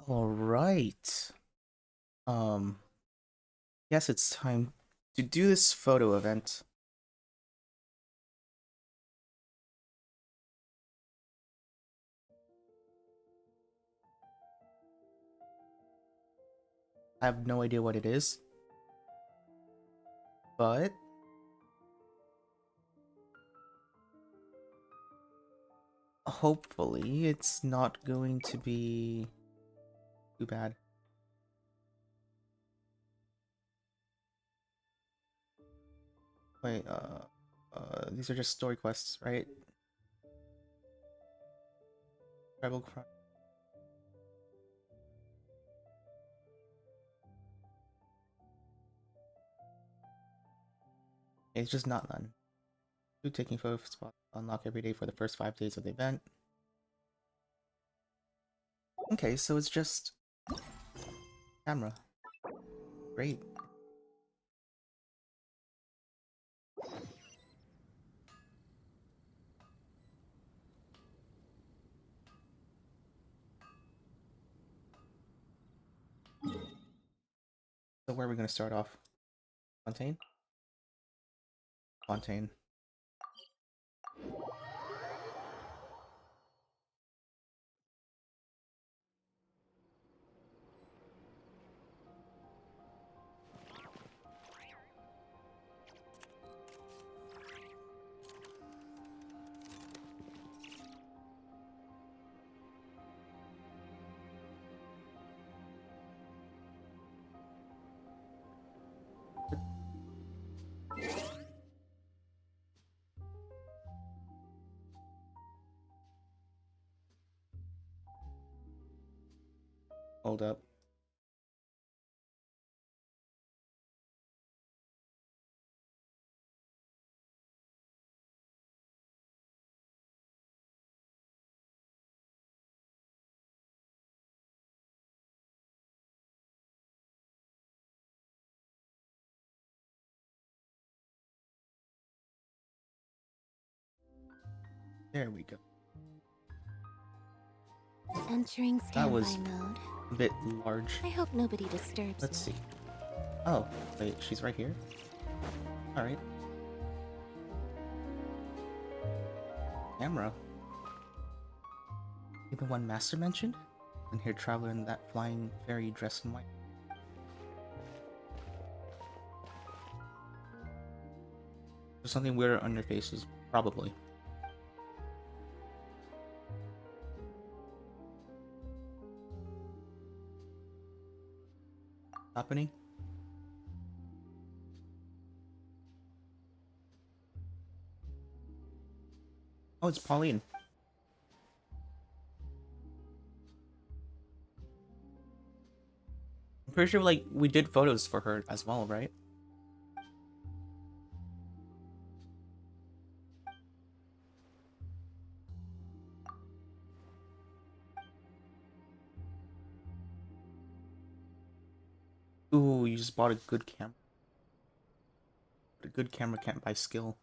All right. Um, Guess it's time to do this photo event. I have no idea what it is, but hopefully it's not going to be too bad. Wait, these are just story quests, right? Tribal crime. It's just not none. Two taking photo spots unlock every day for the first 5 days of the event. Okay, so it's just camera. Great. So where are we gonna start off? Fontaine? Fontaine. Hold up. There we go. Entering That standby was mode. a bit large. I hope nobody disturbs Let's me. see. Oh, wait, she's right here? Alright. Camera. Even one master mentioned? And here traveler in that flying fairy dressed in white. There's something weird on your faces, probably. Happening? Oh, it's Pauline. I'm pretty sure like we did photos for her as well, right? Ooh, you just bought a good camera. But a good camera can't buy skill.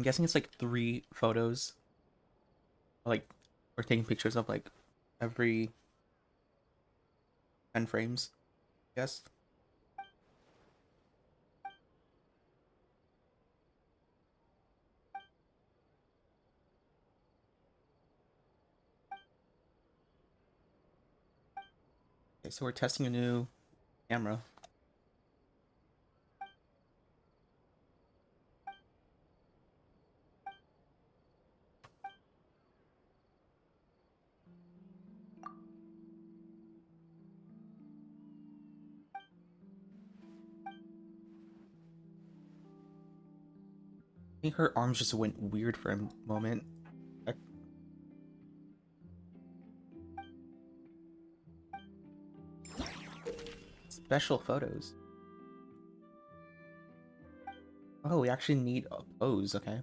I'm guessing it's like 3 photos. Like we're taking pictures of like every 10 frames, I guess. Okay, so we're testing a new camera. I think her arms just went weird for a moment. special photos. Oh, we actually need a pose, okay.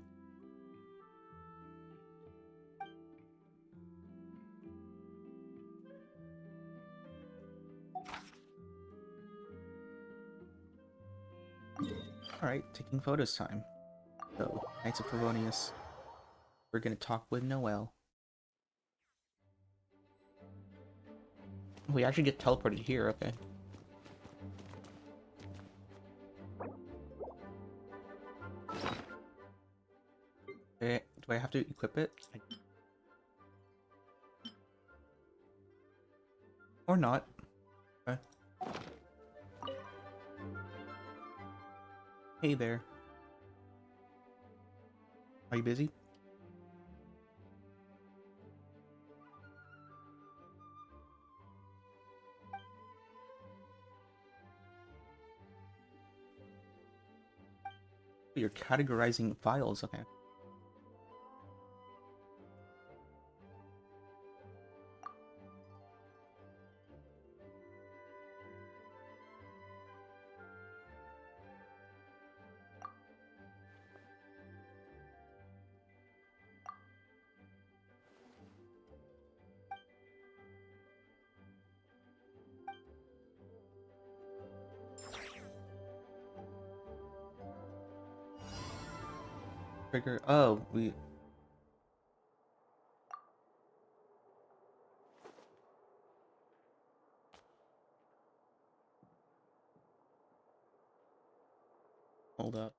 Alright, taking photos time. So, Knights of Favonius. We're gonna talk with Noelle. We actually get teleported here, okay. Okay, do I have to equip it? Or not. Okay. Hey there. Are you busy? You're categorizing files, okay. Trigger. Oh, we. Hold up.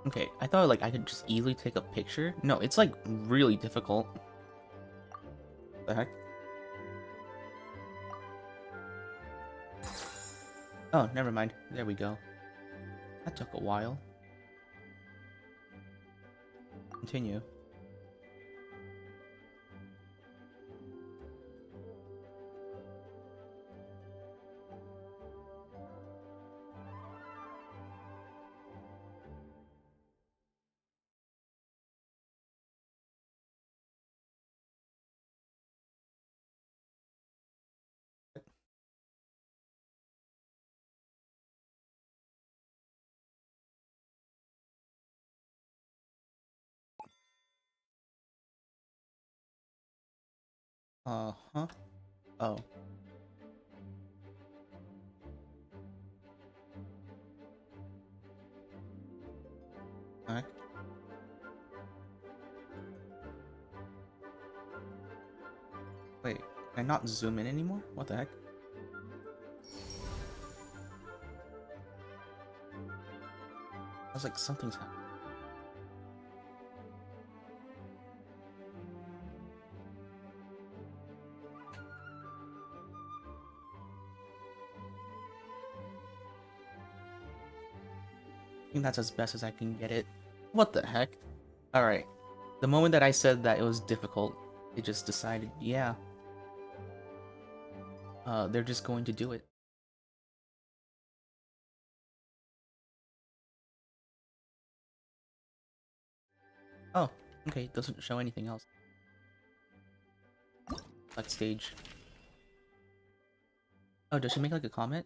Okay, I thought like I could just easily take a picture. No, it's like really difficult. The heck? Oh, never mind. There we go. That took a while. Continue. Huh? Oh. Alright. Wait, can I not zoom in anymore? What the heck? I was like, something's happening. I think that's as best as I can get it. What the heck? Alright. The moment that I said that it was difficult, it just decided, yeah. They're just going to do it. Oh, okay, it doesn't show anything else. Like stage. Oh, does she make like a comment?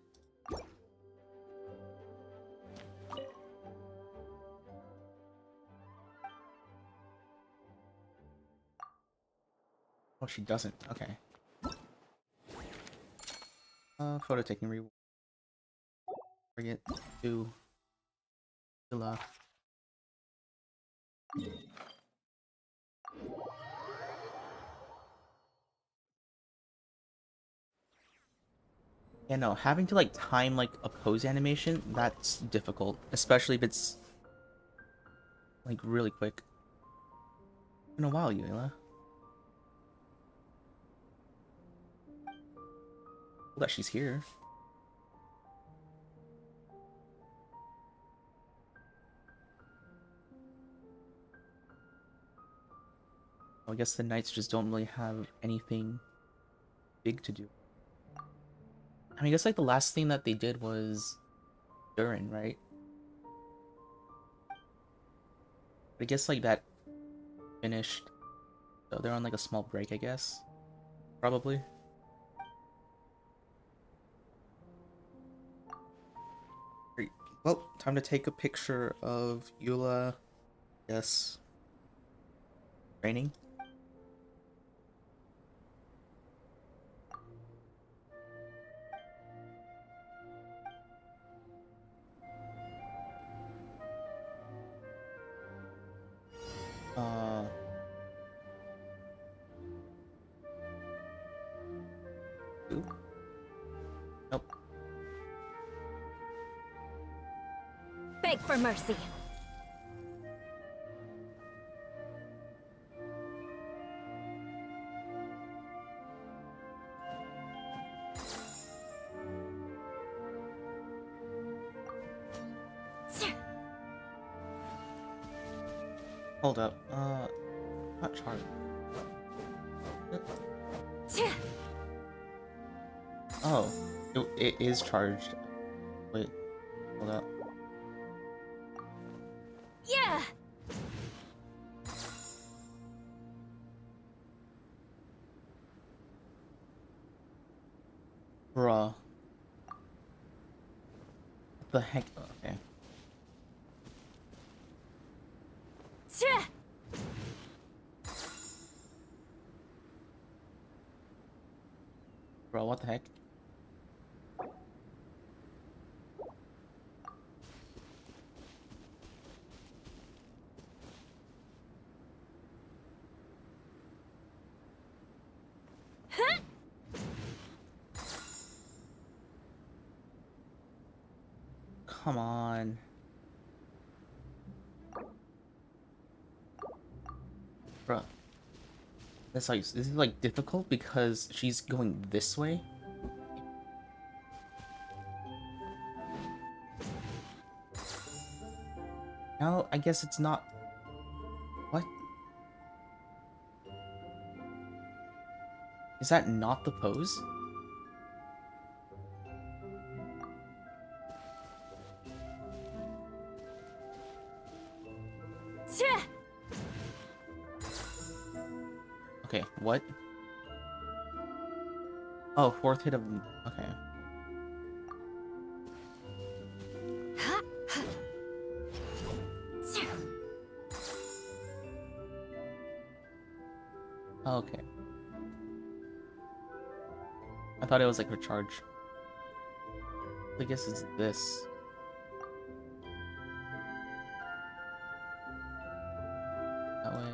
Oh, she doesn't. Okay. Photo taking reward. Target to Villa. Yeah, no, having to like time like a pose animation, that's difficult, especially if it's like really quick. Been a while, Yula. Cool that she's here. I guess the knights just don't really have anything big to do. I mean, I guess like the last thing that they did was Durin, right? But I guess like that finished, so they're on like a small break, I guess. Probably. Great. Well, time to take a picture of Eula. Yes. Training. Uh. Ooh. Nope. Beg for mercy. Hold up. Not charged. Oh, it is charged. Wait, hold up. Yeah. Bruh. What the heck? Okay. Bro, what the heck? Come on. Bruh. This is like difficult because she's going this way. Now I guess it's not. What? Is that not the pose? Okay, what? Oh, fourth hit of. Okay. Okay. I thought it was like her charge. I guess it's this. That way.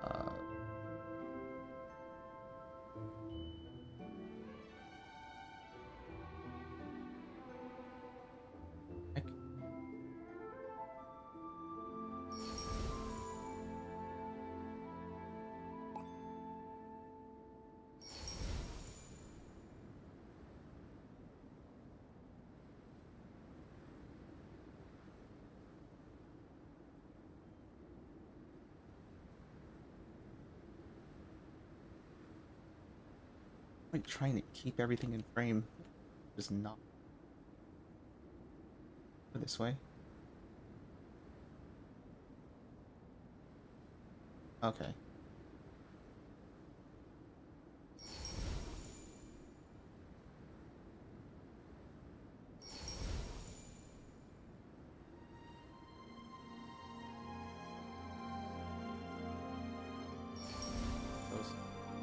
Uh. Heck. Like trying to keep everything in frame. Just not. Go this way. Okay.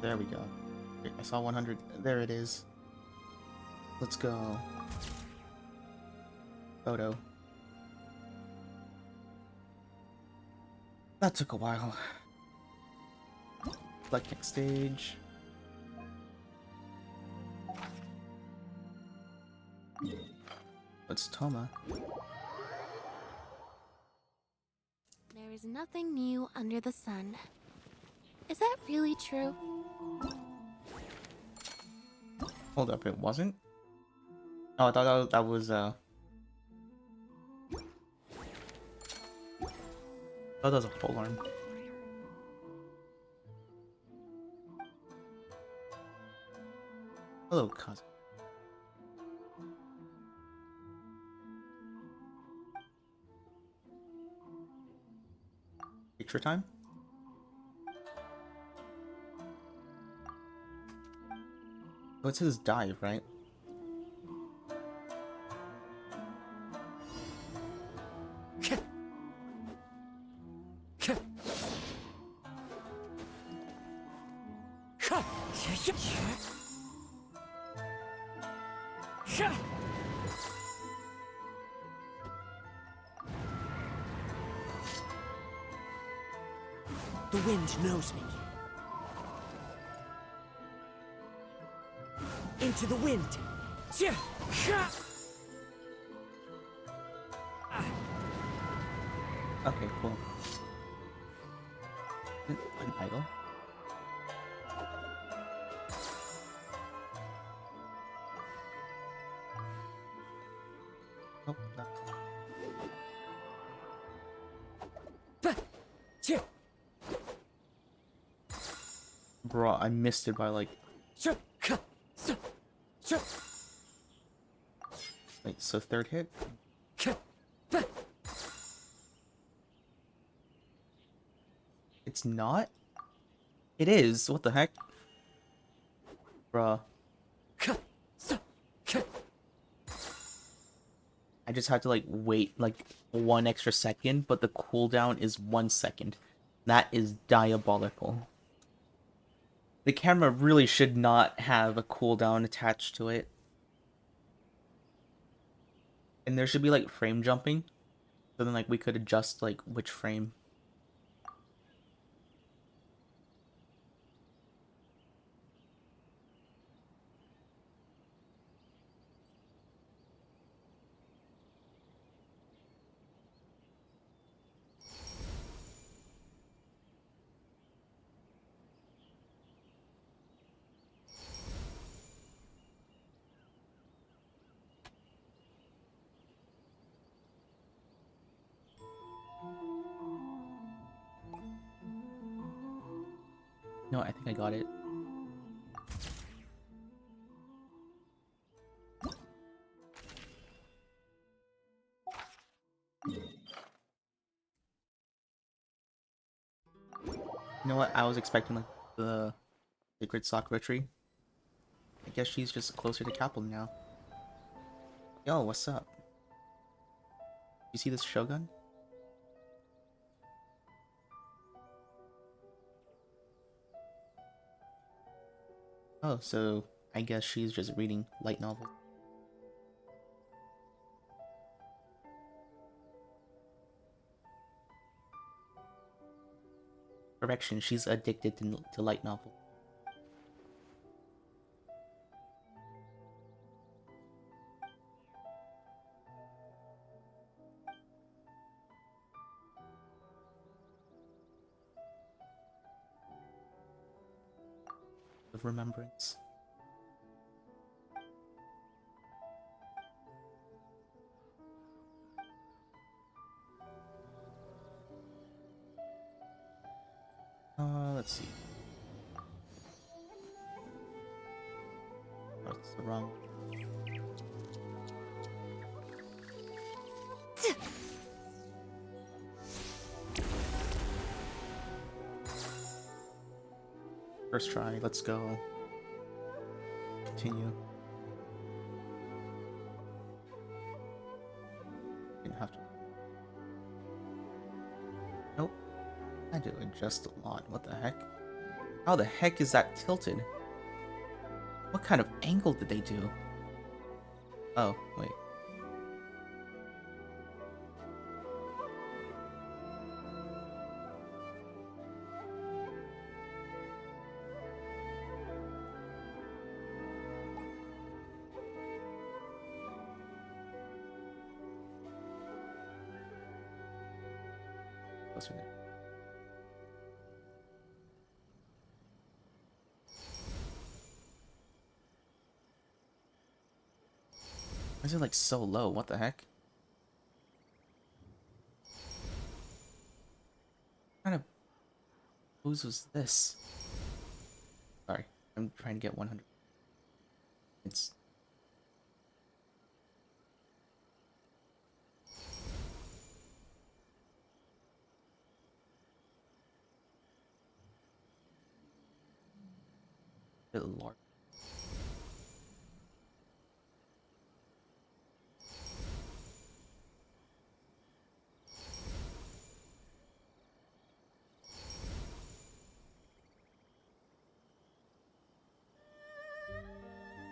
There we go. I saw 100. There it is. Let's go. Photo. That took a while. Select next stage. It's Toma. There is nothing new under the sun. Is that really true? Hold up, it wasn't? Oh, I thought that was oh, that was a pole arm. Hello, cousin. Picture time? Oh, it says dive, right? The wind knows me. Into the wind. Okay, cool. An idol? Oh, no. Bro, I missed it by like. Wait, so third hit? It's not? It is. What the heck? Bruh. I just had to like wait like 1 extra second, but the cooldown is 1 second. That is diabolical. The camera really should not have a cooldown attached to it. And there should be like frame jumping. So then like we could adjust like which frame. No, I think I got it. You know what? I was expecting like the Sacred Sakura tree. I guess she's just closer to Capel now. Yo, what's up? You see this Shogun? Oh, so I guess she's just reading light novels. Correction, she's addicted to light novels. Of remembrance. Let's see. That's the wrong. First try, let's go. Continue. Didn't have to. Nope. I do adjust a lot. What the heck? How the heck is that tilted? What kind of angle did they do? Oh, wait. closer there. Why is it like so low? What the heck? What kind of booze was this? Sorry, I'm trying to get 100. It's a bit large.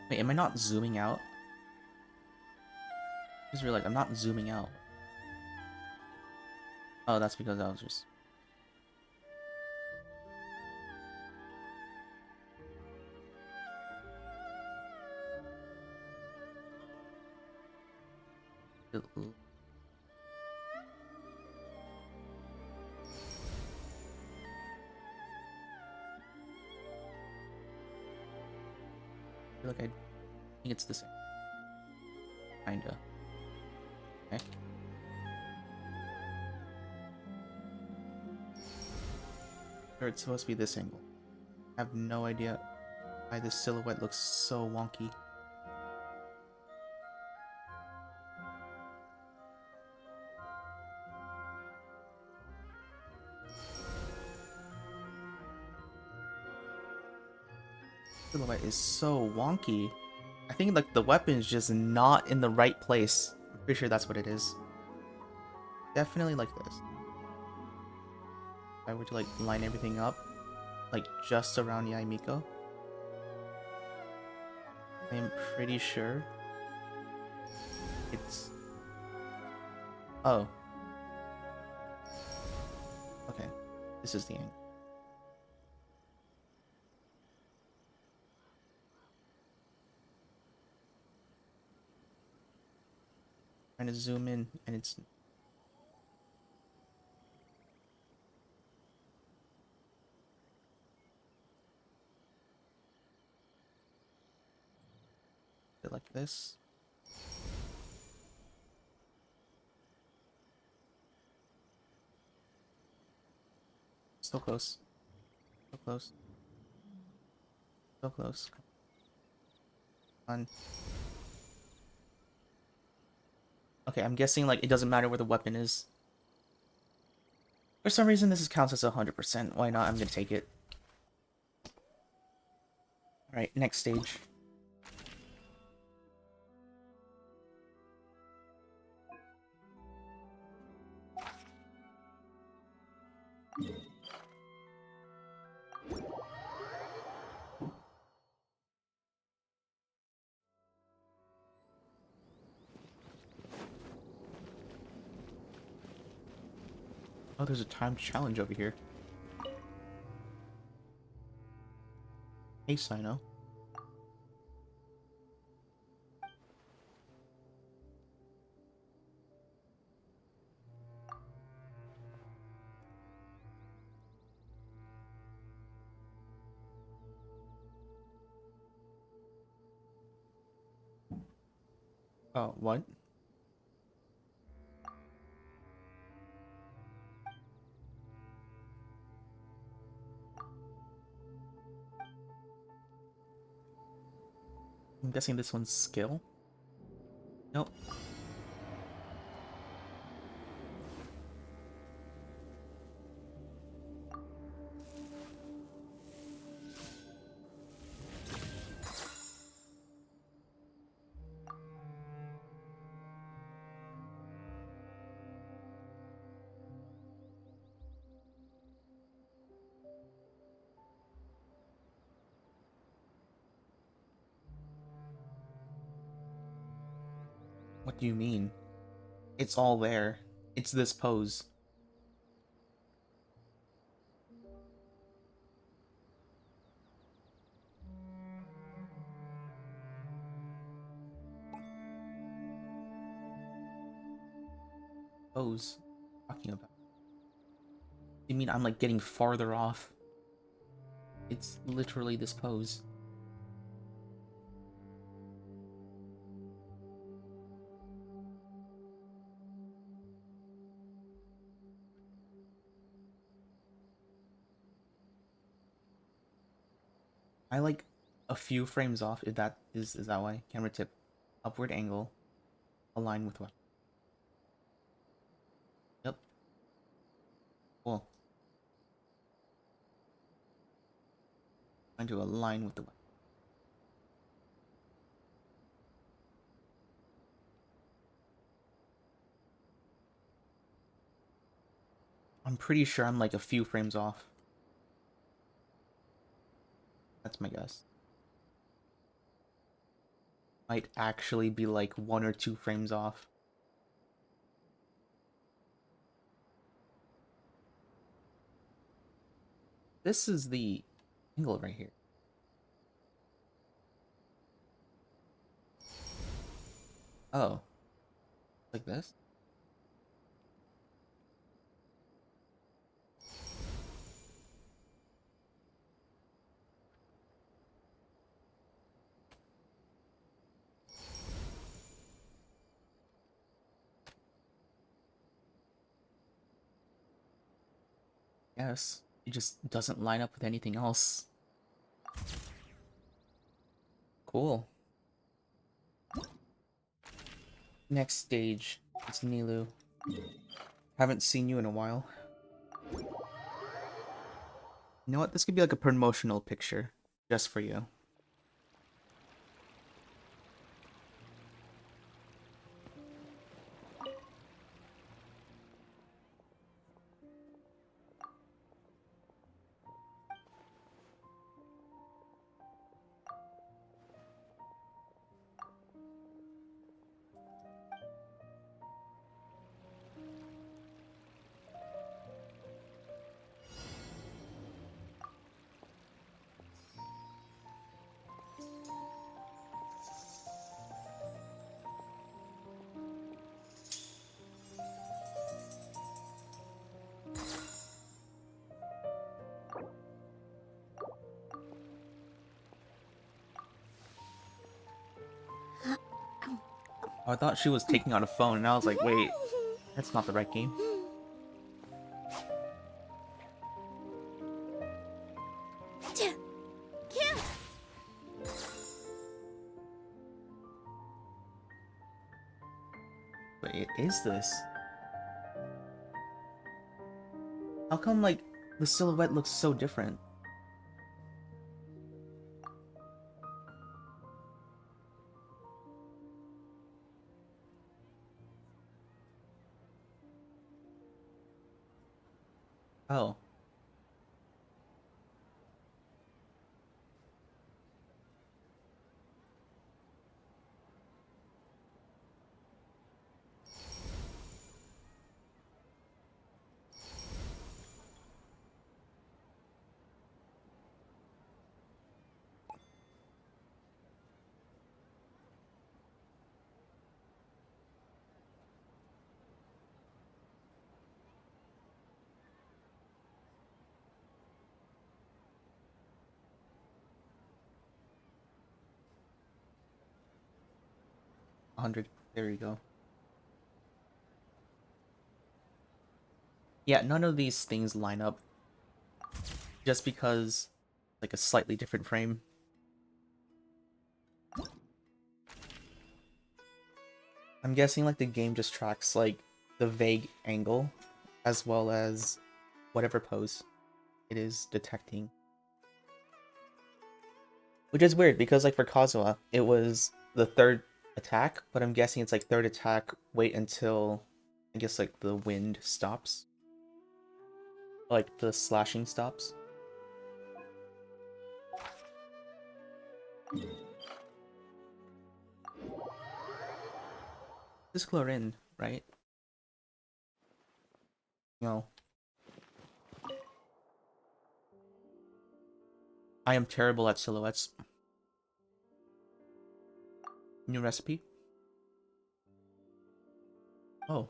Wait, am I not zooming out? I just realized I'm not zooming out. Oh, that's because I was just... I feel like I think it's the same. Kinda. Okay. Or it's supposed to be this angle. I have no idea why this silhouette looks so wonky. Silhouette is so wonky. I think like the weapon is just not in the right place. I'm pretty sure that's what it is. Definitely like this. If I were to like line everything up, like just around Yaimiko, I'm pretty sure it's... Oh. Okay. This is the angle. Trying to zoom in and it's... like this. So close. So close. So close. Come on. Okay, I'm guessing like it doesn't matter where the weapon is. For some reason this counts as 100%. Why not? I'm gonna take it. Alright, next stage. Oh, there's a timed challenge over here. Hey, Sino. Oh, what? I'm guessing this one's skill? Nope. What do you mean? It's all there. It's this pose. Pose. Talking about. You mean I'm like getting farther off? It's literally this pose. I like a few frames off. If that is that why? Camera tip, upward angle, align with what? Yep. Cool. Trying to align with the weapon. I'm pretty sure I'm like a few frames off. That's my guess. Might actually be like 1 or 2 frames off. This is the angle right here. Oh, like this? Yes. It just doesn't line up with anything else. Cool. Next stage. It's Nilu. Haven't seen you in a while. You know what? This could be like a promotional picture. Just for you. Oh, I thought she was taking out a phone, and I was like, wait, that's not the right game. Wait, is this? How come, like, the silhouette looks so different? Oh. $100. There you go. Yeah, none of these things line up. Just because, like, a slightly different frame. I'm guessing, like, the game just tracks, like, the vague angle, as well as whatever pose it is detecting. Which is weird, because, like, for Kazuha, it was the third attack, but I'm guessing it's, like, third attack, wait until, I guess, like, the wind stops. Like, the slashing stops. This is Chlorine, right? No. I am terrible at silhouettes. New recipe? Oh.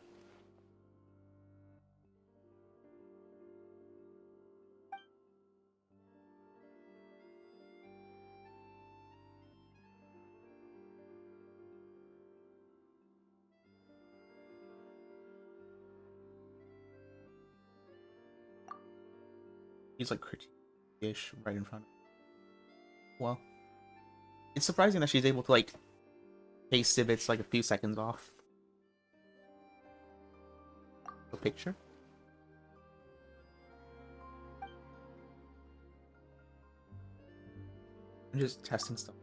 He's like critique-ish right in front. Well, it's surprising that she's able to like pay Civets like a few seconds off. A picture. I'm just testing stuff.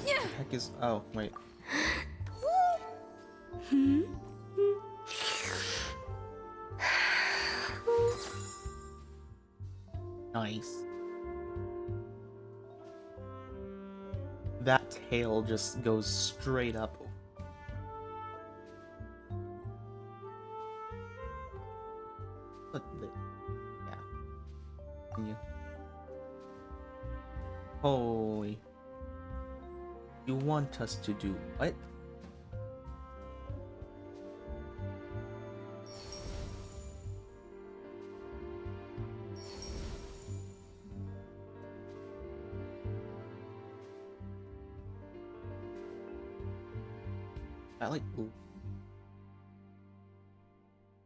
The heck is? Oh wait. Nice. That tail just goes straight up. But yeah. Continue. Holy. You want us to do what? I like. Ooh.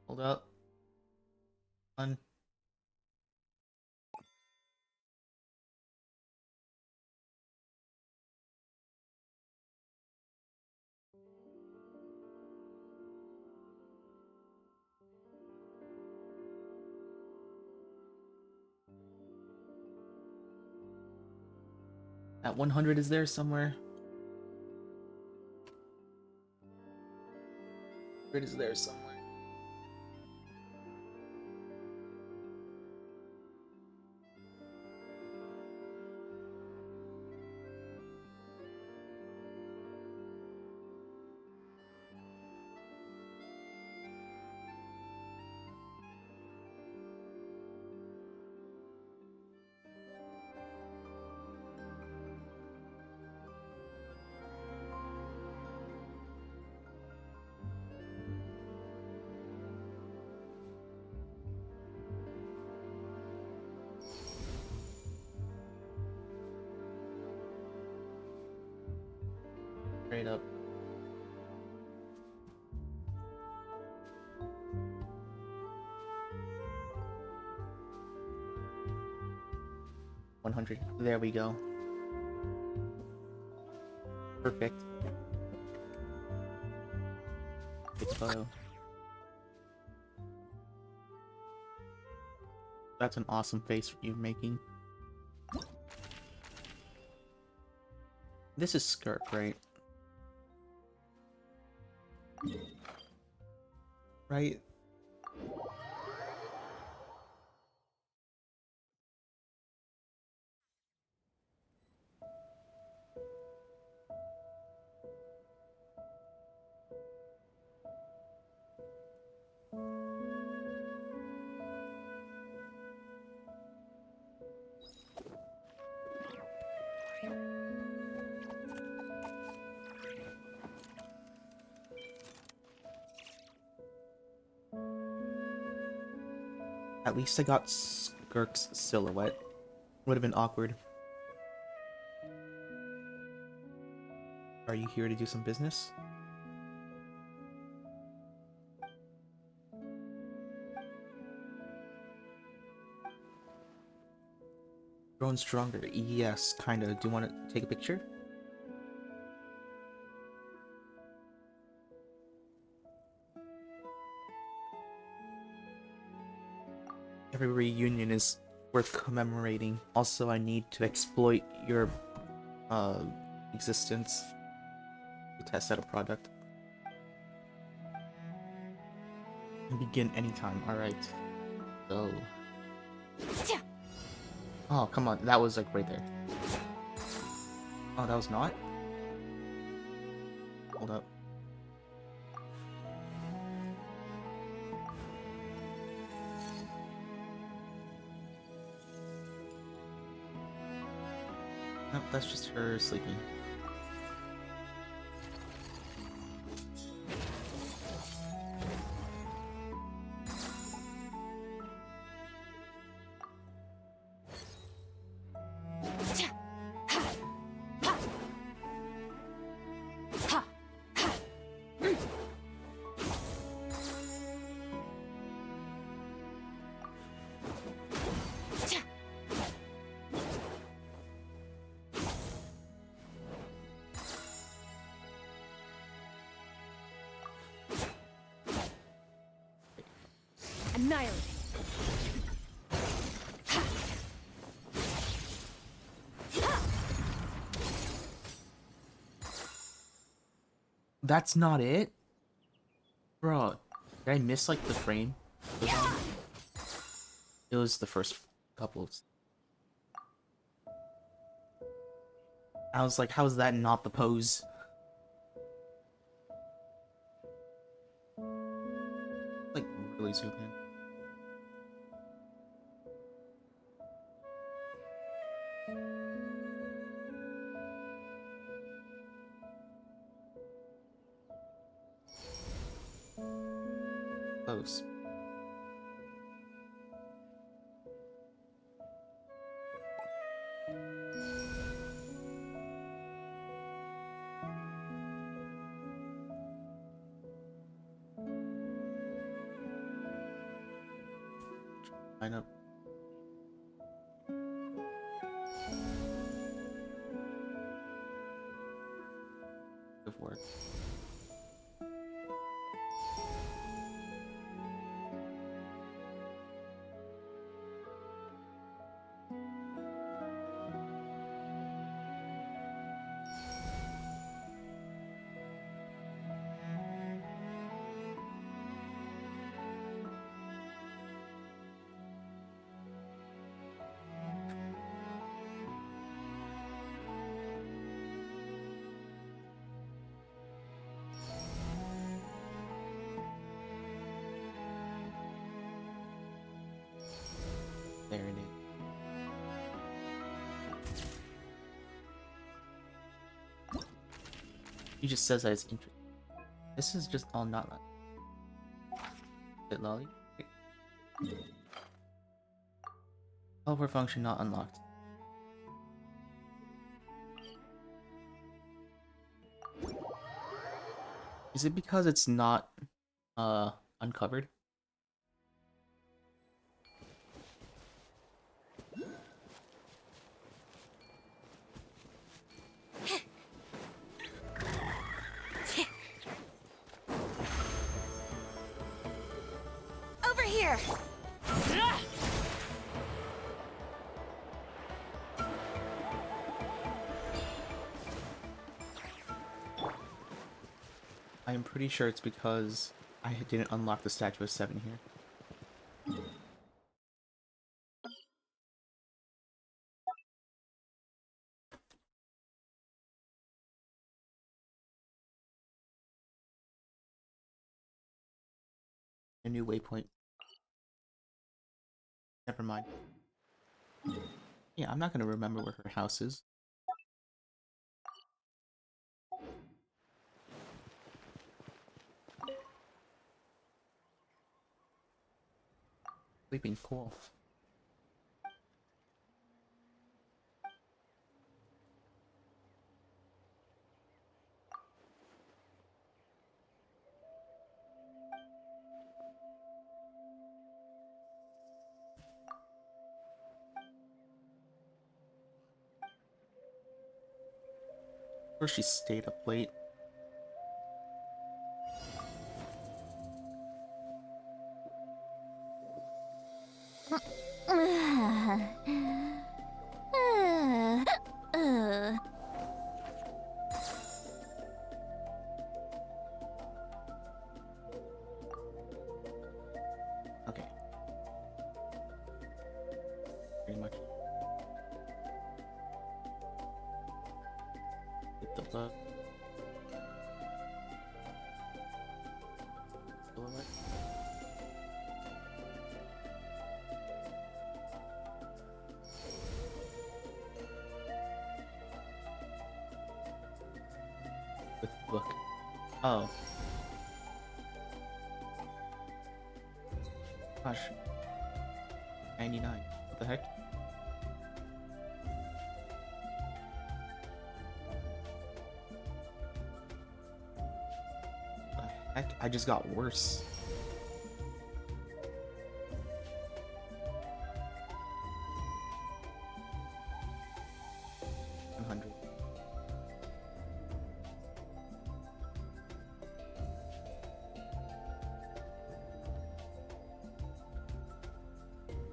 Hold up. One. That 100 is there somewhere. 100 is there somewhere. Straight up. $100. There we go. Perfect. Good photo. That's an awesome face you're making. This is skirt, right? Right? At least I got Skirk's silhouette. Would have been awkward. Are you here to do some business? Grown stronger. Yes, kinda. Do you want to take a picture? Every reunion is worth commemorating. Also, I need to exploit your existence to test out a product. Begin anytime. Alright. Go. Oh, come on. That was like right there. Oh, that was not? Hold up. Nope, that's just her sleeping. Annihilated. That's not it? Bro, did I miss like the frame? It was the first couples. I was like, how is that not the pose? Like, really zoom in. Close. Line up. Good work. There it is. He just says that it's interesting. This is just all not like bit lolly. Helper function not unlocked. Is it because it's not uncovered? Over here. I am pretty sure it's because I didn't unlock the statue of 7 here. A new waypoint. Never mind. Yeah, I'm not gonna remember where her house is. Sleeping cool. Or she stayed up late. Okay. Pretty much. Hit the bug. Silhouette. With the book. Oh. Gosh. 99. What the heck? The heck? I just got worse.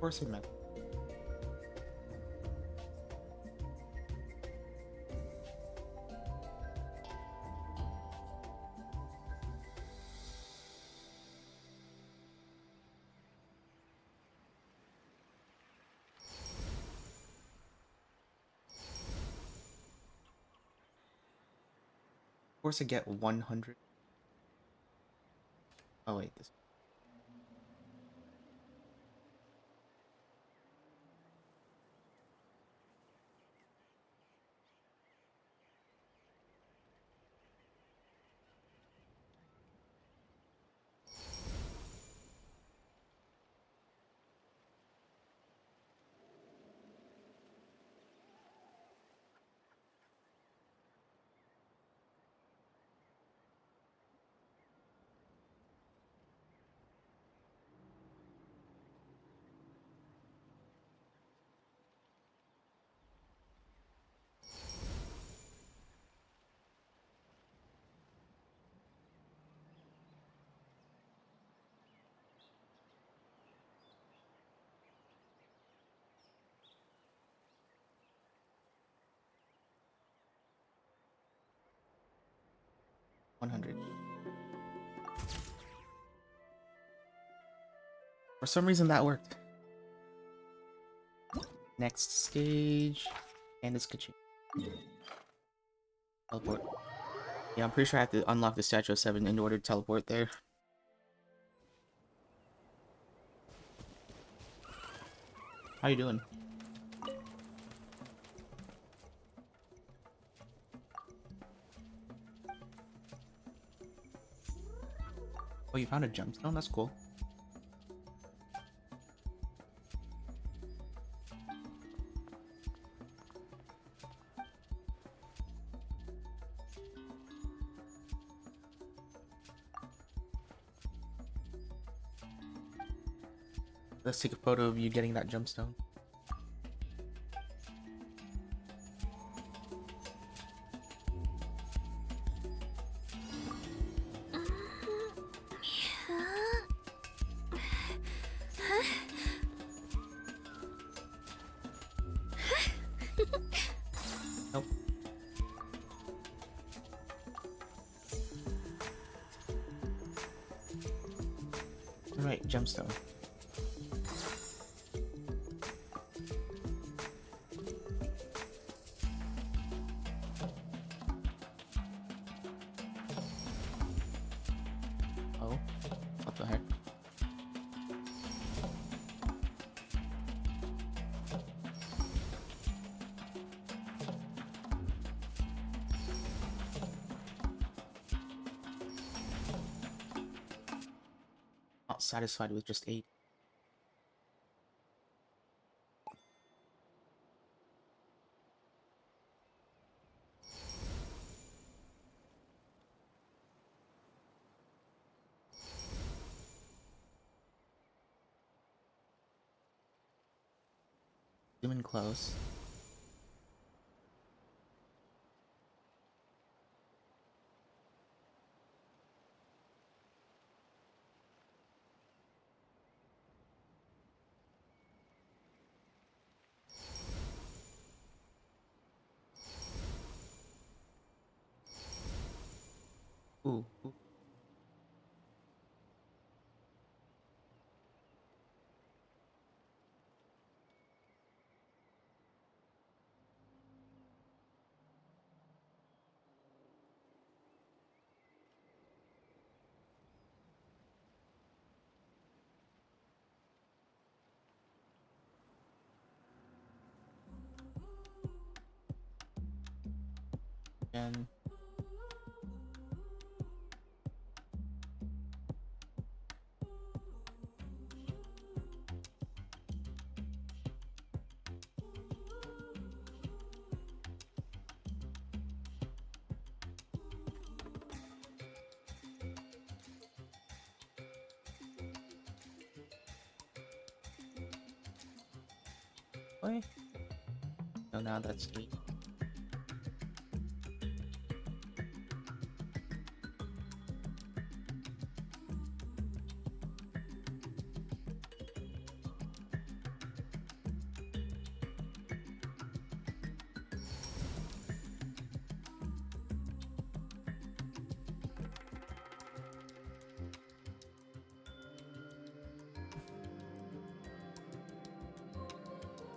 course I meant. Of course I get 100. Oh wait, this. $100. For some reason that worked. Next stage, and it's Kachin. Teleport. Yeah, I'm pretty sure I have to unlock the Statue of 7 in order to teleport there. How you doing? Oh, you found a gemstone? That's cool. Let's take a photo of you getting that gemstone. Nope. Alright, gemstone. Oh, what the heck? Not satisfied with just 8. Zoom in close. Ooh, ooh. And wait. No, now that's 8.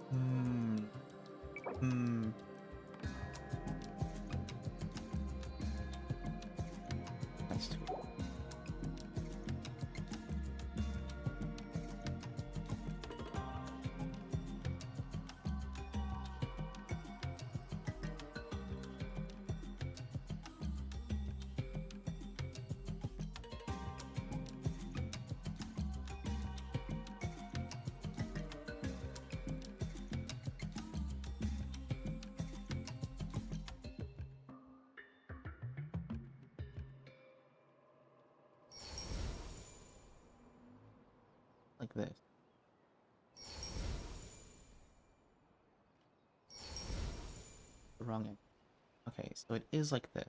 Hmm. Hmm. That's too. Like this. The wrong end. Okay, so it is like this.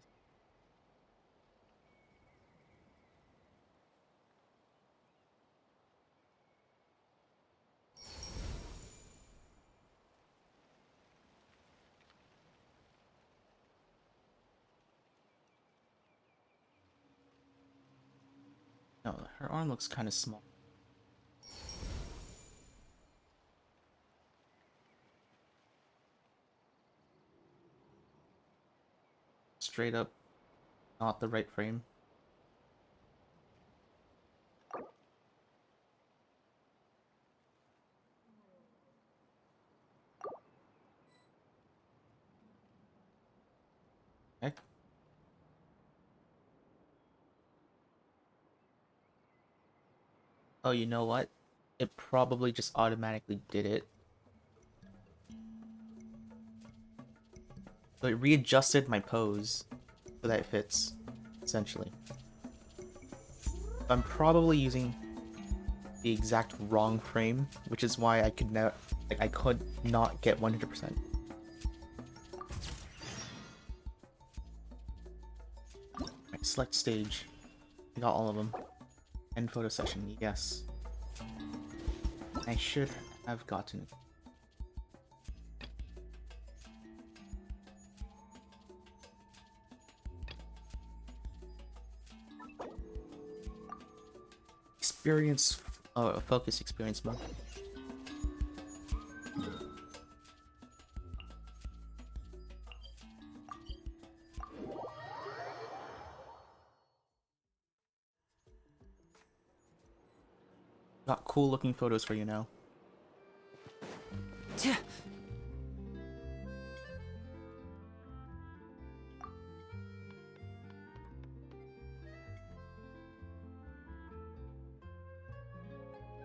No, her arm looks kind of small. Straight up, not the right frame. Heck. Oh, you know what? It probably just automatically did it. So it readjusted my pose so that it fits, essentially. I'm probably using the exact wrong frame, which is why I could not, I could not get 100%. Alright, select stage. I got all of them. End photo session, yes. I should have gotten it. Experience, focus experience mode. Got cool looking photos for you now.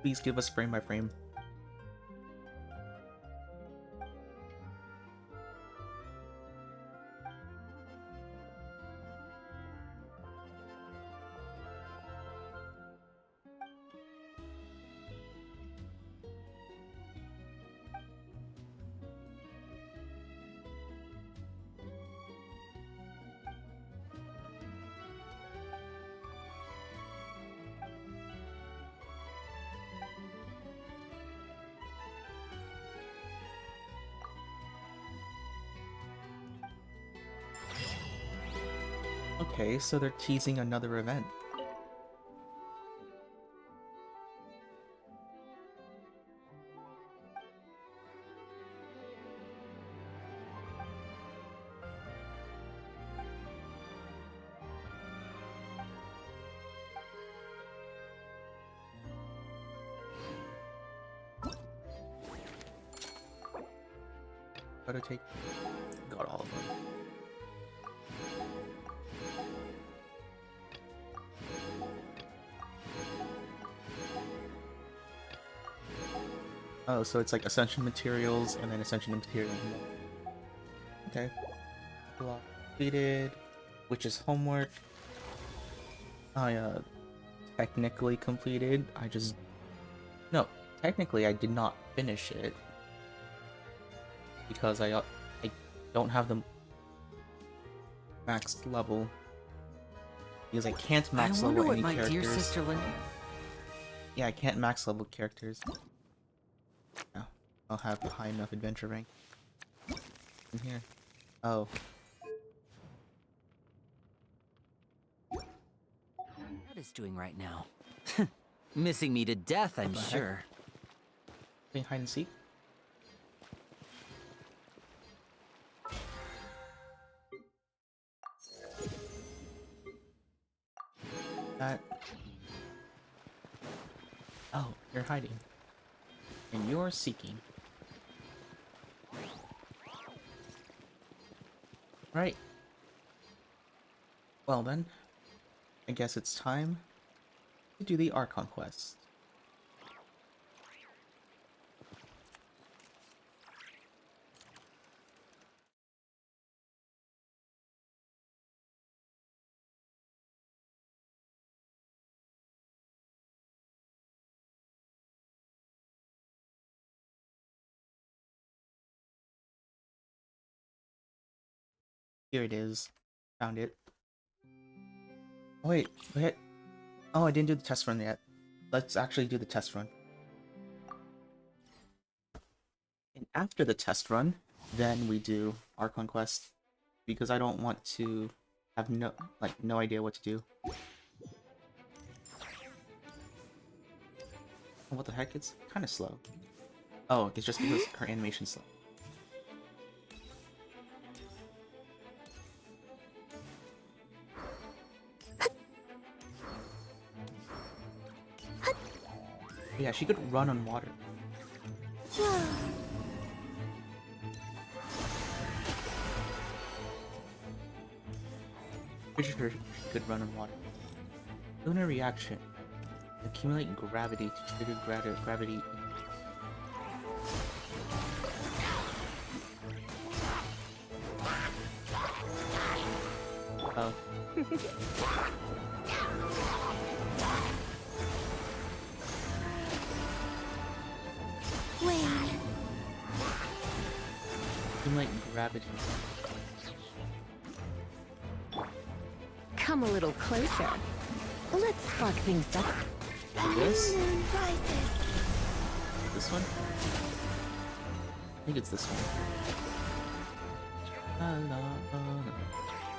Please give us frame by frame. Okay, so they're teasing another event. Gotta take. Got all of them. Oh, so it's like Ascension materials and then Ascension materials. Okay. Block completed, which is homework. I technically completed. No, technically I did not finish it because I don't have the maxed level because I can't max I wonder level what any my characters. dear sister Lynn. Yeah, I can't max level characters. No, I'll have a high enough adventure rank. In here. Oh. What is doing right now? Missing me to death, I'm the heck? sure. Playing hide and seek? That. Oh, you're hiding. And you're seeking. Right. Well then, I guess it's time to do the Archon quest. Here it is. Found it. Oh, wait. Oh, I didn't do the test run yet. Let's actually do the test run. And after the test run, then we do Archon quest. Because I don't want to have no idea what to do. Oh, what the heck? It's kind of slow. Oh, it's just because her animation's slow. Yeah, she could run on water. Pretty sure she could run on water. Lunar reaction. Accumulate gravity to trigger gravity. Oh. Wait. Accumulate gravity. Come a little closer. Let's spark things up. This? Moon rises. This one? I think it's this one.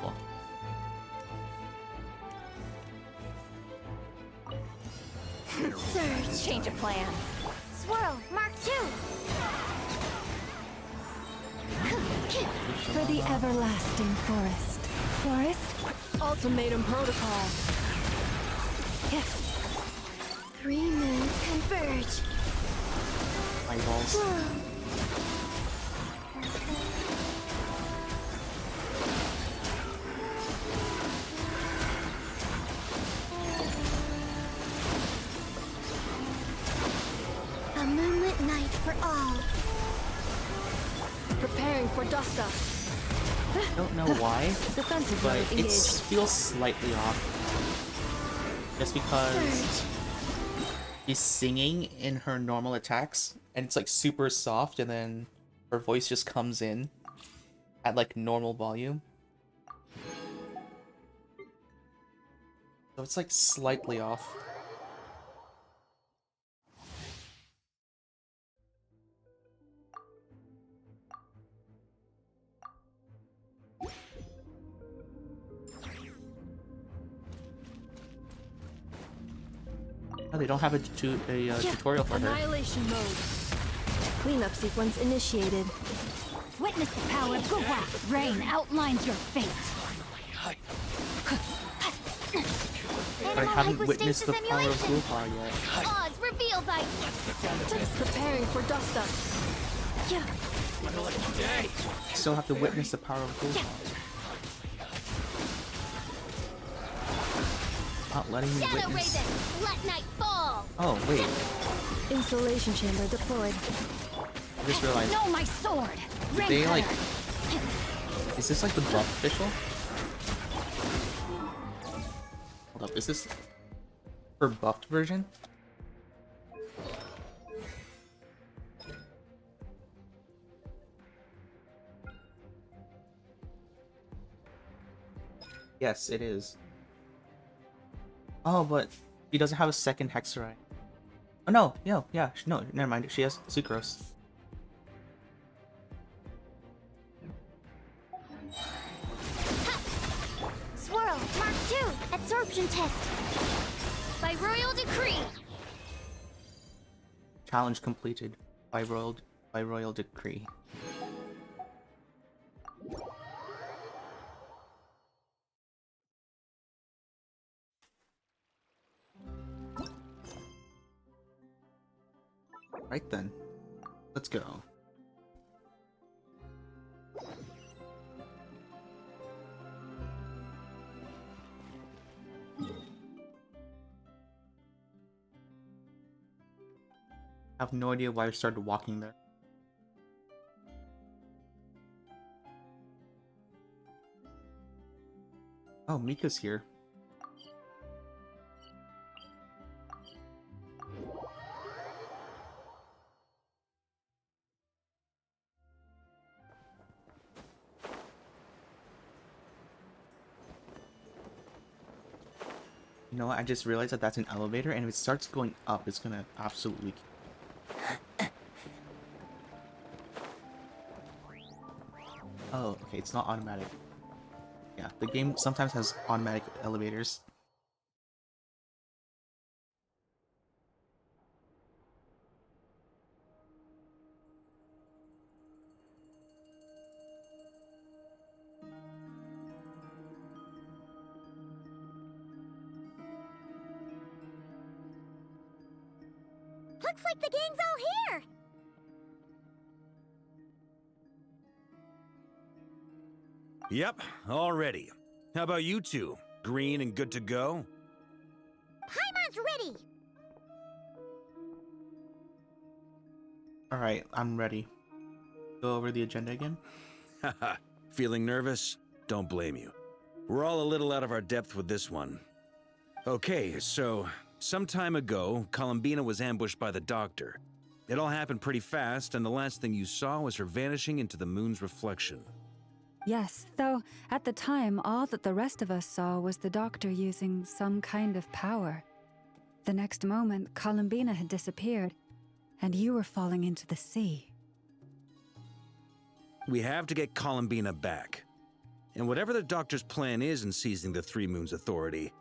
Well, Surge. Change of plan. Swirl, Mark II. For the everlasting forest. Ultimatum protocol. Yes. 3 moons converge. eyeballs. A moonlit night for all. Preparing for dust up. I don't know why, Defensive but mode it engaged. feels slightly off. Just because Surge. she's singing in her normal attacks, and it's like super soft, and then her voice just comes in at like normal volume. So it's like slightly off. Oh, they don't have a tutorial for her. Annihilation mode. Cleanup sequence initiated. Witness the power of Gugwa. Rain outlines your fate. But I haven't witnessed the power of simulation. Gulpa yet. Oz revealed by Preparing for dust up. Still have to witness the power of Gulpa. Not letting me Shadow witness. Raven. Let night fall. Oh wait, Installation chamber deployed. I just realized. Know my sword. Did they like? Is this like the buff official? Hold up, is this her buffed version? Yes, it is. Oh, but he doesn't have a second Hexerite. Oh no, yeah, no, never mind. She has Sucrose. Swirl. Mark II. Absorption test. By royal decree. Challenge completed by royal decree. Right then. Let's go. I have no idea why I started walking there. Oh, Mika's here. You know what? I just realized that that's an elevator, and if it starts going up, it's gonna absolutely. Oh, okay, it's not automatic. Yeah, the game sometimes has automatic elevators. Looks like the gang's all here! Yep, all ready. How about you two? Green and good to go? Paimon's ready! Alright, I'm ready. Go over the agenda again. Haha, feeling nervous? Don't blame you. We're all a little out of our depth with this one. Okay, so, some time ago, Columbina was ambushed by the Doctor. It all happened pretty fast, and the last thing you saw was her vanishing into the moon's reflection. Yes, though at the time, all that the rest of us saw was the Doctor using some kind of power. The next moment, Columbina had disappeared, and you were falling into the sea. We have to get Columbina back. And whatever the Doctor's plan is in seizing the Three Moons Authority,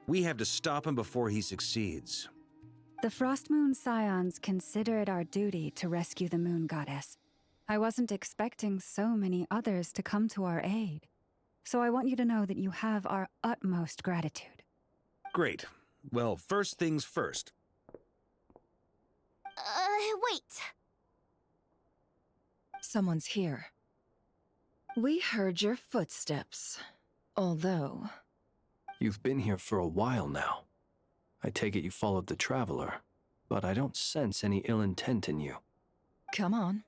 we have to stop him before he succeeds. The Frost Moon Scions consider it our duty to rescue the Moon Goddess. I wasn't expecting so many others to come to our aid. So I want you to know that you have our utmost gratitude. Great. Well, first things first. Wait. Someone's here. We heard your footsteps. Although... You've been here for a while now. I take it you followed the Traveler, but I don't sense any ill intent in you. Come on.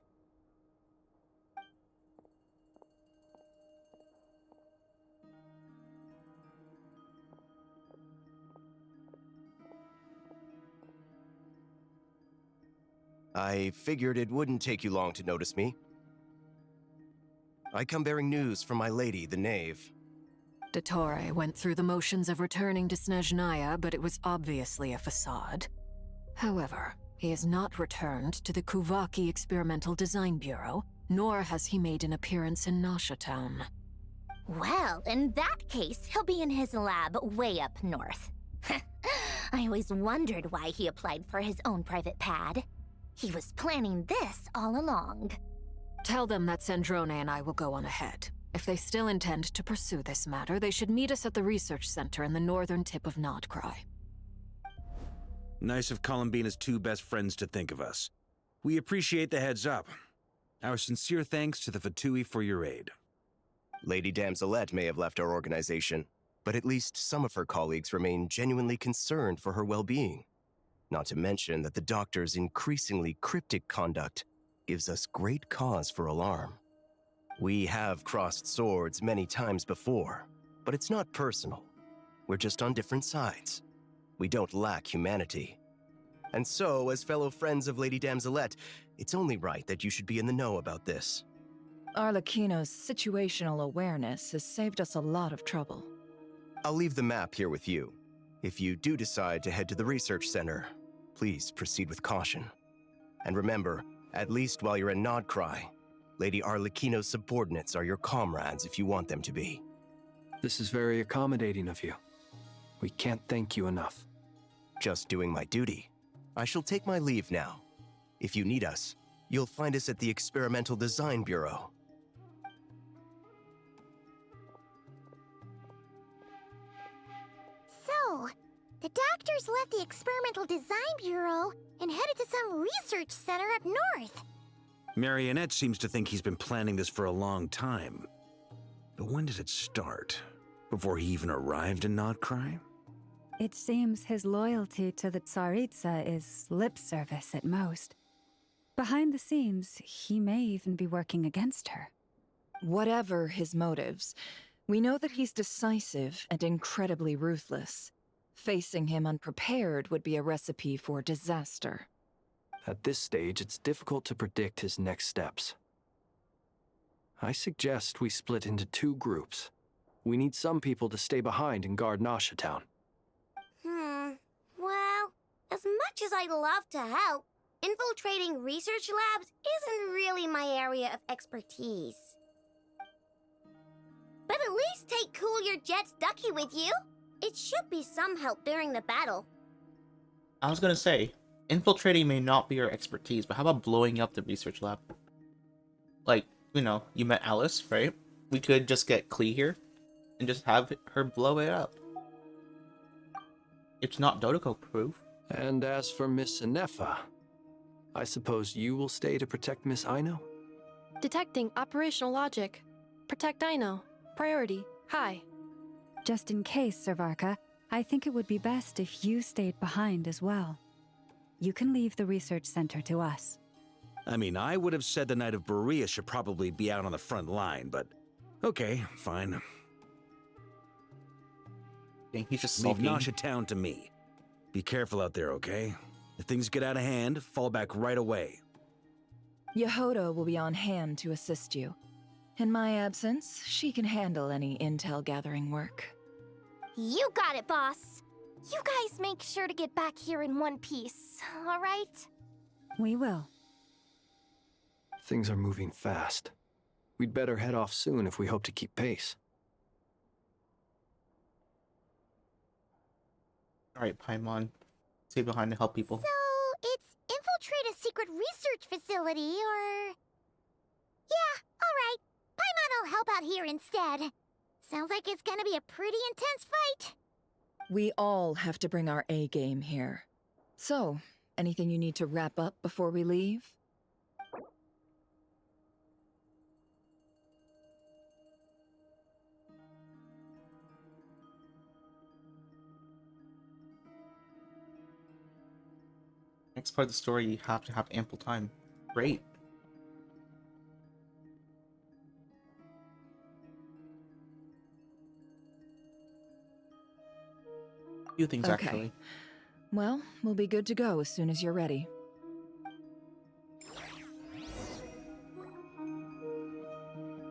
I figured it wouldn't take you long to notice me. I come bearing news from my lady, the Knave. Dottore went through the motions of returning to Snezhnaya, but it was obviously a facade. However, he has not returned to the Kuvaki Experimental Design Bureau, nor has he made an appearance in Nasha Town. Well, in that case, he'll be in his lab way up north. I always wondered why he applied for his own private pad. He was planning this all along. Tell them that Sandrone and I will go on ahead. If they still intend to pursue this matter, they should meet us at the research center in the northern tip of Nod-Krai. Nice of Columbina's two best friends to think of us. We appreciate the heads up. Our sincere thanks to the Fatui for your aid. Lady Damselette may have left our organization, but at least some of her colleagues remain genuinely concerned for her well-being. Not to mention that the Doctor's increasingly cryptic conduct gives us great cause for alarm. We have crossed swords many times before, but it's not personal. We're just on different sides. We don't lack humanity. And so, as fellow friends of Lady Damselette, it's only right that you should be in the know about this. Arlecchino's situational awareness has saved us a lot of trouble. I'll leave the map here with you. If you do decide to head to the research center, please proceed with caution. And remember, at least while you're in Nod-Krai, Lady Arlecchino's subordinates are your comrades if you want them to be. This is very accommodating of you. We can't thank you enough. Just doing my duty. I shall take my leave now. If you need us, you'll find us at the Experimental Design Bureau. So, The doctors left the Experimental Design Bureau and headed to some research center up north. Marionette seems to think he's been planning this for a long time. But when did it start? Before he even arrived in Nod-Krai? It seems his loyalty to the Tsaritsa is lip service at most. Behind the scenes, he may even be working against her. Whatever his motives, we know that he's decisive and incredibly ruthless. Facing him unprepared would be a recipe for disaster. At this stage, it's difficult to predict his next steps. I suggest we split into 2 groups. We need some people to stay behind and guard Nasha Town. Well, as much as I'd love to help, infiltrating research labs isn't really my area of expertise. But at least take Cool Your Jet's Ducky with you. It should be some help during the battle. I was gonna say, infiltrating may not be your expertise, but how about blowing up the research lab? Like, you know, you met Alice, right? We could just get Klee here and just have her blow it up. It's not Dotoko proof. And as for Miss Inefa, I suppose you will stay to protect Miss Aino? Detecting operational logic. Protect Aino. Priority. High. Just in case, Servarka, I think it would be best if you stayed behind as well. You can leave the research center to us. I mean, I would have said the Knight of Berea should probably be out on the front line, but okay, fine. Dang, he's just Leave sulking. Nasha Town to me. Be careful out there, okay? If things get out of hand, fall back right away. Yehoda will be on hand to assist you. In my absence, she can handle any intel gathering work. You got it, boss. You guys make sure to get back here in one piece, all right? We will. Things are moving fast. We'd better head off soon if we hope to keep pace. Alright, Paimon. Stay behind to help people. So, it's infiltrate a secret research facility, or... Yeah, alright. Paimon will help out here instead. Sounds like it's gonna be a pretty intense fight. We all have to bring our A game here. So, anything you need to wrap up before we leave? Next part of the story, you have to have ample time. Great. A few things, Okay. actually. Well, we'll be good to go as soon as you're ready.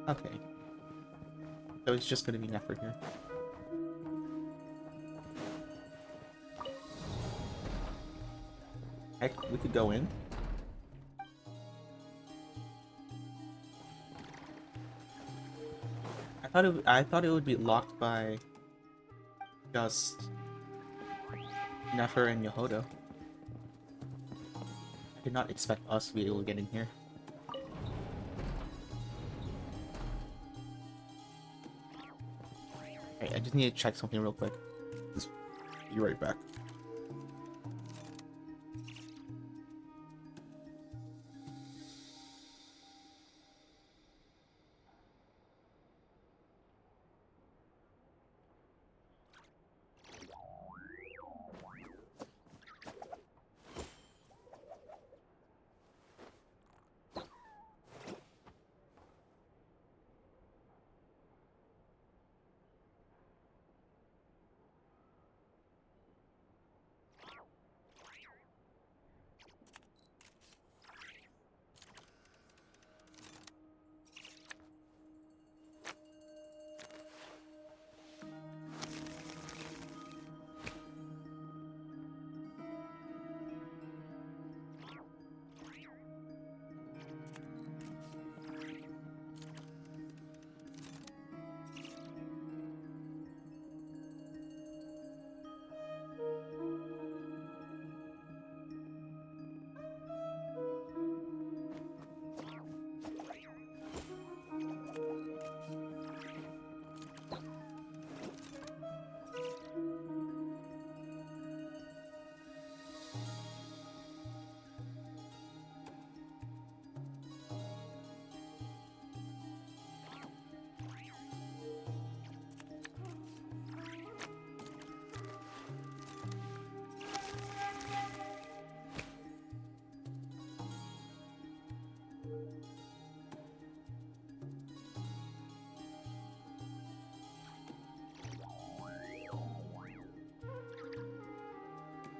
Okay. So it's just gonna be Nefer here. Heck, we could go in. I thought it would be locked by just Nefer and Yehoda. I did not expect us to be able to get in here. Hey, I just need to check something real quick. Just be right back.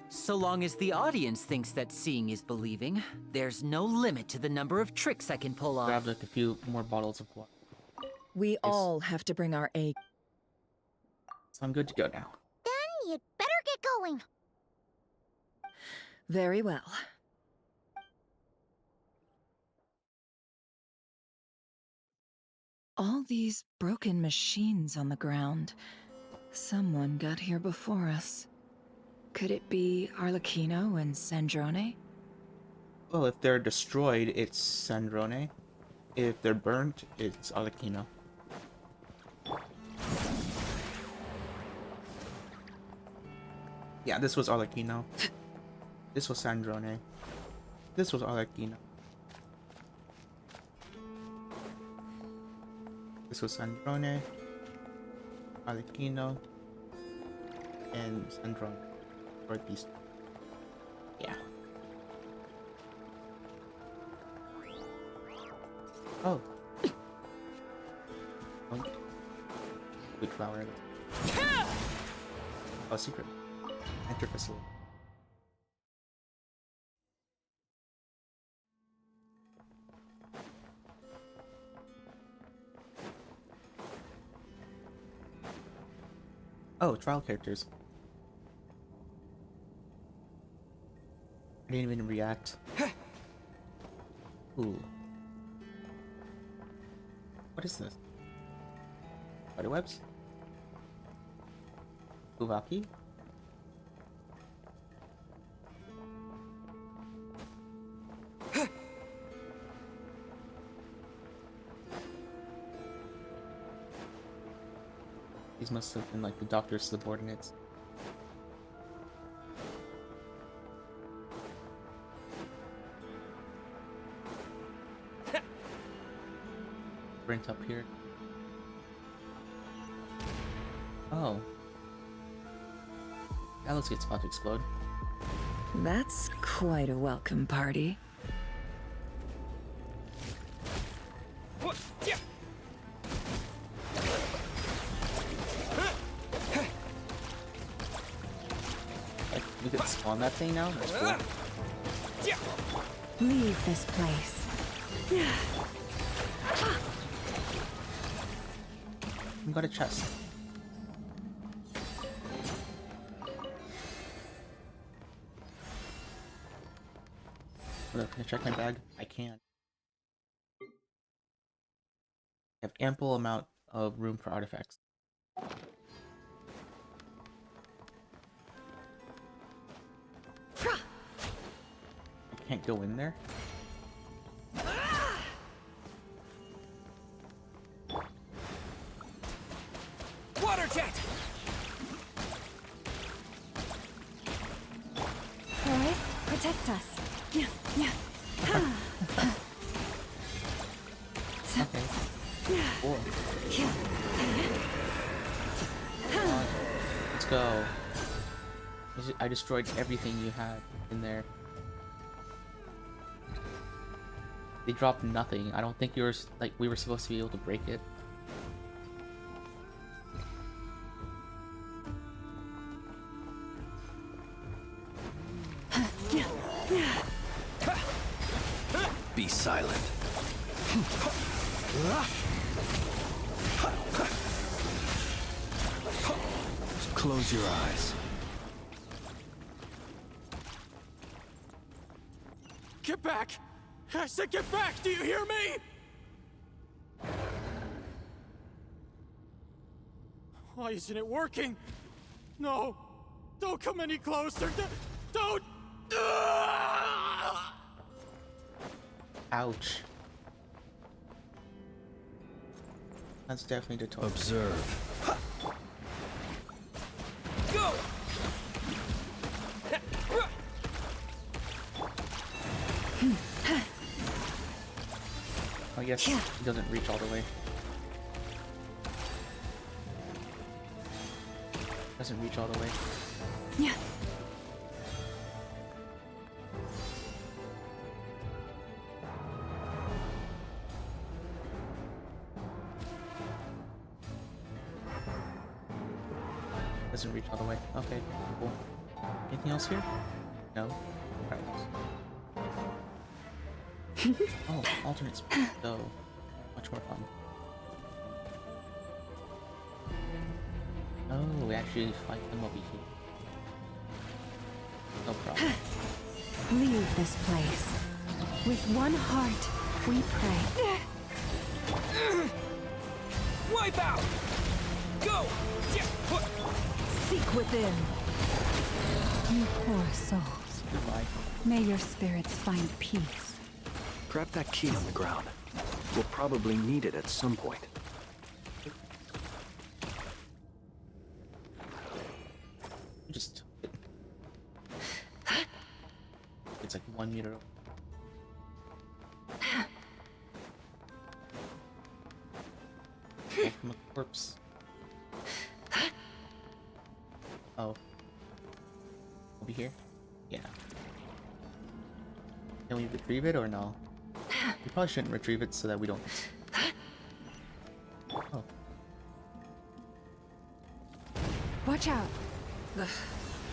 So long as the audience thinks that seeing is believing, there's no limit to the number of tricks I can pull off. Grabbed like a few more bottles of water. We all have to bring our A. So I'm good to go now. Then you'd better get going. Very well. All these broken machines on the ground. Someone got here before us. Could it be Arlecchino and Sandrone? Well, if they're destroyed, it's Sandrone. If they're burnt, it's Arlecchino. Yeah, this was Arlecchino. This was Sandrone. This was Arlecchino. This was Sandrone, Arlecchino, and Sandrone. Or these. Yeah. Oh. Oh. Good flower. Oh, secret. Enter facility. Oh, trial characters. I didn't even react. Ooh. What is this? Spiderwebs? Kuvaki? These must have been like the Doctor's subordinates. Sprint up here. Oh. That looks like it's about to explode. That's quite a welcome party. Like, we could spawn that thing now? That's cool. Leave this place. We got a chest. Hold up, can I check my bag? I can. I have ample amount of room for artifacts. I can't go in there? Water jet! Boys, protect us. Yeah, yeah. Okay. Cool. Come on. Let's go. I destroyed everything you had in there. They dropped nothing. I don't think you were like we were supposed to be able to break it. Be silent. Just close your eyes. Get back! I said get back! Do you hear me? Why isn't it working? No! Don't come any closer! Don't! Ouch. That's definitely Dottore. Observe. Go! I guess it doesn't reach all the way. Doesn't reach all the way. Yeah. Doesn't reach all the way. Okay, cool. Anything else here? No? Alright. Oh, alternate speed. So, much more fun. Oh, we actually fight them over here. No problem. Leave this place. With one heart, we pray. Wipe out! Go! Seek within. You poor souls. Goodbye. May your spirits find peace. Grab that key on the ground. We'll probably need it at some point. Just... It's like 1 meter. Oh, from a corpse. Oh. Over here? Yeah. Can we retrieve it or no? We probably shouldn't retrieve it so that we don't... Oh. Watch out. Ugh,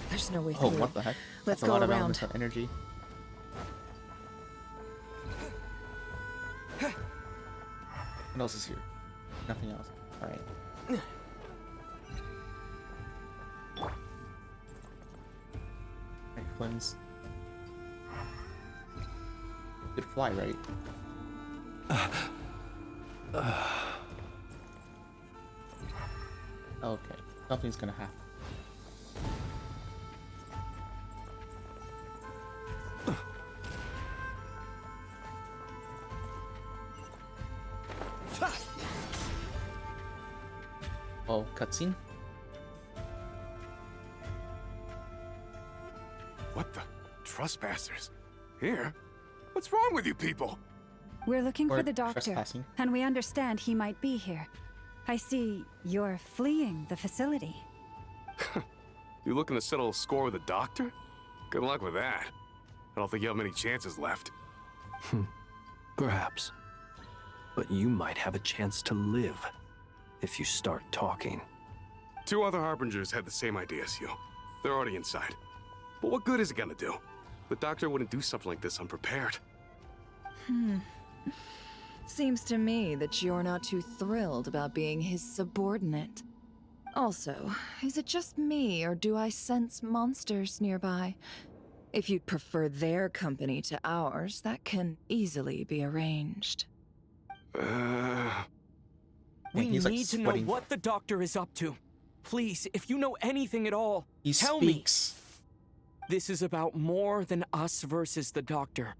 there's no way Oh, through. what the heck? Let's That's a go lot of around. elements of energy. What else is here? Nothing else. Alright. Alright, Flynn's. Could fly, right? Okay, something's gonna happen. Oh, cutscene? What the? Trespassers? Here? What's wrong with you people? We're looking Or for the doctor, trespassing. and we understand he might be here. I see you're fleeing the facility. You looking to settle a score with a doctor? Good luck with that. I don't think you have many chances left. Perhaps. But you might have a chance to live if you start talking. 2 other Harbingers had the same idea as you. They're already inside. But what good is it gonna do? The doctor wouldn't do something like this unprepared. Seems to me that you're not too thrilled about being his subordinate. Also, is it just me, or do I sense monsters nearby? If you'd prefer their company to ours, that can easily be arranged. We he's, like, need to know sweating. what the doctor is up to. Please, if you know anything at all, He tell speaks. me. This is about more than us versus the doctor.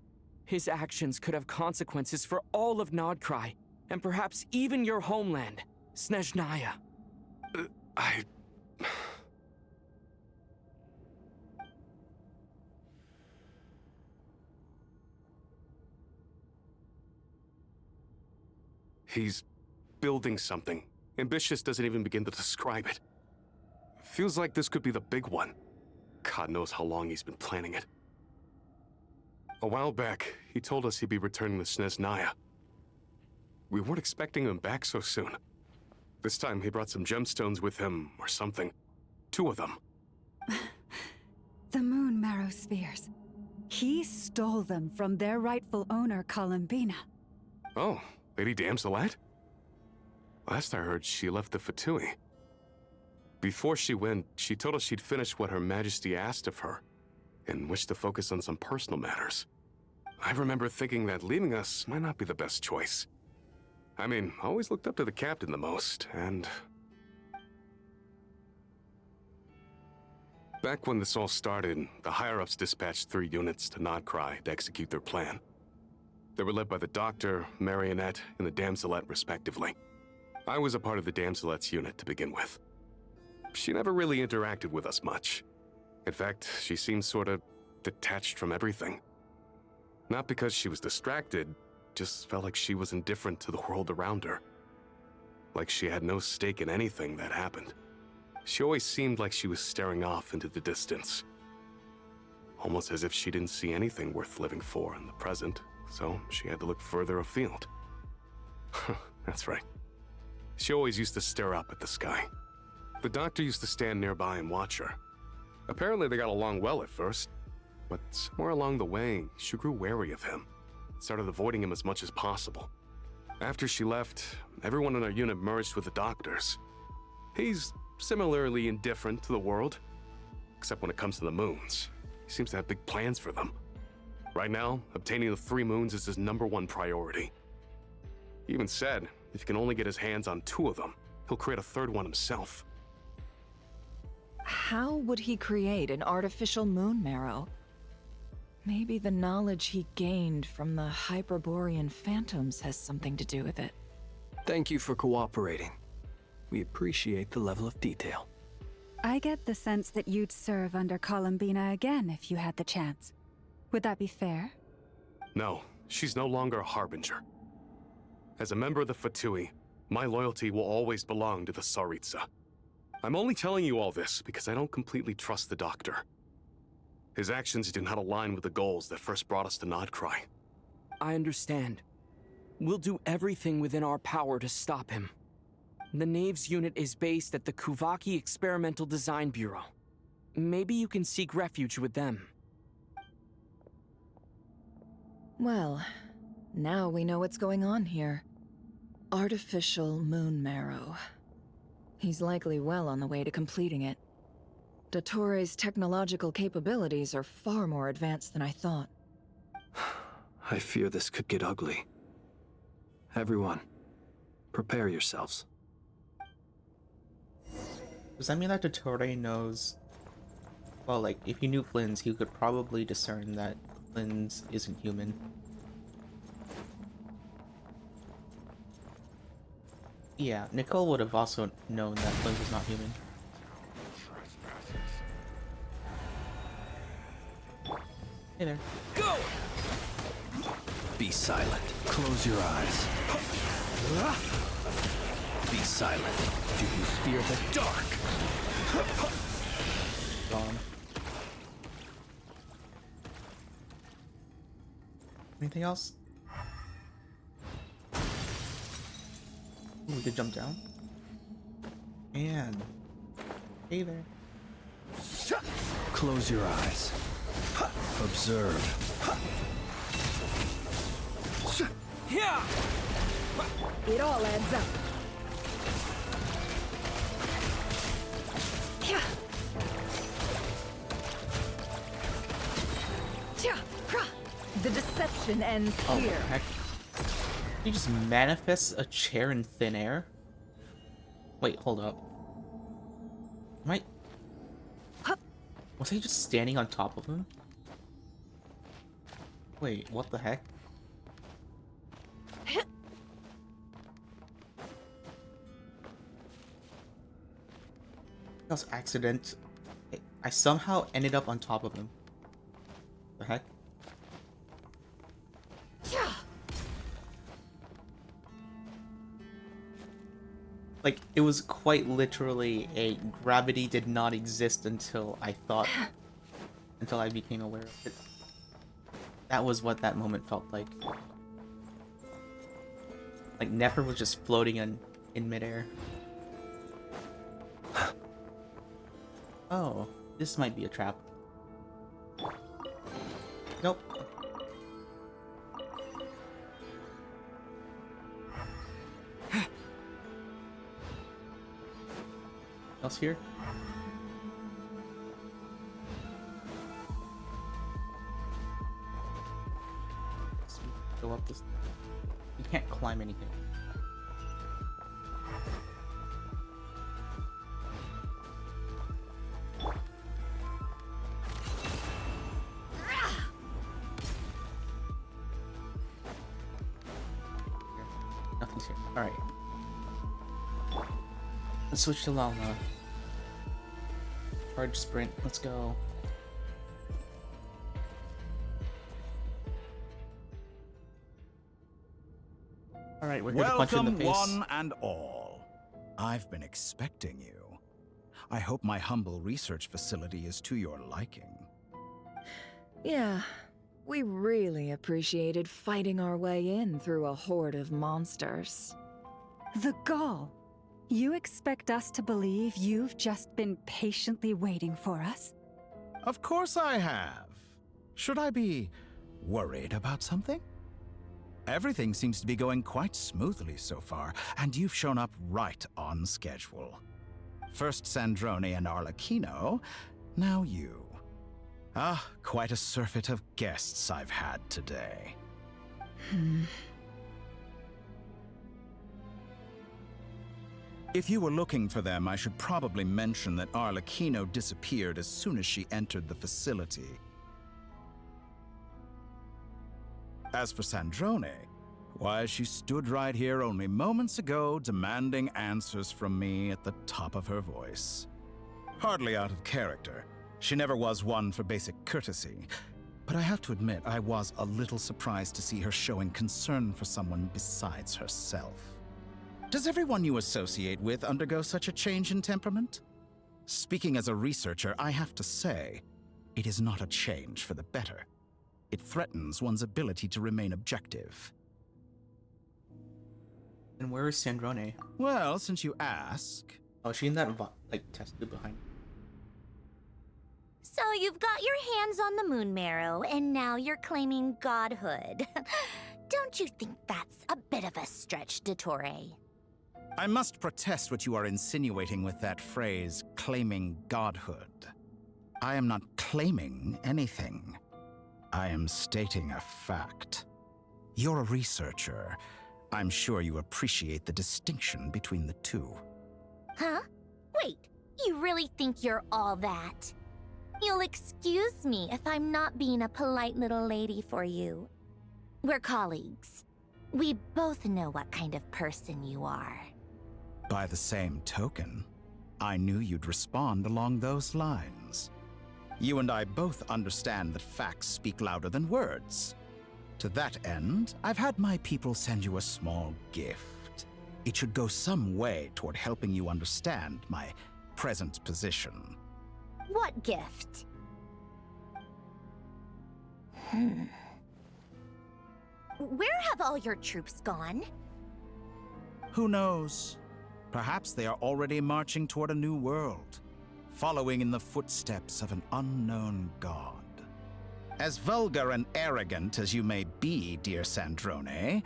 His actions could have consequences for all of Nod-Krai, and perhaps even your homeland, Snezhnaya. He's building something. Ambitious doesn't even begin to describe it. Feels like this could be the big one. God knows how long he's been planning it. A while back, he told us he'd be returning to Snezhnaya. We weren't expecting him back so soon. This time he brought some gemstones with him, or something. 2 of them. The moon marrow spheres. He stole them from their rightful owner, Columbina. Oh, Lady Damselat? Last I heard, she left the Fatui. Before she went, she told us she'd finished what Her Majesty asked of her, and wished to focus on some personal matters. I remember thinking that leaving us might not be the best choice. I mean, I always looked up to the captain the most, and... Back when this all started, the higher-ups dispatched 3 units to Nod-Krai to execute their plan. They were led by the Doctor, Marionette, and the Damselet, respectively. I was a part of the Damselet's unit to begin with. She never really interacted with us much. In fact, she seemed sort of detached from everything. Not because she was distracted, just felt like she was indifferent to the world around her. Like she had no stake in anything that happened. She always seemed like she was staring off into the distance. Almost as if she didn't see anything worth living for in the present, so she had to look further afield. That's right. She always used to stare up at the sky. The doctor used to stand nearby and watch her. Apparently they got along well at first, but somewhere along the way, she grew wary of him. Started avoiding him as much as possible. After she left, everyone in our unit merged with the doctors. He's similarly indifferent to the world, except when it comes to the moons. He seems to have big plans for them. Right now, obtaining the 3 moons is his #1 priority. He even said if he can only get his hands on 2 of them, he'll create a 3rd one himself. How would he create an artificial moon marrow? Maybe the knowledge he gained from the Hyperborean phantoms has something to do with it. Thank you for cooperating. We appreciate the level of detail. I get the sense that you'd serve under Columbina again if you had the chance. Would that be fair? No, she's no longer a harbinger. As a member of the Fatui, my loyalty will always belong to the Tsaritsa. I'm only telling you all this because I don't completely trust the doctor. His actions do not align with the goals that first brought us to Nod-Krai. I understand. We'll do everything within our power to stop him. The Knave's unit is based at the Kuvaki Experimental Design Bureau. Maybe you can seek refuge with them. Well, now we know what's going on here. Artificial moon marrow. He's likely well on the way to completing it. Dottore's technological capabilities are far more advanced than I thought. I fear this could get ugly. Everyone, prepare yourselves. Does that mean that Dottore knows... Well, like, if he knew Flynn's, he could probably discern that Flynn's isn't human. Yeah, Nicole would have also known that Flynn was not human. Hey there. Go! Be silent. Close your eyes. Be silent. Do you fear the dark? Gone. Anything else? Ooh, we could jump down. And hey there. Close your eyes. Observe. Yeah! It all adds up. Yeah. The deception ends here. Heck. He just manifests a chair in thin air? Wait, hold up. Am I... Was he just standing on top of him? Wait, what the heck? That was accident. I somehow ended up on top of him. The heck? Like, it was quite literally a gravity did not exist until I thought... until I became aware of it. That was what that moment felt like. Like, Nefer was just floating in midair. Oh, this might be a trap. Nope. Else here? Let's go up this. You can't climb anything. Nothing's here. Alright. Let's switch to Lalma. Charge sprint. Let's go. Alright, we're here to punch you in the face. Welcome, one and all. I've been expecting you. I hope my humble research facility is to your liking. Yeah, we really appreciated fighting our way in through a horde of monsters. The gall! You expect us to believe you've just been patiently waiting for us? Of course I have. Should I be worried about something? Everything seems to be going quite smoothly so far, and you've shown up right on schedule. First Sandrone and Arlecchino, now you. Ah, quite a surfeit of guests I've had today. If you were looking for them, I should probably mention that Arlecchino disappeared as soon as she entered the facility. As for Sandrone, why, she stood right here only moments ago demanding answers from me at the top of her voice. Hardly out of character. She never was one for basic courtesy. But I have to admit, I was a little surprised to see her showing concern for someone besides herself. Does everyone you associate with undergo such a change in temperament? Speaking as a researcher, I have to say, it is not a change for the better. It threatens one's ability to remain objective. And where is Sandrone? Well, since you ask... Oh, she in that, test tube behind. So you've got your hands on the moon marrow, and now you're claiming godhood. Don't you think that's a bit of a stretch, Dottore? I must protest what you are insinuating with that phrase, claiming godhood. I am not claiming anything. I am stating a fact. You're a researcher. I'm sure you appreciate the distinction between the two. Huh? Wait, you really think you're all that? You'll excuse me if I'm not being a polite little lady for you. We're colleagues. We both know what kind of person you are. By the same token, I knew you'd respond along those lines. You and I both understand that facts speak louder than words. To that end, I've had my people send you a small gift. It should go some way toward helping you understand my present position. What gift? Where have all your troops gone? Who knows? Perhaps they are already marching toward a new world, following in the footsteps of an unknown god. As vulgar and arrogant as you may be, dear Sandrone,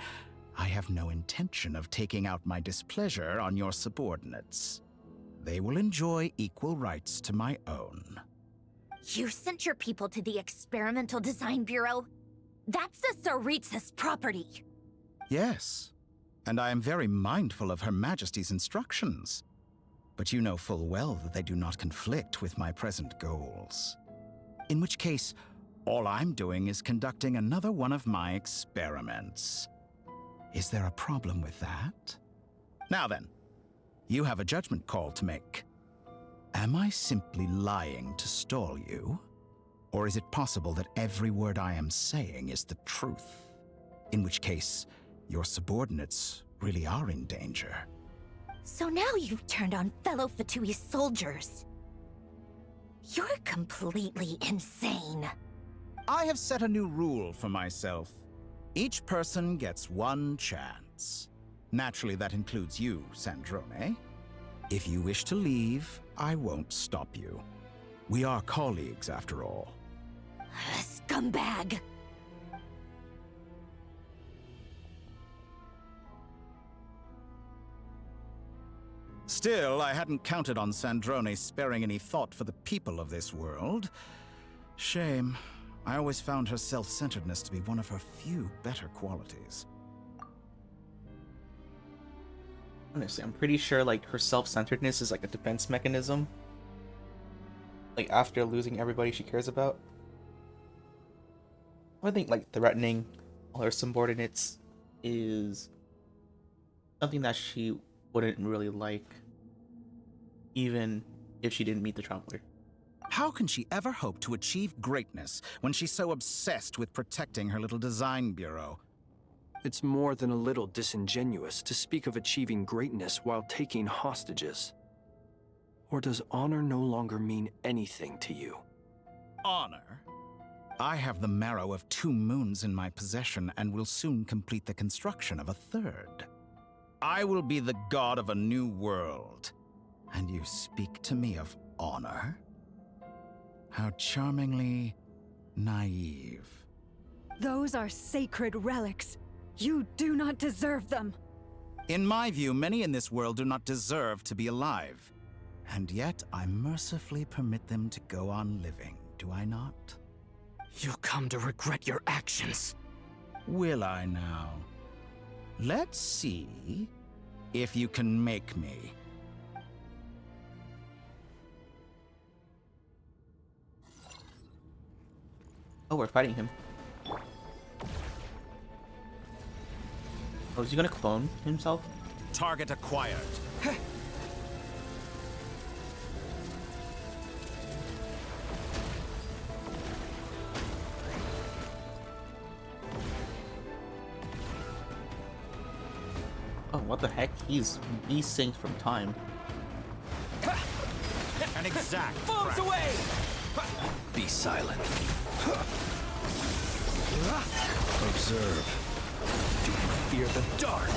I have no intention of taking out my displeasure on your subordinates. They will enjoy equal rights to my own. You sent your people to the Experimental Design Bureau? That's a Tsaritsa's property. Yes, and I am very mindful of Her Majesty's instructions. But you know full well that they do not conflict with my present goals. In which case, all I'm doing is conducting another one of my experiments. Is there a problem with that? Now then, you have a judgment call to make. Am I simply lying to stall you? Or is it possible that every word I am saying is the truth? In which case, your subordinates really are in danger. So now you've turned on fellow Fatui soldiers. You're completely insane. I have set a new rule for myself. Each person gets one chance. Naturally, that includes you, Sandrone. If you wish to leave, I won't stop you. We are colleagues, after all. Scumbag! Still, I hadn't counted on Sandrone sparing any thought for the people of this world. Shame. I always found her self-centeredness to be one of her few better qualities. Honestly, I'm pretty sure her self-centeredness is a defense mechanism. After losing everybody she cares about. I think threatening all her subordinates is something that she wouldn't really like, even if she didn't meet the Traveler. How can she ever hope to achieve greatness when she's so obsessed with protecting her little design bureau? It's more than a little disingenuous to speak of achieving greatness while taking hostages. Or does honor no longer mean anything to you? Honor? I have the marrow of 2 moons in my possession and will soon complete the construction of a 3rd. I will be the god of a new world. And you speak to me of honor? How charmingly naive. Those are sacred relics. You do not deserve them. In my view, many in this world do not deserve to be alive. And yet, I mercifully permit them to go on living, do I not? You'll come to regret your actions. Will I now? Let's see if you can make me. Oh, we're fighting him. Oh, is he gonna clone himself? Target acquired. Oh, what the heck? He's desynced from time. An exact Bombs away! Be silent. Observe. Do you fear the dark?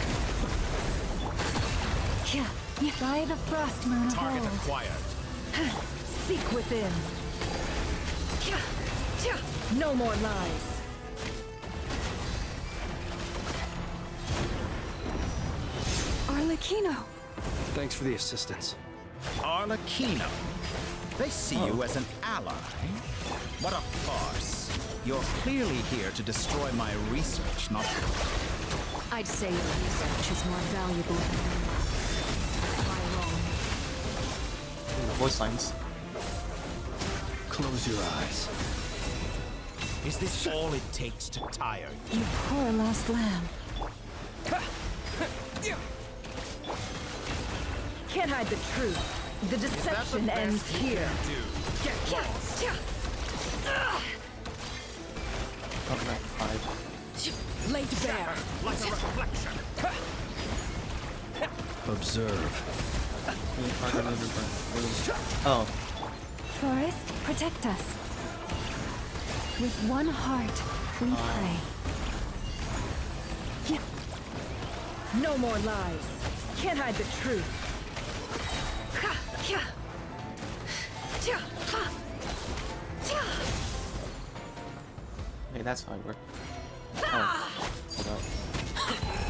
By the frost moon of Target old. acquired. Seek within. No more lies. Arlecchino. Thanks for the assistance. Arlecchino. They see you as an ally. What a farce. You're clearly here to destroy my research, not... I'd say your research is more valuable than your life. Am I wrong? Voice lines. Close your eyes. Is this all it takes to tire you? You poor lost lamb. Can't hide the truth. The deception ends here. Get lost. Oh, right, 5. Laid bare. Like a reflection. Observe. Oh, Forest, protect us. With one heart, we pray. No more lies. Can't hide the truth. okay, that's how it works. Oh, hold up.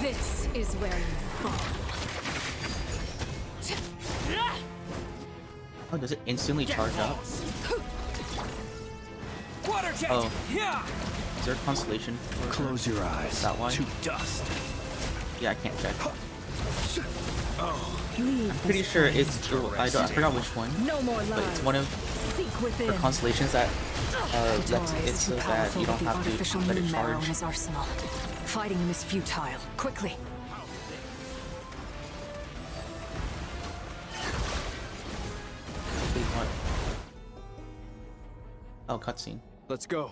This is where you fall. Oh, does it instantly charge up? Water jet! Oh. Yeah! Is there a constellation? Close your eyes. Is that why? To dust. Yeah, I can't check. Leave I'm pretty this sure place. it's. I forgot which one. No more But it's lies. one of Seek the within. constellations that lets Dottore it is so too that powerful you don't with the have artificial to let it moon marrow in charge. his arsenal. Fighting him is futile. Quickly. Wait, what? Oh, cutscene. Let's go.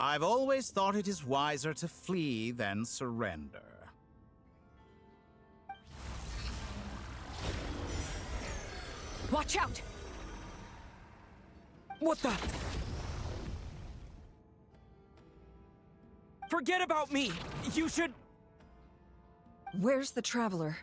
I've always thought it is wiser to flee than surrender. Watch out! What the? Forget about me! You should... Where's the traveler?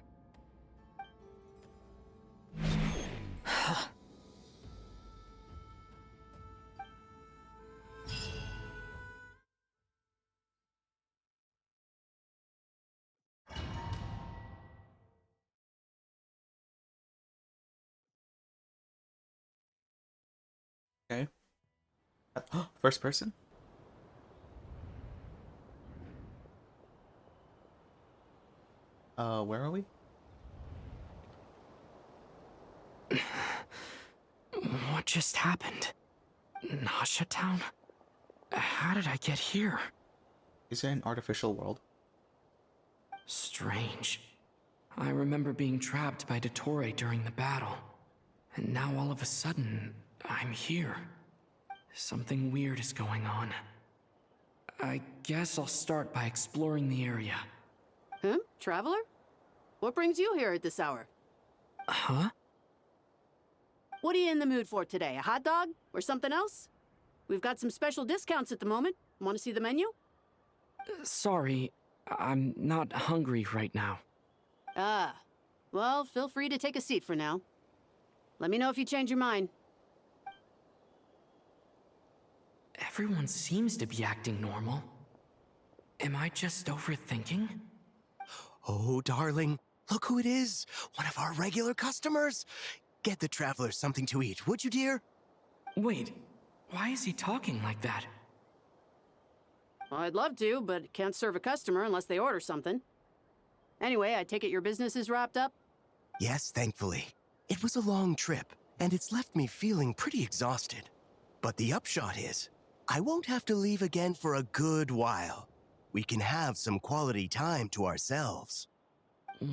Okay. First person? Where are we? What just happened? Nasha Town? How did I get here? Is it an artificial world? Strange. I remember being trapped by Dottore during the battle. And now all of a sudden, I'm here. Something weird is going on. I guess I'll start by exploring the area. Huh? Traveler? What brings you here at this hour? Huh? What are you in the mood for today? A hot dog? Or something else? We've got some special discounts at the moment. Want to see the menu? Sorry, I'm not hungry right now. Ah, well, feel free to take a seat for now. Let me know if you change your mind. Everyone seems to be acting normal. Am I just overthinking? Oh, darling, look who it is. One of our regular customers. Get the travelers something to eat, would you, dear? Wait, why is he talking like that? Well, I'd love to, but can't serve a customer unless they order something. Anyway, I take it your business is wrapped up? Yes, thankfully. It was a long trip, and it's left me feeling pretty exhausted. But the upshot is, I won't have to leave again for a good while. We can have some quality time to ourselves.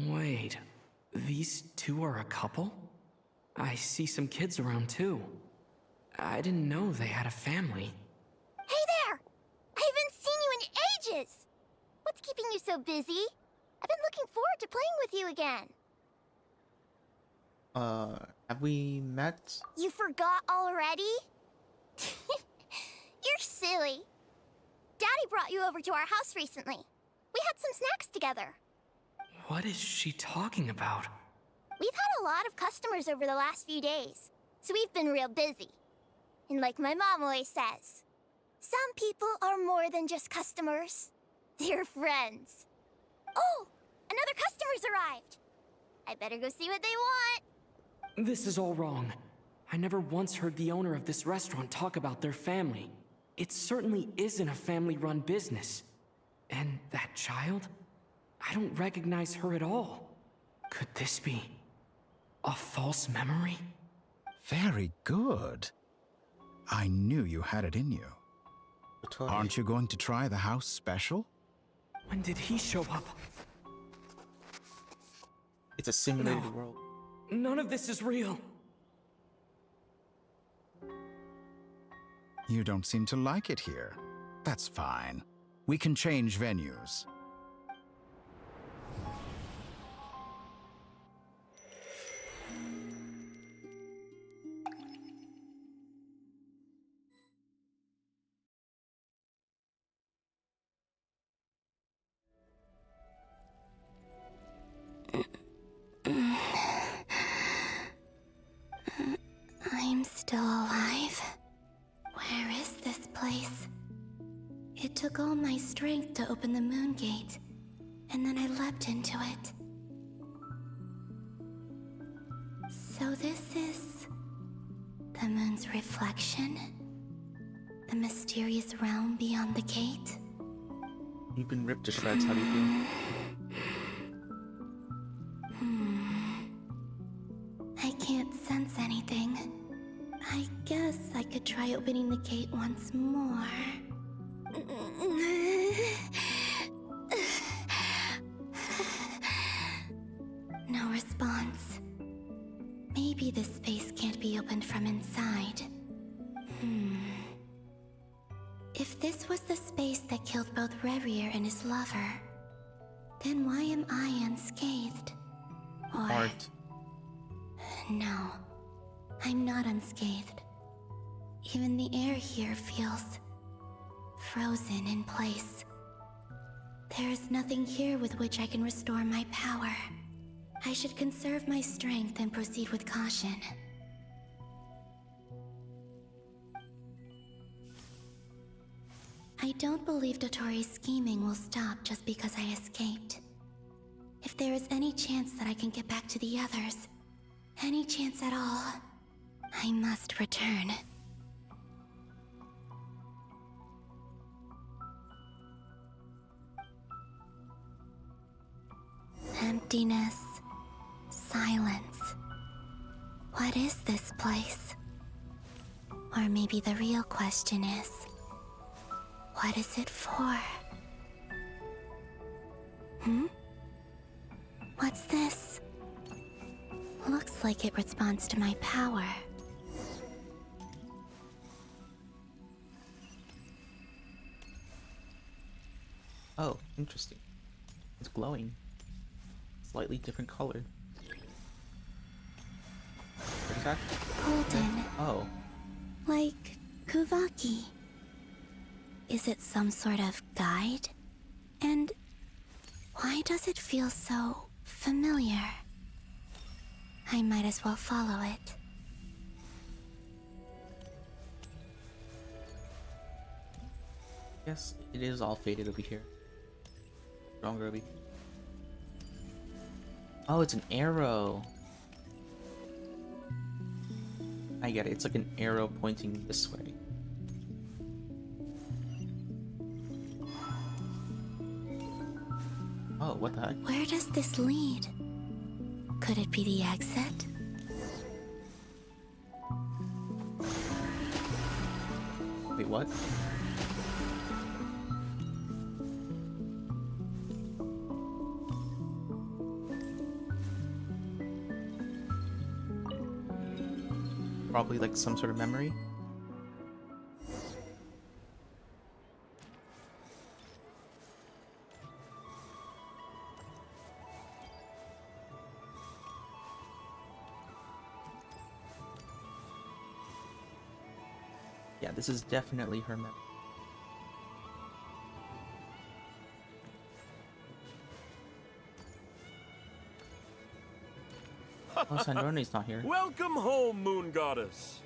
Wait, these two are a couple? I see some kids around too. I didn't know they had a family. Hey there! I haven't seen you in ages! What's keeping you so busy? I've been looking forward to playing with you again. Have we met? You forgot already? You're silly. Daddy brought you over to our house recently. We had some snacks together. What is she talking about? We've had a lot of customers over the last few days, so we've been real busy. And like my mom always says, some people are more than just customers. They're friends. Oh, another customer's arrived. I better go see what they want. This is all wrong. I never once heard the owner of this restaurant talk about their family. It certainly isn't a family-run business. And that child? I don't recognize her at all. Could this be a false memory? Very good. I knew you had it in you. Dottore. Aren't you going to try the house special? When did he show up? It's a simulated No. world. None of this is real. You don't seem to like it here. That's fine. We can change venues. I'm still alive. Where is this place? It took all my strength to open the moon gate, and then I leapt into it. So this is the moon's reflection? The mysterious realm beyond the gate? You've been ripped to shreds. How do you feel? I can't sense anything. I guess I could try opening the gate once more. No response. Maybe this space can't be opened from inside. If this was the space that killed both Revier and his lover, then why am I unscathed? Or... Art. No, I'm not unscathed. Even the air here feels frozen in place. There is nothing here with which I can restore my power. I should conserve my strength and proceed with caution. I don't believe Dottore's scheming will stop just because I escaped. If there is any chance that I can get back to the others, any chance at all, I must return. Emptiness, silence. What is this place? Or maybe the real question is, what is it for? What's this? Looks like it responds to my power. Oh, interesting. It's glowing. Slightly different color. What is that? Golden. Oh. Like Kuvaki. Is it some sort of guide? And does it feel so familiar? I might as well follow it. Yes, it is all faded over here. Wrong, Ruby. Oh, it's an arrow. I get it. It's like an arrow pointing this way. Oh, what the heck? Where does this lead? Could it be the exit? Wait, what? Probably like some sort of memory. Yeah, this is definitely her memory. Oh, Sandrone's not here. Welcome home, Moon Goddess.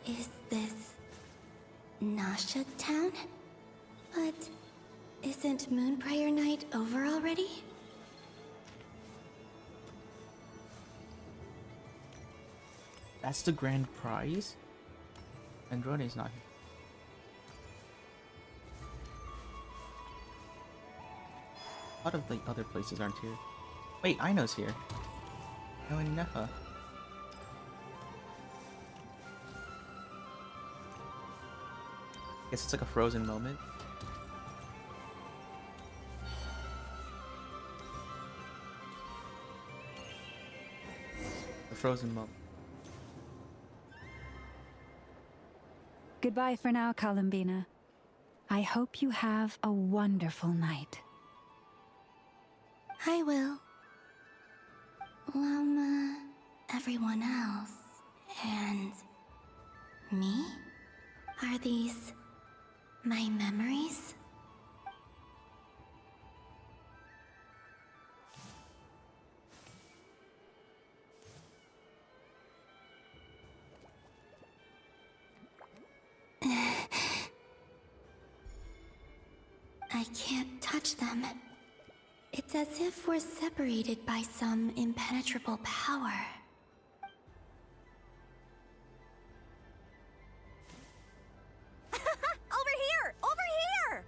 Is this Nasha Town? But isn't Moon Prayer Night over already? That's the grand prize? Sandrone's not here. A lot of the other places aren't here. Wait, Aino's here. Aino and Nefa. Guess it's like a frozen moment. A frozen moment. Goodbye for now, Columbina. I hope you have a wonderful night. I will. Everyone else. And me? Are these my memories? I can't touch them. It's as if we're separated by some impenetrable power. Over here! Over here!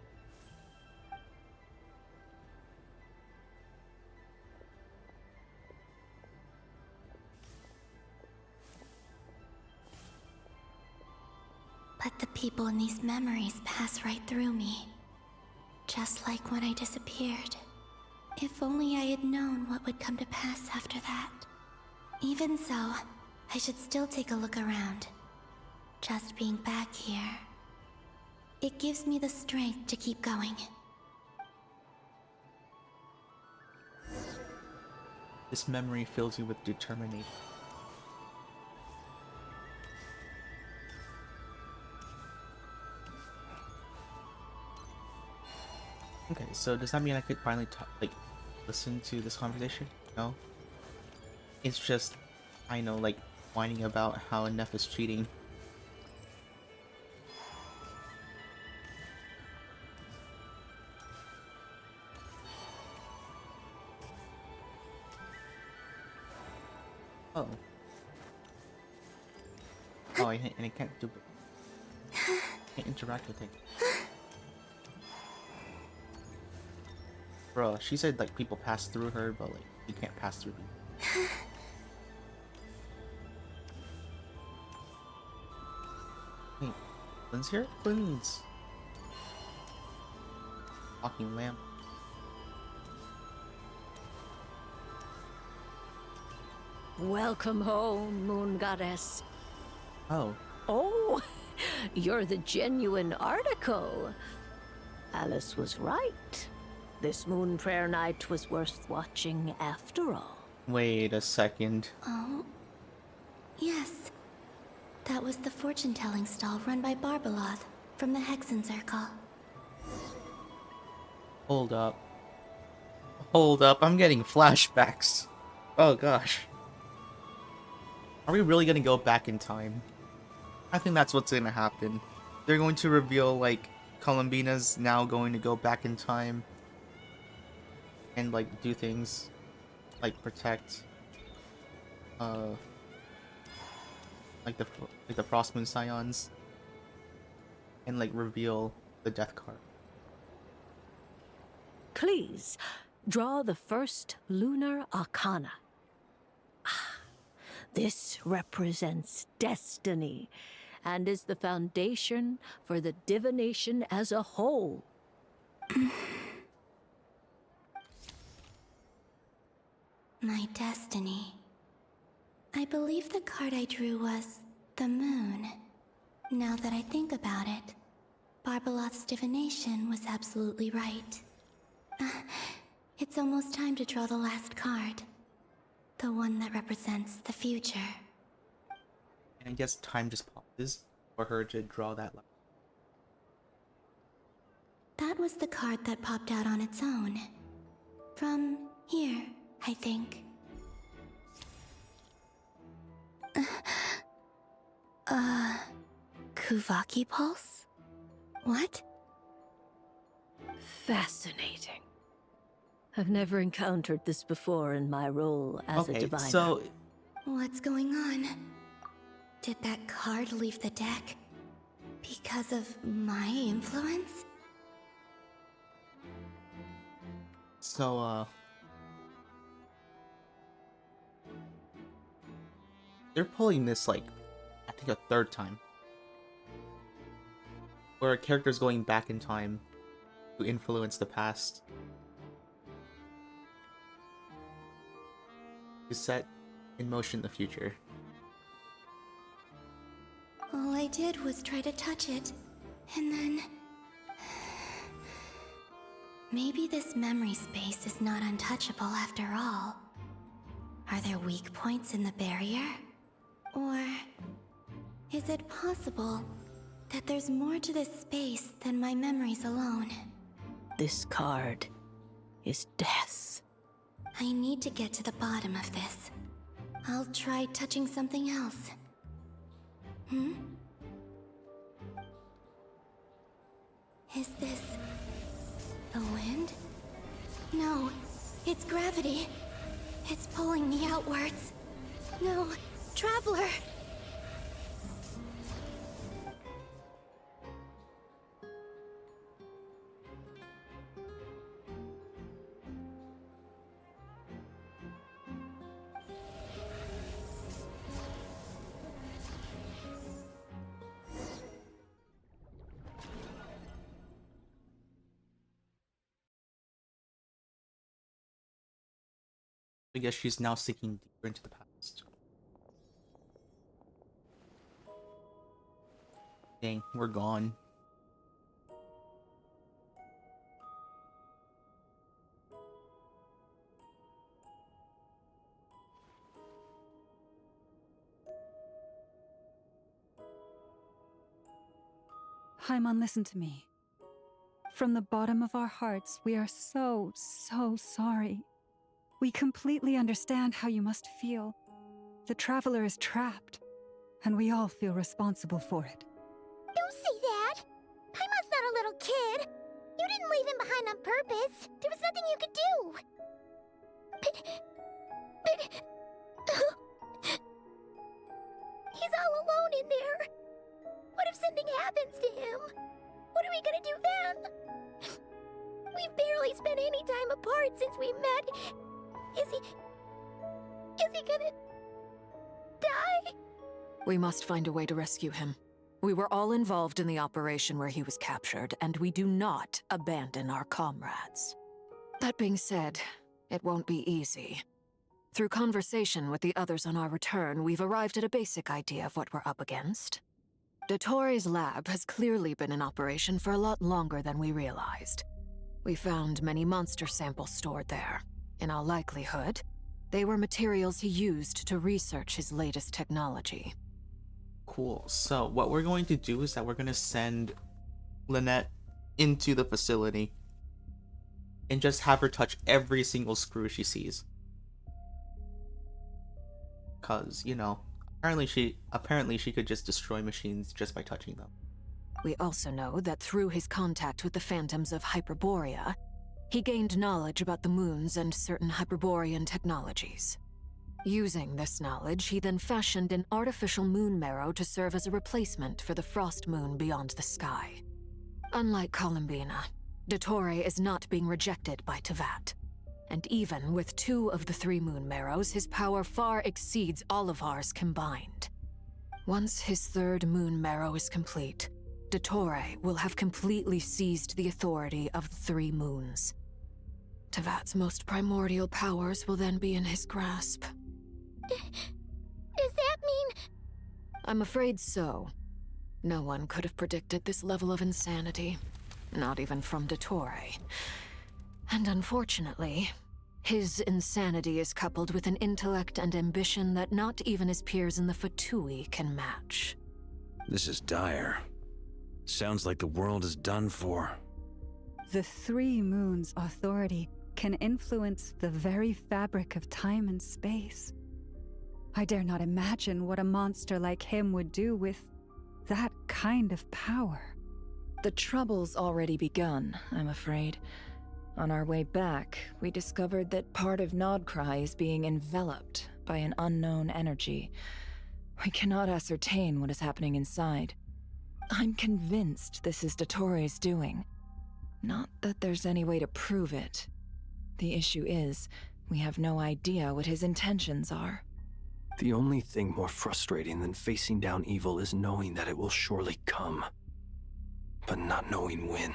But the people in these memories pass right through me. Just like when I disappeared. If only I had known what would come to pass after that. Even so, I should still take a look around. Just being back here. It gives me the strength to keep going. This memory fills you with determination. Okay, so does that mean I could finally listen to this conversation? No? It's just, I know, like, whining about how Neff is cheating. Oh. Oh, and I can't do it. Can't interact with it. Bro, she said like people pass through her, but like you can't pass through people. Wait, Flynn's here? Flynn's walking lamp. Welcome home, Moon Goddess. Oh. Oh, you're the genuine article. Alice was right. This Moon Prayer Night was worth watching after all. Wait a second. Oh. Yes. That was the fortune-telling stall run by Barbeloth from the Hexen Circle. Hold up. Hold up, I'm getting flashbacks. Oh gosh. Are we really gonna go back in time? I think that's what's gonna happen. They're going to reveal, like, Columbina's now going to go back in time and, like, do things like protect like the Frost Moon Scions and like reveal the death card. Please, draw the first lunar arcana. This represents destiny and is the foundation for the divination as a whole. My destiny. I believe the card I drew was the moon. Now that I think about it, Barbalot's divination was absolutely right. It's almost time to draw the last card. The one that represents the future. And I guess time just pauses for her to draw that. That was the card that popped out on its own. From here, I think. Kuvaki Pulse? What? Fascinating. I've never encountered this before in my role as a diviner. So what's going on? Did that card leave the deck because of my influence? So, they're pulling this, like, I think a third time. Where a character's going back in time to influence the past. To set in motion the future. All I did was try to touch it, and then... Maybe this memory space is not untouchable after all. Are there weak points in the barrier? Or is it possible that there's more to this space than my memories alone? This card is death. I need to get to the bottom of this. I'll try touching something else. Is this the wind? No, it's gravity. It's pulling me outwards. No, Traveler! I guess she's now sinking deeper into the past. Dang, we're gone. Haimon, listen to me. From the bottom of our hearts, we are so sorry. We completely understand how you must feel. The Traveler is trapped, and we all feel responsible for it. Don't say that! Paimon's not a little kid! You didn't leave him behind on purpose! There was nothing you could do! But... He's all alone in there! What if something happens to him? What are we gonna do then? We've barely spent any time apart since we met. Is he gonna... die? We must find a way to rescue him. We were all involved in the operation where he was captured, and we do not abandon our comrades. That being said, it won't be easy. Through conversation with the others on our return, we've arrived at a basic idea of what we're up against. Dottore's lab has clearly been in operation for a lot longer than we realized. We found many monster samples stored there. In all likelihood, they were materials he used to research his latest technology. Cool. So what we're going to do is that we're going to send Lynette into the facility and just have her touch every single screw she sees. Cause, you know, apparently she could just destroy machines just by touching them. We also know that through his contact with the phantoms of Hyperborea, he gained knowledge about the moons and certain Hyperborean technologies. Using this knowledge, he then fashioned an artificial moon marrow to serve as a replacement for the frost moon beyond the sky. Unlike Columbina, Dottore is not being rejected by Teyvat. And even with 2 of the 3 moon marrows, his power far exceeds all of ours combined. Once his 3rd moon marrow is complete, Dottore will have completely seized the authority of the 3 moons. Teyvat's most primordial powers will then be in his grasp. Does that mean... I'm afraid so. No one could have predicted this level of insanity. Not even from Dottore. And unfortunately, his insanity is coupled with an intellect and ambition that not even his peers in the Fatui can match. This is dire. Sounds like the world is done for. The 3 moons' authority can influence the very fabric of time and space. I dare not imagine what a monster like him would do with that kind of power. The trouble's already begun, I'm afraid. On our way back, we discovered that part of Nod-Krai is being enveloped by an unknown energy. We cannot ascertain what is happening inside. I'm convinced this is Dottore's doing. Not that there's any way to prove it. The issue is, we have no idea what his intentions are. The only thing more frustrating than facing down evil is knowing that it will surely come, but not knowing when.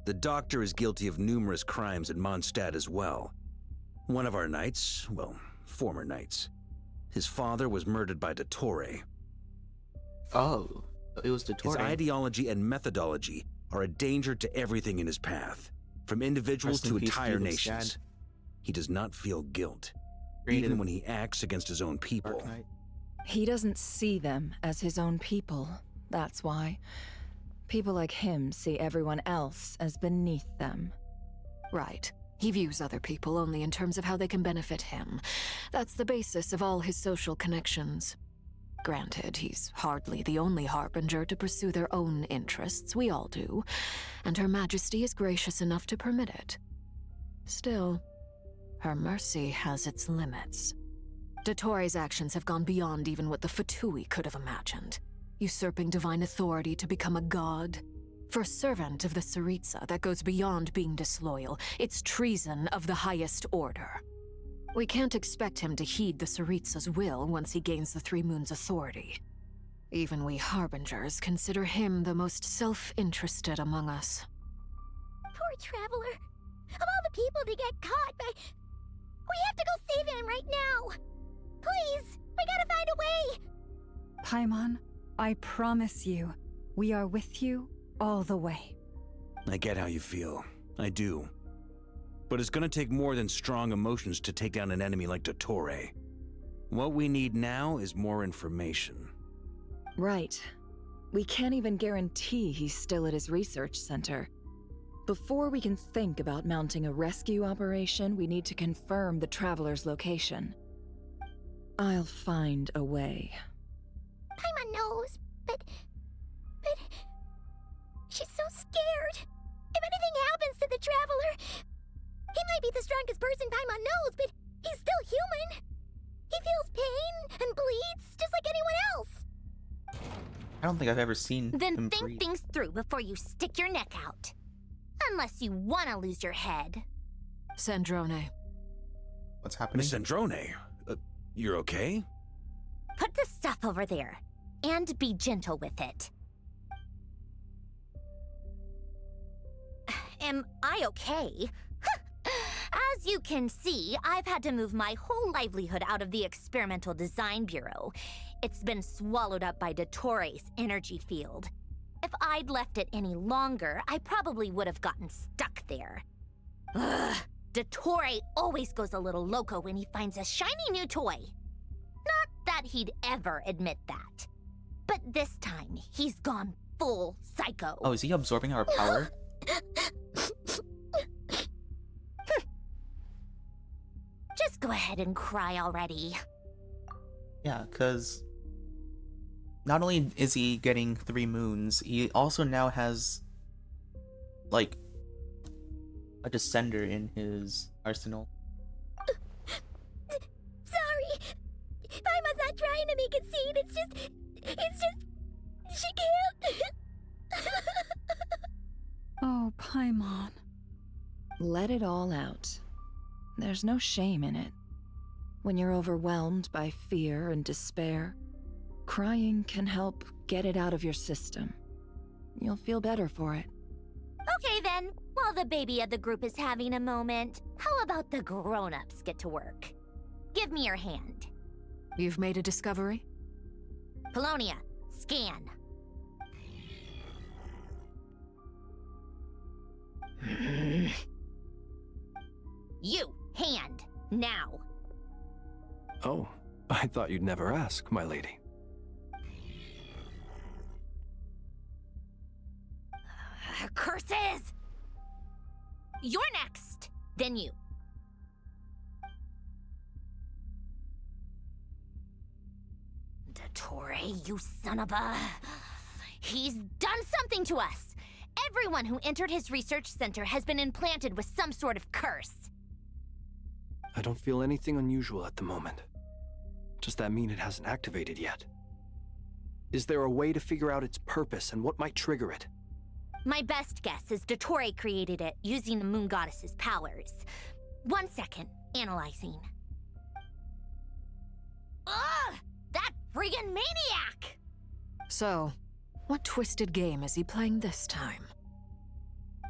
The Doctor is guilty of numerous crimes at Mondstadt as well. One of our knights, well, former knights, his father was murdered by Dottore. Oh, it was Dottore. His ideology and methodology are a danger to everything in his path, from individuals to entire nations. He does not feel guilt, even when he acts against his own people. He doesn't see them as his own people, that's why. People like him see everyone else as beneath them. Right. He views other people only in terms of how they can benefit him. That's the basis of all his social connections. Granted, he's hardly the only harbinger to pursue their own interests. We all do. And Her Majesty is gracious enough to permit it. Still, her mercy has its limits. Dottore's actions have gone beyond even what the Fatui could have imagined. Usurping divine authority to become a god. For a servant of the Tsaritsa, that goes beyond being disloyal. It's treason of the highest order. We can't expect him to heed the Tsaritsa's will once he gains the 3 moons' authority. Even we harbingers consider him the most self-interested among us. Poor Traveler. Of all the people to get caught by... We have to go save him right now! Please! We gotta find a way! Paimon, I promise you, we are with you all the way. I get how you feel. I do. But it's gonna take more than strong emotions to take down an enemy like Dottore. What we need now is more information. Right. We can't even guarantee he's still at his research center. Before we can think about mounting a rescue operation, we need to confirm the Traveler's location. I'll find a way. Paimon knows, but... She's so scared. If anything happens to the Traveler... He might be the strongest person Paimon knows, but he's still human. He feels pain and bleeds just like anyone else. I don't think I've ever seen Then him think breathe. things through before you stick your neck out. Unless you want to lose your head. Sandrone. What's happening? Miss Sandrone, you're okay? Put the stuff over there. And be gentle with it. Am I okay? As you can see, I've had to move my whole livelihood out of the Experimental Design Bureau. It's been swallowed up by Dottore's energy field. If I'd left it any longer, I probably would have gotten stuck there. Ugh, Dottore always goes a little loco when he finds a shiny new toy. Not that he'd ever admit that. But this time, he's gone full psycho. Oh, is he absorbing our power? Just go ahead and cry already. Yeah, because not only is he getting 3 moons, he also now has, like, a descender in his arsenal. Sorry. Paimon's not trying to make it seem. It's just... She can't. Oh, Paimon. Let it all out. There's no shame in it. When you're overwhelmed by fear and despair, crying can help get it out of your system. You'll feel better for it. Okay then, while the baby of the group is having a moment, how about the grown-ups get to work? Give me your hand. You've made a discovery? Polonia, scan. You, hand, now. Oh, I thought you'd never ask, my lady. Curses! You're next, then you. Dottore, you son of a... He's done something to us! Everyone who entered his research center has been implanted with some sort of curse. I don't feel anything unusual at the moment. Does that mean it hasn't activated yet? Is there a way to figure out its purpose and what might trigger it? My best guess is Dottore created it using the Moon Goddess's powers. 1 second, analyzing. Ugh! That friggin' maniac! So, what twisted game is he playing this time?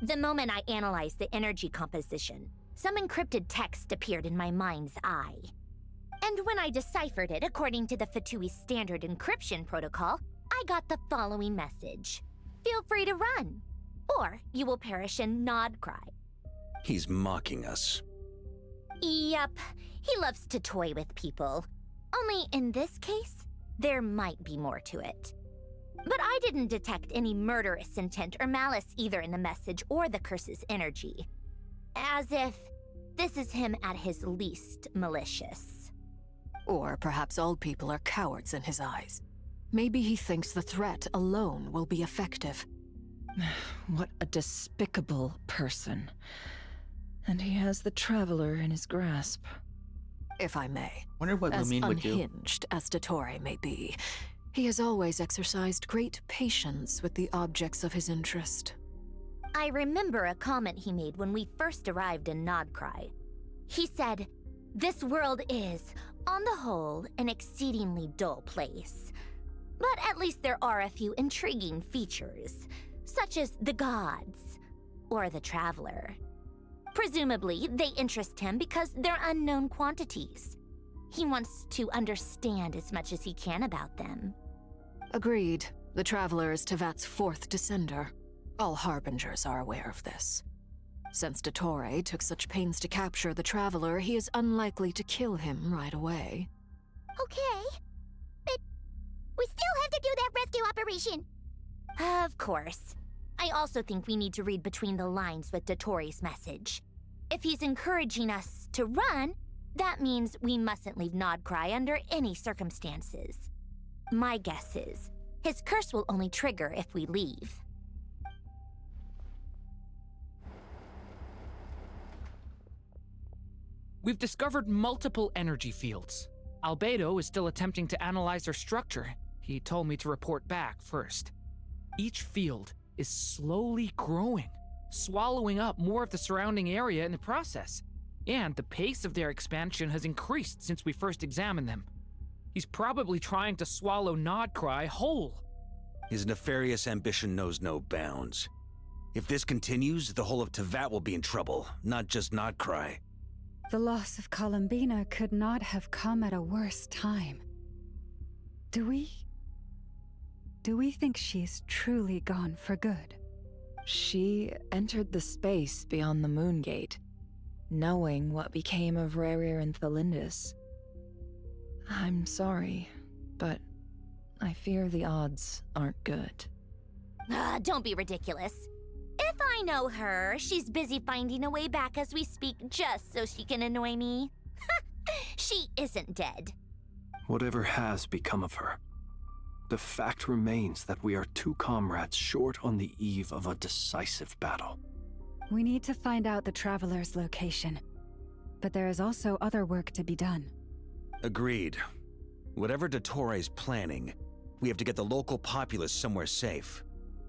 The moment I analyzed the energy composition, some encrypted text appeared in my mind's eye. And when I deciphered it according to the Fatui standard encryption protocol, I got the following message. Feel free to run, or you will perish in Nod-Krai. He's mocking us. Yep, he loves to toy with people. Only in this case, there might be more to it. But I didn't detect any murderous intent or malice either in the message or the curse's energy. As if this is him at his least malicious. Or perhaps all people are cowards in his eyes. Maybe he thinks the threat alone will be effective. What a despicable person. And he has the Traveler in his grasp. If I may. Wonder what Lumine would do. As unhinged as Dottore may be, he has always exercised great patience with the objects of his interest. I remember a comment he made when we first arrived in Nod-Krai. He said, "This world is, on the whole, an exceedingly dull place. But at least there are a few intriguing features, such as the gods, or the Traveler. Presumably, they interest him because they're unknown quantities. He wants to understand as much as he can about them." Agreed. The Traveler is Tevat's 4th descender. All Harbingers are aware of this. Since Dottore took such pains to capture the Traveler, he is unlikely to kill him right away. Okay. But we still have to do that rescue operation. Of course. I also think we need to read between the lines with Dottore's message. If he's encouraging us to run, that means we mustn't leave Nod-Krai under any circumstances. My guess is, his curse will only trigger if we leave. We've discovered multiple energy fields. Albedo is still attempting to analyze their structure. He told me to report back first. Each field is slowly growing, swallowing up more of the surrounding area in the process. And the pace of their expansion has increased since we first examined them. He's probably trying to swallow Nod-Krai whole. His nefarious ambition knows no bounds. If this continues, the whole of Tevat will be in trouble, not just Nod-Krai. The loss of Columbina could not have come at a worse time. Do we think she's truly gone for good? She entered the space beyond the Moon Gate, knowing what became of Rerir and Thalindus. I'm sorry, but I fear the odds aren't good. Don't be ridiculous. If I know her, she's busy finding a way back as we speak just so she can annoy me. She isn't dead. Whatever has become of her, the fact remains that we are two comrades short on the eve of a decisive battle. We need to find out the Traveler's location. But there is also other work to be done. Agreed. Whatever Dottore's planning, we have to get the local populace somewhere safe.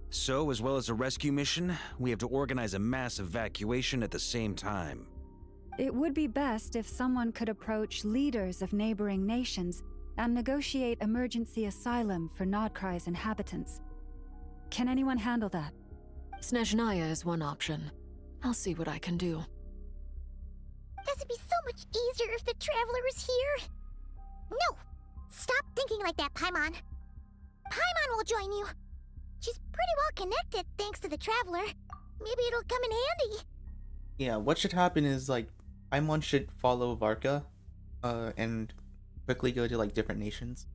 So, as well as a rescue mission, we have to organize a mass evacuation at the same time. It would be best if someone could approach leaders of neighboring nations and negotiate emergency asylum for Nod-Krai's inhabitants. Can anyone handle that? Snezhnaya is one option. I'll see what I can do. This would be so much easier if the Traveler was here. No! Stop thinking like that, Paimon. Paimon will join you. She's pretty well connected thanks to the Traveler. Maybe it'll come in handy. Yeah, what should happen is, like, Paimon should follow Varka, and quickly go to, like, different nations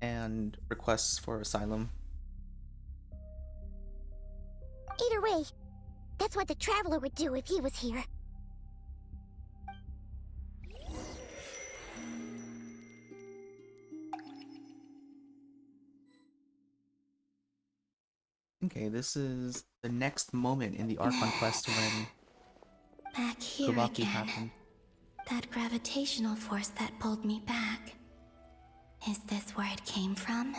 and requests for asylum. Either way, that's what the Traveler would do if he was here. Okay, this is the next moment in the Archon quest when Back here Kuvaki again. happened. That gravitational force that pulled me back. Is this where it came from?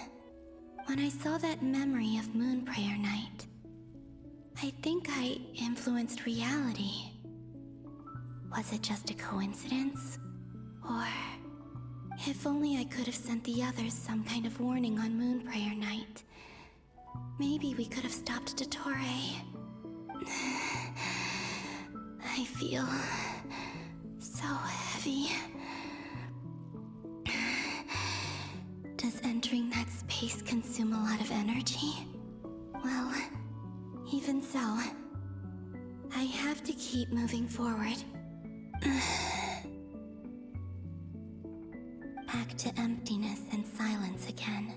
When I saw that memory of Moon Prayer Night, I think I influenced reality. Was it just a coincidence? Or if only I could have sent the others some kind of warning on Moon Prayer Night. Maybe we could have stopped Dottore. I feel so heavy. Does entering that space consume a lot of energy? Well, even so, I have to keep moving forward. Back to emptiness and silence again.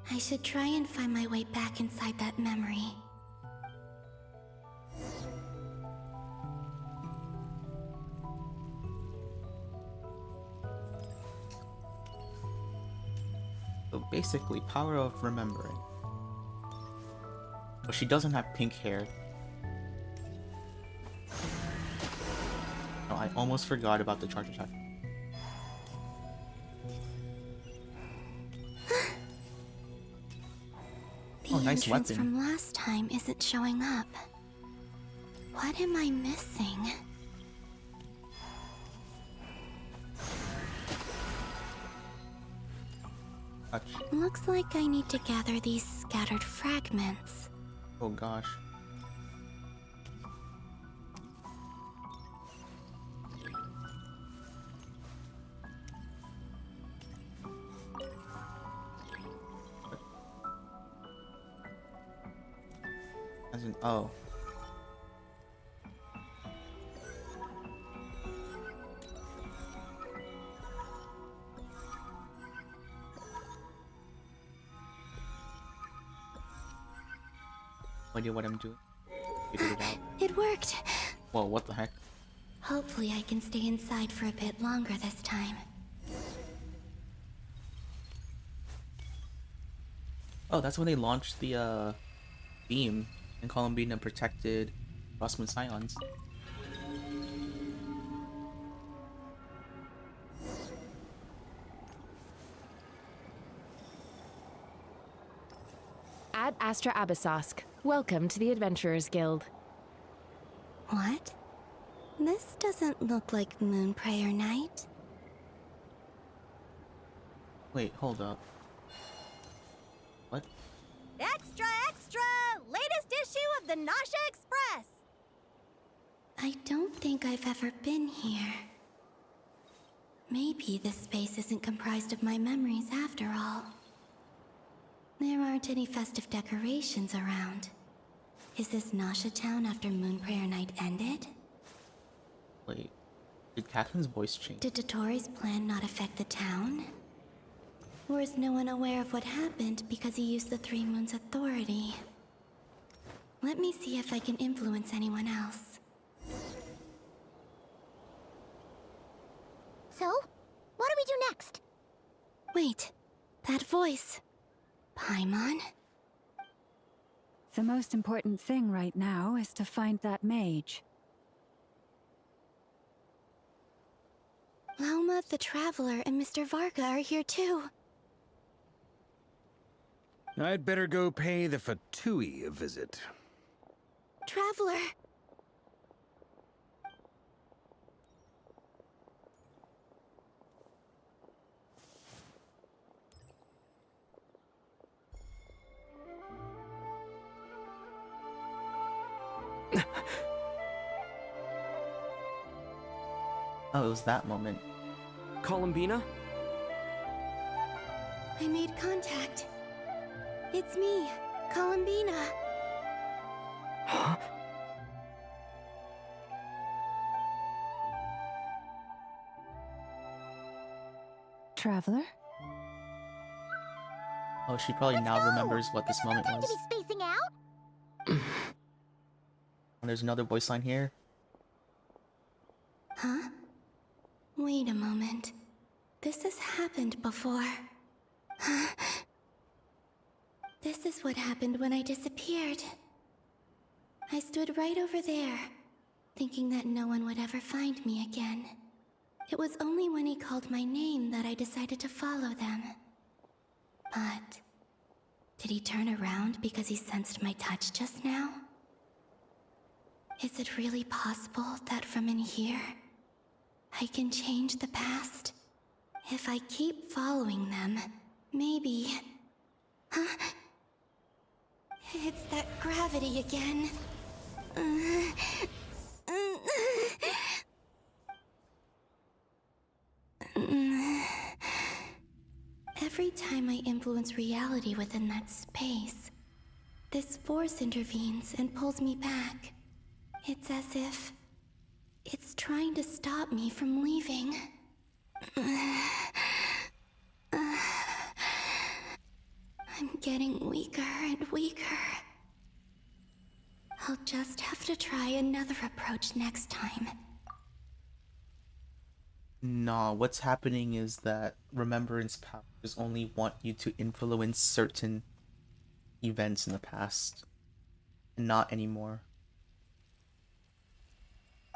I should try and find my way back inside that memory. So basically, power of remembering. But she doesn't have pink hair. Oh, I almost forgot about the charge attack. The nice entrance weapon. from last time isn't showing up. What am I missing? Touch. Looks like I need to gather these scattered fragments. Oh gosh. As in, oh. No idea what I'm doing. Figured it out. It worked! Whoa, what the heck? Hopefully I can stay inside for a bit longer this time. Oh, that's when they launched the beam and Columbina protected Rosman Scions. Ad Astra Abyssosk. Welcome to the Adventurers Guild. What? This doesn't look like Moon Prayer Night. Wait, hold up. What? Extra, extra! Latest issue of the Nasha Express! I don't think I've ever been here. Maybe this space isn't comprised of my memories after all. There aren't any festive decorations around. Is this Nasha Town after Moon Prayer Night ended? Wait, did Catherine's voice change? Did Dottore's plan not affect the town? Or is no one aware of what happened because he used the Three Moons' authority? Let me see if I can influence anyone else. So, what do we do next? Wait, that voice. Paimon? The most important thing right now is to find that mage. Lauma the Traveler and Mr. Varga are here too. I'd better go pay the Fatui a visit. Traveler! Oh, it was that moment. Columbina? I made contact. It's me, Columbina. Huh? Traveler? Oh, she probably now remembers what this moment Time to was. be spacing out. And there's another voice line here. Huh? Wait a moment. This has happened before. Huh? This is what happened when I disappeared. I stood right over there, thinking that no one would ever find me again. It was only when he called my name that I decided to follow them. But did he turn around because he sensed my touch just now? Is it really possible that from in here, I can change the past? If I keep following them, maybe... Huh? It's that gravity again. Every time I influence reality within that space, this force intervenes and pulls me back. It's as if it's trying to stop me from leaving. I'm getting weaker and weaker. I'll just have to try another approach next time. No, what's happening is that remembrance powers only want you to influence certain events in the past, and not anymore.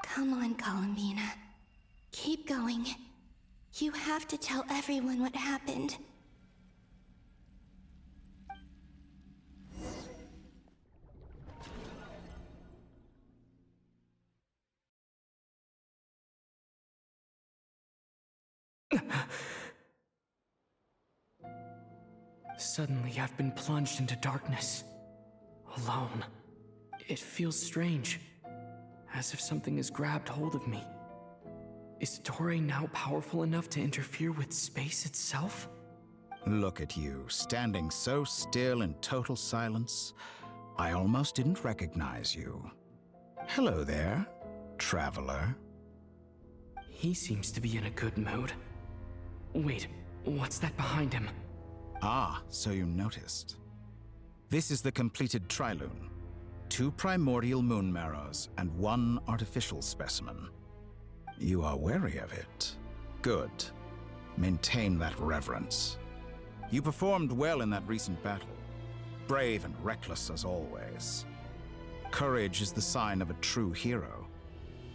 Come on, Columbina. Keep going. You have to tell everyone what happened. Suddenly, I've been plunged into darkness. Alone. It feels strange. As if something has grabbed hold of me. Is Dottore now powerful enough to interfere with space itself? Look at you, standing so still in total silence. I almost didn't recognize you. Hello there, traveler. He seems to be in a good mood. Wait, what's that behind him? Ah, so you noticed. This is the completed Trilune. 2 primordial moon marrows and 1 artificial specimen. You are wary of it. Good. Maintain that reverence. You performed well in that recent battle. Brave and reckless as always. Courage is the sign of a true hero,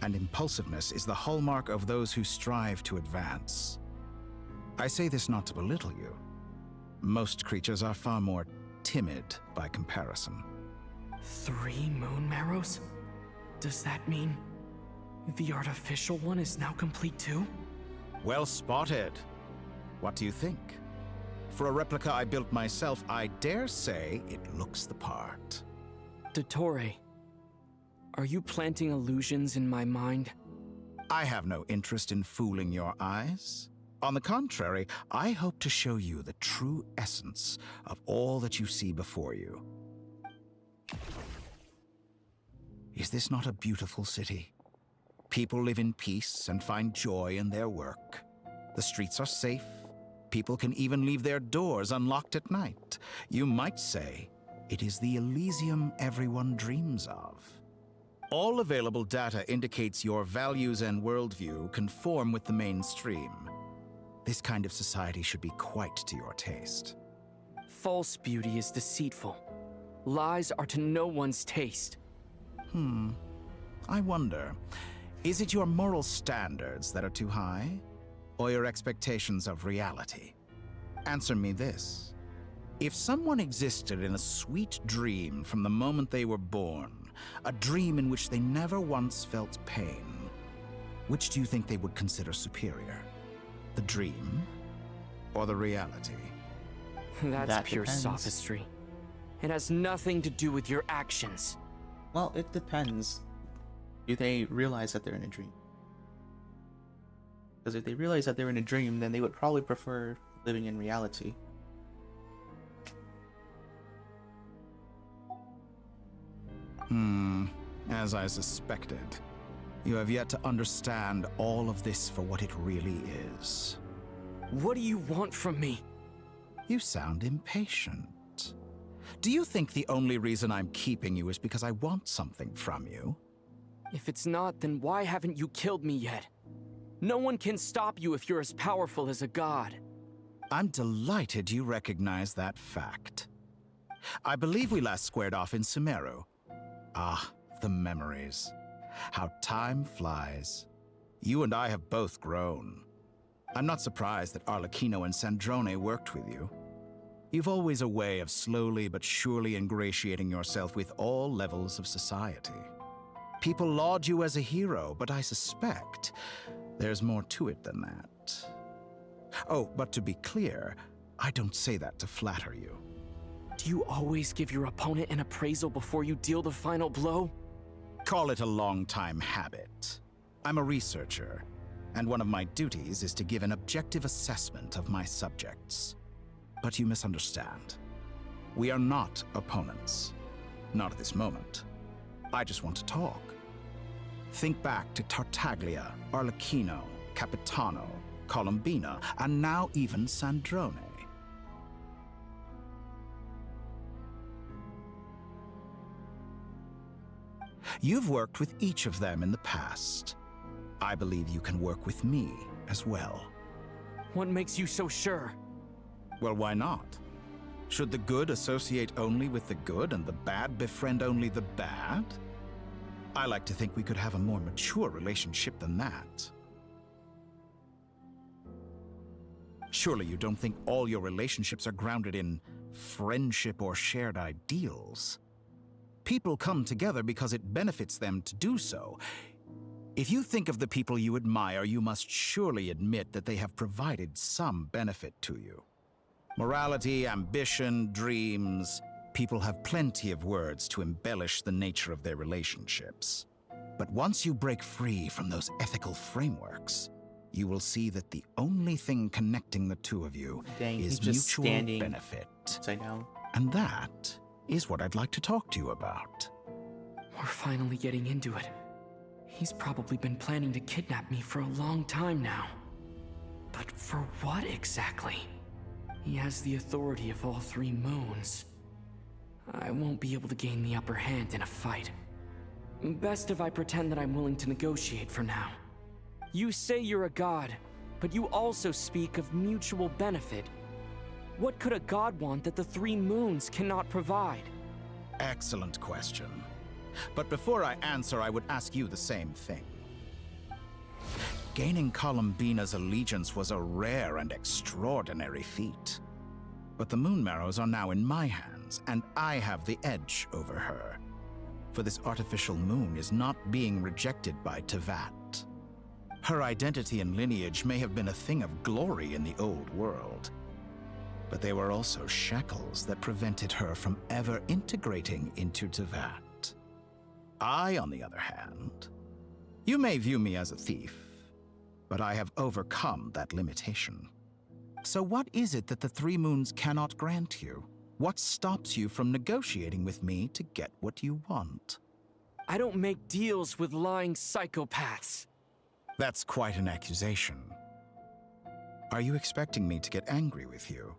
and impulsiveness is the hallmark of those who strive to advance. I say this not to belittle you. Most creatures are far more timid by comparison. 3 moon marrows? Does that mean the artificial one is now complete too? Well spotted. What do you think? For a replica I built myself, I dare say it looks the part. Dottore, are you planting illusions in my mind? I have no interest in fooling your eyes. On the contrary, I hope to show you the true essence of all that you see before you. Is this not a beautiful city? People live in peace and find joy in their work. The streets are safe, People can even leave their doors unlocked at night. You might say it is the Elysium everyone dreams of. All available data indicates your values and worldview conform with the mainstream. This kind of society should be quite to your taste. False beauty is deceitful. Lies are to no one's taste. I wonder, is it your moral standards that are too high? Or your expectations of reality? Answer me this. If someone existed in a sweet dream from the moment they were born, a dream in which they never once felt pain, which do you think they would consider superior? The dream or the reality? That's That pure depends. sophistry. It has nothing to do with your actions. Well, it depends. Do they realize that they're in a dream? Because if they realize that they're in a dream, then they would probably prefer living in reality. As I suspected. You have yet to understand all of this for what it really is. What do you want from me? You sound impatient. Do you think the only reason I'm keeping you is because I want something from you? If it's not, then why haven't you killed me yet? No one can stop you if you're as powerful as a god. I'm delighted you recognize that fact. I believe we last squared off in Sumeru. Ah, the memories. How time flies. You and I have both grown. I'm not surprised that Arlecchino and Sandrone worked with you. You've always a way of slowly but surely ingratiating yourself with all levels of society. People laud you as a hero, but I suspect there's more to it than that. Oh, but to be clear, I don't say that to flatter you. Do you always give your opponent an appraisal before you deal the final blow? Call it a long-time habit. I'm a researcher, and one of my duties is to give an objective assessment of my subjects. But you misunderstand. We are not opponents. Not at this moment. I just want to talk. Think back to Tartaglia, Arlecchino, Capitano, Colombina, and now even Sandrone. You've worked with each of them in the past. I believe you can work with me as well. What makes you so sure? Well, why not? Should the good associate only with the good and the bad befriend only the bad? I like to think we could have a more mature relationship than that. Surely you don't think all your relationships are grounded in friendship or shared ideals? People come together because it benefits them to do so. If you think of the people you admire, you must surely admit that they have provided some benefit to you. Morality, ambition, dreams. People have plenty of words to embellish the nature of their relationships. But once you break free from those ethical frameworks, you will see that the only thing connecting the two of you is mutual benefit. Upside down. And that is what I'd like to talk to you about. We're finally getting into it. He's probably been planning to kidnap me for a long time now. But for what exactly? He has the authority of all three moons. I won't be able to gain the upper hand in a fight. Best if I pretend that I'm willing to negotiate for now. You say you're a god, but you also speak of mutual benefit. What could a god want that the three moons cannot provide? Excellent question. But before I answer, I would ask you the same thing. Gaining Colombina's allegiance was a rare and extraordinary feat. But the Moon Marrows are now in my hands, and I have the edge over her. For this artificial moon is not being rejected by Tevat. Her identity and lineage may have been a thing of glory in the old world, but they were also shackles that prevented her from ever integrating into Tevat. I, on the other hand, you may view me as a thief, but I have overcome that limitation. So what is it that the Three Moons cannot grant you? What stops you from negotiating with me to get what you want? I don't make deals with lying psychopaths. That's quite an accusation. Are you expecting me to get angry with you?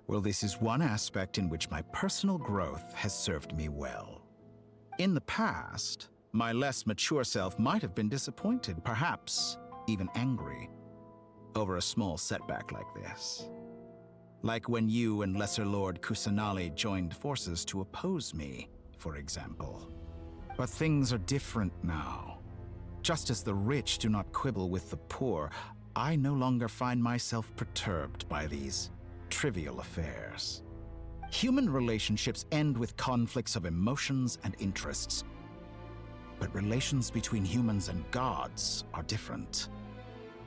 Well, this is one aspect in which my personal growth has served me well. In the past, my less mature self might have been disappointed, perhaps even angry, over a small setback like this. Like when you and Lesser Lord Kusanali joined forces to oppose me, for example. But things are different now. Just as the rich do not quibble with the poor, I no longer find myself perturbed by these trivial affairs. Human relationships end with conflicts of emotions and interests. But relations between humans and gods are different.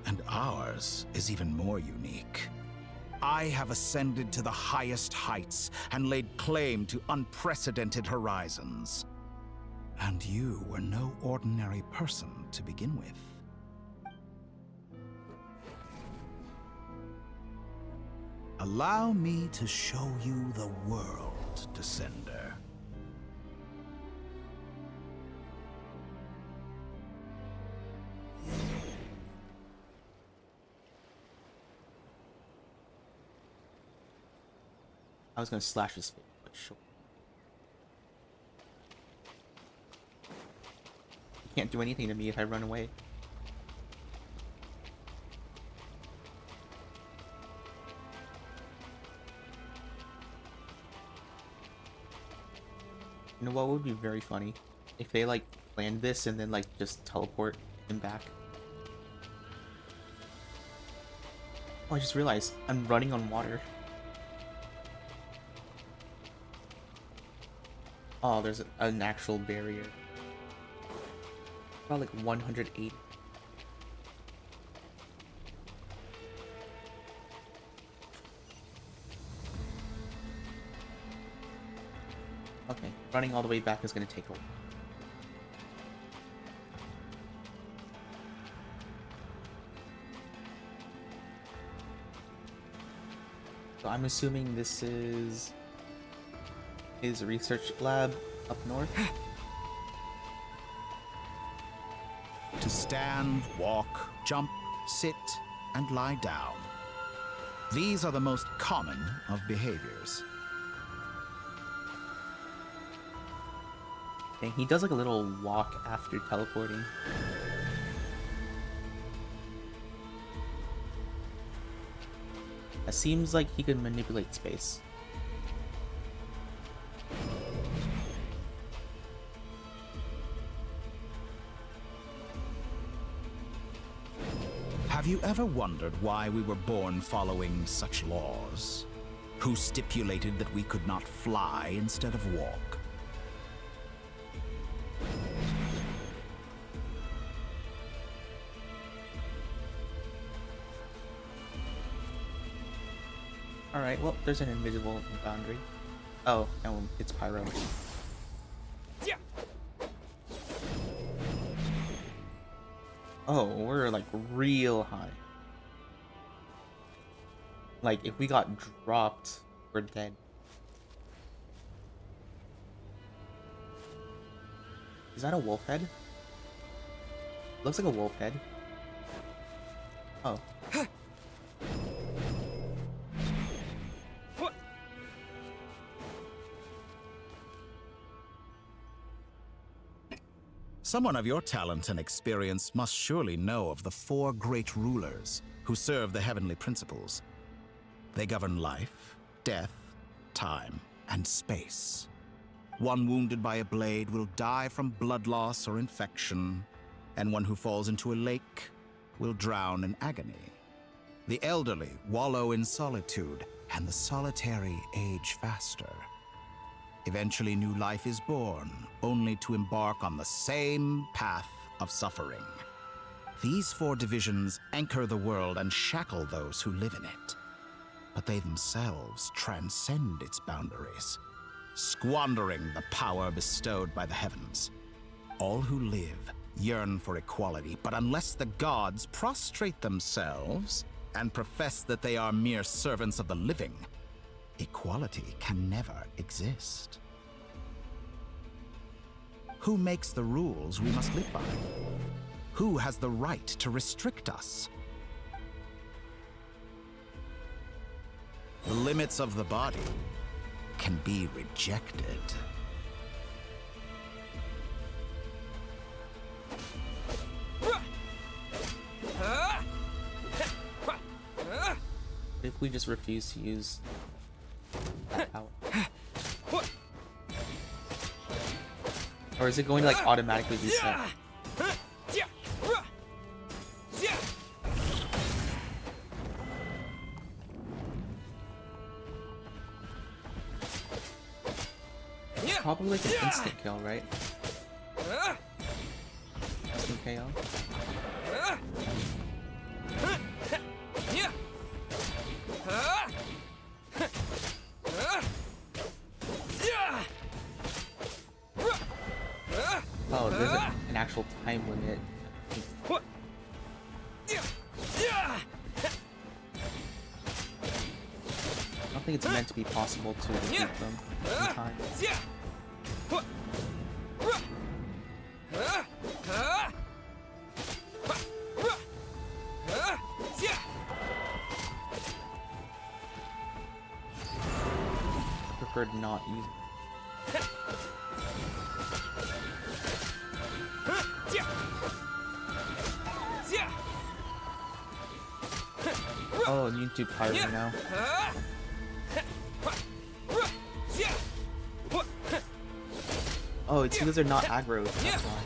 And ours is even more unique. I have ascended to the highest heights and laid claim to unprecedented horizons. And you were no ordinary person to begin with. Allow me to show you the world, Descender. I was gonna slash his face, but sure. He can't do anything to me if I run away. You know what would be very funny? If they like planned this and then like just teleport him back. Oh, I just realized I'm running on water. Oh, there's an actual barrier. About like 180. Okay, running all the way back is gonna take a while. So I'm assuming this is his research lab up north. To stand, walk, jump, sit, and lie down. These are the most common of behaviors. Okay, he does like a little walk after teleporting. It seems like he could manipulate space. Have you ever wondered why we were born following such laws? Who stipulated that we could not fly instead of walk? Alright, well, there's an invisible boundary. Oh, no, it's Pyro. Yeah. Oh, we're like real high. Like, if we got dropped, we're dead. Is that a wolf head? Looks like a wolf head. Oh. Someone of your talent and experience must surely know of the 4 great rulers who serve the heavenly principles. They govern life, death, time, and space. One wounded by a blade will die from blood loss or infection, and one who falls into a lake will drown in agony. The elderly wallow in solitude, and the solitary age faster. Eventually, new life is born, only to embark on the same path of suffering. These 4 divisions anchor the world and shackle those who live in it. But they themselves transcend its boundaries, squandering the power bestowed by the heavens. All who live yearn for equality, but unless the gods prostrate themselves and profess that they are mere servants of the living, equality can never exist. Who makes the rules we must live by? Who has the right to restrict us? The limits of the body can be rejected. If we just refuse to use power? Or is it going to like automatically reset? Probably like an instant kill, right? Instant KO. Oh, there's an actual time limit. I don't think it's meant to be possible to defeat them in time. I prefer to not use. Oh, and you do pyro now. Oh, it's because they're not aggro. That's why.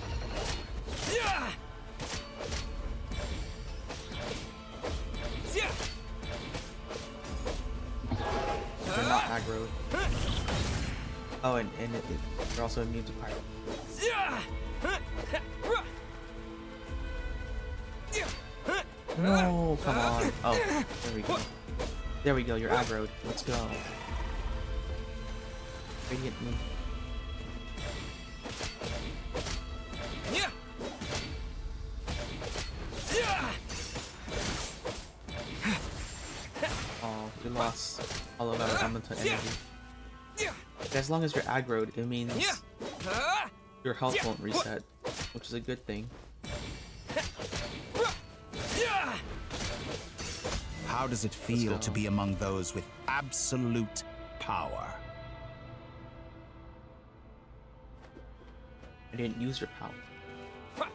They're not aggro. Oh, and they're also immune to pyro. No, come on. Oh, there we go. There we go, you're aggroed. Let's go. Radiant Moon. Oh, we lost all of our elemental energy. But as long as you're aggroed, it means your health won't reset, which is a good thing. How does it feel to be among those with absolute power? I didn't use your power.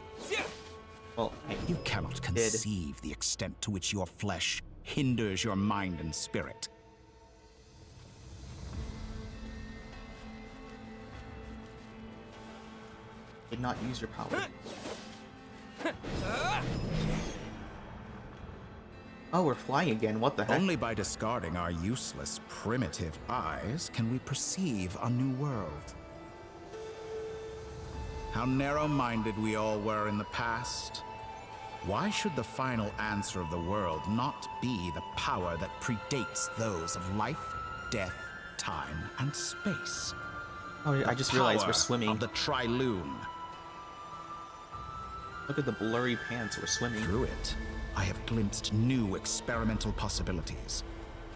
Well, you cannot conceive the extent to which your flesh hinders your mind and spirit. Did not use your power. Oh, we're flying again. What the heck? Only by discarding our useless, primitive eyes can we perceive a new world. How narrow-minded we all were in the past. Why should the final answer of the world not be the power that predates those of life, death, time, and space? Oh, I just realized we're swimming. Of the Tri-Lune. Look at the blurry pants. We're swimming. Through it, I have glimpsed new experimental possibilities.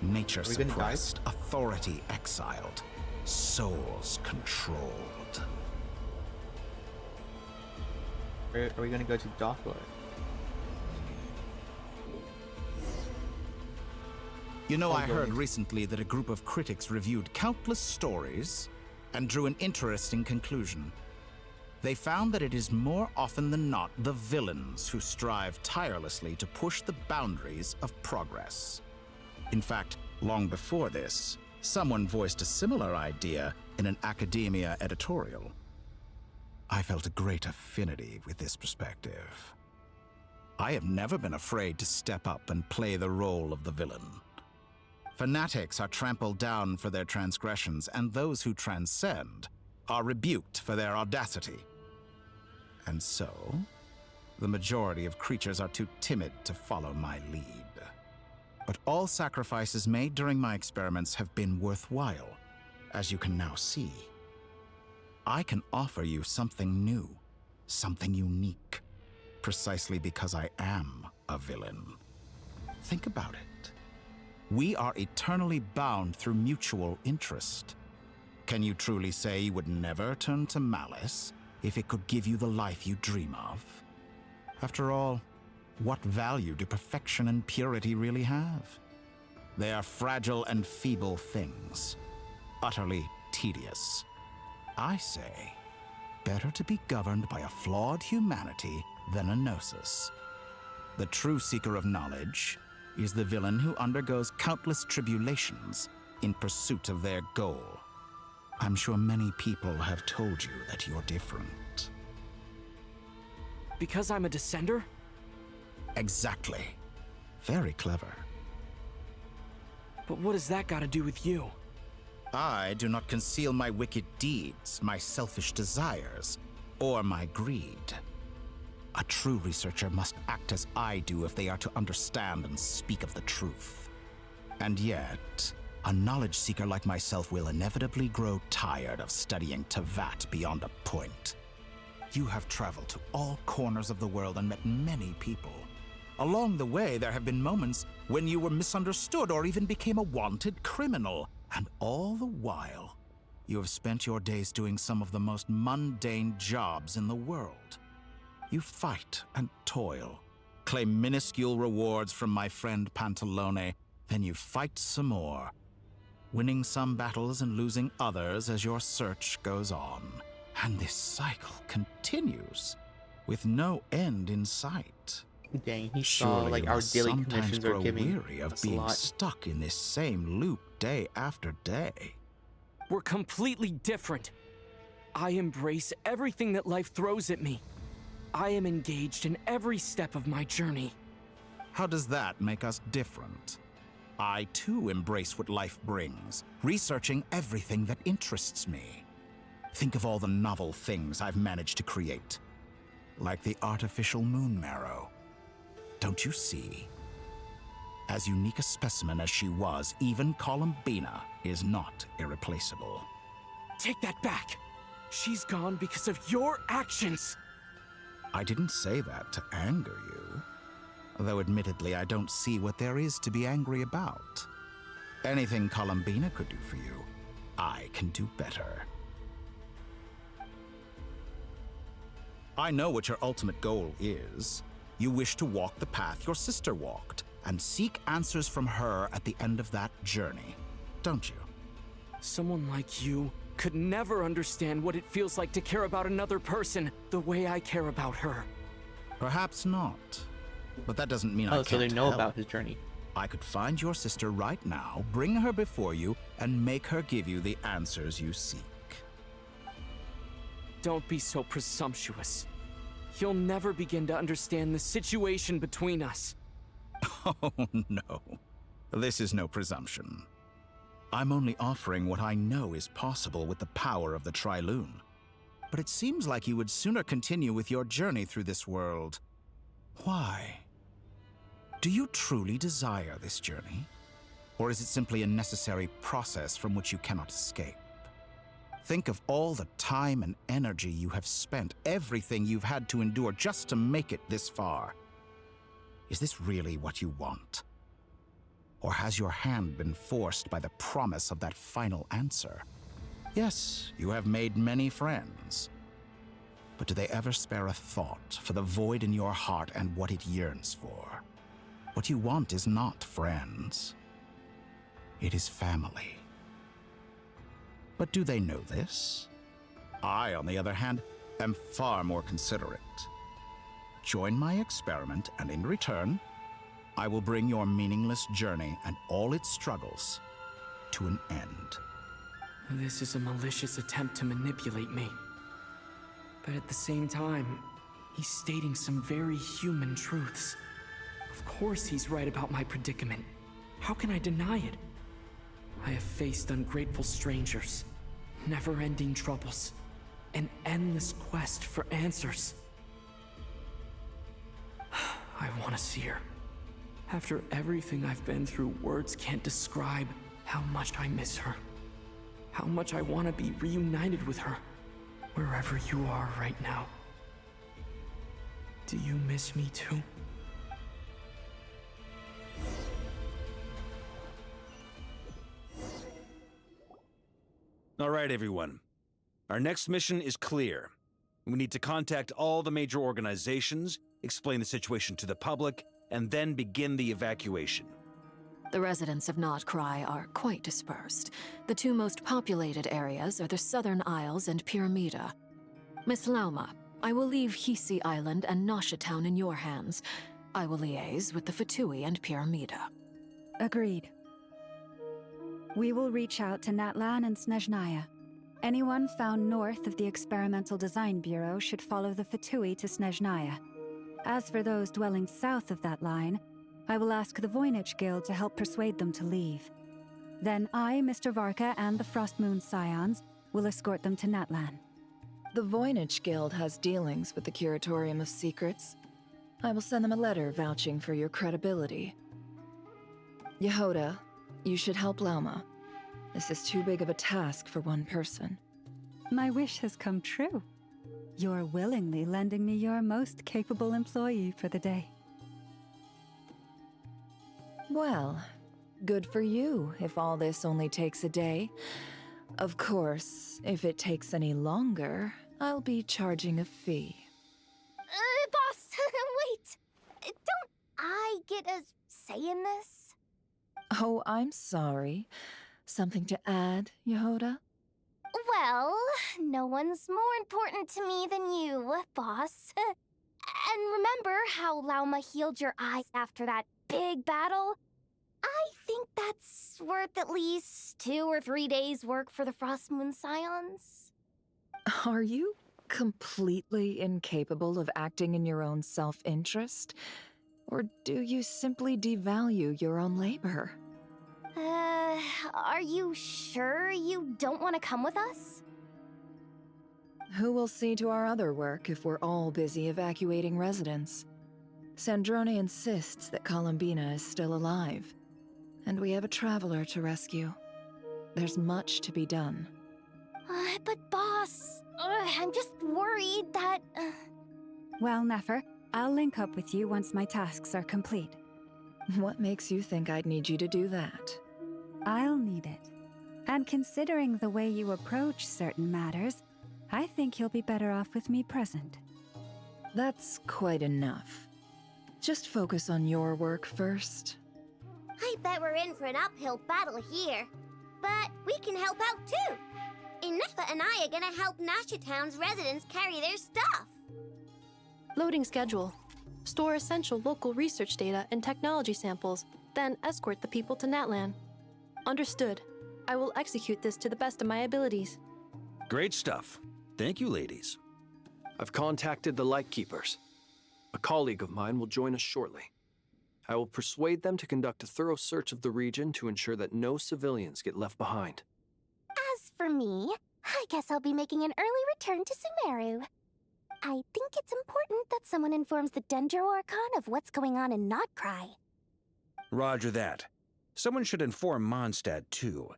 Nature suppressed, authority exiled, souls controlled. Are we gonna go to Dottore? You know, I heard recently that a group of critics reviewed countless stories and drew an interesting conclusion. They found that it is more often than not the villains who strive tirelessly to push the boundaries of progress. In fact, long before this, someone voiced a similar idea in an academia editorial. I felt a great affinity with this perspective. I have never been afraid to step up and play the role of the villain. Fanatics are trampled down for their transgressions, and those who transcend are rebuked for their audacity. And so, the majority of creatures are too timid to follow my lead. But all sacrifices made during my experiments have been worthwhile, as you can now see. I can offer you something new, something unique, precisely because I am a villain. Think about it. We are eternally bound through mutual interest. Can you truly say you would never turn to malice if it could give you the life you dream of? After all, what value do perfection and purity really have? They are fragile and feeble things, utterly tedious. I say, better to be governed by a flawed humanity than a gnosis. The true seeker of knowledge is the villain who undergoes countless tribulations in pursuit of their goal. I'm sure many people have told you that you're different. Because I'm a descender? Exactly. Very clever. But what does that got to do with you? I do not conceal my wicked deeds, my selfish desires, or my greed. A true researcher must act as I do if they are to understand and speak of the truth. And yet, a knowledge seeker like myself will inevitably grow tired of studying Tevat beyond a point. You have traveled to all corners of the world and met many people. Along the way, there have been moments when you were misunderstood or even became a wanted criminal. And all the while, you have spent your days doing some of the most mundane jobs in the world. You fight and toil, claim minuscule rewards from my friend Pantalone, then you fight some more, winning some battles and losing others as your search goes on. And this cycle continues, with no end in sight. Dang, he saw Surely like you our must daily sometimes commissions are grow giving weary of us a being lot. stuck in this same loop day after day. We're completely different. I embrace everything that life throws at me. I am engaged in every step of my journey. How does that make us different? I too embrace what life brings, researching everything that interests me. Think of all the novel things I've managed to create, like the artificial moon marrow. Don't you see? As unique a specimen as she was, even Columbina is not irreplaceable. Take that back! She's gone because of your actions! I didn't say that to anger you. Though admittedly, I don't see what there is to be angry about. Anything Columbina could do for you, I can do better. I know what your ultimate goal is. You wish to walk the path your sister walked, and seek answers from her at the end of that journey, don't you? Someone like you could never understand what it feels like to care about another person the way I care about her. Perhaps not. But that doesn't mean I can't so they know help. about his journey. I could find your sister right now, bring her before you, and make her give you the answers you seek. Don't be so presumptuous. You'll never begin to understand the situation between us. Oh, no. This is no presumption. I'm only offering what I know is possible with the power of the Tri-Lune. But it seems like you would sooner continue with your journey through this world. Why? Do you truly desire this journey? Or is it simply a necessary process from which you cannot escape? Think of all the time and energy you have spent, everything you've had to endure just to make it this far. Is this really what you want? Or has your hand been forced by the promise of that final answer? Yes, you have made many friends. But do they ever spare a thought for the void in your heart and what it yearns for? What you want is not friends. It is family. But do they know this? I, on the other hand, am far more considerate. Join my experiment, and in return, I will bring your meaningless journey and all its struggles to an end. This is a malicious attempt to manipulate me. But at the same time, he's stating some very human truths. Of course he's right about my predicament. How can I deny it? I have faced ungrateful strangers, never-ending troubles, an endless quest for answers. I want to see her. After everything I've been through, words can't describe how much I miss her. How much I want to be reunited with her, wherever you are right now. Do you miss me too? All right, everyone. Our next mission is clear. We need to contact all the major organizations, explain the situation to the public, and then begin the evacuation. The residents of Nod-Krai are quite dispersed. The two most populated areas are the Southern Isles and Pyramida. Miss Lauma, I will leave Hisi Island and Nasha Town in your hands. I will liaise with the Fatui and Pyramida. Agreed. We will reach out to Natlan and Snezhnaya. Anyone found north of the Experimental Design Bureau should follow the Fatui to Snezhnaya. As for those dwelling south of that line, I will ask the Voynich Guild to help persuade them to leave. Then I, Mr. Varka, and the Frostmoon Scions will escort them to Natlan. The Voynich Guild has dealings with the Curatorium of Secrets. I will send them a letter vouching for your credibility. Yehoda, you should help Lauma. This is too big of a task for one person. My wish has come true. You're willingly lending me your most capable employee for the day. Well, good for you if all this only takes a day. Of course, if it takes any longer, I'll be charging a fee. Boss, wait! Don't I get a say in this? Oh, I'm sorry. Something to add, Yehoda? Well, no one's more important to me than you, boss. And remember how Lauma healed your eyes after that big battle? I think that's worth at least 2 or 3 days' work for the Frostmoon Scions. Are you completely incapable of acting in your own self-interest? Or do you simply devalue your own labor? Are you sure you don't want to come with us? Who will see to our other work if we're all busy evacuating residents? Sandrone insists that Columbina is still alive, and we have a traveler to rescue. There's much to be done. But boss, I'm just worried that... Well, Nefer, I'll link up with you once my tasks are complete. What makes you think I'd need you to do that? I'll need it. And considering the way you approach certain matters, I think you'll be better off with me present. That's quite enough. Just focus on your work first. I bet we're in for an uphill battle here. But we can help out too. Inefa and I are gonna help Nasha Town's residents carry their stuff. Loading schedule. Store essential local research data and technology samples, then escort the people to Natlan. Understood. I will execute this to the best of my abilities. Great stuff. Thank you, ladies. I've contacted the Lightkeepers. A colleague of mine will join us shortly. I will persuade them to conduct a thorough search of the region to ensure that no civilians get left behind. As for me, I guess I'll be making an early return to Sumeru. I think it's important that someone informs the Dendro Archon of what's going on in Nod-Krai. Roger that. Someone should inform Mondstadt, too.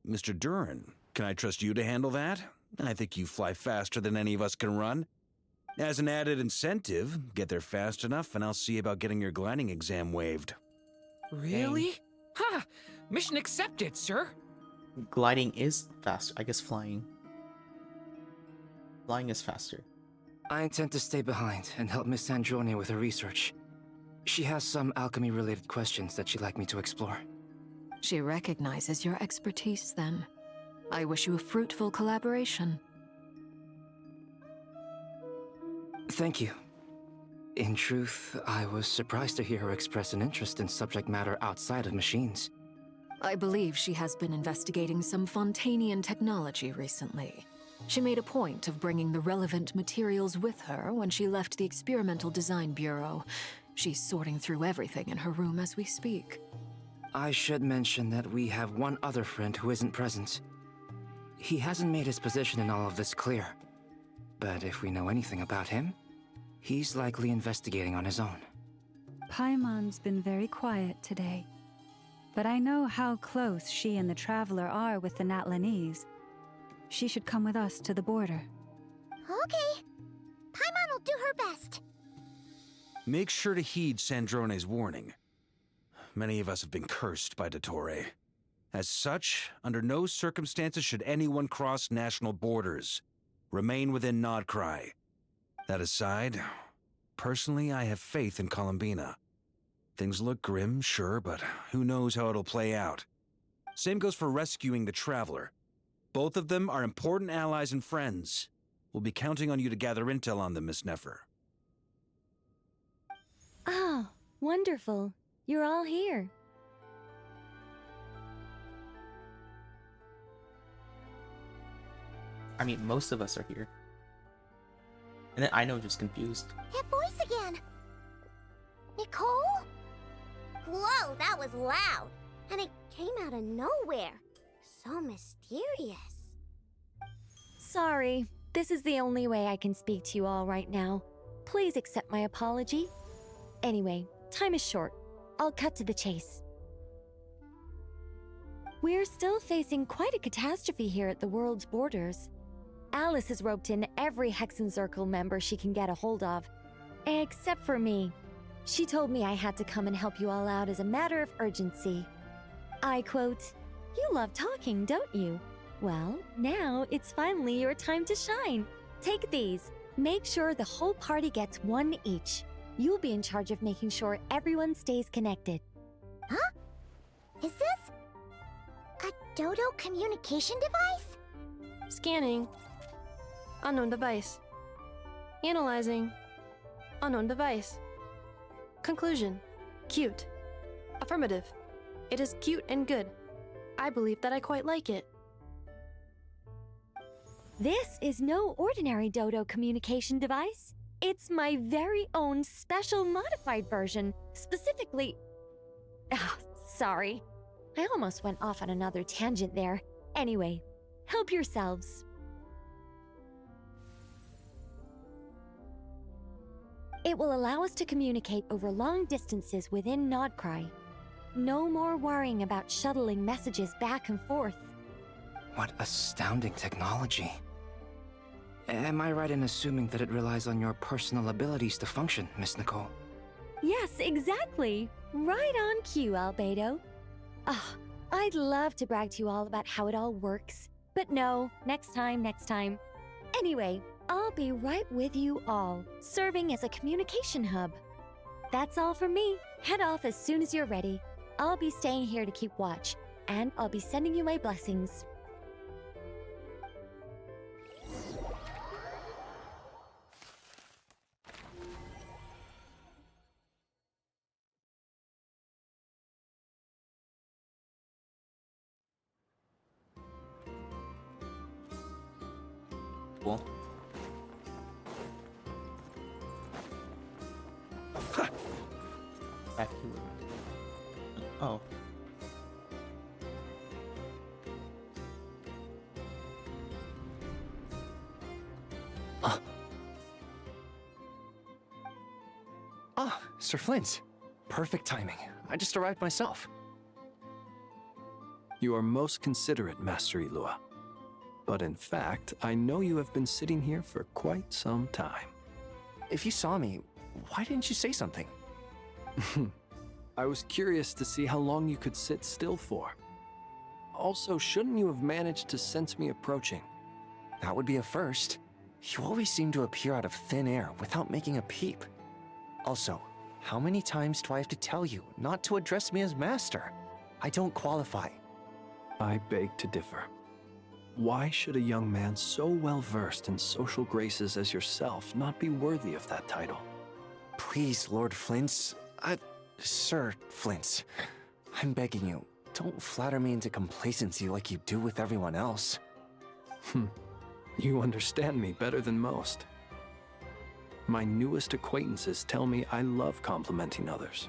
Mr. Duran, can I trust you to handle that? I think you fly faster than any of us can run. As an added incentive, get there fast enough and I'll see about getting your gliding exam waived. Really? Ha! Mission accepted, sir. Gliding is faster. I guess flying. Flying is faster. I intend to stay behind and help Miss Sandrone with her research. She has some alchemy-related questions that she'd like me to explore. She recognizes your expertise, then. I wish you a fruitful collaboration. Thank you. In truth, I was surprised to hear her express an interest in subject matter outside of machines. I believe she has been investigating some Fontanian technology recently. She made a point of bringing the relevant materials with her when she left the Experimental Design Bureau. She's sorting through everything in her room as we speak. I should mention that we have one other friend who isn't present. He hasn't made his position in all of this clear. But if we know anything about him, he's likely investigating on his own. Paimon's been very quiet today. But I know how close she and the Traveler are with the Natlanese. She should come with us to the border. Okay. Paimon will do her best. Make sure to heed Sandrone's warning. Many of us have been cursed by Dottore. As such, under no circumstances should anyone cross national borders. Remain within Nod-Krai. That aside, personally I have faith in Columbina. Things look grim, sure, but who knows how it'll play out. Same goes for rescuing the Traveler. Both of them are important allies and friends. We'll be counting on you to gather intel on them, Miss Nefer. Oh, wonderful. You're all here. I mean, most of us are here. And then I know, just confused. That voice again! Nicole? Whoa, that was loud! And it came out of nowhere. So mysterious. Sorry, this is the only way I can speak to you all right now. Please accept my apology. Anyway, time is short. I'll cut to the chase. We're still facing quite a catastrophe here at the world's borders. Alice has roped in every Hexenzirkel member she can get a hold of, except for me. She told me I had to come and help you all out as a matter of urgency. I quote, "You love talking, don't you? Well, now it's finally your time to shine. Take these. Make sure the whole party gets one each. You'll be in charge of making sure everyone stays connected." Huh? Is this a Dodo communication device? Scanning. Unknown device. Analyzing. Unknown device. Conclusion. Cute. Affirmative. It is cute and good. I believe that I quite like it. This is no ordinary Dodo communication device. It's my very own special modified version, specifically... sorry. I almost went off on another tangent there. Anyway, help yourselves. It will allow us to communicate over long distances within Nod-Krai. No more worrying about shuttling messages back and forth. What astounding technology. Am I right in assuming that it relies on your personal abilities to function, Miss Nicole? Yes, exactly. Right on cue, Albedo. I'd love to brag to you all about how it all works. But no, next time. Anyway, I'll be right with you all, serving as a communication hub. That's all from me. Head off as soon as you're ready. I'll be staying here to keep watch, and I'll be sending you my blessings. Cool. Back here. Oh. Sir Flint. Perfect timing. I just arrived myself. You are most considerate, Master Ilua. But in fact, I know you have been sitting here for quite some time. If you saw me, why didn't you say something? I was curious to see how long you could sit still for. Also, shouldn't you have managed to sense me approaching? That would be a first. You always seem to appear out of thin air without making a peep. Also, how many times do I have to tell you not to address me as master? I don't qualify. I beg to differ. Why should a young man so well versed in social graces as yourself not be worthy of that title? Please, Lord Flint's... Sir Flint's. I'm begging you, don't flatter me into complacency like you do with everyone else. You understand me better than most. My newest acquaintances tell me I love complimenting others.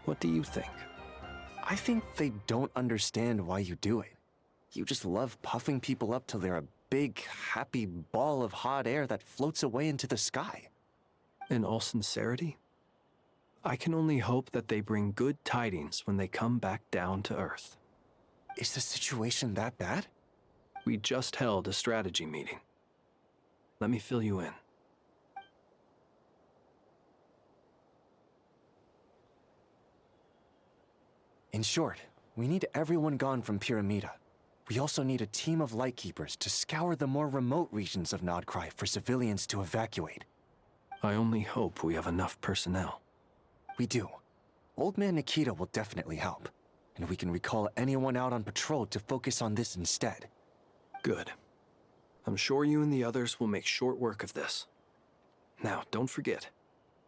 What do you think? I think they don't understand why you do it. You just love puffing people up till they're a big, happy ball of hot air that floats away into the sky. In all sincerity, I can only hope that they bring good tidings when they come back down to Earth. Is the situation that bad? We just held a strategy meeting. Let me fill you in. In short, we need everyone gone from Pyramida. We also need a team of Lightkeepers to scour the more remote regions of Nod-Krai for civilians to evacuate. I only hope we have enough personnel. We do. Old Man Nikita will definitely help, and we can recall anyone out on patrol to focus on this instead. Good. I'm sure you and the others will make short work of this. Now, don't forget,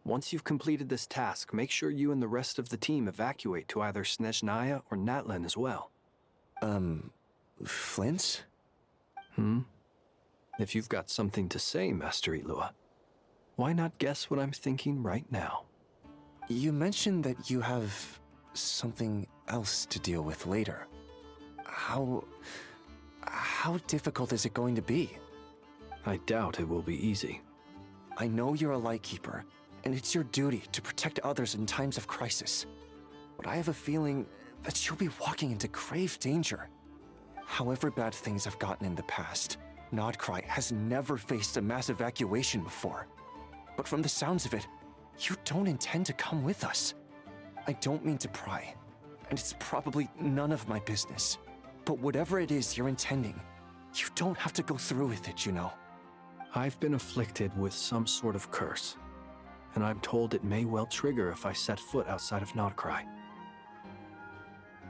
once you've completed this task, make sure you and the rest of the team evacuate to either Snezhnaya or Natlan as well. Flint's? If you've got something to say, Master Ilua, why not guess what I'm thinking right now? You mentioned that you have something else to deal with later. How difficult is it going to be? I doubt it will be easy. I know you're a Lightkeeper, and it's your duty to protect others in times of crisis. But I have a feeling that you'll be walking into grave danger. However bad things have gotten in the past, Nod-Krai has never faced a mass evacuation before. But from the sounds of it, you don't intend to come with us. I don't mean to pry, and it's probably none of my business. But whatever it is you're intending, you don't have to go through with it, you know. I've been afflicted with some sort of curse, and I'm told it may well trigger if I set foot outside of Nod-Krai.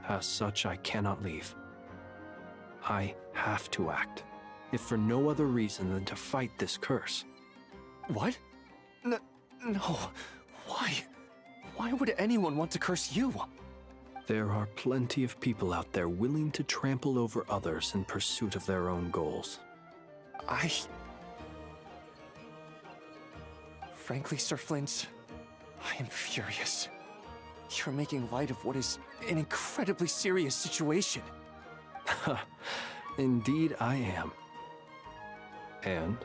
As such, I cannot leave. I have to act, if for no other reason than to fight this curse. What? No. Why? Why would anyone want to curse you? There are plenty of people out there willing to trample over others in pursuit of their own goals. Frankly, Sir Flint, I am furious. You're making light of what is an incredibly serious situation. Indeed I am. And?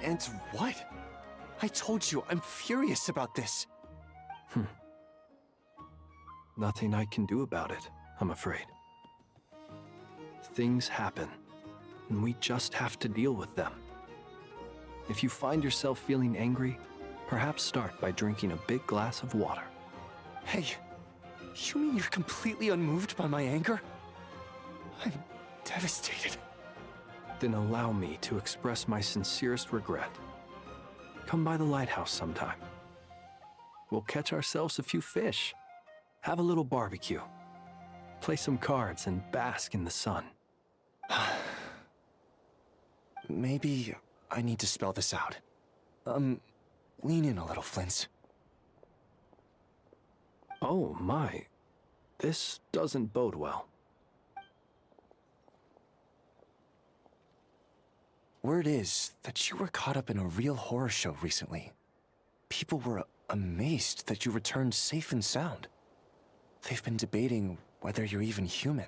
And what? I told you, I'm furious about this. Nothing I can do about it, I'm afraid. Things happen, and we just have to deal with them. If you find yourself feeling angry, perhaps start by drinking a big glass of water. Hey, you mean you're completely unmoved by my anger? I'm devastated. Then allow me to express my sincerest regret. Come by the lighthouse sometime. We'll catch ourselves a few fish, have a little barbecue, play some cards, and bask in the sun. Maybe I need to spell this out. Lean in a little, Flint. Oh my, this doesn't bode well. Word is that you were caught up in a real horror show recently. People were amazed that you returned safe and sound. They've been debating whether you're even human.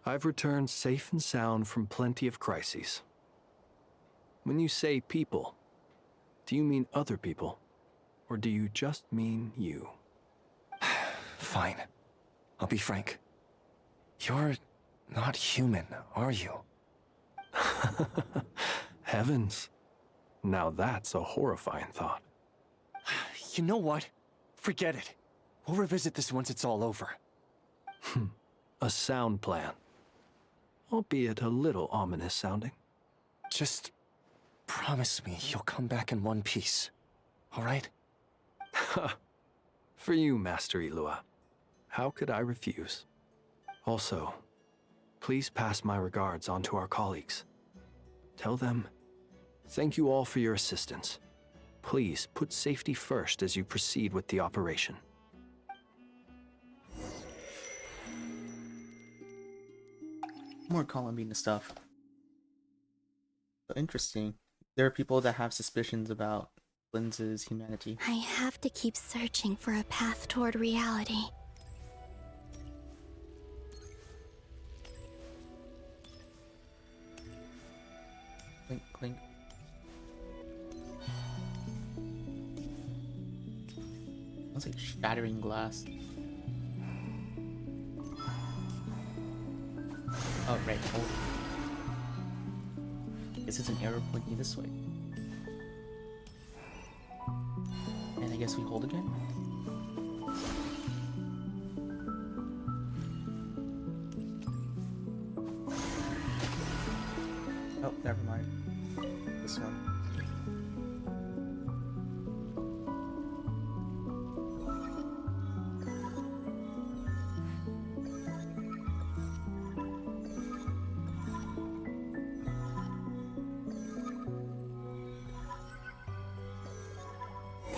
I've returned safe and sound from plenty of crises. When you say people, do you mean other people? Or do you just mean you? Fine. I'll be frank. You're not human, are you? Heavens. Now that's a horrifying thought. You know what? Forget it. We'll revisit this once it's all over. A sound plan. Albeit a little ominous sounding. Just promise me you'll come back in one piece, all right? For you, Master Ilua. How could I refuse? Also, please pass my regards on to our colleagues. Tell them, thank you all for your assistance. Please put safety first as you proceed with the operation. More Columbine stuff. So interesting. There are people that have suspicions about Linz's humanity. I have to keep searching for a path toward reality. Clink, clink. Sounds like shattering glass. Oh, right, hold. Guess it's an arrow pointing this way. And I guess we hold again? Oh, never mind. This one.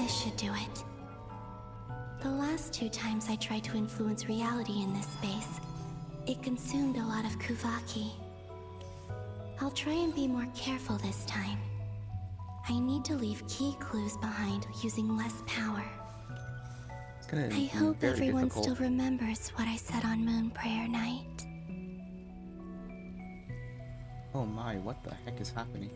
This should do it. The last 2 times I tried to influence reality in this space, it consumed a lot of Kuvaki. I'll try and be more careful this time. I need to leave key clues behind using less power. I hope everyone still remembers what I said on Moon Prayer Night. Oh my, what the heck is happening?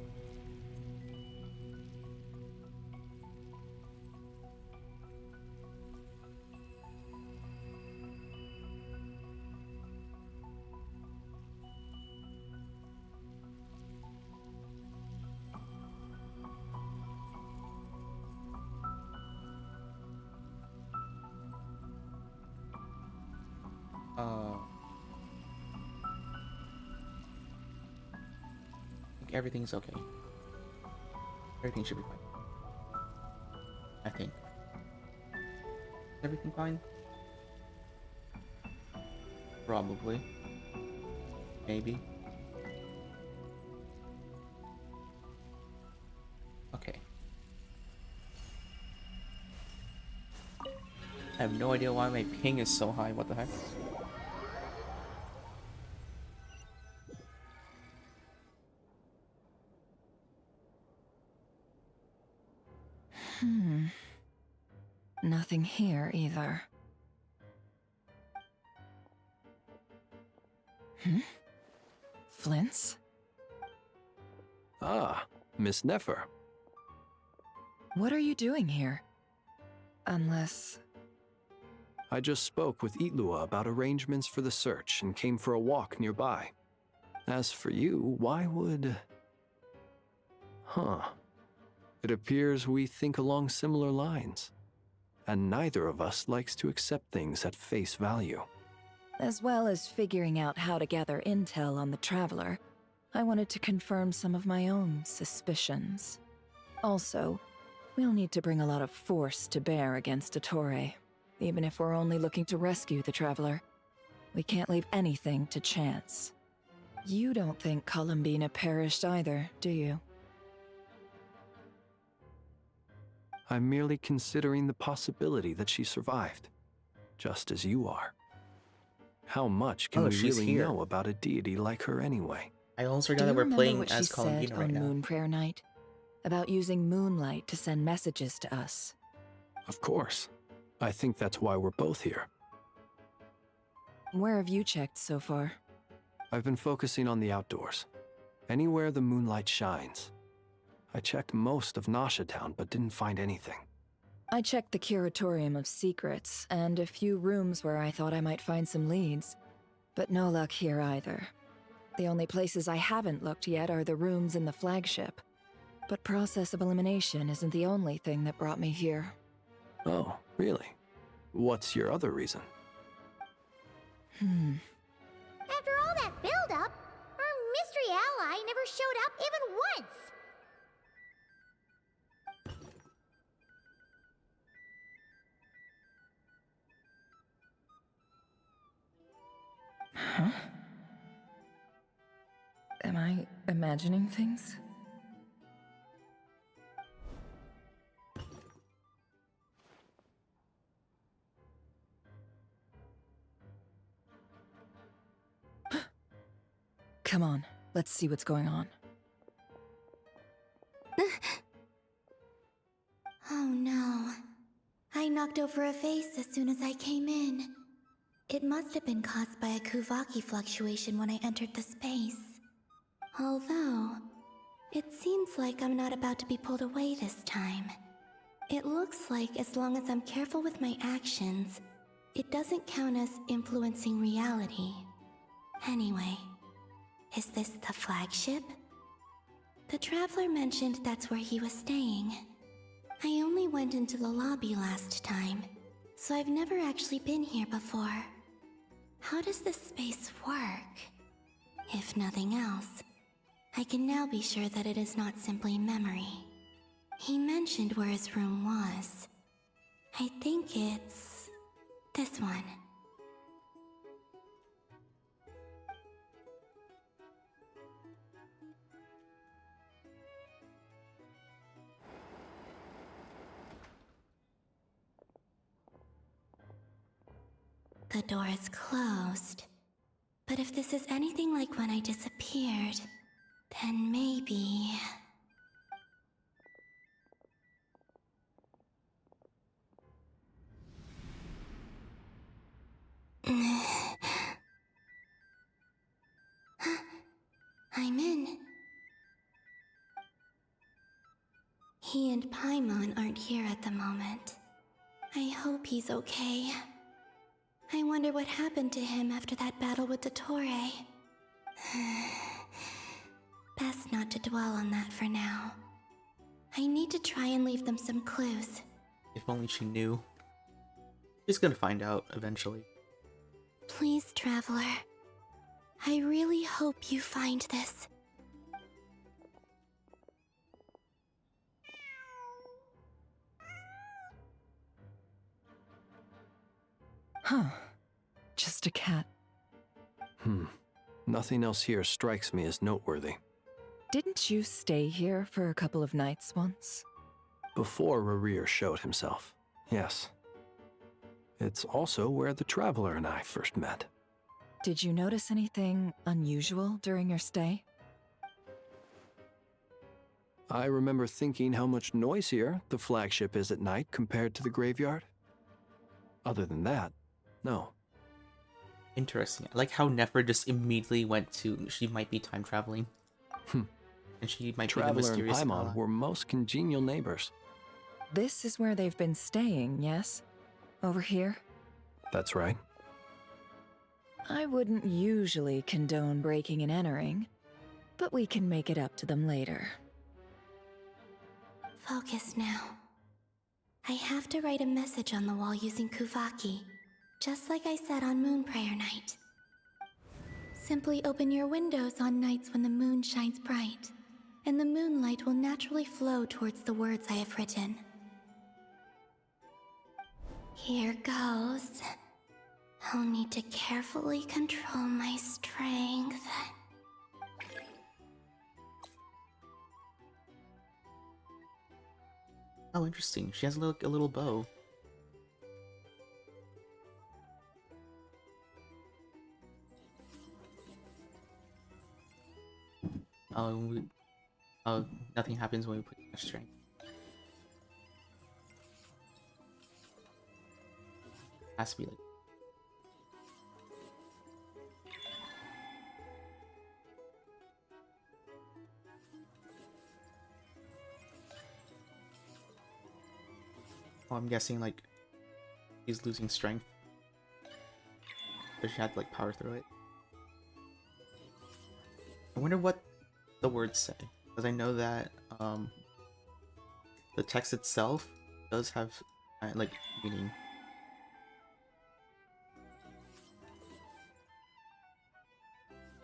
I think everything's okay. Everything should be fine. I think. Is everything fine? Probably. Maybe. Okay. I have no idea why my ping is so high. What the heck? Nothing here either. Flints? Ah, Miss Nefer. What are you doing here? Unless... I just spoke with Itlua about arrangements for the search and came for a walk nearby. As for you, why would... Huh. It appears we think along similar lines. And neither of us likes to accept things at face value. As well as figuring out how to gather intel on the Traveler, I wanted to confirm some of my own suspicions. Also, we'll need to bring a lot of force to bear against Dottore, even if we're only looking to rescue the Traveler. We can't leave anything to chance. You don't think Columbina perished either, do you? I'm merely considering the possibility that she survived, just as you are. How much can we really know about a deity like her anyway? I almost forgot that we're playing as Columbina right now. Moon Prayer Night? About using moonlight to send messages to us. Of course. I think that's why we're both here. Where have you checked so far? I've been focusing on the outdoors. Anywhere the moonlight shines. I checked most of Nasha Town, but didn't find anything. I checked the Curatorium of Secrets, and a few rooms where I thought I might find some leads. But no luck here either. The only places I haven't looked yet are the rooms in the flagship. But process of elimination isn't the only thing that brought me here. Oh, really? What's your other reason? After all that build-up, our mystery ally never showed up even once! Huh? Am I imagining things? Come on, let's see what's going on. Oh no. I knocked over a vase as soon as I came in. It must have been caused by a Kuvaki fluctuation when I entered the space. Although, it seems like I'm not about to be pulled away this time. It looks like as long as I'm careful with my actions, it doesn't count as influencing reality. Anyway, is this the flagship? The Traveler mentioned that's where he was staying. I only went into the lobby last time, so I've never actually been here before. How does this space work? If nothing else, I can now be sure that it is not simply memory. He mentioned where his room was. I think it's... this one. The door is closed. But if this is anything like when I disappeared, then maybe... I'm in. He and Paimon aren't here at the moment. I hope he's okay. I wonder what happened to him after that battle with Dottore. Best not to dwell on that for now. I need to try and leave them some clues. If only she knew. She's gonna find out eventually. Please, Traveler. I really hope you find this. Huh. Just a cat. Nothing else here strikes me as noteworthy. Didn't you stay here for a couple of nights once? Before Rerir showed himself, yes. It's also where the Traveler and I first met. Did you notice anything unusual during your stay? I remember thinking how much noisier the flagship is at night compared to the graveyard. Other than that, no. Interesting. I like how Nefer just immediately went to she might be time traveling. And she might Traveler be the mysterious and Paimon ally. were most congenial neighbors. This is where they've been staying, yes? Over here? That's right. I wouldn't usually condone breaking and entering, but we can make it up to them later. Focus now. I have to write a message on the wall using Kuvaki, just like I said on Moon Prayer Night. Simply open your windows on nights when the moon shines bright, and the moonlight will naturally flow towards the words I have written. Here goes. I'll need to carefully control my strength. Oh, interesting. She has a little bow. Oh, nothing happens when we put a strength. Has to be like. Oh, I'm guessing like he's losing strength, but she had to like power through it. I wonder what the words say, because I know that the text itself does have like meaning.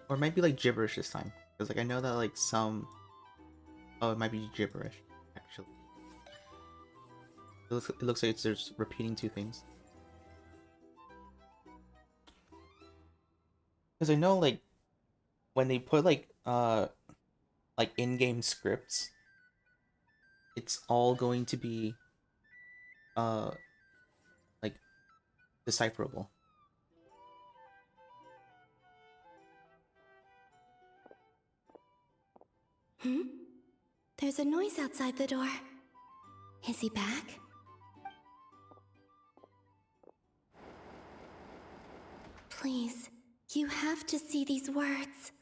Or it might be like gibberish this time, because like I know that like some. Oh, it might be gibberish actually. It looks like it's just repeating two things. Because I know like when they put like in-game scripts, it's all going to be like decipherable. There's a noise outside the door. Is he back? Please, you have to see these words.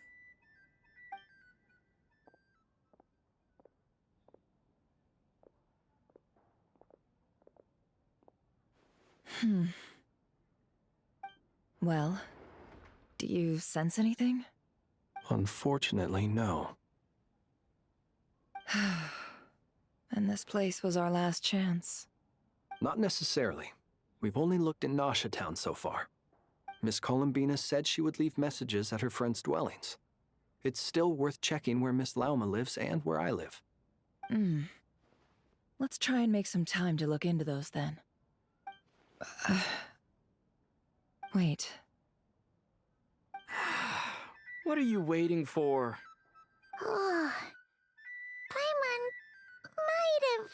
Well, do you sense anything? Unfortunately, no. And this place was our last chance. Not necessarily. We've only looked in Nasha Town so far. Miss Columbina said she would leave messages at her friends' dwellings. It's still worth checking where Miss Lauma lives and where I live. Let's try and make some time to look into those then. Wait. What are you waiting for? Oh, Paimon might have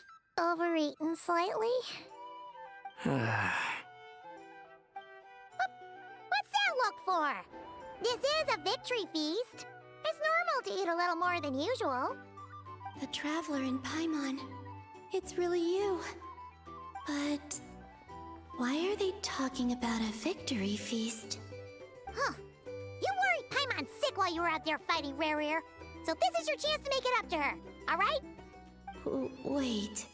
overeaten slightly. This is a victory feast. It's normal to eat a little more than usual. The Traveler in Paimon. It's really you. But why are they talking about a victory feast? Huh. You worried Paimon sick while you were out there fighting Rare, so this is your chance to make it up to her, alright? Wait.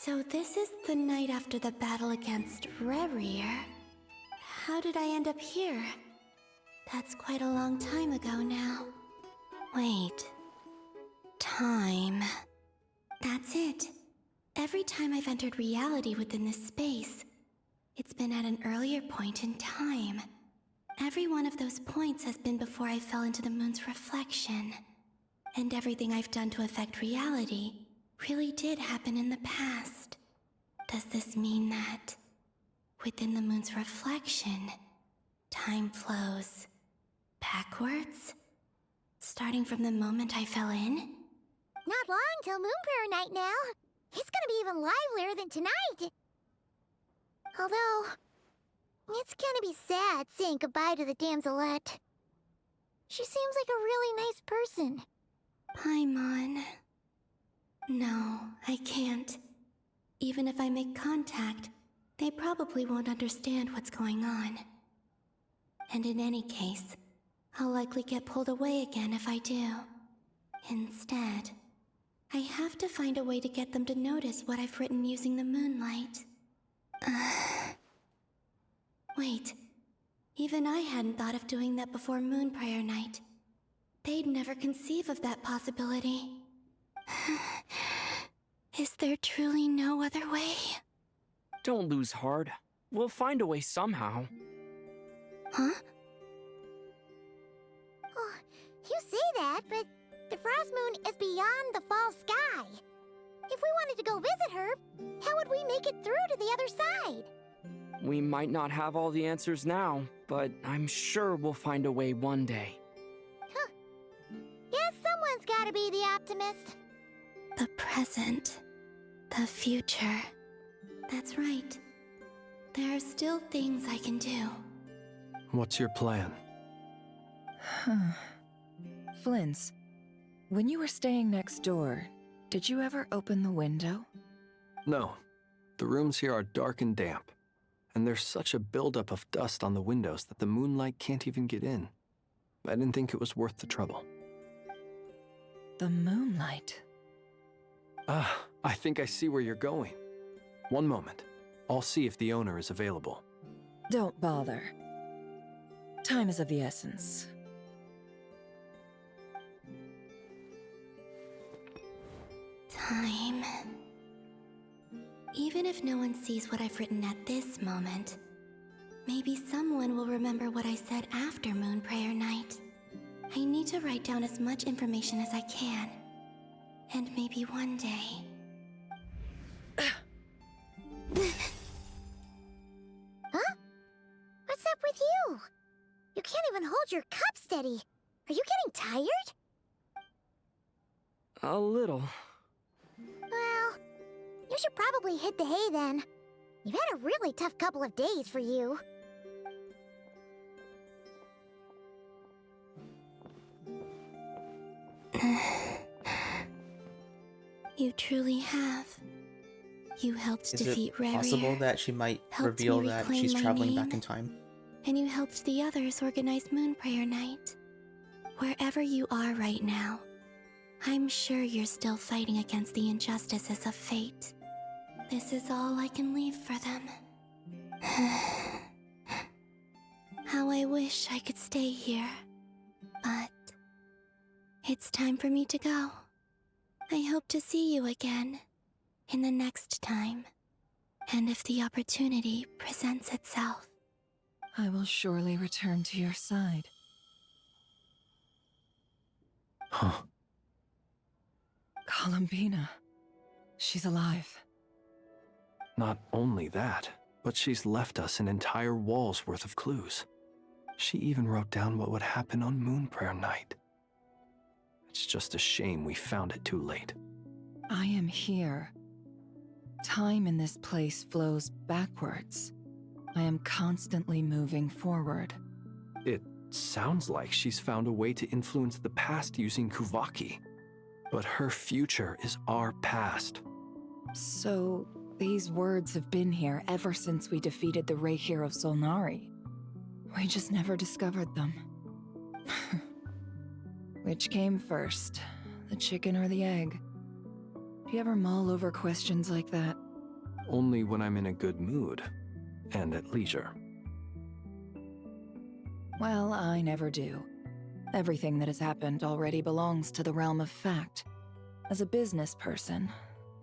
So this is the night after the battle against Rare. How did I end up here? That's quite a long time ago now. Wait. Time. That's it. Every time I've entered reality within this space, it's been at an earlier point in time. Every one of those points has been before I fell into the moon's reflection. And everything I've done to affect reality really did happen in the past. Does this mean that within the moon's reflection, time flows backwards? Starting from the moment I fell in? Not long till Moon Prayer Night now. It's gonna be even livelier than tonight. Although, it's gonna be sad saying goodbye to the damselette. She seems like a really nice person. Paimon. No, I can't. Even if I make contact, they probably won't understand what's going on. And in any case, I'll likely get pulled away again if I do. Instead, I have to find a way to get them to notice what I've written using the moonlight. Wait, even I hadn't thought of doing that before Moon Prayer Night. They'd never conceive of that possibility. Is there truly no other way? Don't lose heart. We'll find a way somehow. Huh? Oh, you say that, but the Frost Moon is beyond the fall sky. If we wanted to go visit her, how would we make it through to the other side? We might not have all the answers now, but I'm sure we'll find a way one day. Huh. Guess someone's gotta be the optimist. The present. The future. That's right. There are still things I can do. What's your plan? Flins, when you were staying next door, did you ever open the window? No. The rooms here are dark and damp. And there's such a buildup of dust on the windows that the moonlight can't even get in. I didn't think it was worth the trouble. The moonlight? Ah, I think I see where you're going. One moment. I'll see if the owner is available. Don't bother. Time is of the essence. Time. Even if no one sees what I've written at this moment, maybe someone will remember what I said after Moon Prayer Night. I need to write down as much information as I can. And maybe one day... Huh? What's up with you? You can't even hold your cup steady. Are you getting tired? A little. Well, you should probably hit the hay then. You've had a really tough couple of days for you. You truly have. You helped Is defeat it Rare, possible that she might helped reveal me that reclaim she's my traveling name, back in time? and you helped the others organize Moon Prayer Night. Wherever you are right now, I'm sure you're still fighting against the injustices of fate. This is all I can leave for them. How I wish I could stay here. But it's time for me to go. I hope to see you again in the next time. And if the opportunity presents itself. I will surely return to your side. Huh. Columbina. She's alive. Not only that, but she's left us an entire wall's worth of clues. She even wrote down what would happen on Moon Prayer Night. It's just a shame we found it too late. I am here. Time in this place flows backwards. I am constantly moving forward. It sounds like she's found a way to influence the past using Kuvaki. But her future is our past. So, these words have been here ever since we defeated the Ray Hero Solnari. We just never discovered them. Which came first, the chicken or the egg? Do you ever mull over questions like that? Only when I'm in a good mood and at leisure. Well, I never do. Everything that has happened already belongs to the realm of fact. As a business person,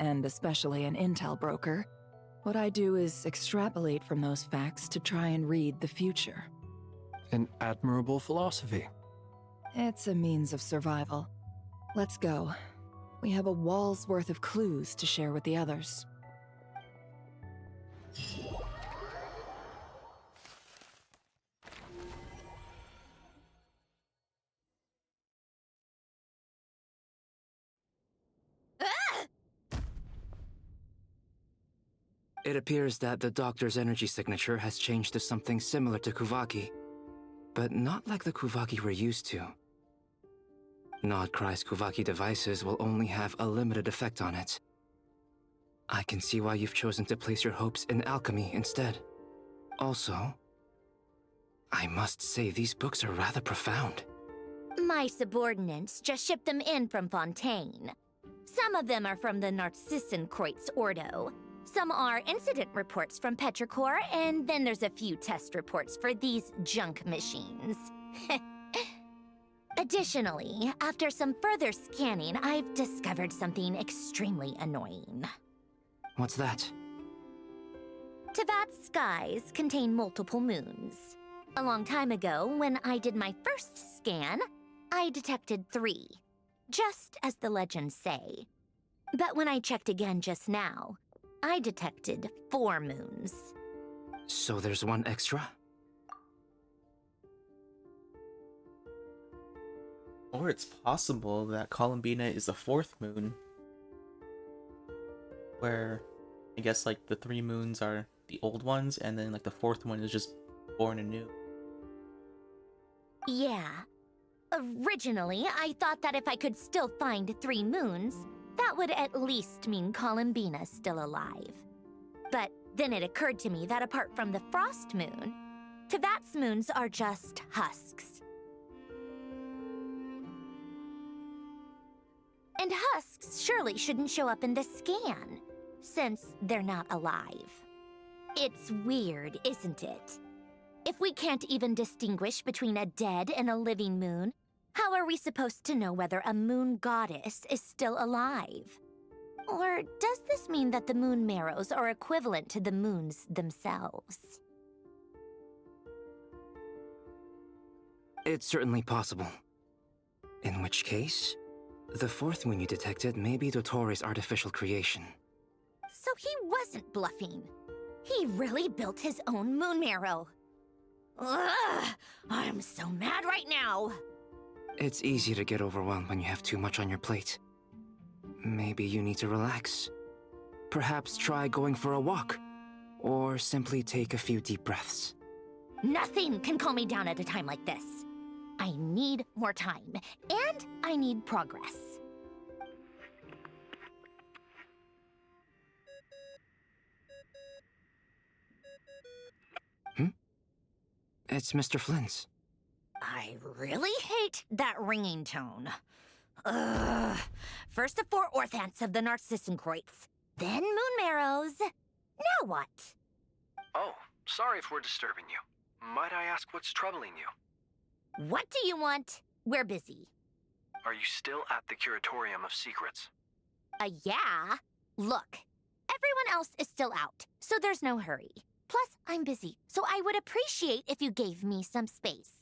and especially an intel broker, what I do is extrapolate from those facts to try and read the future. An admirable philosophy. It's a means of survival. Let's go. We have a wall's worth of clues to share with the others. It appears that the Doctor's energy signature has changed to something similar to Kuvaki, but not like the Kuvaki we're used to. Nod-Krai's Kuvaki devices will only have a limited effect on it. I can see why you've chosen to place your hopes in alchemy instead. Also, I must say these books are rather profound. My subordinates just shipped them in from Fontaine. Some of them are from the Narcissenkreuz Ordo. Some are incident reports from Petrichor, and then there's a few test reports for these junk machines. Additionally, after some further scanning, I've discovered something extremely annoying. What's that? Teyvat's skies contain multiple moons. A long time ago, when I did my first scan, I detected 3, just as the legends say. But when I checked again just now, I detected 4 moons. So there's one extra? Or it's possible that Columbina is the 4th moon. Where, I guess, like, the 3 moons are the old ones, and then, like, the 4th one is just born anew. Yeah. Originally, I thought that if I could still find 3 moons, that would at least mean Columbina's still alive. But then it occurred to me that apart from the Frost Moon, Teyvat's moons are just husks. And husks surely shouldn't show up in the scan, since they're not alive. It's weird, isn't it? If we can't even distinguish between a dead and a living moon, how are we supposed to know whether a moon goddess is still alive? Or does this mean that the moon marrows are equivalent to the moons themselves? It's certainly possible. In which case, the 4th moon you detected may be Dottore's artificial creation. So he wasn't bluffing. He really built his own moon marrow. Ugh! I'm so mad right now! It's easy to get overwhelmed when you have too much on your plate. Maybe you need to relax. Perhaps try going for a walk. Or simply take a few deep breaths. Nothing can calm me down at a time like this. I need more time, and I need progress. It's Mr. Flynn's. I really hate that ringing tone. Ugh. First the 4 orthants of the Narcissenkreuz, then moon marrows. Now what? Oh, sorry if we're disturbing you. Might I ask what's troubling you? What do you want? We're busy. Are you still at the Curatorium of Secrets? Yeah. Look, everyone else is still out, so there's no hurry. Plus, I'm busy, so I would appreciate if you gave me some space.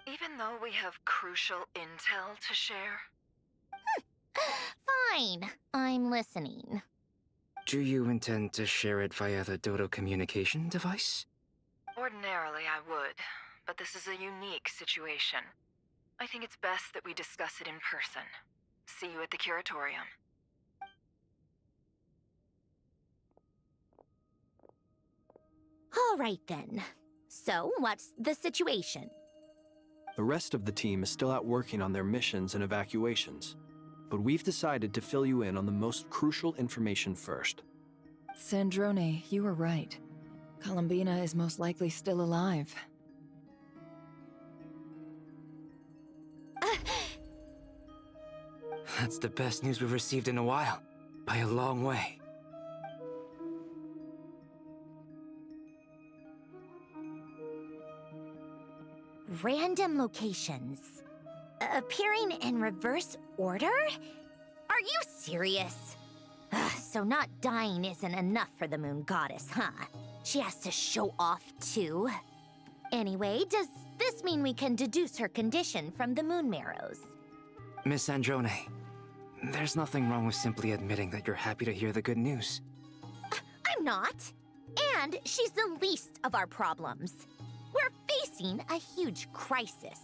Even though we have crucial intel to share? Fine, I'm listening. Do you intend to share it via the Dodo communication device? Ordinarily, I would, but this is a unique situation. I think it's best that we discuss it in person. See you at the Curatorium. All right then. So, what's the situation? The rest of the team is still out working on their missions and evacuations, but we've decided to fill you in on the most crucial information first. Sandrone, you were right. Columbina is most likely still alive. That's the best news we've received in a while, by a long way. Random locations. Appearing in reverse order? Are you serious? So not dying isn't enough for the Moon Goddess, huh? She has to show off too. Anyway, does this mean we can deduce her condition from the Moon Marrows? Miss Androne, there's nothing wrong with simply admitting that you're happy to hear the good news. I'm not. And she's the least of our problems. We're facing a huge crisis.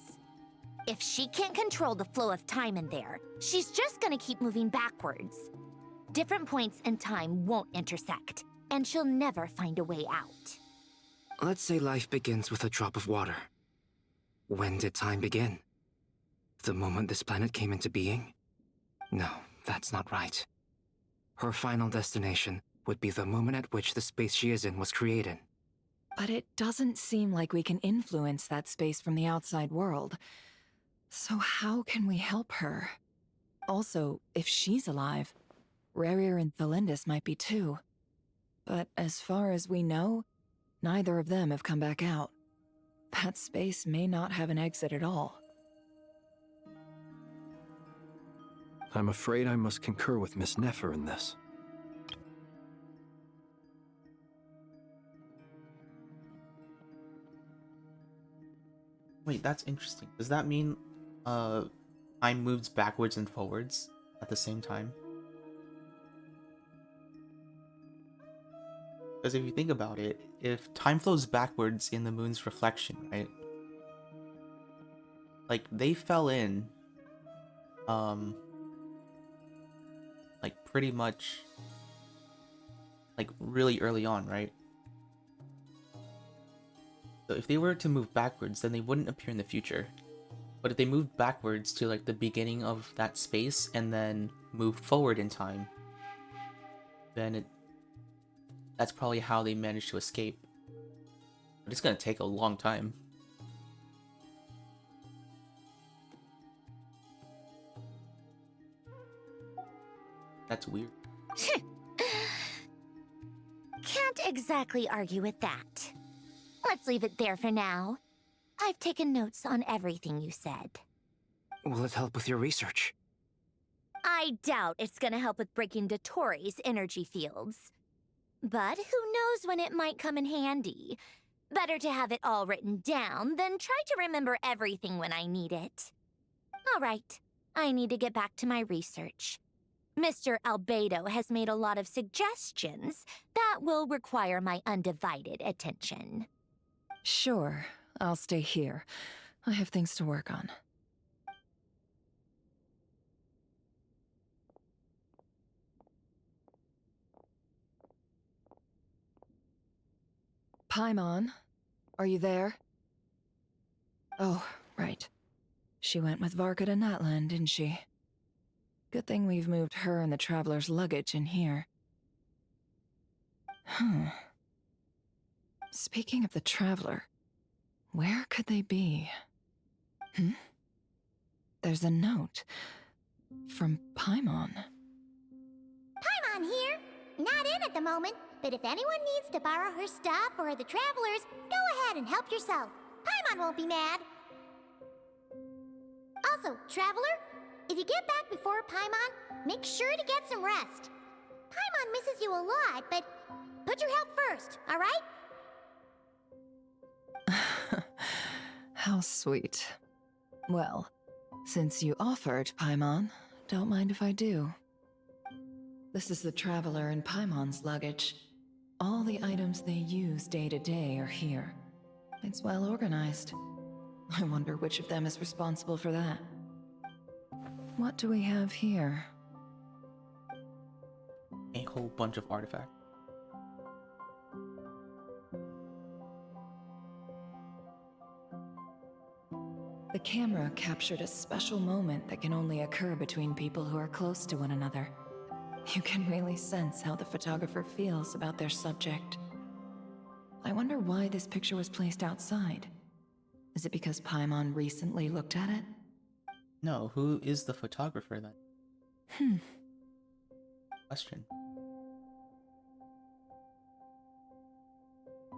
If she can't control the flow of time in there, she's just gonna keep moving backwards. Different points in time won't intersect, and she'll never find a way out. Let's say life begins with a drop of water. When did time begin? The moment this planet came into being? No, that's not right. Her final destination would be the moment at which the space she is in was created. But it doesn't seem like we can influence that space from the outside world. So how can we help her? Also, if she's alive, Rerir and Thelindis might be too. But as far as we know, neither of them have come back out. That space may not have an exit at all. I'm afraid I must concur with Miss Nefer in this. Wait, that's interesting. Does that mean time moves backwards and forwards at the same time? Because if you think about it, if time flows backwards in the moon's reflection, right? Like, they fell in, like, pretty much, like, really early on, right? So if they were to move backwards, then they wouldn't appear in the future. But if they moved backwards to, like, the beginning of that space and then move forward in time, then that's probably how they managed to escape. But it's gonna take a long time. That's weird. Can't exactly argue with that. Let's leave it there for now. I've taken notes on everything you said. Will it help with your research? I doubt it's gonna help with breaking Dottore's energy fields. But who knows when it might come in handy. Better to have it all written down than try to remember everything when I need it. All right, I need to get back to my research. Mr. Albedo has made a lot of suggestions that will require my undivided attention. Sure, I'll stay here. I have things to work on. Paimon, are you there? Oh, right. She went with Varka to Natlan, didn't she? Good thing we've moved her and the Traveler's luggage in here. Speaking of the Traveler, where could they be? There's a note from Paimon. Paimon here. Not in at the moment, but if anyone needs to borrow her stuff or the Travelers, go ahead and help yourself. Paimon won't be mad. Also, Traveler, if you get back before Paimon, make sure to get some rest. Paimon misses you a lot, but put your health first, all right? How sweet. Well, since you offered, Paimon, don't mind if I do. This is the Traveler and Paimon's luggage. All the items they use day to day are here. It's well organized. I wonder which of them is responsible for that. What do we have here? A whole bunch of artifacts. The camera captured a special moment that can only occur between people who are close to one another. You can really sense how the photographer feels about their subject. I wonder why this picture was placed outside. Is it because Paimon recently looked at it? No, who is the photographer then? Question.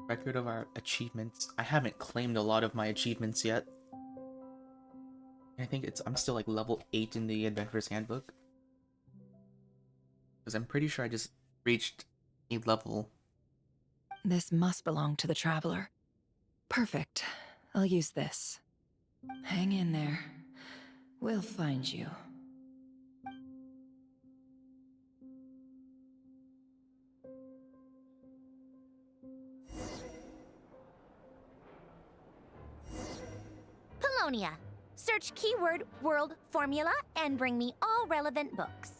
Record of our achievements. I haven't claimed a lot of my achievements yet. I think I'm still like level 8 in the Adventurer's Handbook. Because I'm pretty sure I just reached a level. This must belong to the Traveler. Perfect. I'll use this. Hang in there. We'll find you. Polonia. Search keyword world formula and bring me all relevant books.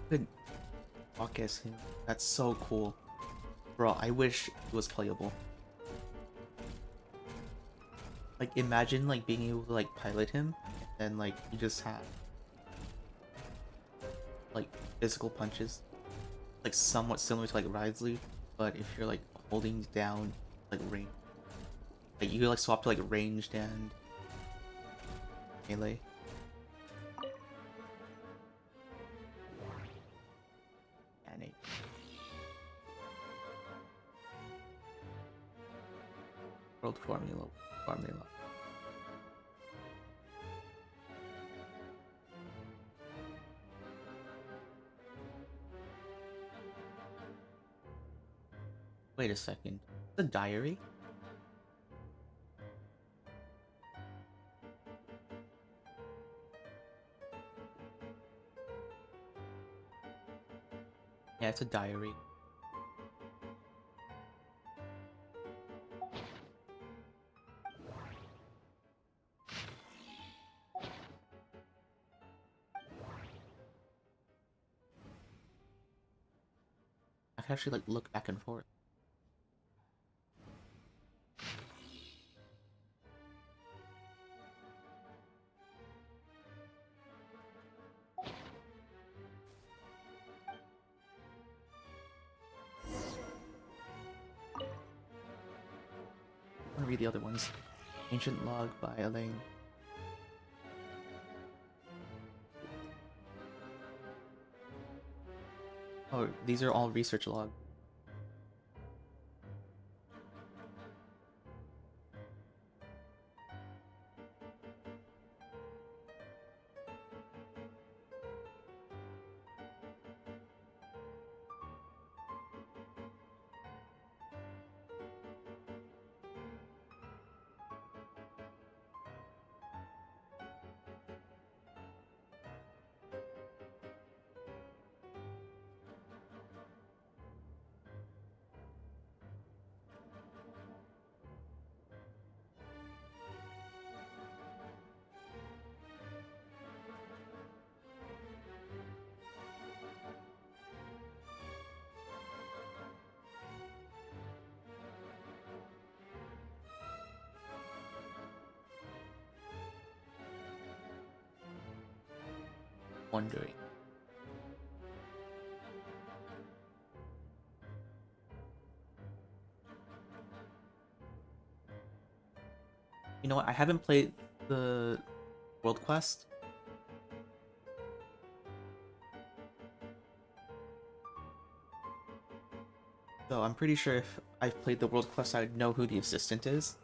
Good. Focus. That's so cool. Bro, I wish it was playable. Like, imagine like being able to like pilot him and like you just have like physical punches. Like somewhat similar to like Risley, but if you're like holding down like range. Like you could like swap to like ranged and melee. Annie. World formula. Wait a second. The diary? Yeah, it's a diary. I can actually like look back and forth. I want to read the other ones. Ancient Log by Elaine. Oh, these are all research log. Wondering. You know what? I haven't played the World Quest. So I'm pretty sure if I've played the World Quest, I would know who the assistant is.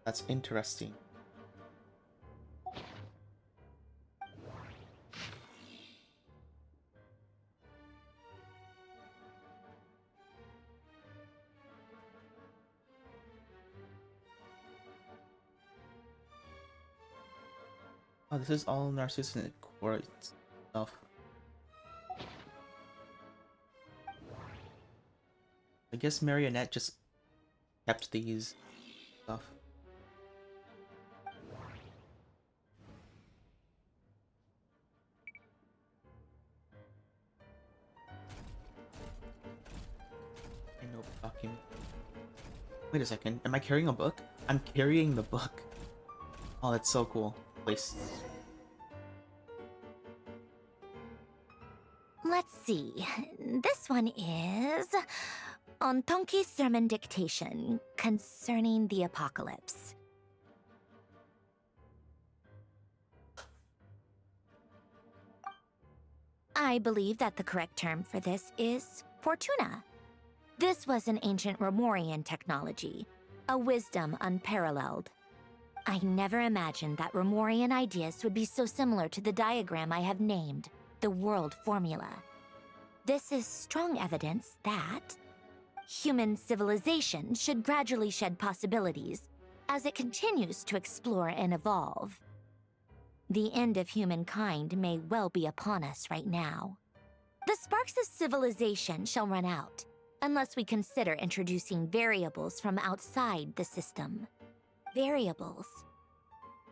That's interesting. Oh, this is all Narcissus Quartz stuff. I guess Marionette just kept these stuff. Wait a second, am I carrying a book? I'm carrying the book. Oh, that's so cool. Place. Let's see. This one is on Tonki's sermon dictation concerning the apocalypse. I believe that the correct term for this is Fortuna. This was an ancient Romorian technology, a wisdom unparalleled. I never imagined that Romorian ideas would be so similar to the diagram I have named, the world formula. This is strong evidence that human civilization should gradually shed possibilities as it continues to explore and evolve. The end of humankind may well be upon us right now. The sparks of civilization shall run out, unless we consider introducing variables from outside the system. Variables.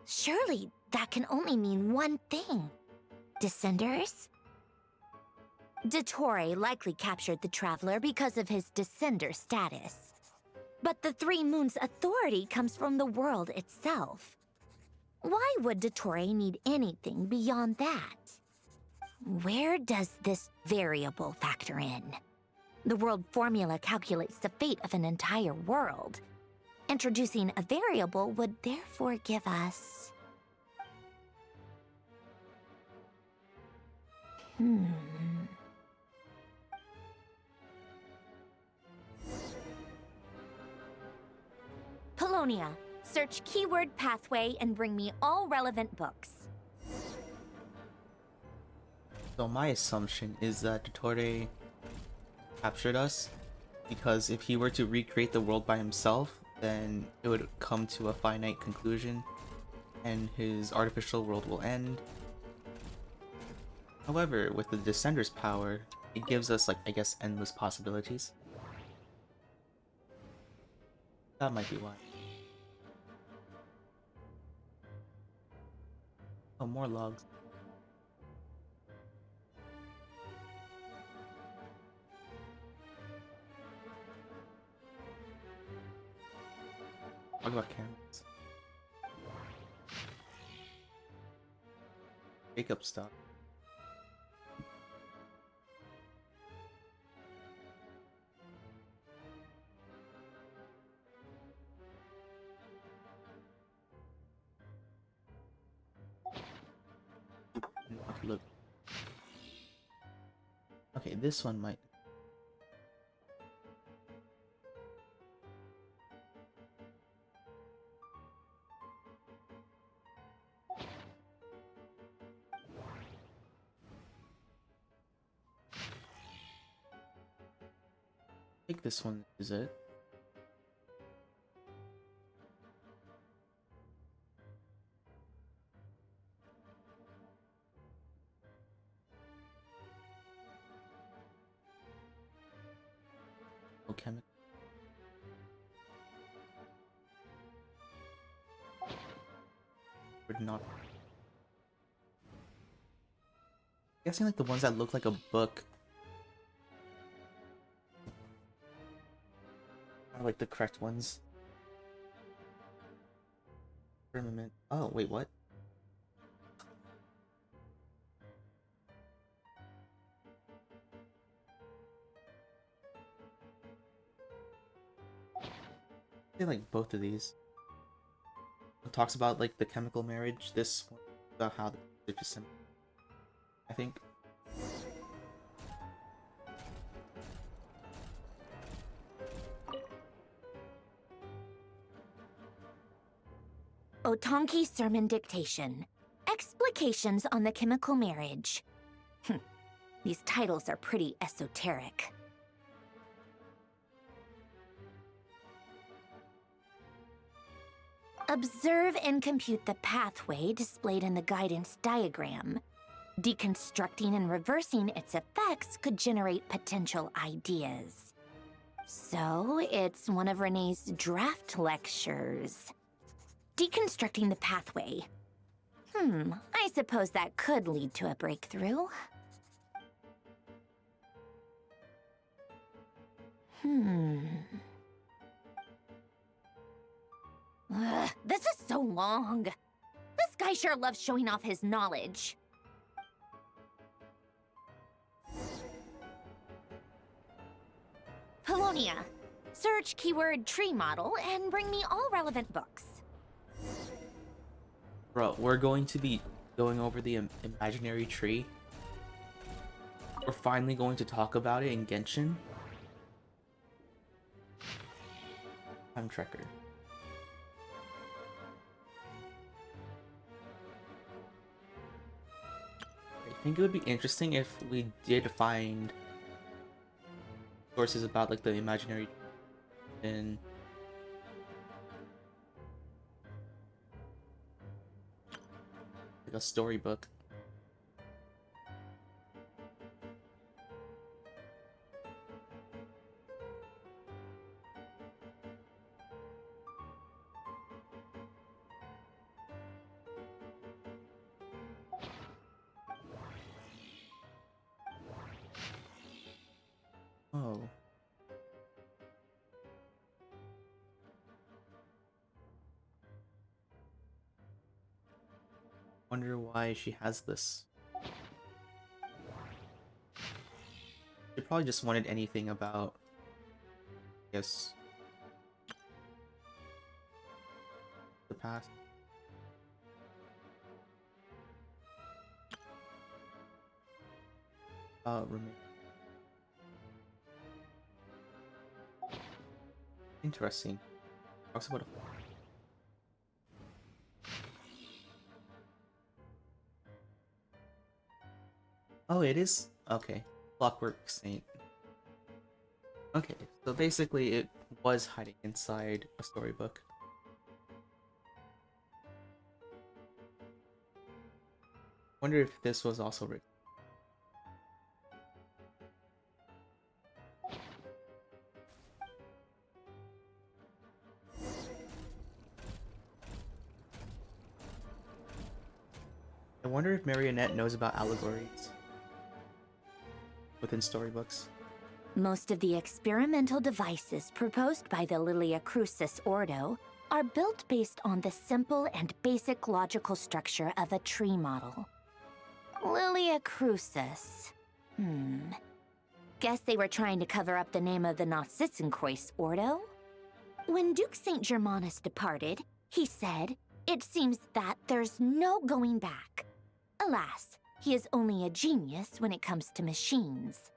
Surely that can only mean one thing. Descenders? Dottore likely captured the Traveler because of his descender status. But the Three Moons' authority comes from the world itself. Why would Dottore need anything beyond that? Where does this variable factor in? The world formula calculates the fate of an entire world. Introducing a variable would therefore give us... Polonia, search keyword pathway and bring me all relevant books. So my assumption is that Dottore captured us because if he were to recreate the world by himself, then it would come to a finite conclusion and his artificial world will end. However, with the Descender's power, it gives us, like, I guess, endless possibilities. That might be why. Oh, more logs. Talk about cameras. Jacob stuff. Look. Okay, this one might. I think this one is it. Chemical. Would not. Guessing like the ones that look like a book are like the correct ones. Firmament. Oh wait, what? I like both of these. It talks about like the chemical marriage. This one about how they're just, I think. Otonki Sermon Dictation. Explications on the chemical marriage. These titles are pretty esoteric. Observe and compute the pathway displayed in the guidance diagram. Deconstructing and reversing its effects could generate potential ideas. So, it's one of Renee's draft lectures. Deconstructing the pathway. I suppose that could lead to a breakthrough. so long. This guy sure loves showing off his knowledge. Polonia, search keyword tree model and bring me all relevant books. Bro, we're going to be going over the imaginary tree. We're finally going to talk about it in Genshin. Time tracker. I think it would be interesting if we did find sources about like the imaginary in like a storybook. Oh. Wonder why she has this. She probably just wanted anything about, I guess, the past. Remain. Interesting. Talks about a... Oh, it is? Okay. Clockwork Saint. Okay, so basically it was hiding inside a storybook. Wonder if this was also written. I wonder if Marionette knows about allegories within storybooks. Most of the experimental devices proposed by the Lilia Crucis Ordo are built based on the simple and basic logical structure of a tree model. Lilia Crucis. Guess they were trying to cover up the name of the Nod-Krai Ordo? When Duke St. Germanus departed, he said, "It seems that there's no going back." Alas, he is only a genius when it comes to machines.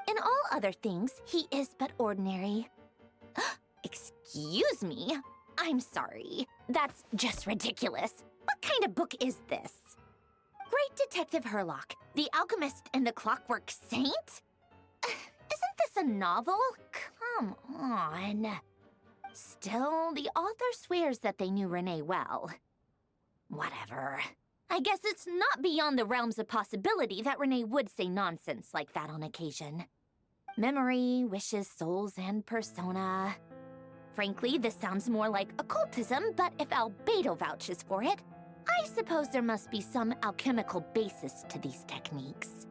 In all other things, he is but ordinary. Excuse me? I'm sorry. That's just ridiculous. What kind of book is this? Great Detective Herlock, The Alchemist and the Clockwork Saint? Isn't this a novel? Come on. Still, the author swears that they knew Renee well. Whatever. I guess it's not beyond the realms of possibility that Renee would say nonsense like that on occasion. Memory, wishes, souls, and persona. Frankly, this sounds more like occultism, but if Albedo vouches for it, I suppose there must be some alchemical basis to these techniques.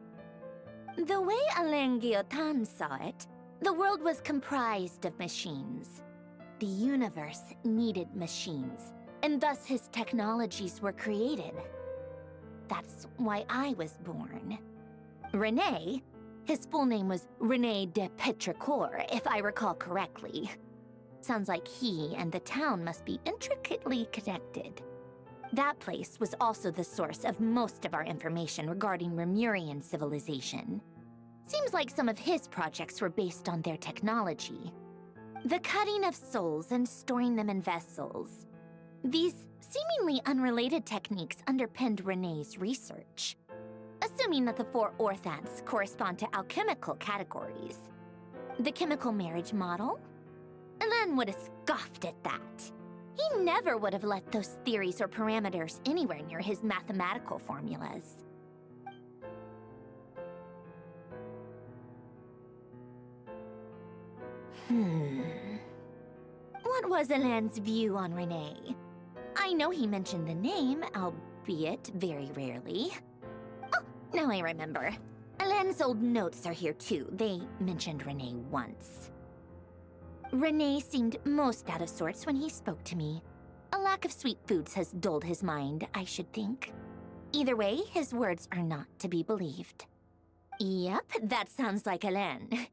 The way Alain Guillotin saw it, the world was comprised of machines. The universe needed machines, and thus his technologies were created. That's why I was born. Renee, his full name was Renee de Petrichor, if I recall correctly. Sounds like he and the town must be intricately connected. That place was also the source of most of our information regarding Remurian civilization. Seems like some of his projects were based on their technology. The cutting of souls and storing them in vessels. These seemingly unrelated techniques underpinned Renee's research. Assuming that the four orthants correspond to alchemical categories. The chemical marriage model? Alain would have scoffed at that. He never would have let those theories or parameters anywhere near his mathematical formulas. What was Alain's view on Renee? I know he mentioned the name, albeit very rarely. Oh, now I remember. Alain's old notes are here too. They mentioned Renee once. Renee seemed most out of sorts when he spoke to me. A lack of sweet foods has dulled his mind, I should think. Either way, his words are not to be believed. Yep, that sounds like Hélène.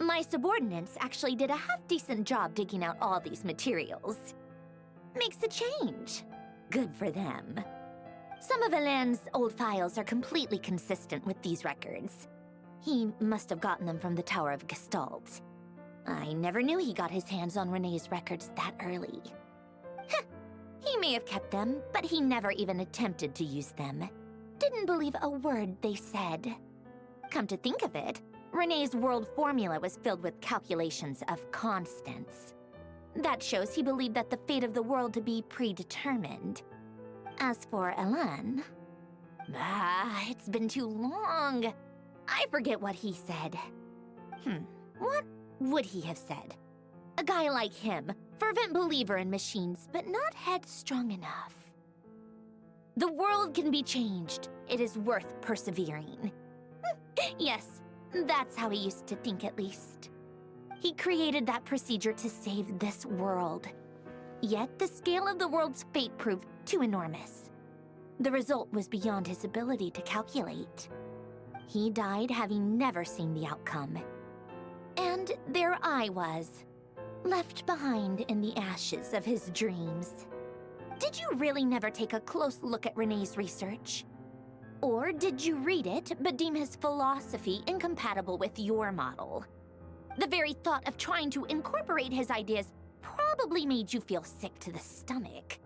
My subordinates actually did a half-decent job digging out all these materials. Makes a change. Good for them. Some of Hélène's old files are completely consistent with these records. He must have gotten them from the Tower of Gestalt. I never knew he got his hands on Renee's records that early. Heh, he may have kept them, but he never even attempted to use them. Didn't believe a word they said. Come to think of it, Renee's world formula was filled with calculations of constants. That shows he believed that the fate of the world to be predetermined. As for Hélène... it's been too long. I forget what he said. What would he have said? A guy like him, fervent believer in machines, but not headstrong enough. The world can be changed. It is worth persevering. Yes, that's how he used to think at least. He created that procedure to save this world. Yet the scale of the world's fate proved too enormous. The result was beyond his ability to calculate. He died having never seen the outcome. And there I was, left behind in the ashes of his dreams. Did you really never take a close look at Renee's research? Or did you read it but deem his philosophy incompatible with your model? The very thought of trying to incorporate his ideas probably made you feel sick to the stomach.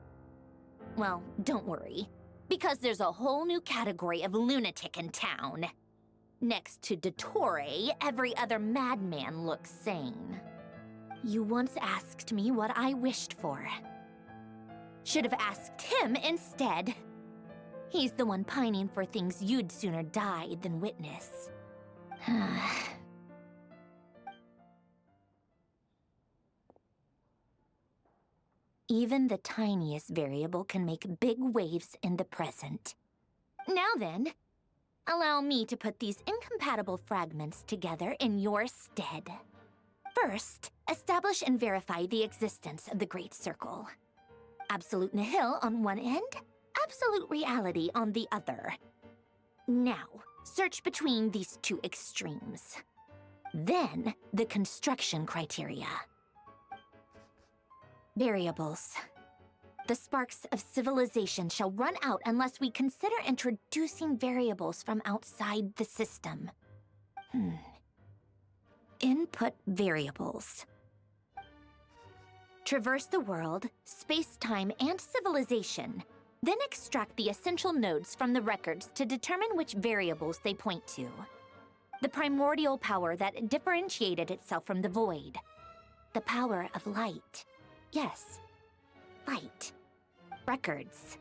Well, don't worry, because there's a whole new category of lunatic in town. Next to Dottore, every other madman looks sane. You once asked me what I wished for. Should have asked him instead. He's the one pining for things you'd sooner die than witness. Even the tiniest variable can make big waves in the present. Now then, allow me to put these incompatible fragments together in your stead. First, establish and verify the existence of the Great Circle. Absolute nihil on one end, absolute reality on the other. Now, search between these two extremes. Then, the construction criteria. Variables. The sparks of civilization shall run out unless we consider introducing variables from outside the system. Input variables. Traverse the world, space-time, and civilization. Then extract the essential nodes from the records to determine which variables they point to. The primordial power that differentiated itself from the void. The power of light. Yes, light. Records.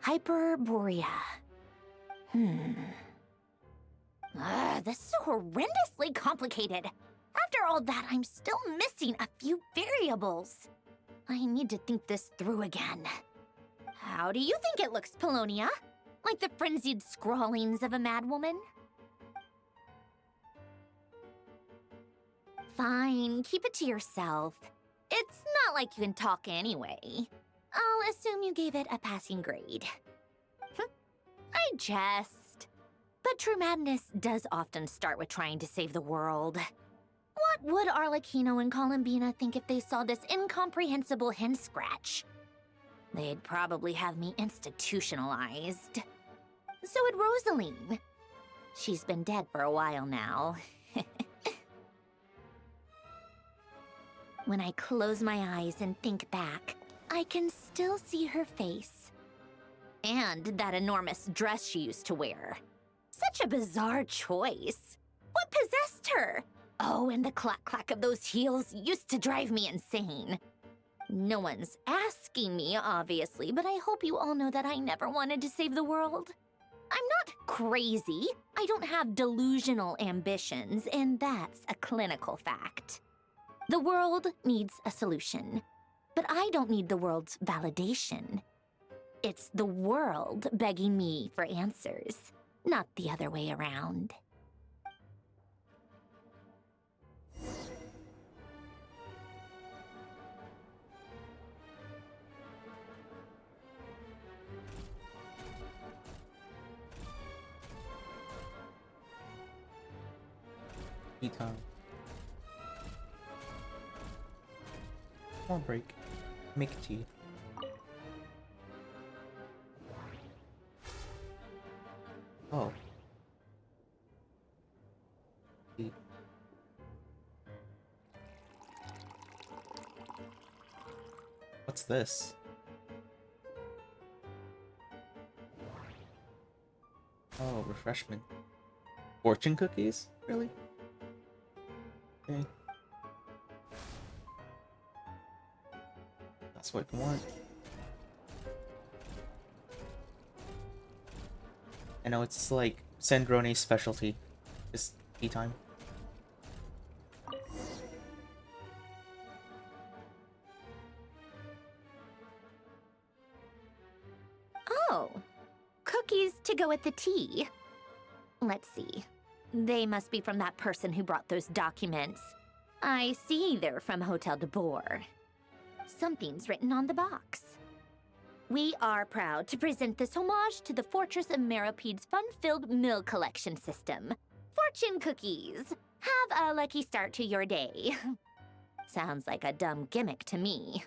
Hyperborea. This is so horrendously complicated. After all that, I'm still missing a few variables. I need to think this through again. How do you think it looks, Polonia? Like the frenzied scrawlings of a madwoman? Fine, keep it to yourself. It's not like you can talk anyway. I'll assume you gave it a passing grade. I jest. But true madness does often start with trying to save the world. What would Arlecchino and Columbina think if they saw this incomprehensible hen scratch? They'd probably have me institutionalized. So would Rosaline. She's been dead for a while now. When I close my eyes and think back, I can still see her face. And that enormous dress she used to wear. Such a bizarre choice. What possessed her? Oh, and the clack-clack of those heels used to drive me insane. No one's asking me, obviously, but I hope you all know that I never wanted to save the world. I'm not crazy. I don't have delusional ambitions, and that's a clinical fact. The world needs a solution, but I don't need the world's validation. It's the world begging me for answers, not the other way around. Tea time. Come on, break. Make tea. Oh. Tea. What's this? Oh, refreshment. Fortune cookies? Really? Okay. That's what I want. I know it's like Sandrone's specialty. Just tea time. Oh, cookies to go with the tea. Let's see. They must be from that person who brought those documents. I see they're from Hotel de Boer. Something's written on the box. We are proud to present this homage to the Fortress of Meropede's fun-filled mill collection system. Fortune cookies. Have a lucky start to your day. Sounds like a dumb gimmick to me.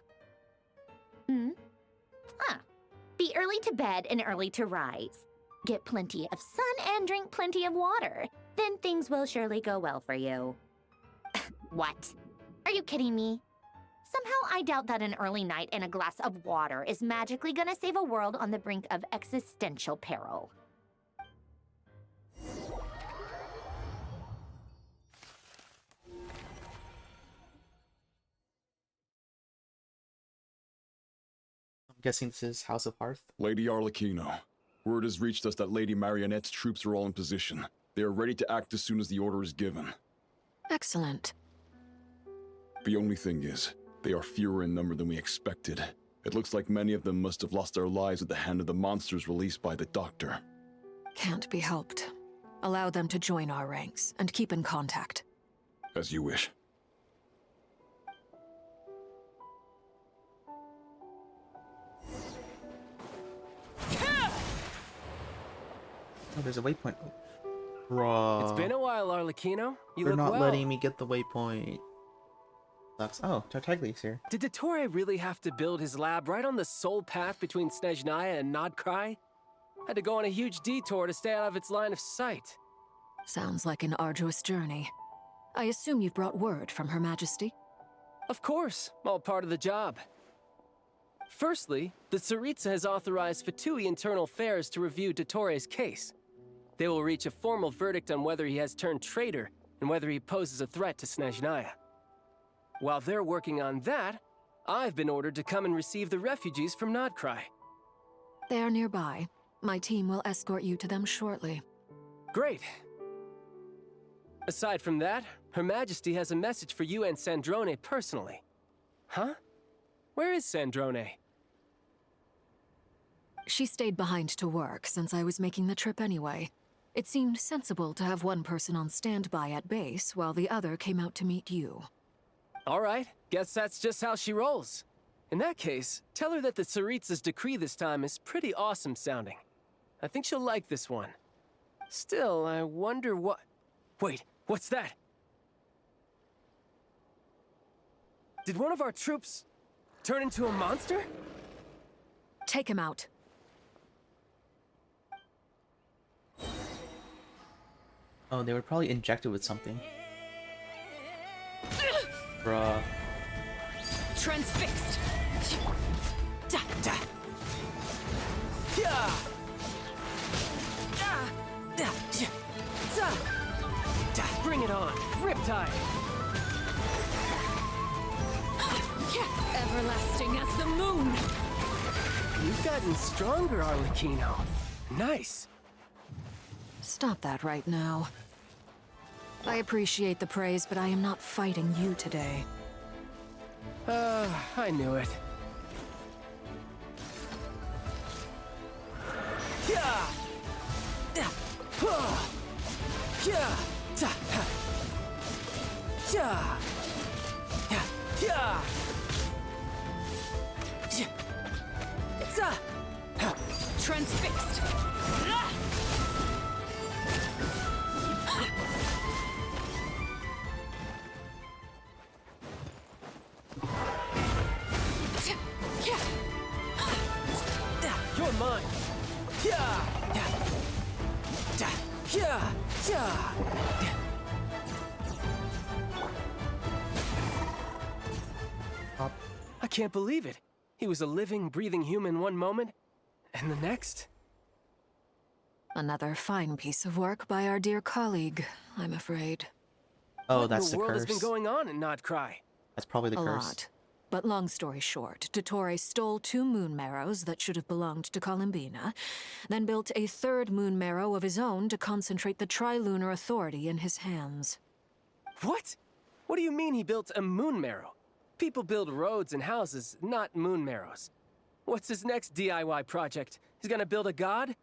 Be early to bed and early to rise. Get plenty of sun and drink plenty of water. Then things will surely go well for you. What? Are you kidding me? Somehow I doubt that an early night and a glass of water is magically gonna save a world on the brink of existential peril. I'm guessing this is House of Hearth. Lady Arlecchino, word has reached us that Lady Marionette's troops are all in position. They are ready to act as soon as the order is given. Excellent. The only thing is, they are fewer in number than we expected. It looks like many of them must have lost their lives at the hand of the monsters released by the Doctor. Can't be helped. Allow them to join our ranks and keep in contact. As you wish. Oh, there's a waypoint. Bruh. It's been a while, Arlecchino. You They're look not well. letting me get the waypoint. Sucks. Oh, Tartaglia's here. Did Dottore really have to build his lab right on the sole path between Snezhnaya and Nod-Krai? Had to go on a huge detour to stay out of its line of sight. Sounds like an arduous journey. I assume you've brought word from Her Majesty? Of course, all part of the job. Firstly, the Tsaritsa has authorized Fatui Internal Affairs to review Dottore's case. They will reach a formal verdict on whether he has turned traitor and whether he poses a threat to Snezhnaya. While they're working on that, I've been ordered to come and receive the refugees from Nod-Krai. They are nearby. My team will escort you to them shortly. Great. Aside from that, Her Majesty has a message for you and Sandrone personally. Huh? Where is Sandrone? She stayed behind to work since I was making the trip anyway. It seemed sensible to have one person on standby at base while the other came out to meet you. All right, guess that's just how she rolls. In that case, tell her that the Tsaritsa's decree this time is pretty awesome sounding. I think she'll like this one. Still, I wonder what... Wait, what's that? Did one of our troops turn into a monster? Take him out. Oh, they were probably injected with something. Bruh. Transfixed. Da, da. Yeah. Da, ja, za. Da. Bring it on, Riptide. Everlasting as the moon. You've gotten stronger, Arlecchino. Nice. Stop that right now. I appreciate the praise, but I am not fighting you today. I knew it. Yeah! Yeah! Yeah! Yeah! Yeah! Transfixed. mine. Yeah, yeah, yeah, yeah. I can't believe it. He was a living, breathing human one moment, and the next. Another fine piece of work by our dear colleague, I'm afraid. Oh, that's the What in the world curse. has been going on in Nod-Krai? That's probably the A curse. lot. But long story short, Dottore stole 2 moon marrows that should have belonged to Columbina, then built a 3rd moon marrow of his own to concentrate the Tri-Lunar authority in his hands. What? What do you mean he built a moon marrow? People build roads and houses, not moon marrows. What's his next DIY project? He's gonna build a god?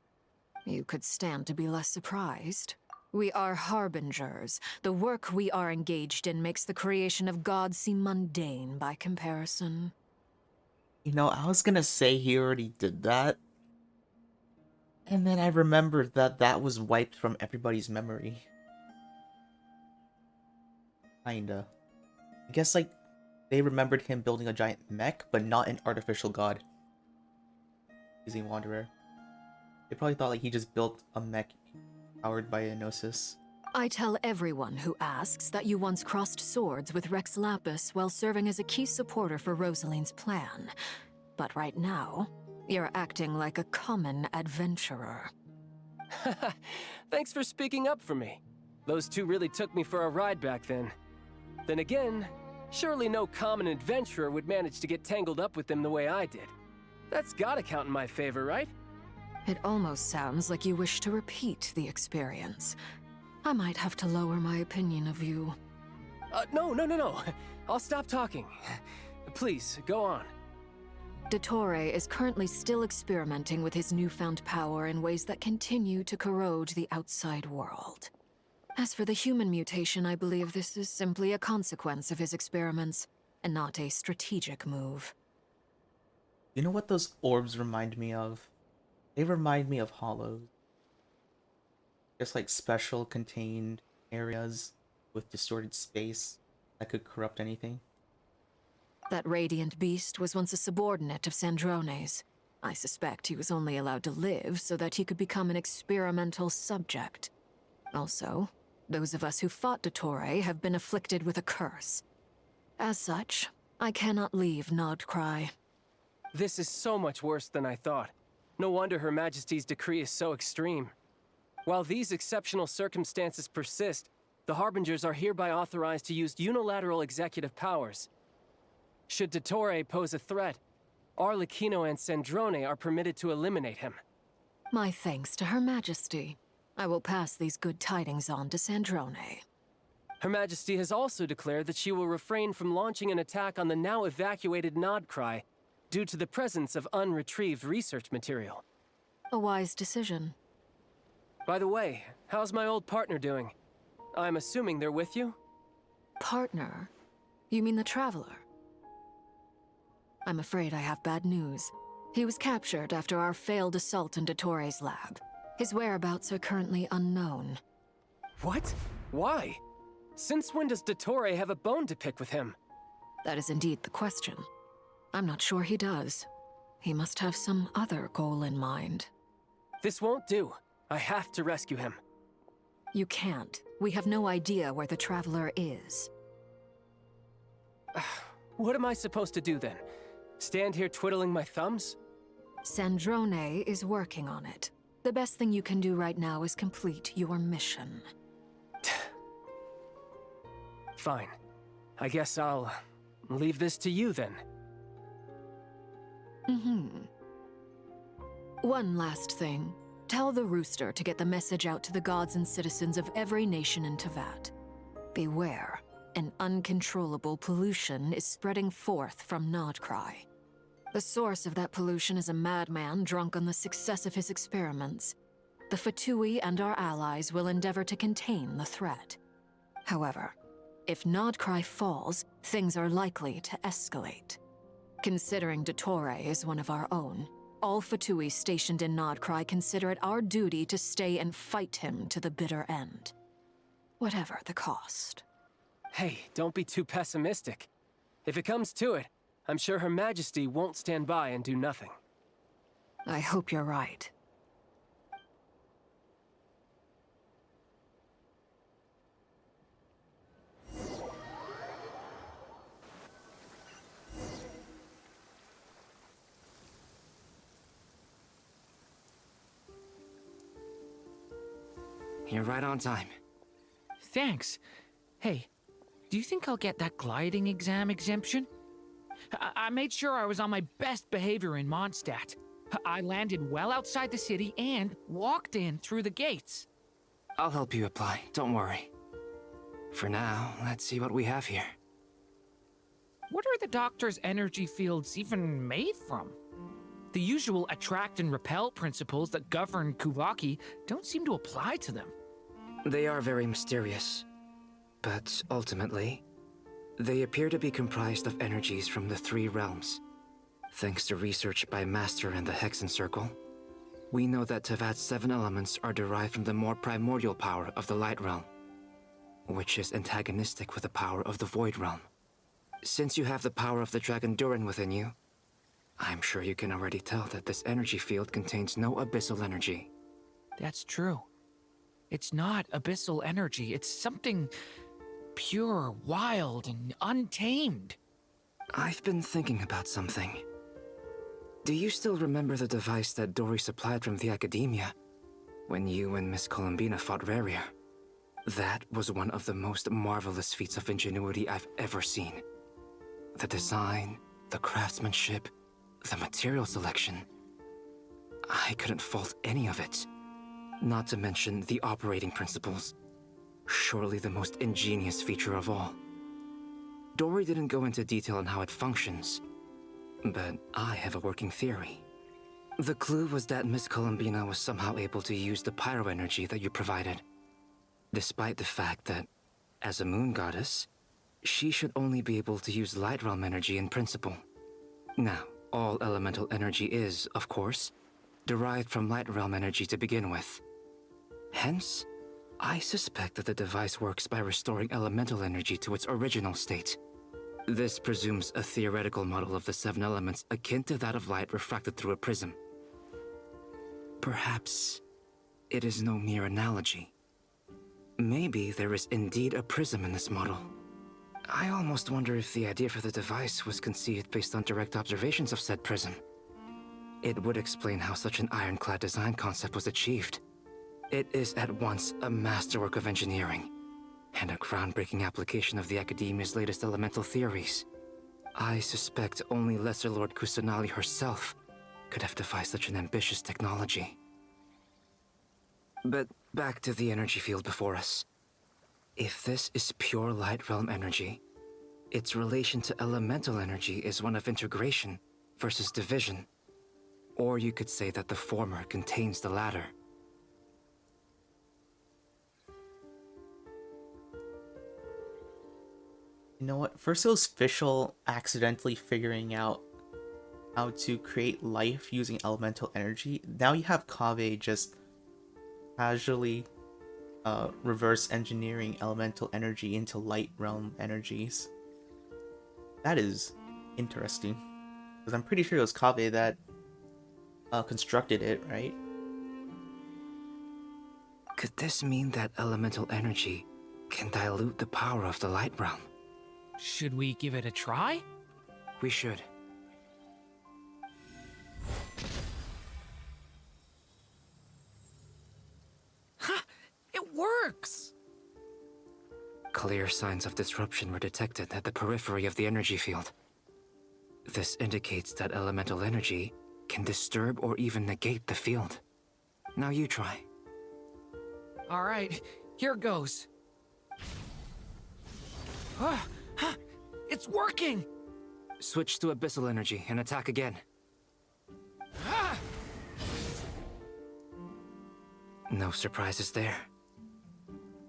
You could stand to be less surprised. We are harbingers. The work we are engaged in makes the creation of gods seem mundane by comparison. You know, I was gonna say he already did that. And then I remembered that that was wiped from everybody's memory. Kinda. I guess, like, they remembered him building a giant mech, but not an artificial god. Using Wanderer. They probably thought, like, he just built a mech powered by a Gnosis. I tell everyone who asks that you once crossed swords with Rex Lapis while serving as a key supporter for Rosaline's plan. But right now, you're acting like a common adventurer. Thanks for speaking up for me. Those 2 really took me for a ride back then. Then again, surely no common adventurer would manage to get tangled up with them the way I did. That's gotta count in my favor, right? It almost sounds like you wish to repeat the experience. I might have to lower my opinion of you. No. I'll stop talking. Please, go on. Dottore is currently still experimenting with his newfound power in ways that continue to corrode the outside world. As for the human mutation, I believe this is simply a consequence of his experiments, and not a strategic move. You know what those orbs remind me of? They remind me of hollows. Just like special contained areas with distorted space that could corrupt anything. That radiant beast was once a subordinate of Sandrone's. I suspect he was only allowed to live so that he could become an experimental subject. Also, those of us who fought Dottore have been afflicted with a curse. As such, I cannot leave Nod-Krai. This is so much worse than I thought. No wonder Her Majesty's decree is so extreme. While these exceptional circumstances persist, the Harbingers are hereby authorized to use unilateral executive powers. Should Dottore pose a threat, Arlecchino and Sandrone are permitted to eliminate him. My thanks to Her Majesty. I will pass these good tidings on to Sandrone. Her Majesty has also declared that she will refrain from launching an attack on the now evacuated Nod-Krai due to the presence of unretrieved research material. A wise decision. By the way, how's my old partner doing? I'm assuming they're with you? Partner? You mean the Traveler? I'm afraid I have bad news. He was captured after our failed assault in Dottore's lab. His whereabouts are currently unknown. What? Why? Since when does Dottore have a bone to pick with him? That is indeed the question. I'm not sure he does. He must have some other goal in mind. This won't do. I have to rescue him. You can't. We have no idea where the Traveler is. What am I supposed to do then? Stand here twiddling my thumbs? Sandrone is working on it. The best thing you can do right now is complete your mission. Fine. I guess I'll leave this to you then. One last thing. Tell the Rooster to get the message out to the gods and citizens of every nation in Teyvat. Beware. An uncontrollable pollution is spreading forth from Nod-Krai. The source of that pollution is a madman drunk on the success of his experiments. The Fatui and our allies will endeavor to contain the threat. However, if Nod-Krai falls, things are likely to escalate. Considering Dottore is one of our own, all Fatui stationed in Nod-Krai consider it our duty to stay and fight him to the bitter end. Whatever the cost. Hey, don't be too pessimistic. If it comes to it, I'm sure Her Majesty won't stand by and do nothing. I hope you're right. You're right on time. Thanks. Hey, do you think I'll get that gliding exam exemption? I made sure I was on my best behavior in Mondstadt. I landed well outside the city and walked in through the gates. I'll help you apply, don't worry. For now, let's see what we have here. What are the Doctor's energy fields even made from? The usual attract and repel principles that govern Kuvaki don't seem to apply to them. They are very mysterious, but ultimately, they appear to be comprised of energies from the three realms. Thanks to research by Master and the Hexen Circle, we know that Tevat's 7 elements are derived from the more primordial power of the Light Realm, which is antagonistic with the power of the Void Realm. Since you have the power of the Dragon Durin within you, I'm sure you can already tell that this energy field contains no abyssal energy. That's true. It's not abyssal energy, it's something pure, wild, and untamed. I've been thinking about something. Do you still remember the device that Dory supplied from the Academia when you and Miss Columbina fought Rarier? That was one of the most marvelous feats of ingenuity I've ever seen. The design, the craftsmanship, the material selection. I couldn't fault any of it. Not to mention the operating principles. Surely the most ingenious feature of all. Dory didn't go into detail on how it functions, but I have a working theory. The clue was that Miss Columbina was somehow able to use the pyro energy that you provided, despite the fact that, as a moon goddess, she should only be able to use Light Realm energy in principle. Now, all elemental energy is, of course, derived from Light Realm energy to begin with. Hence, I suspect that the device works by restoring elemental energy to its original state. This presumes a theoretical model of the 7 elements akin to that of light refracted through a prism. Perhaps it is no mere analogy. Maybe there is indeed a prism in this model. I almost wonder if the idea for the device was conceived based on direct observations of said prism. It would explain how such an ironclad design concept was achieved. It is at once a masterwork of engineering and a groundbreaking application of the Academia's latest elemental theories. I suspect only Lesser Lord Kusanali herself could have devised such an ambitious technology. But back to the energy field before us. If this is pure Light Realm energy, its relation to elemental energy is one of integration versus division. Or you could say that the former contains the latter. You know what? First it was Fischl accidentally figuring out how to create life using elemental energy. Now you have Kaveh just casually reverse engineering elemental energy into light realm energies. That is interesting. Because I'm pretty sure it was Kaveh that constructed it, right? Could this mean that elemental energy can dilute the power of the Light Realm? Should we give it a try? We should. Ha! It works! Clear signs of disruption were detected at the periphery of the energy field. This indicates that elemental energy can disturb or even negate the field. Now you try. Alright, here goes. It's working! Switch to abyssal energy and attack again. No surprises there.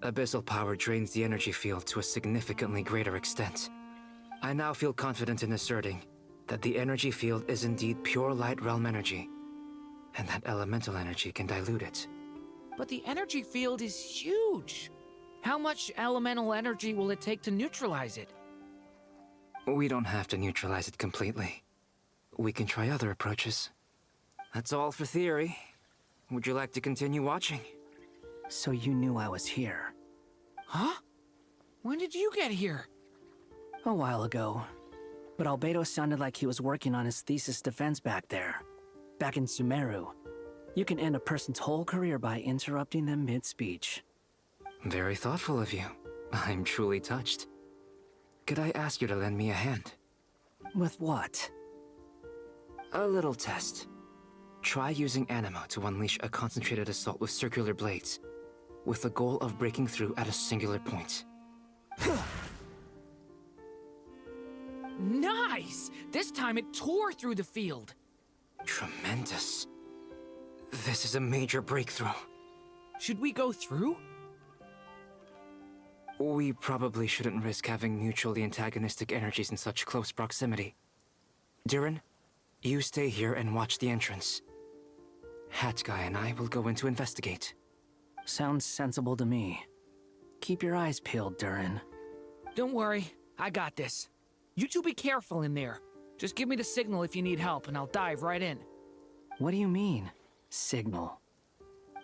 Abyssal power drains the energy field to a significantly greater extent. I now feel confident in asserting that the energy field is indeed pure Light Realm energy, and that elemental energy can dilute it. But the energy field is huge! How much elemental energy will it take to neutralize it? We don't have to neutralize it completely. We can try other approaches. That's all for theory. Would you like to continue watching? So you knew I was here. Huh? When did you get here? A while ago. But Albedo sounded like he was working on his thesis defense back there. Back in Sumeru. You can end a person's whole career by interrupting them mid-speech. Very thoughtful of you. I'm truly touched. Could I ask you to lend me a hand? With what? A little test. Try using Anima to unleash a concentrated assault with circular blades, with the goal of breaking through at a singular point. Nice! This time it tore through the field. Tremendous. This is a major breakthrough. Should we go through? We probably shouldn't risk having mutually antagonistic energies in such close proximity. Durin, you stay here and watch the entrance. Hat Guy and I will go in to investigate. Sounds sensible to me. Keep your eyes peeled, Durin. Don't worry, I got this. You two be careful in there. Just give me the signal if you need help and I'll dive right in. What do you mean, signal?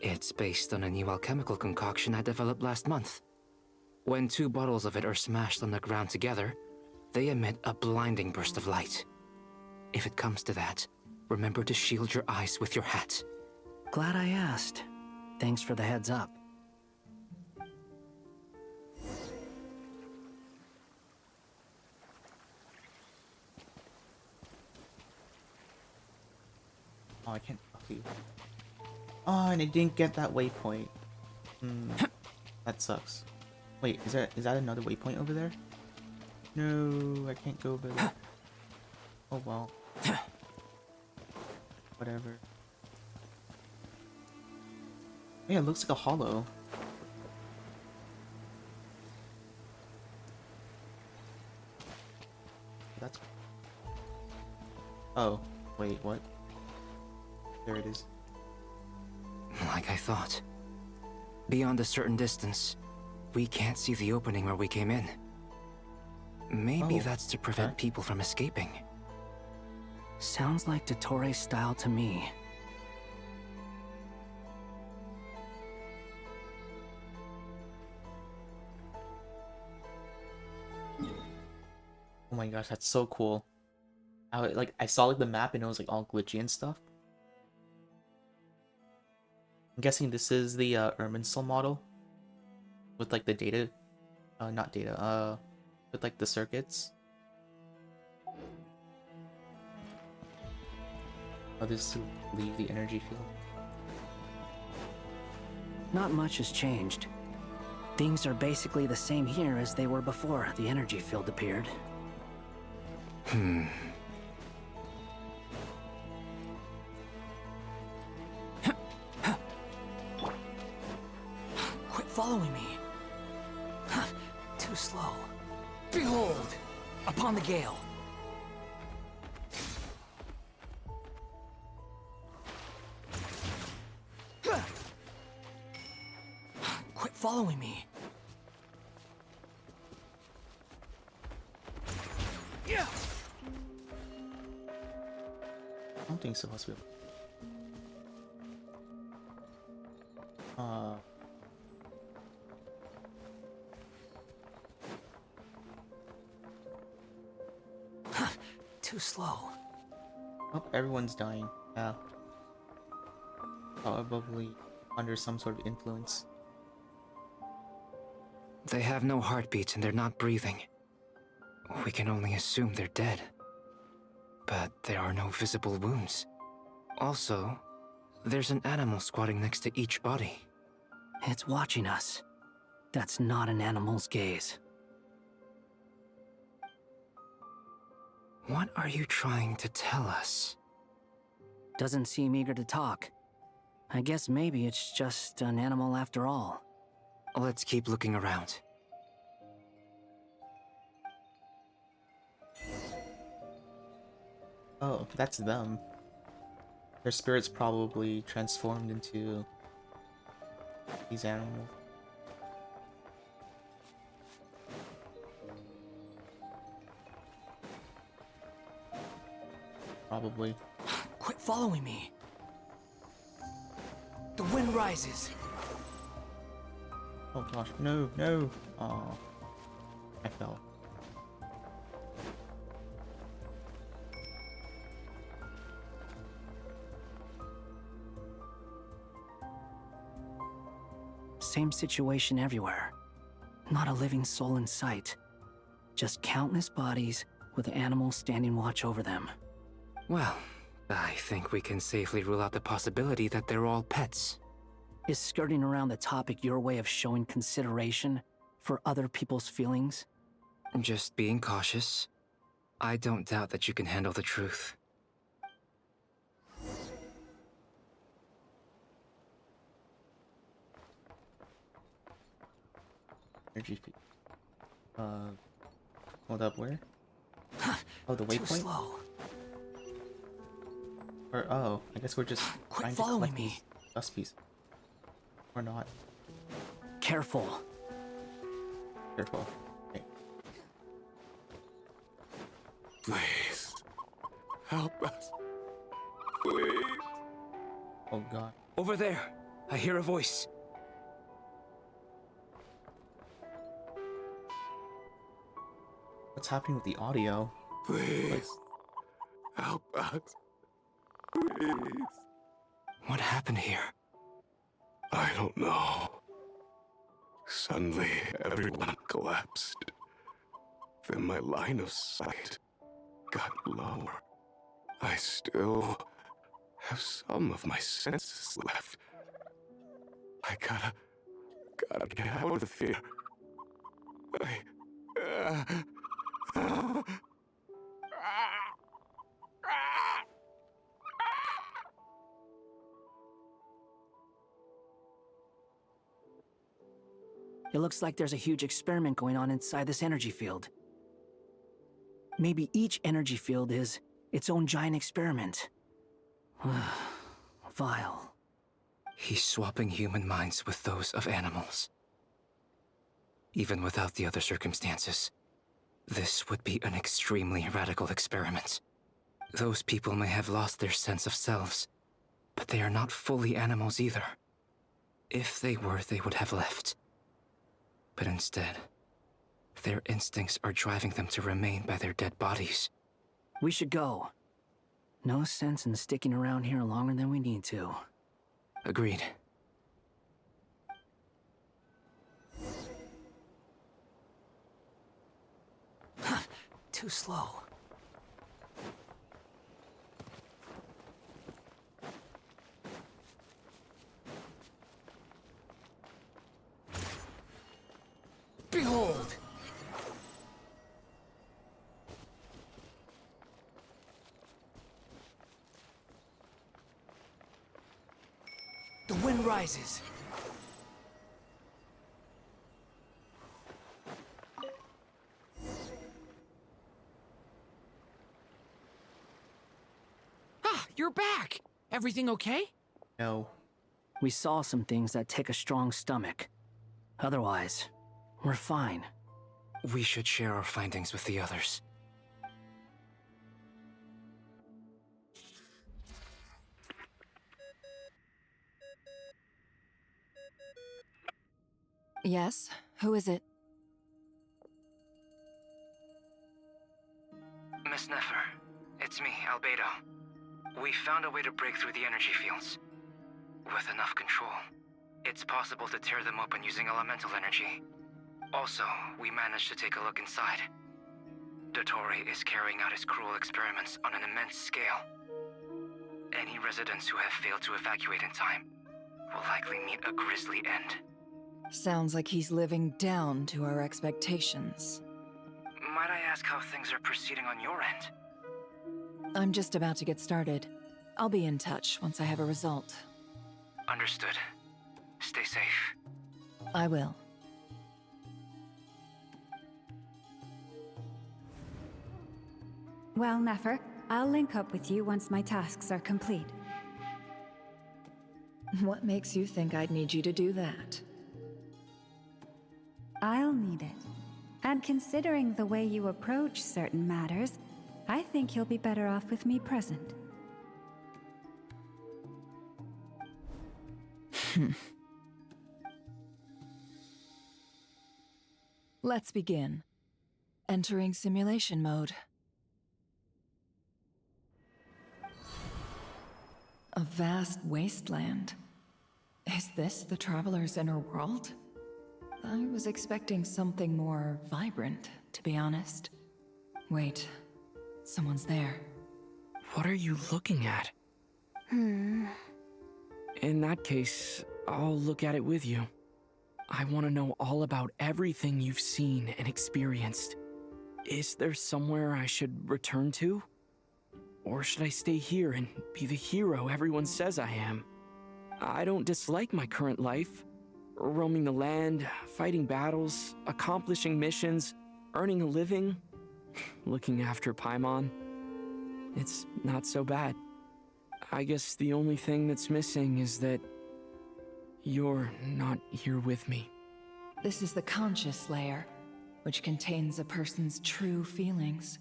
It's based on a new alchemical concoction I developed last month. When 2 bottles of it are smashed on the ground together, they emit a blinding burst of light. If it comes to that, remember to shield your eyes with your hat. Glad I asked. Thanks for the heads up. Oh, I can't talk to you. Oh, and I didn't get that waypoint. That sucks. Wait, is that another waypoint over there? No, I can't go over there. Oh well. Whatever. Yeah, it looks like a hollow. That's... Oh, wait, what? There it is. Like I thought. Beyond a certain distance, we can't see the opening where we came in. Maybe that's to prevent people from escaping. Sounds like Dottore's style to me. Oh my gosh, that's so cool. I saw like the map and it was like all glitchy and stuff. I'm guessing this is the Irminsul model with like the data, not data, with like the circuits. Oh, this is to leave the energy field. Not much has changed. Things are basically the same here as they were before the energy field appeared. Quit following me. Too slow. Behold! Upon the gale. Quit following me. Yeah. Something's supposed to be. Too slow. Oh, everyone's dying. Yeah. Probably under some sort of influence. They have no heartbeats and they're not breathing. We can only assume they're dead. But there are no visible wounds. Also, there's an animal squatting next to each body. It's watching us. That's not an animal's gaze. What are you trying to tell us? Doesn't seem eager to talk. I guess maybe it's just an animal after all. Let's keep looking around. Oh, that's them. Their spirits probably transformed into these animals. Probably. Quit following me. The wind rises. Oh gosh, no, no. Oh, I fell. Same situation everywhere. Not a living soul in sight. Just countless bodies with animals standing watch over them. Well, I think we can safely rule out the possibility that they're all pets. Is skirting around the topic your way of showing consideration for other people's feelings? Just being cautious. I don't doubt that you can handle the truth. Energy feed. Hold up, where? Oh, the Too waypoint? slow. Or, oh, I guess we're just trying to following collect me. these dust pieces. Or not. Careful. Careful. Okay. Please. Help us. Please. Oh god. Over there. I hear a voice. What's happening with the audio? Please. Help us. Please. What happened here? I don't know. Suddenly, everyone collapsed. Then my line of sight got lower. I still have some of my senses left. I gotta get out of here. It looks like there's a huge experiment going on inside this energy field. Maybe each energy field is its own giant experiment. Vile. He's swapping human minds with those of animals. Even without the other circumstances, this would be an extremely radical experiment. Those people may have lost their sense of selves, but they are not fully animals either. If they were, they would have left. But instead, their instincts are driving them to remain by their dead bodies. We should go. No sense in sticking around here longer than we need to. Agreed. Too slow. Behold! The wind rises. Ah, you're back! Everything okay? No. We saw some things that take a strong stomach. Otherwise, we're fine. We should share our findings with the others. Yes? Who is it? Miss Nefer, it's me, Albedo. We found a way to break through the energy fields. With enough control, it's possible to tear them open using elemental energy. Also, we managed to take a look inside. Dottore is carrying out his cruel experiments on an immense scale. Any residents who have failed to evacuate in time will likely meet a grisly end. Sounds like he's living down to our expectations. Might I ask how things are proceeding on your end? I'm just about to get started. I'll be in touch once I have a result. Understood. Stay safe. I will. Well, Nefer, I'll link up with you once my tasks are complete. What makes you think I'd need you to do that? I'll need it. And considering the way you approach certain matters, I think you'll be better off with me present. Let's begin. Entering simulation mode. A vast wasteland. Is this the Traveler's inner world? I was expecting something more vibrant, to be honest. Wait, someone's there. What are you looking at? In that case, I'll look at it with you. I want to know all about everything you've seen and experienced. Is there somewhere I should return to? Or should I stay here and be the hero everyone says I am? I don't dislike my current life. Roaming the land, fighting battles, accomplishing missions, earning a living, looking after Paimon. It's not so bad. I guess the only thing that's missing is that you're not here with me. This is the conscious layer, which contains a person's true feelings.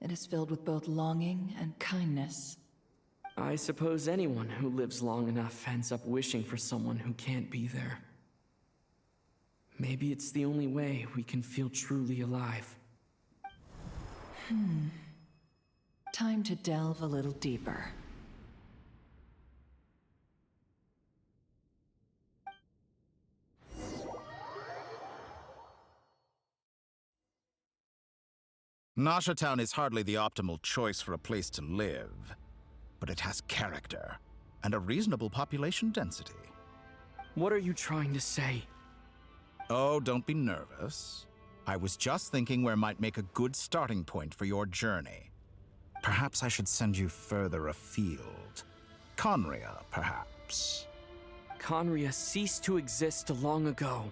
It is filled with both longing and kindness. I suppose anyone who lives long enough ends up wishing for someone who can't be there. Maybe it's the only way we can feel truly alive. Time to delve a little deeper. Nasha Town is hardly the optimal choice for a place to live, but it has character and a reasonable population density. What are you trying to say? Oh, don't be nervous. I was just thinking where might make a good starting point for your journey. Perhaps I should send you further afield. Conria, perhaps. Conria ceased to exist long ago.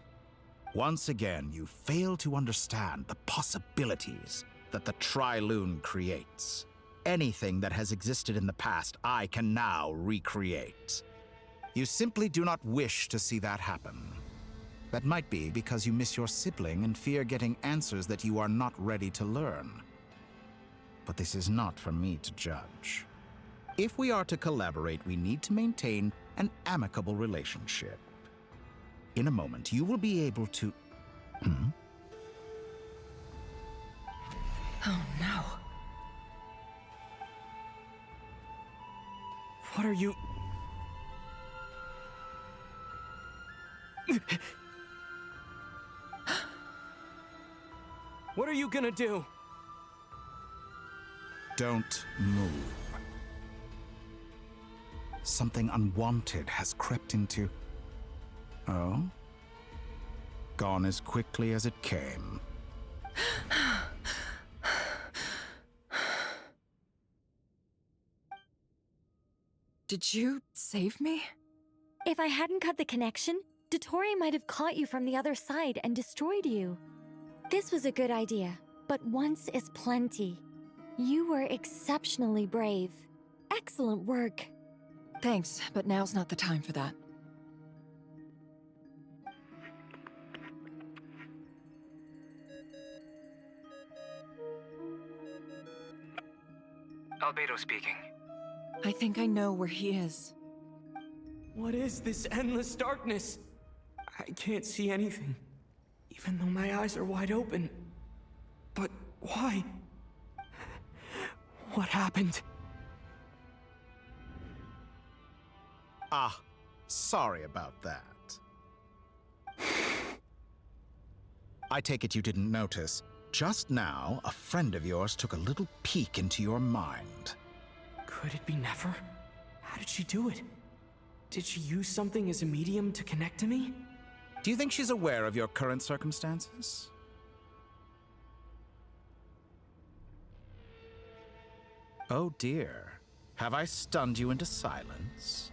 Once again, you fail to understand the possibilities that the Tri-Lune creates. Anything that has existed in the past, I can now recreate. You simply do not wish to see that happen. That might be because you miss your sibling and fear getting answers that you are not ready to learn. But this is not for me to judge. If we are to collaborate, we need to maintain an amicable relationship. In a moment, you will be able to... Oh no. What are you... What are you gonna do? Don't move. Something unwanted has crept into... Oh? Gone as quickly as it came. Did you save me? If I hadn't cut the connection, Dottore might have caught you from the other side and destroyed you. This was a good idea, but once is plenty. You were exceptionally brave. Excellent work. Thanks, but now's not the time for that. Albedo speaking. I think I know where he is. What is this endless darkness? I can't see anything, even though my eyes are wide open. But why? What happened? Ah, sorry about that. I take it you didn't notice. Just now, a friend of yours took a little peek into your mind. Could it be Nefer? How did she do it? Did she use something as a medium to connect to me? Do you think she's aware of your current circumstances? Oh dear. Have I stunned you into silence?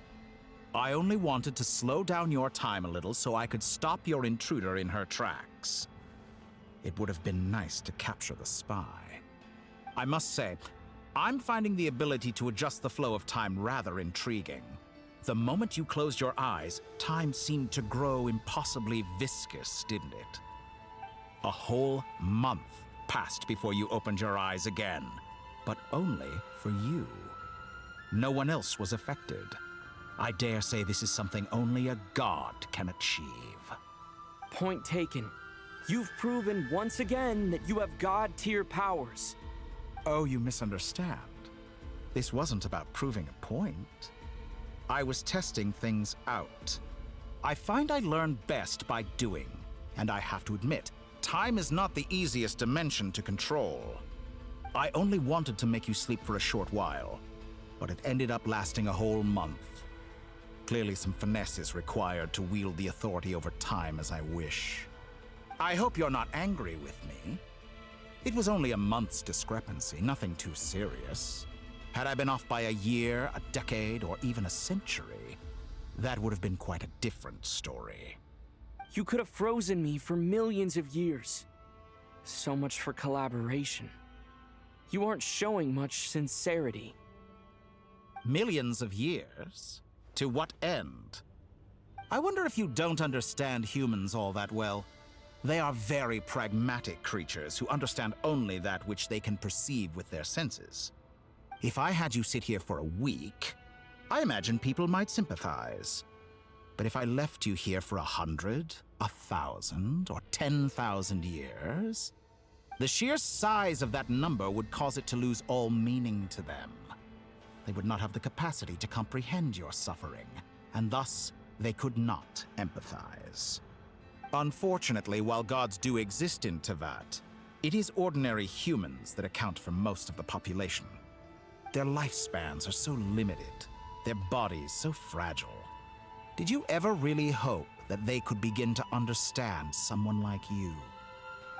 I only wanted to slow down your time a little so I could stop your intruder in her tracks. It would have been nice to capture the spy. I must say, I'm finding the ability to adjust the flow of time rather intriguing. The moment you closed your eyes, time seemed to grow impossibly viscous, didn't it? A whole month passed before you opened your eyes again, but only for you. No one else was affected. I dare say this is something only a god can achieve. Point taken. You've proven once again that you have god-tier powers. Oh, you misunderstand. This wasn't about proving a point. I was testing things out. I find I learn best by doing, and I have to admit, time is not the easiest dimension to control. I only wanted to make you sleep for a short while, but it ended up lasting a whole month. Clearly some finesse is required to wield the authority over time as I wish. I hope you're not angry with me. It was only a month's discrepancy, nothing too serious. Had I been off by a year, a decade, or even a century, that would have been quite a different story. You could have frozen me for millions of years. So much for collaboration. You aren't showing much sincerity. Millions of years? To what end? I wonder if you don't understand humans all that well. They are very pragmatic creatures who understand only that which they can perceive with their senses. If I had you sit here for a week, I imagine people might sympathize. But if I left you here for 100, 1,000, or 10,000 years, the sheer size of that number would cause it to lose all meaning to them. They would not have the capacity to comprehend your suffering, and thus they could not empathize. Unfortunately, while gods do exist in Teyvat, it is ordinary humans that account for most of the population. Their lifespans are so limited, their bodies so fragile. Did you ever really hope that they could begin to understand someone like you?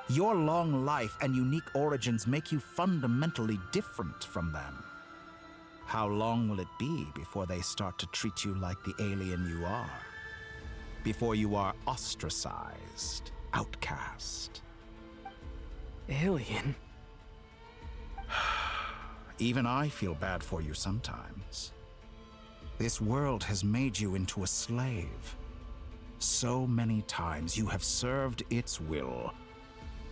Your long life and unique origins make you fundamentally different from them. How long will it be before they start to treat you like the alien you are? Before you are ostracized, outcast? Alien? Even I feel bad for you sometimes. This world has made you into a slave. So many times you have served its will,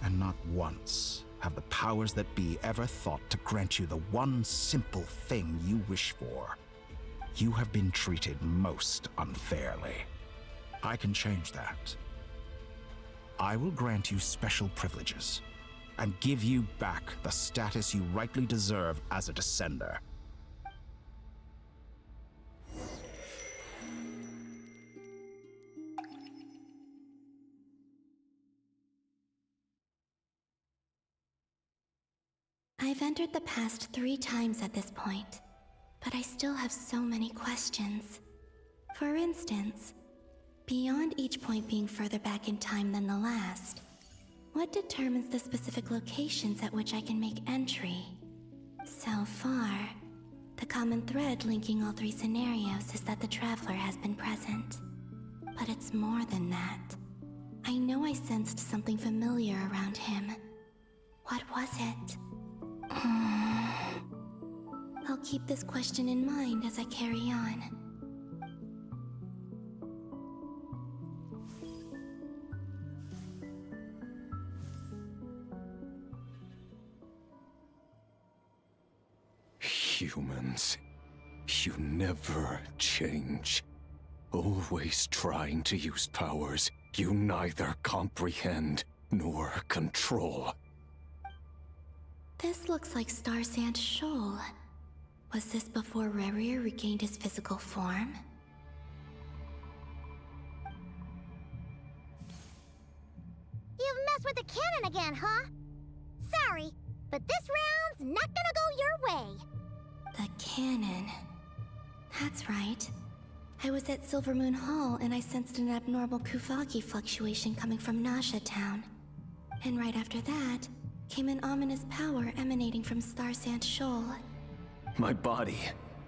and not once have the powers that be ever thought to grant you the one simple thing you wish for. You have been treated most unfairly. I can change that. I will grant you special privileges and give you back the status you rightly deserve as a descender. I've entered the past 3 times at this point, but I still have so many questions. For instance, beyond each point being further back in time than the last, what determines the specific locations at which I can make entry? So far, the common thread linking all 3 scenarios is that the Traveler has been present. But it's more than that. I know I sensed something familiar around him. What was it? I'll keep this question in mind as I carry on. Humans, you never change. Always trying to use powers you neither comprehend nor control. This looks like Star Sand Shoal. Was this before Rerir regained his physical form? You've messed with the cannon again, huh? Sorry, but this round's not gonna go your way. The cannon. That's right. I was at Silvermoon Hall and I sensed an abnormal Kuvaki fluctuation coming from Nasha Town. And right after that, came an ominous power emanating from Star Sand Shoal. My body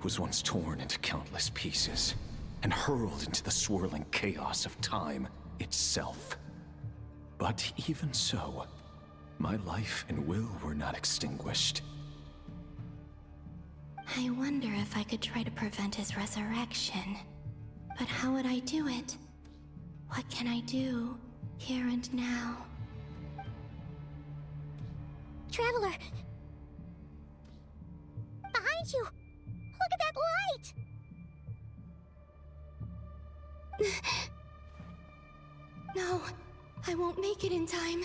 was once torn into countless pieces and hurled into the swirling chaos of time itself. But even so, my life and will were not extinguished. I wonder if I could try to prevent his resurrection. But how would I do it? What can I do, here and now? Traveler! Behind you! Look at that light! No, I won't make it in time.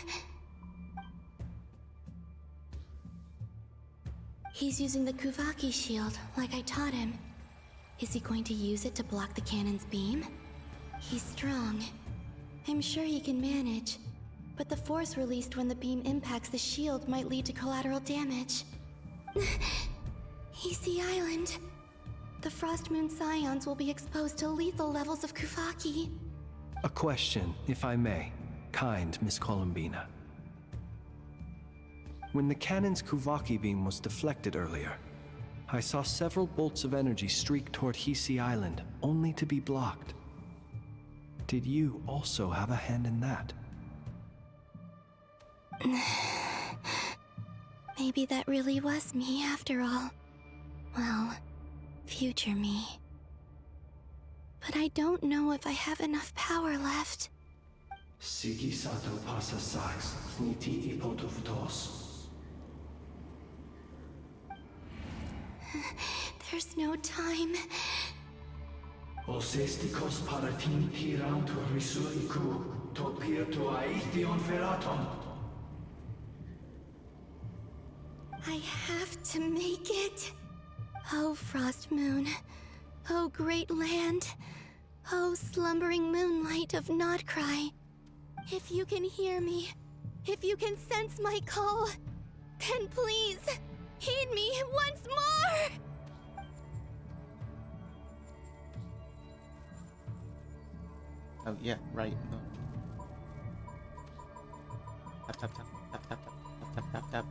He's using the Kuvaki shield, like I taught him. Is he going to use it to block the cannon's beam? He's strong. I'm sure he can manage. But the force released when the beam impacts the shield might lead to collateral damage. Easy Island. The Frost Moon Scions will be exposed to lethal levels of Kuvaki. A question, if I may. Kind Miss Columbina. When the cannon's Kuvaki beam was deflected earlier, I saw several bolts of energy streak toward Hisi Island, only to be blocked. Did you also have a hand in that? Maybe that really was me after all. Well, future me. But I don't know if I have enough power left. Siki sato pasa sax, sniti ipotuvtos. There's no time. Osestikos paratin tiram to risuiku, topir to aithion feraton. I have to make it. Oh, Frost Moon. Oh, great land. Oh, slumbering moonlight of Nod-Krai. If you can hear me, if you can sense my call, then please, heed me once more! Oh, yeah, right. No. Tap, tap, tap, tap, tap, tap, tap, tap, tap.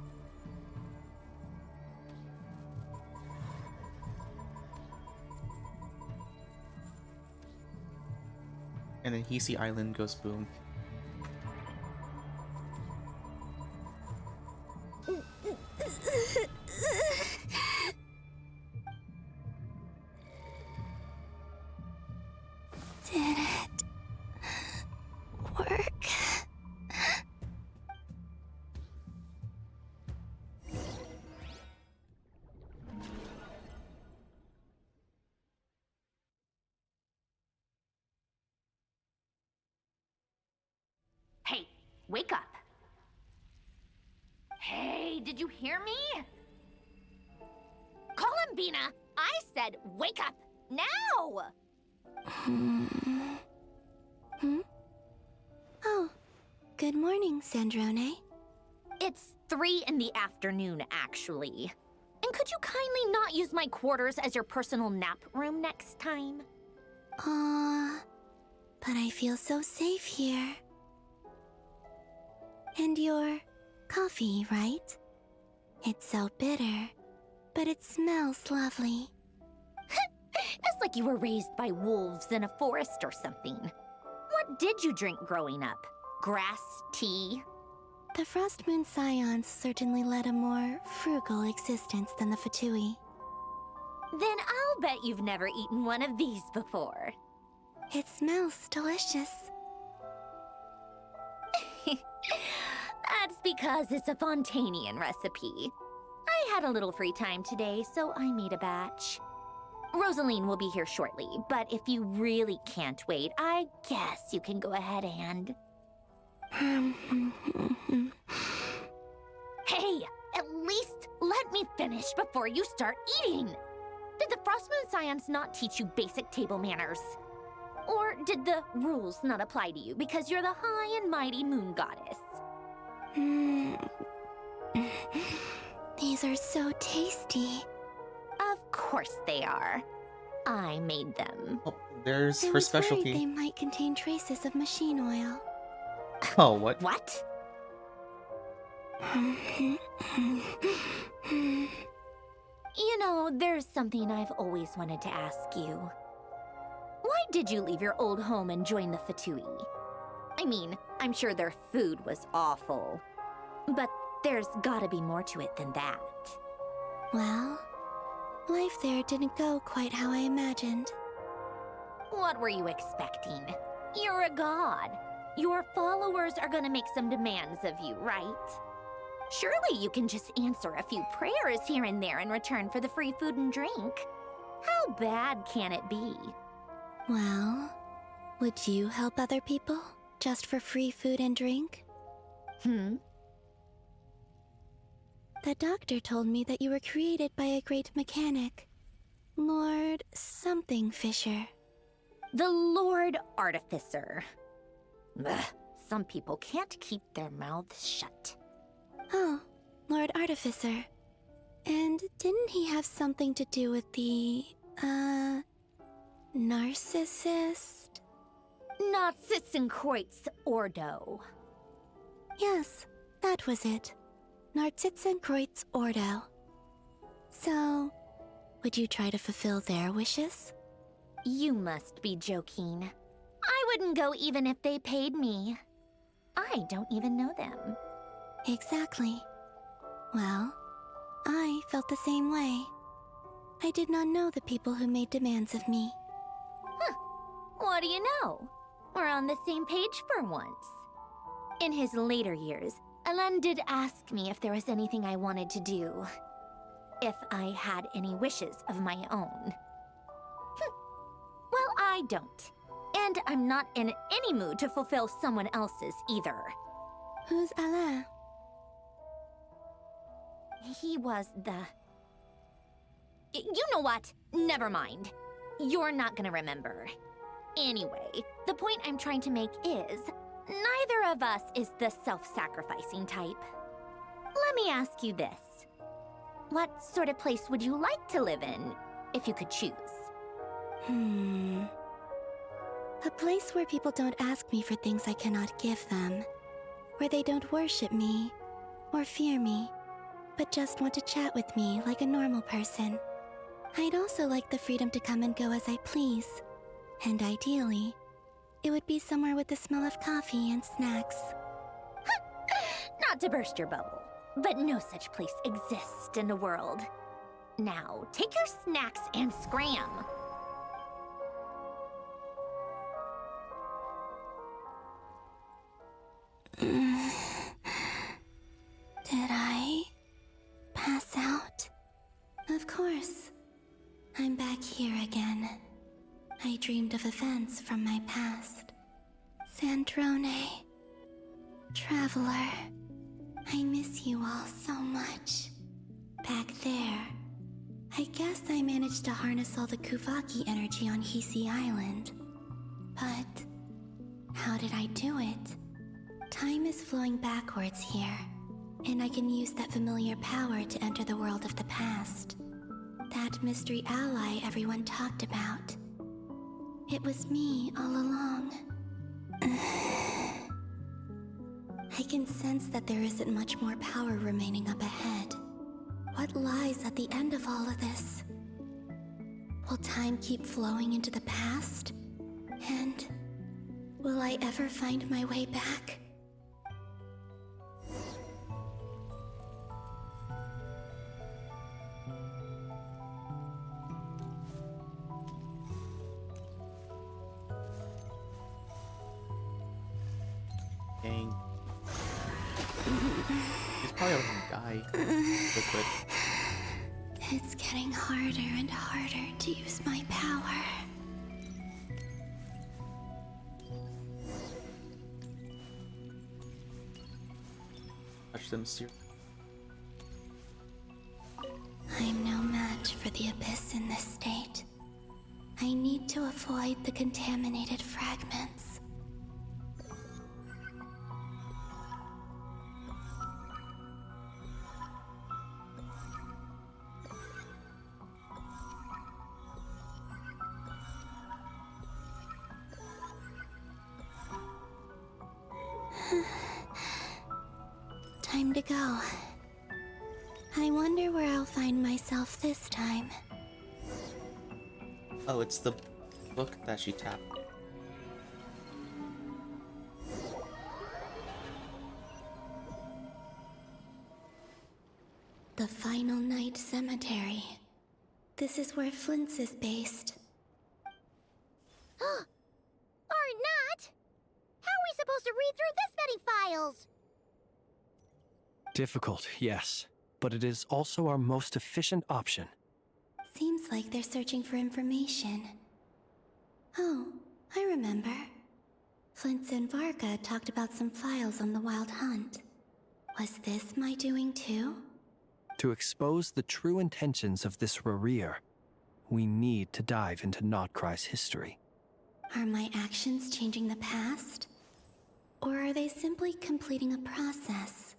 And then Hisi Island goes boom. Did it work? Hey, wake up. Hey, did you hear me? Columbina, I said wake up now! Hmm? Oh, good morning, Sandrone. It's 3 in the afternoon, actually. And could you kindly not use my quarters as your personal nap room next time? But I feel so safe here. And your coffee, right? It's so bitter, but it smells lovely. It's like you were raised by wolves in a forest or something. What did you drink growing up? Grass tea? The Frost Moon Scions certainly led a more frugal existence than the Fatui. Then I'll bet you've never eaten one of these before. It smells delicious. That's because it's a Fontanian recipe. I had a little free time today, so I made a batch. Rosaline will be here shortly, but if you really can't wait, I guess you can go ahead and... Hey, at least let me finish before you start eating! Did the Frost Moon Scions not teach you basic table manners? Or did the rules not apply to you because you're the high and mighty moon goddess? These are so tasty. Of course they are. I made them. Oh, there's I her was specialty. worried they might contain traces of machine oil. Oh, what? What? You know, there's something I've always wanted to ask you. Why did you leave your old home and join the Fatui? I mean, I'm sure their food was awful. But there's gotta be more to it than that. Well, life there didn't go quite how I imagined. What were you expecting? You're a god. Your followers are gonna make some demands of you, right? Surely you can just answer a few prayers here and there in return for the free food and drink. How bad can it be? Well, Would you help other people just for free food and drink? Hmm? The doctor told me that you were created by a great mechanic, Lord something Fisher. The Lord Artificer. Ugh, some people can't keep their mouths shut. Oh, Lord Artificer. And didn't he have something to do with the, narcissist? Narcissenkreuz Ordo. Yes, that was it. Narcissenkreuz Ordo. So, would you try to fulfill their wishes? You must be joking. I wouldn't go even if they paid me. I don't even know them. Exactly. Well, I felt the same way. I did not know the people who made demands of me. Huh. What do you know? We're on the same page for once. In his later years, Alan did ask me if there was anything I wanted to do. If I had any wishes of my own. Well, I don't. And I'm not in any mood to fulfill someone else's either. Who's Alain? He was the... You know what? Never mind. You're not gonna remember. Anyway, the point I'm trying to make is, neither of us is the self-sacrificing type. Let me ask you this. What sort of place would you like to live in, if you could choose? A place where people don't ask me for things I cannot give them. Where they don't worship me, or fear me, but just want to chat with me like a normal person. I'd also like the freedom to come and go as I please. And ideally, it would be somewhere with the smell of coffee and snacks. Not to burst your bubble, but no such place exists in the world. Now, take your snacks and scram. Did I pass out? Of course. I'm back here again. I dreamed of events from my past. Sandrone. Traveler. I miss you all so much. Back there. I guess I managed to harness all the Kuvaki energy on Hisi Island. But how did I do it? Time is flowing backwards here, and I can use that familiar power to enter the world of the past. That mystery ally everyone talked about. It was me all along. I can sense that there isn't much more power remaining up ahead. What lies at the end of all of this? Will time keep flowing into the past? And will I ever find my way back? Dang. He's probably gonna die real quick. It's getting harder and harder to use my power. Touch them, Sir. I'm no match for the Abyss in this state. I need to avoid the contaminated fragments. Time to go. I wonder where I'll find myself this time. Oh, it's the book that she tapped. The Final Night Cemetery. This is where Flint's is based. Or not! How are we supposed to read through this many files? Difficult, yes, but it is also our most efficient option. Seems like they're searching for information. Oh, I remember. Flint and Varga talked about some files on the Wild Hunt. Was this my doing too? To expose the true intentions of this Rerir, we need to dive into Nod-Krai's history. Are my actions changing the past? Or are they simply completing a process?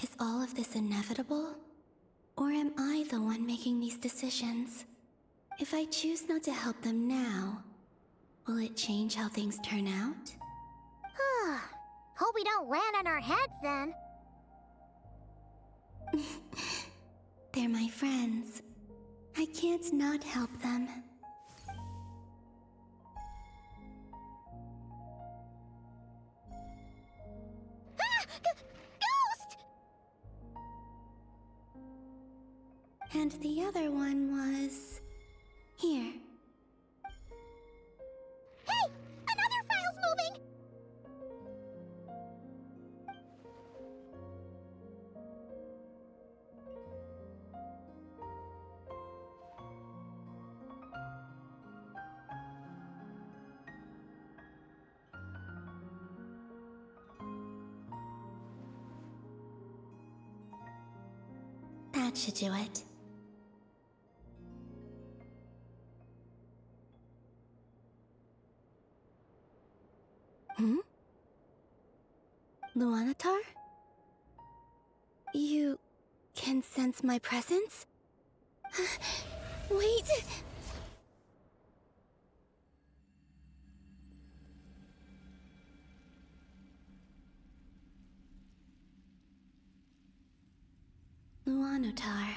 Is all of this inevitable? Or am I the one making these decisions? If I choose not to help them now, will it change how things turn out? Hope we don't land on our heads then. They're my friends. I can't not help them. Ghost! And the other one was... here. Hey! Another file's moving! That should do it. Luanatar? You can sense my presence? Wait! Luanatar.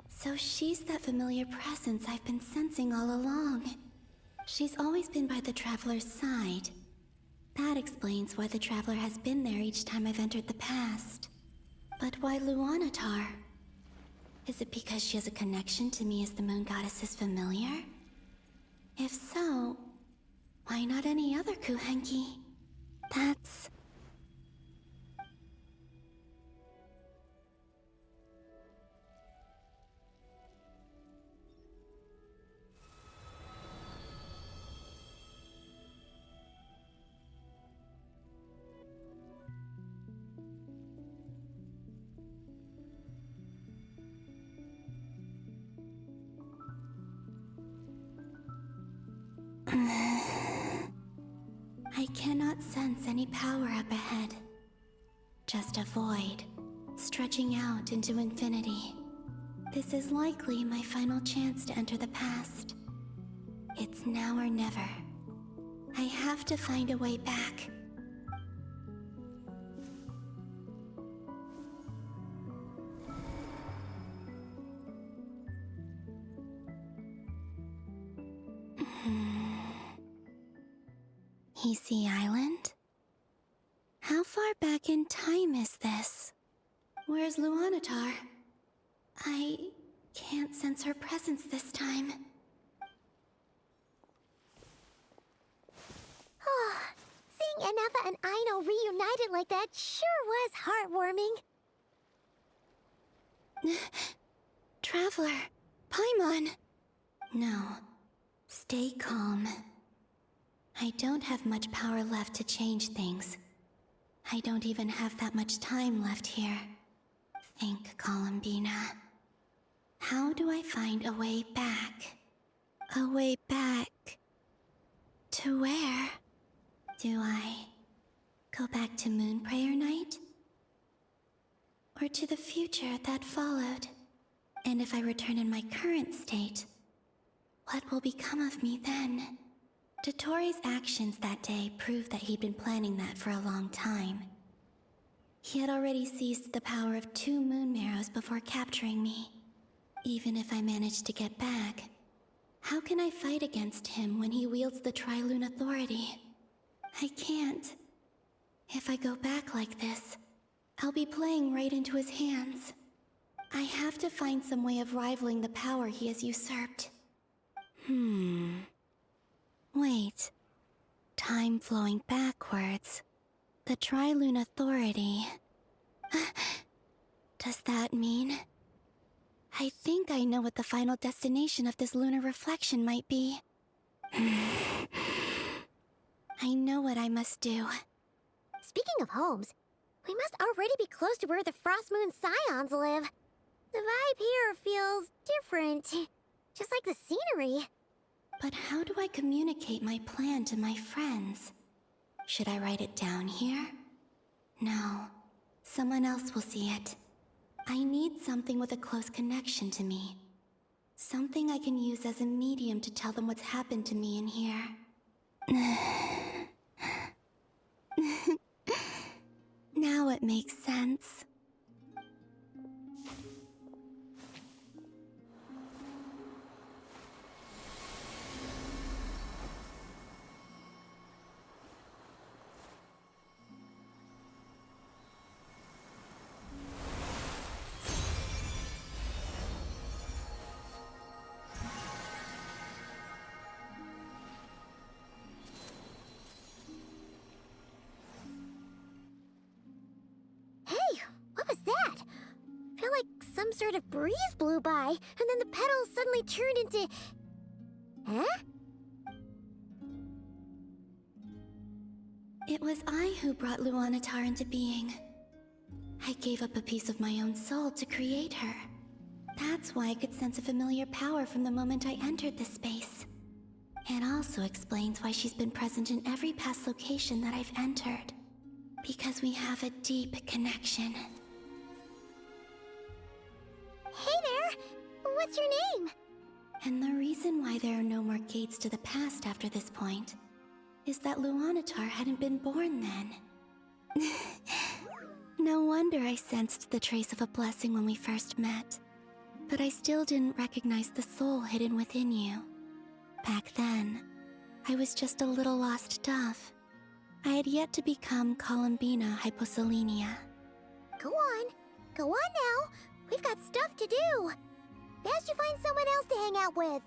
So she's that familiar presence I've been sensing all along. She's always been by the Traveler's side. That explains why the Traveler has been there each time I've entered the past. But why Luanatar? Is it because she has a connection to me as the Moon Goddess's familiar? If so, why not any other Kuhenki? That's... I cannot sense any power up ahead. Just a void, stretching out into infinity. This is likely my final chance to enter the past. It's now or never. I have to find a way back. Easy Island? How far back in time is this? Where's Luanatar? I can't sense her presence this time. Seeing Enefa and Aino reunited like that sure was heartwarming. Traveler, Paimon. No, stay calm. I don't have much power left to change things. I don't even have that much time left here. Think, Columbina. How do I find a way back? A way back... to where? Do I go back to Moon Prayer Night? Or to the future that followed? And if I return in my current state, what will become of me then? Dottore's actions that day proved that he'd been planning that for a long time. He had already seized the power of 2 moon marrows before capturing me. Even if I managed to get back, how can I fight against him when he wields the Tri-Lune Authority? I can't. If I go back like this, I'll be playing right into his hands. I have to find some way of rivaling the power he has usurped. Wait. Time flowing backwards. The Tri-Lune Authority. Does that mean... I think I know what the final destination of this lunar reflection might be. I know what I must do. Speaking of homes, we must already be close to where the Frost Moon Scions live. The vibe here feels different, just like the scenery. But how do I communicate my plan to my friends? Should I write it down here? No. Someone else will see it. I need something with a close connection to me. Something I can use as a medium to tell them what's happened to me in here. Now it makes sense. Some sort of breeze blew by, and then the petals suddenly turned into... Huh? It was I who brought Luanatar into being. I gave up a piece of my own soul to create her. That's why I could sense a familiar power from the moment I entered this space. It also explains why she's been present in every past location that I've entered. Because we have a deep connection. Hey there! What's your name? And the reason why there are no more gates to the past after this point is that Luanatar hadn't been born then. No wonder I sensed the trace of a blessing when we first met. But I still didn't recognize the soul hidden within you. Back then, I was just a little lost dove. I had yet to become Columbina Hyposelenia. Go on now. We've got stuff to do. Best you find someone else to hang out with.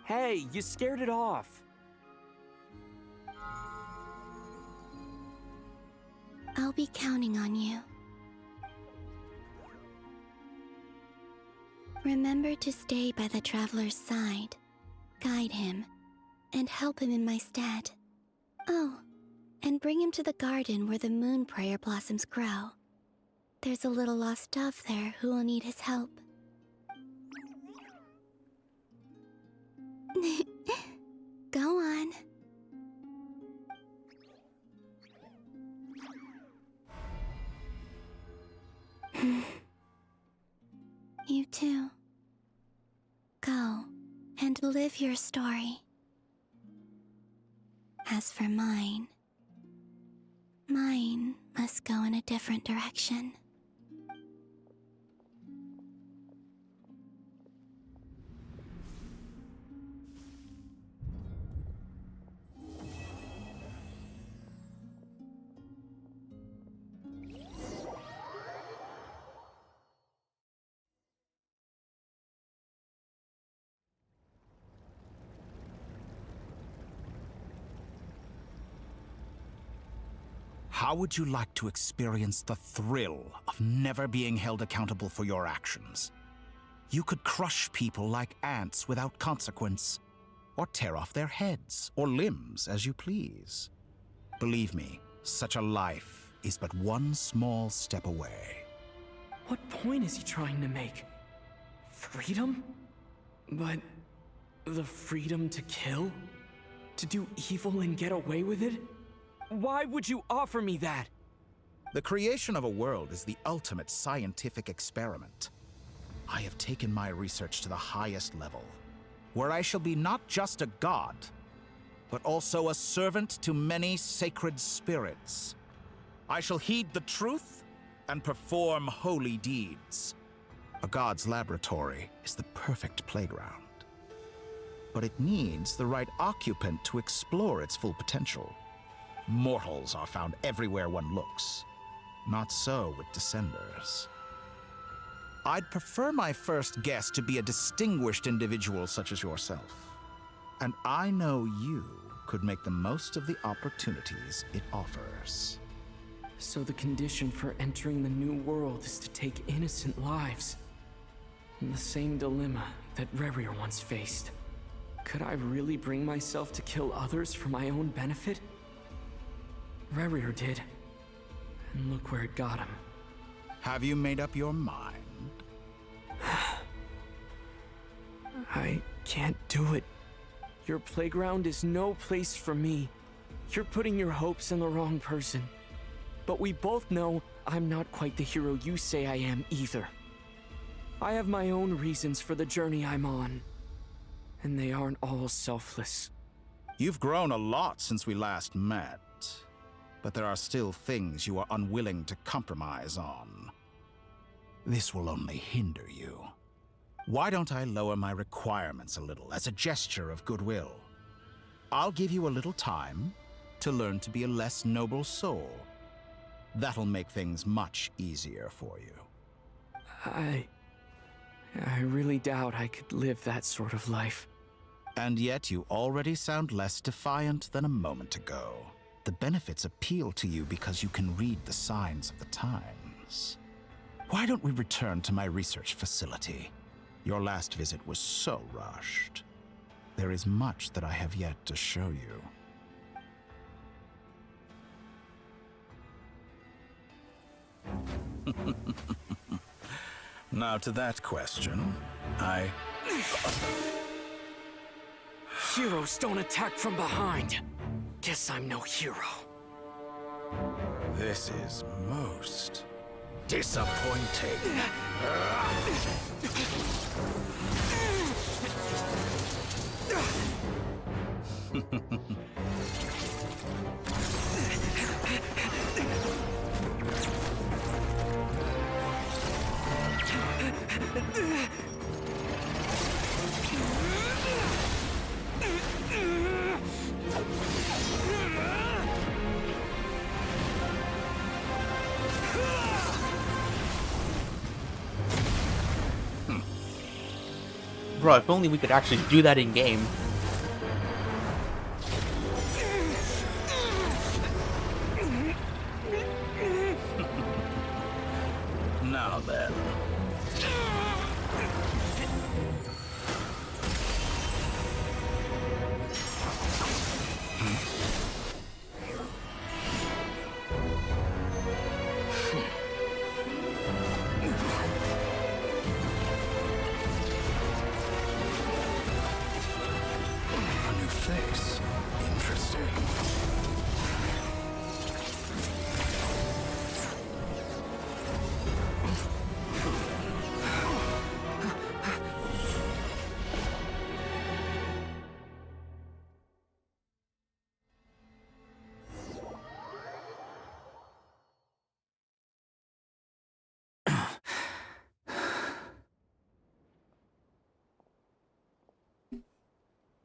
Hey, you scared it off. I'll be counting on you. Remember to stay by the traveler's side, guide him, and help him in my stead. Oh, and bring him to the garden where the moon prayer blossoms grow. There's a little lost dove there who will need his help. Go on. You too. Go and live your story. As for mine must go in a different direction. How would you like to experience the thrill of never being held accountable for your actions? You could crush people like ants without consequence, or tear off their heads or limbs as you please. Believe me, such a life is but one small step away. What point is he trying to make? Freedom? But the freedom to kill? To do evil and get away with it? Why would you offer me that? The creation of a world is the ultimate scientific experiment. I have taken my research to the highest level, where I shall be not just a god, but also a servant to many sacred spirits. I shall heed the truth and perform holy deeds. A god's laboratory is the perfect playground, but it needs the right occupant to explore its full potential. Mortals are found everywhere one looks. Not so with Descenders. I'd prefer my first guest to be a distinguished individual such as yourself. And I know you could make the most of the opportunities it offers. So the condition for entering the new world is to take innocent lives. The same dilemma that Rerir once faced. Could I really bring myself to kill others for my own benefit? Rerir did. And look where it got him. Have you made up your mind? I can't do it. Your playground is no place for me. You're putting your hopes in the wrong person. But we both know I'm not quite the hero you say I am either. I have my own reasons for the journey I'm on. And they aren't all selfless. You've grown a lot since we last met. But there are still things you are unwilling to compromise on. This will only hinder you. Why don't I lower my requirements a little as a gesture of goodwill? I'll give you a little time to learn to be a less noble soul. That'll make things much easier for you. I really doubt I could live that sort of life. And yet you already sound less defiant than a moment ago. The benefits appeal to you because you can read the signs of the times. Why don't we return to my research facility? Your last visit was so rushed. There is much that I have yet to show you. Now to that question, Heroes don't attack from behind. Guess I'm no hero. This is most disappointing. Bro, if only we could actually do that in game. Now then.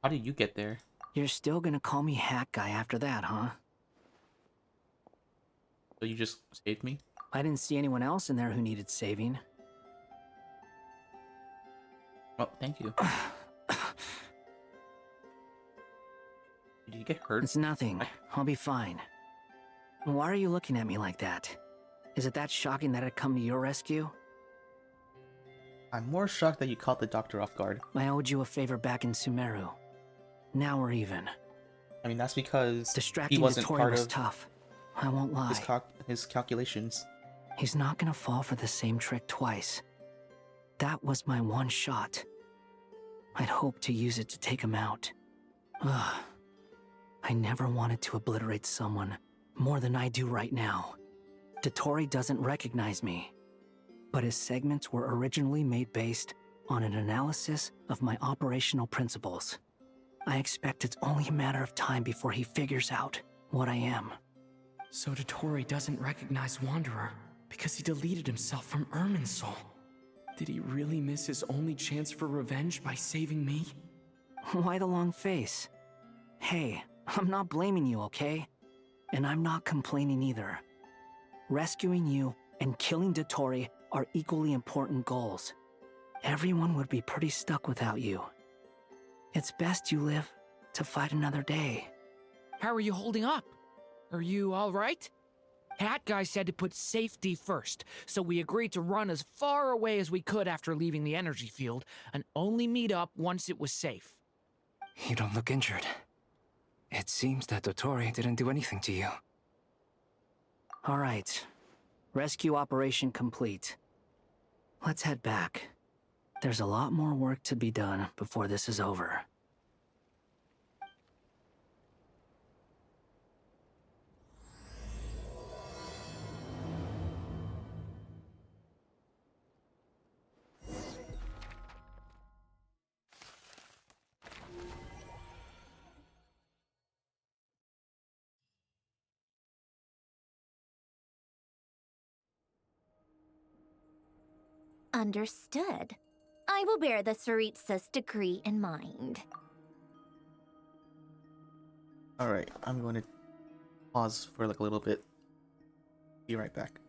How did you get there? You're still gonna call me Hack Guy after that, huh? So you just saved me? I didn't see anyone else in there who needed saving. Oh, thank you. Did you get hurt? It's nothing. I'll be fine. Why are you looking at me like that? Is it that shocking that I'd come to your rescue? I'm more shocked that you caught the doctor off guard. I owed you a favor back in Sumeru. Now we're even. I mean, that's because Distracting he wasn't Dottore part was of tough. I won't lie. his calculations. He's not gonna fall for the same trick twice. That was my one shot. I'd hoped to use it to take him out. Ugh. I never wanted to obliterate someone more than I do right now. Dottore doesn't recognize me, but his segments were originally made based on an analysis of my operational principles. I expect it's only a matter of time before he figures out what I am. So Dottore doesn't recognize Wanderer because he deleted himself from Irminsul. Did he really miss his only chance for revenge by saving me? Why the long face? Hey, I'm not blaming you, okay? And I'm not complaining either. Rescuing you and killing Dottore are equally important goals. Everyone would be pretty stuck without you. It's best you live to fight another day. How are you holding up? Are you all right? Hat Guy said to put safety first, so we agreed to run as far away as we could after leaving the energy field, and only meet up once it was safe. You don't look injured. It seems that Dottore didn't do anything to you. All right. Rescue operation complete. Let's head back. There's a lot more work to be done before this is over. Understood. I will bear the Tsaritsa's decree in mind. Alright, I'm going to pause for like a little bit. Be right back.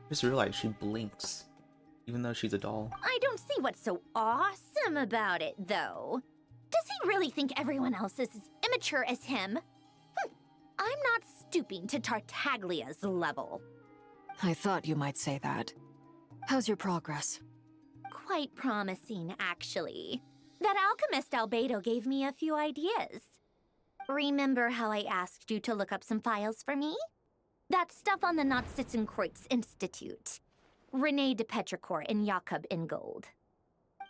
Just realized she blinks, even though she's a doll. I don't see what's so awesome about it, though. Does he really think everyone else is as immature as him? I'm not stooping to Tartaglia's level. I thought you might say that. How's your progress? Quite promising, actually. That alchemist Albedo gave me a few ideas. Remember how I asked you to look up some files for me? That stuff on the Nod-Krai Institute. René de Petrichor and Jakob Ingold.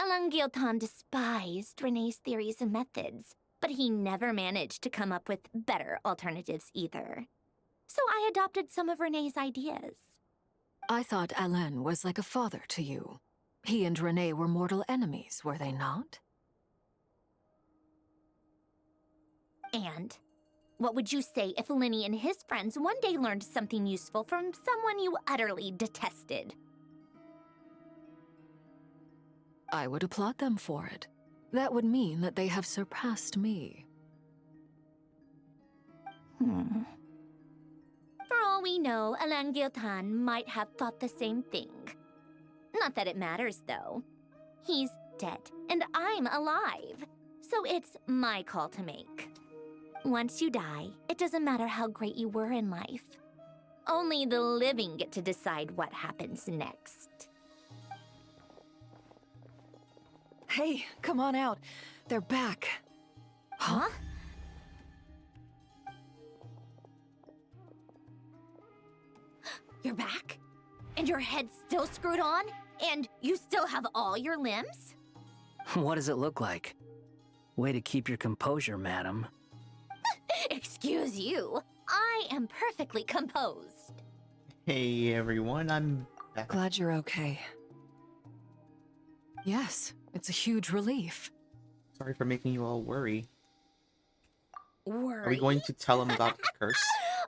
Alain Guillotin despised René's theories and methods, but he never managed to come up with better alternatives either. So I adopted some of René's ideas. I thought Alain was like a father to you. He and René were mortal enemies, were they not? And what would you say if Linny and his friends one day learned something useful from someone you utterly detested? I would applaud them for it. That would mean that they have surpassed me. For all we know, Alain Guillotin might have thought the same thing. Not that it matters, though. He's dead, and I'm alive. So it's my call to make. Once you die, it doesn't matter how great you were in life. Only the living get to decide what happens next. Hey, come on out. They're back. Huh? You're back? And your head's still screwed on? And you still have all your limbs? What does it look like? Way to keep your composure, madam. Excuse you. I am perfectly composed. Hey everyone, I'm back. Glad you're okay. Yes, it's a huge relief. Sorry for making you all worry. Worry? Are we going to tell him about the curse?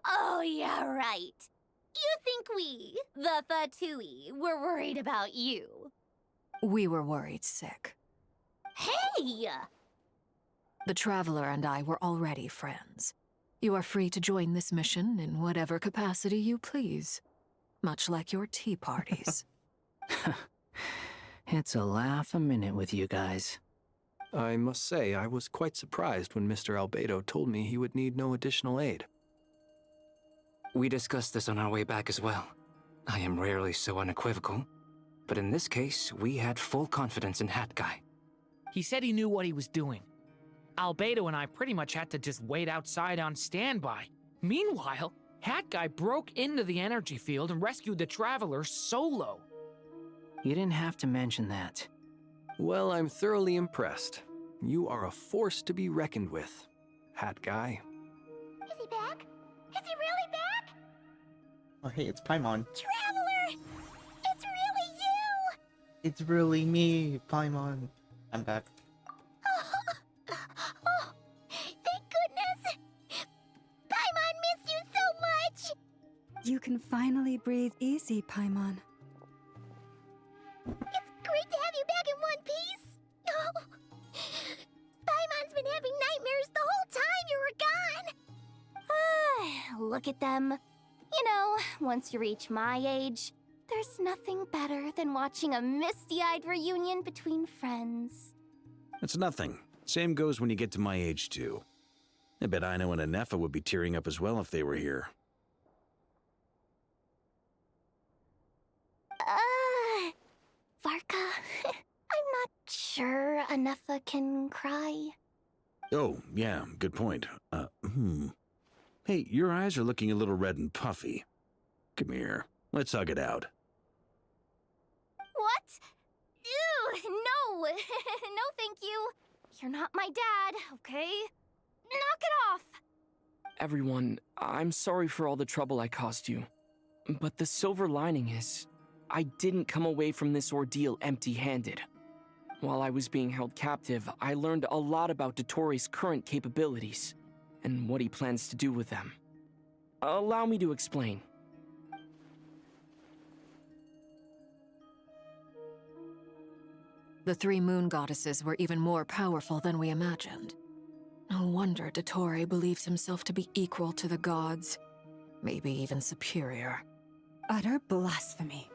Oh, yeah, right. You think we, the Fatui, were worried about you? We were worried sick. Hey! The Traveler and I were already friends. You are free to join this mission in whatever capacity you please. Much like your tea parties. It's a laugh a minute with you guys. I must say, I was quite surprised when Mr. Albedo told me he would need no additional aid. We discussed this on our way back as well. I am rarely so unequivocal, but in this case, we had full confidence in Hat Guy. He said he knew what he was doing. Albedo and I pretty much had to just wait outside on standby. Meanwhile, Hat Guy broke into the energy field and rescued the Traveler solo. You didn't have to mention that. Well, I'm thoroughly impressed. You are a force to be reckoned with, Hat Guy. Is he back? Is he really back? Oh hey, it's Paimon. Traveler! It's really you! It's really me, Paimon. I'm back. Oh, thank goodness! Paimon missed you so much! You can finally breathe easy, Paimon. It's great to have you back in one piece! Oh, Paimon's been having nightmares the whole time you were gone! Look at them. You know, once you reach my age, there's nothing better than watching a misty-eyed reunion between friends. It's nothing. Same goes when you get to my age, too. I bet Ino and Anefa would be tearing up as well if they were here. Varka, I'm not sure Anefa can cry. Oh, yeah, good point. Hey, your eyes are looking a little red and puffy. Come here, let's hug it out. What? Ew, no! No, thank you. You're not my dad, okay? Knock it off! Everyone, I'm sorry for all the trouble I caused you. But the silver lining is, I didn't come away from this ordeal empty-handed. While I was being held captive, I learned a lot about Dottore's current capabilities, and what he plans to do with them. Allow me to explain. The three moon goddesses were even more powerful than we imagined. No wonder Dottore believes himself to be equal to the gods, maybe even superior. Utter blasphemy.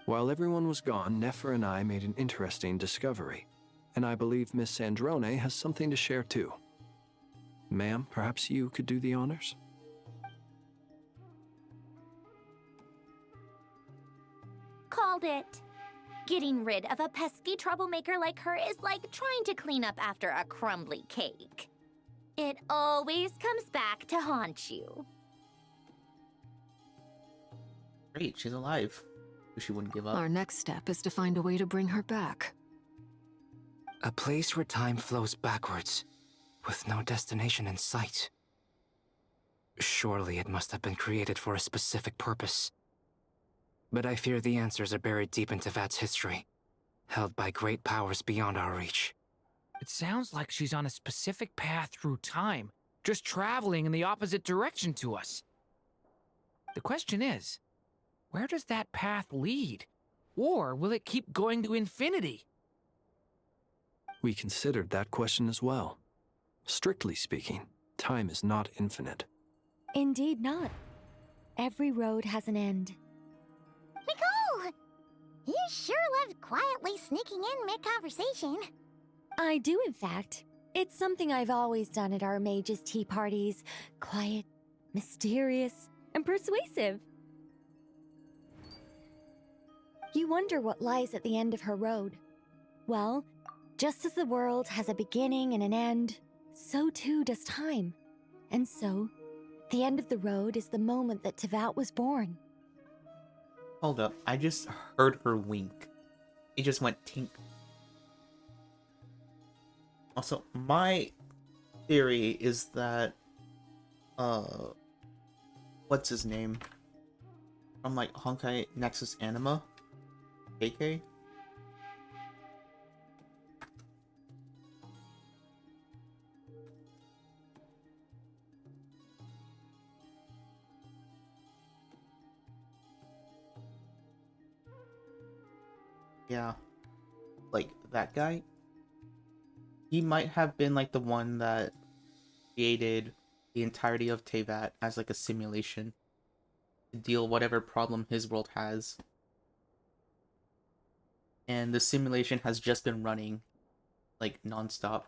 While everyone was gone, Nefer and I made an interesting discovery, and I believe Miss Sandrone has something to share too. Ma'am, perhaps you could do the honors? Called it. Getting rid of a pesky troublemaker like her is like trying to clean up after a crumbly cake. It always comes back to haunt you. Great, she's alive. Wish she wouldn't give up. Our next step is to find a way to bring her back. A place where time flows backwards, with no destination in sight. Surely it must have been created for a specific purpose. But I fear the answers are buried deep into Vat's history, held by great powers beyond our reach. It sounds like she's on a specific path through time, just traveling in the opposite direction to us. The question is, where does that path lead? Or will it keep going to infinity? We considered that question as well. Strictly speaking, time is not infinite. Indeed not. Every road has an end. Nicole! You sure loved quietly sneaking in mid-conversation. I do, in fact. It's something I've always done at our mages' tea parties. Quiet, mysterious, and persuasive. You wonder what lies at the end of her road. Well, just as the world has a beginning and an end, so too does time. And so, the end of the road is the moment that Tevat was born. Hold up, I just heard her wink. It just went tink. Also, my theory is that, what's his name? From like Honkai Nexus Anima? AK? Yeah. Like, that guy? He might have been like the one that created the entirety of Tevat as like a simulation to deal whatever problem his world has. And the simulation has just been running like non-stop.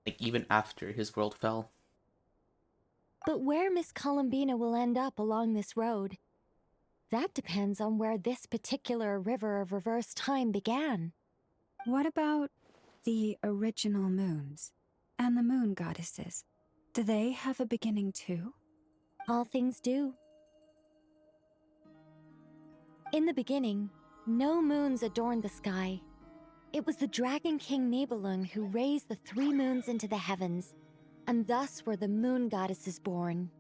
Like even after his world fell. But where Miss Columbina will end up along this road, that depends on where this particular river of reverse time began. What about the original moons and the moon goddesses? Do they have a beginning too? All things do. In the beginning, no moons adorned the sky. It was the Dragon King Nibelung who raised the 3 moons into the heavens, and thus were the moon goddesses born.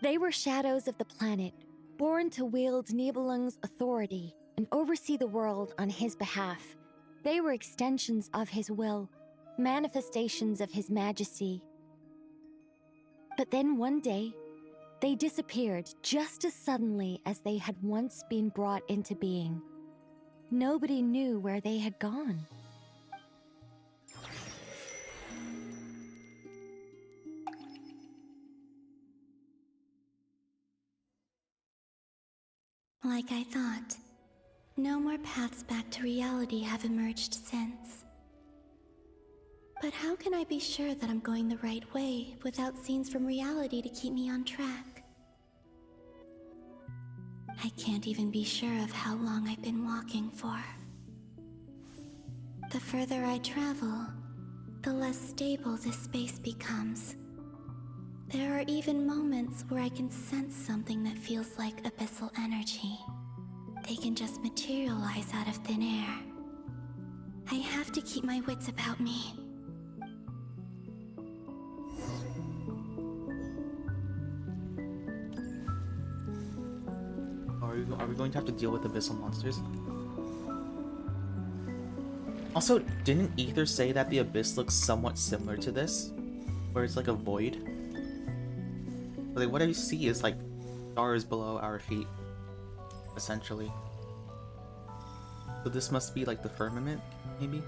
They were shadows of the planet, born to wield Nibelung's authority and oversee the world on his behalf. They were extensions of his will, manifestations of his majesty. But then one day, they disappeared just as suddenly as they had once been brought into being. Nobody knew where they had gone. Like I thought, no more paths back to reality have emerged since. But how can I be sure that I'm going the right way without scenes from reality to keep me on track? I can't even be sure of how long I've been walking for. The further I travel, the less stable this space becomes. There are even moments where I can sense something that feels like abyssal energy. They can just materialize out of thin air. I have to keep my wits about me. Are we going to have to deal with abyssal monsters? Also, didn't Ether say that the abyss looks somewhat similar to this? Where it's like a void? But like, what I see is like stars below our feet, essentially. So this must be like the firmament, maybe?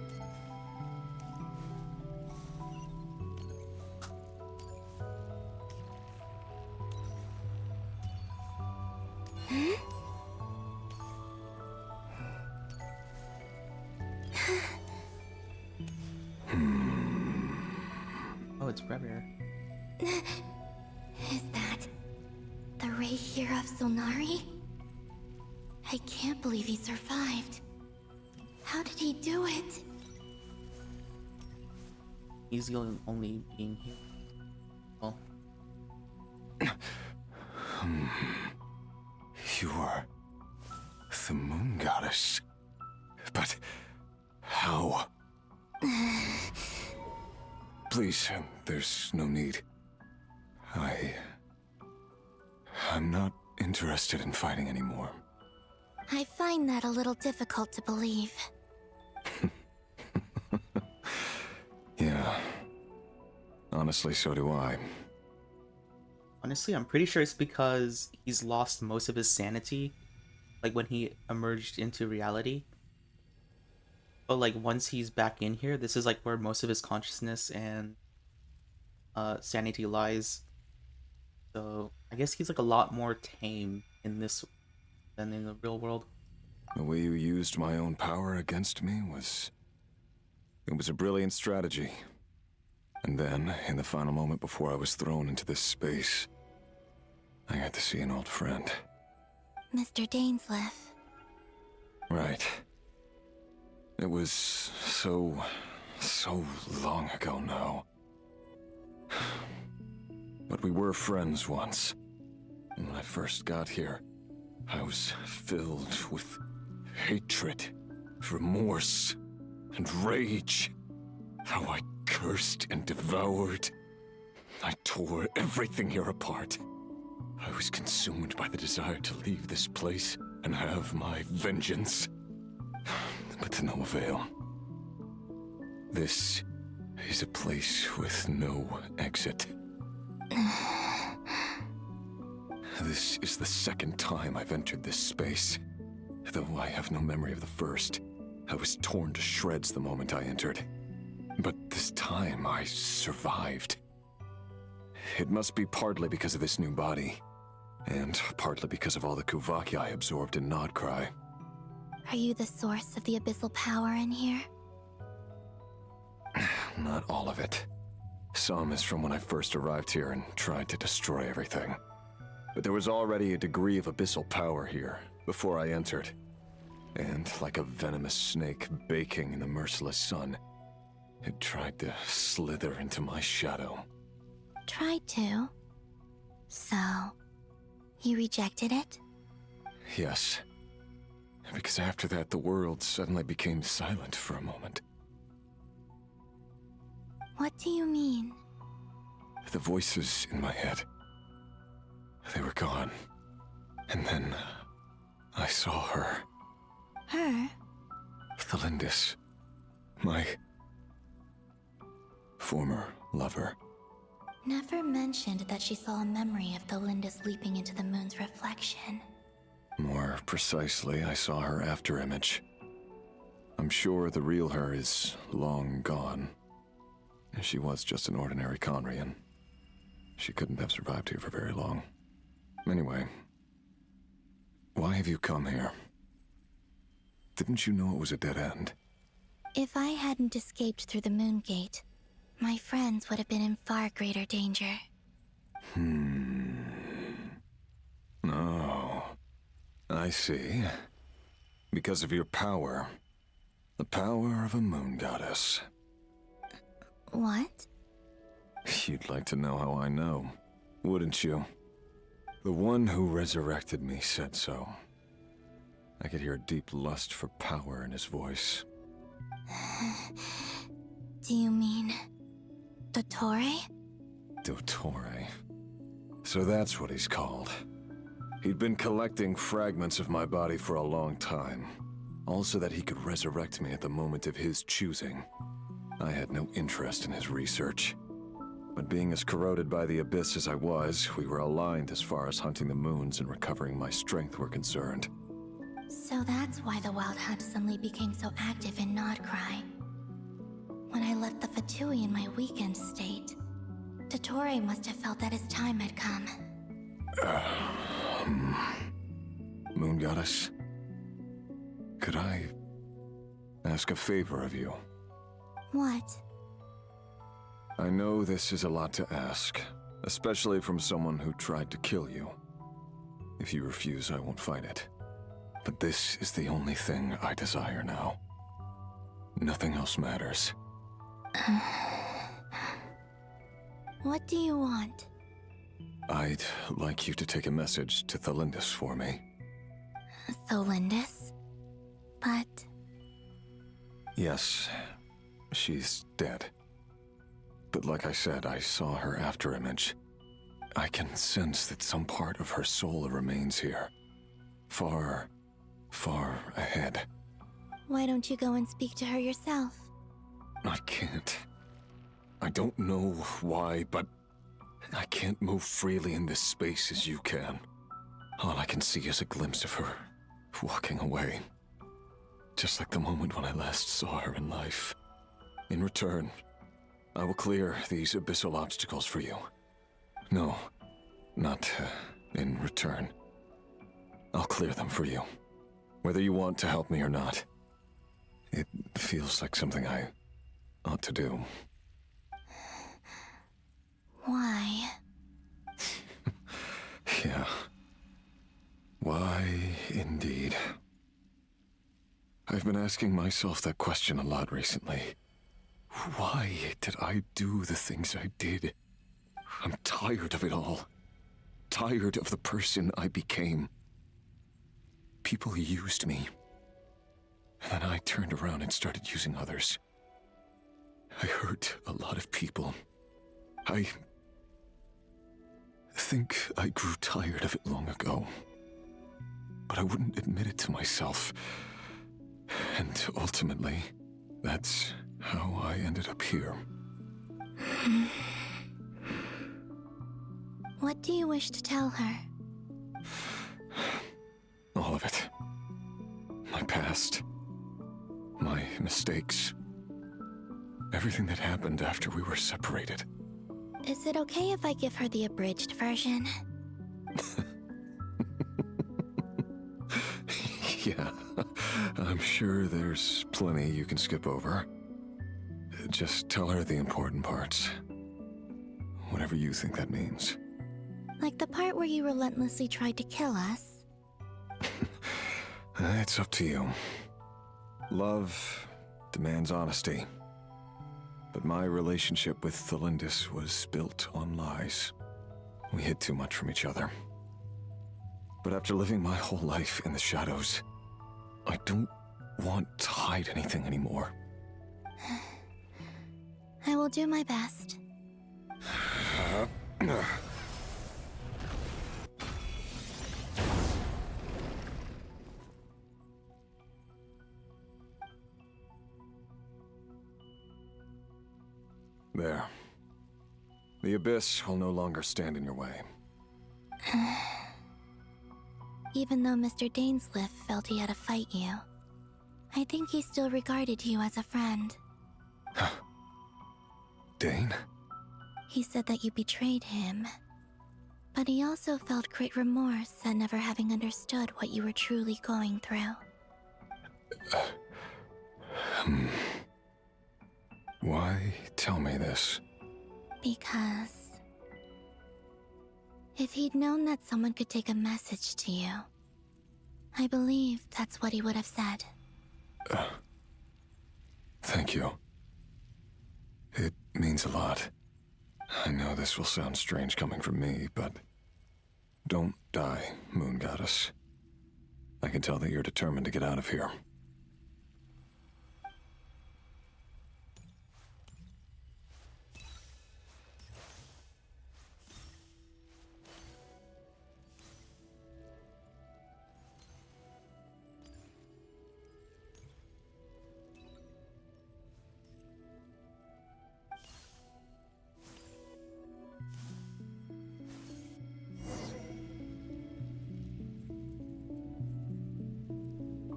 Oh, it's Revere. Is that the Ray here of Solnari? I can't believe he survived. How did he do it? He's the only being here. Well. You are the moon goddess. But how? Please, there's no need. I'm not interested in fighting anymore. I find that a little difficult to believe. Yeah. Honestly, so do I. Honestly, I'm pretty sure it's because he's lost most of his sanity, like when he emerged into reality. But like once he's back in here, this is like where most of his consciousness and sanity lies. So I guess he's like a lot more tame in this than in the real world. The way you used my own power against me it was a brilliant strategy. And then, in the final moment before I was thrown into this space, I got to see an old friend. Mr. Dainsleif. Right. It was so long ago now. But we were friends once. And when I first got here, I was filled with hatred, remorse, and rage. How I cursed and devoured. I tore everything here apart. I was consumed by the desire to leave this place and have my vengeance. But to no avail. This is a place with no exit. This is the second time I've entered this space. Though I have no memory of the first. I was torn to shreds the moment I entered. But this time I survived. It must be partly because of this new body. And partly because of all the Kuvaki I absorbed in Nod-Krai. Are you the source of the abyssal power in here? Not all of it. Some is from when I first arrived here and tried to destroy everything. But there was already a degree of abyssal power here before I entered. And like a venomous snake baking in the merciless sun, it tried to slither into my shadow. Tried to? So, you rejected it? Yes. Because after that, the world suddenly became silent for a moment. What do you mean? The voices in my head, they were gone. And then I saw her. Her? Thelindis. My former lover. Never mentioned that she saw a memory of Thelindis leaping into the moon's reflection. More precisely, I saw her afterimage. I'm sure the real her is long gone. She was just an ordinary Conrian. She couldn't have survived here for very long. Anyway, why have you come here? Didn't you know it was a dead end? If I hadn't escaped through the moon gate, my friends would have been in far greater danger. Oh, I see. Because of your power. The power of a moon goddess. What? You'd like to know how I know, wouldn't you? The one who resurrected me said so. I could hear a deep lust for power in his voice. Do you mean... Dottore? Dottore. So that's what he's called. He'd been collecting fragments of my body for a long time. All so that he could resurrect me at the moment of his choosing. I had no interest in his research. But being as corroded by the abyss as I was, we were aligned as far as hunting the moons and recovering my strength were concerned. So that's why the Wild Hunt suddenly became so active in Nod-Krai. When I left the Fatui in my weakened state, Dottore must have felt that his time had come. Moon Goddess, could I ask a favor of you? What? I know this is a lot to ask, especially from someone who tried to kill you. If you refuse, I won't fight it. But this is the only thing I desire now. Nothing else matters. What do you want? I'd like you to take a message to Thelindis for me. Thelindis? But... Yes, she's dead. But like I said, I saw her afterimage. I can sense that some part of her soul remains here. Far, far ahead. Why don't you go and speak to her yourself? I can't. I don't know why, but I can't move freely in this space as you can. All I can see is a glimpse of her, walking away. Just like the moment when I last saw her in life. In return, I will clear these abyssal obstacles for you. No, not in return. I'll clear them for you, whether you want to help me or not. It feels like something I ought to do. Why? Yeah. Why, indeed. I've been asking myself that question a lot recently. Why did I do the things I did? I'm tired of it all. Tired of the person I became. People used me. And then I turned around and started using others. I hurt a lot of people. I think I grew tired of it long ago. But I wouldn't admit it to myself. And ultimately, that's how I ended up here. What do you wish to tell her? All of it. My past. My mistakes. Everything that happened after we were separated. Is it okay if I give her the abridged version? Yeah, I'm sure there's plenty you can skip over. Just tell her the important parts. Whatever you think that means. Like the part where you relentlessly tried to kill us? It's up to you. Love demands honesty. But my relationship with Thelindis was built on lies. We hid too much from each other. But after living my whole life in the shadows, I don't want to hide anything anymore. I will do my best. There. The Abyss will no longer stand in your way. Even though Mr. Dainsliff felt he had to fight you, I think he still regarded you as a friend. Dane? He said that you betrayed him, but he also felt great remorse at never having understood what you were truly going through. Why tell me this? Because if he'd known that someone could take a message to you, I believe that's what he would have said. Thank you. It means a lot. I know this will sound strange coming from me, but don't die, Moon Goddess. I can tell that you're determined to get out of here.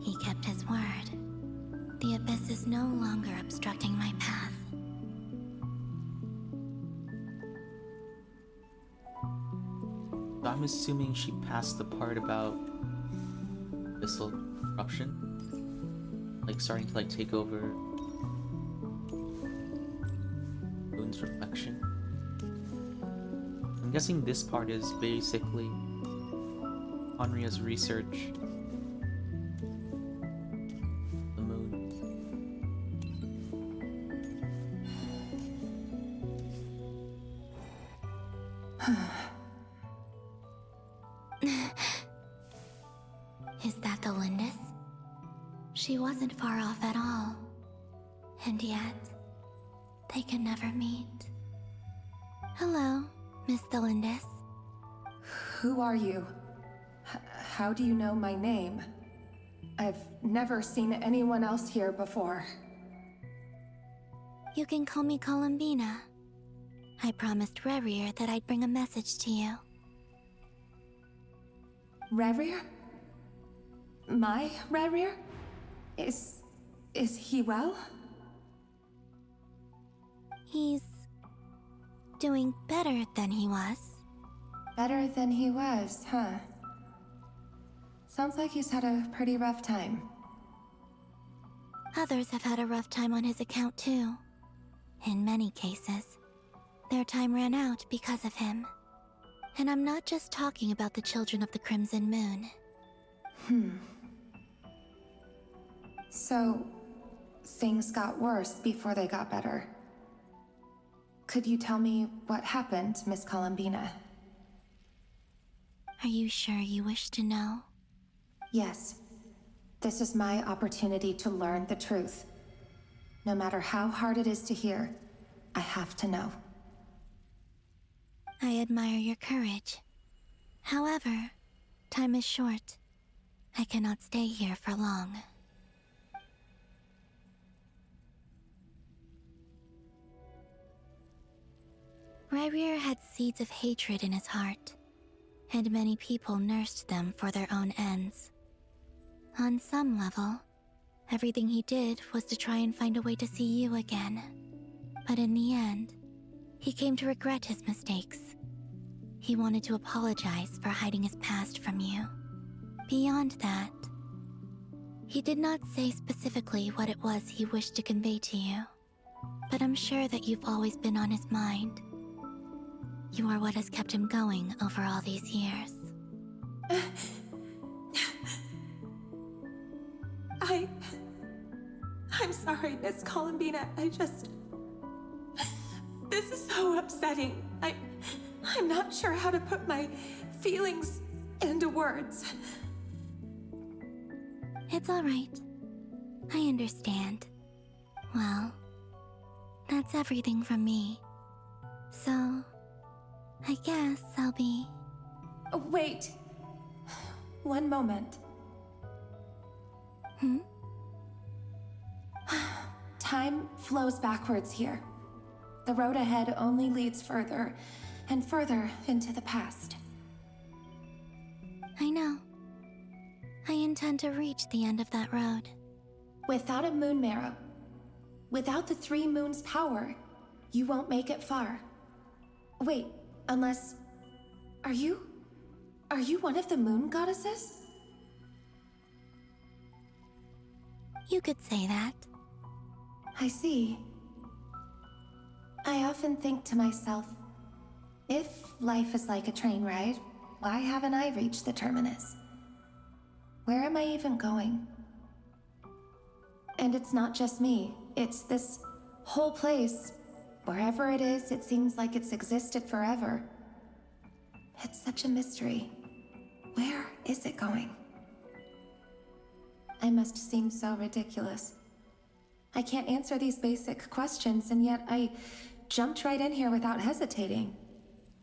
He kept his word. The Abyss is no longer obstructing my path. I'm assuming she passed the part about abyssal corruption, like starting to take over Moon's reflection. I'm guessing this part is basically Onrya's research. The moon. Is that the Lindis? She wasn't far off at all. And yet, they can never meet. Hello, Miss Thelindis. Who are you? How do you know my name? I've never seen anyone else here before. You can call me Columbina. I promised Rerir that I'd bring a message to you. Rerir? My Rerir? Is he well? He's doing better than he was. Better than he was, huh? Sounds like he's had a pretty rough time. Others have had a rough time on his account too. In many cases, their time ran out because of him. And I'm not just talking about the children of the Crimson Moon. So, things got worse before they got better. Could you tell me what happened, Miss Columbina? Are you sure you wish to know? Yes. This is my opportunity to learn the truth. No matter how hard it is to hear, I have to know. I admire your courage. However, time is short. I cannot stay here for long. Rayrir had seeds of hatred in his heart, and many people nursed them for their own ends. On some level, everything he did was to try and find a way to see you again. But in the end, he came to regret his mistakes. He wanted to apologize for hiding his past from you. Beyond that, he did not say specifically what it was he wished to convey to you, but I'm sure that you've always been on his mind. You are what has kept him going over all these years. I'm sorry, Miss Columbina. This is so upsetting. I'm not sure how to put my feelings into words. It's all right. I understand. Well, that's everything from me. So, I guess I'll be... Oh, wait. One moment. Time flows backwards here. The road ahead only leads further and further into the past. I know. I intend to reach the end of that road. Without a moon marrow, without the 3 moons' power, you won't make it far. Wait, unless... Are you one of the moon goddesses? You could say that. I see. I often think to myself, if life is like a train ride, why haven't I reached the terminus? Where am I even going? And it's not just me, it's this whole place. Wherever it is, it seems like it's existed forever. It's such a mystery. Where is it going? I must seem so ridiculous. I can't answer these basic questions, and yet I jumped right in here without hesitating,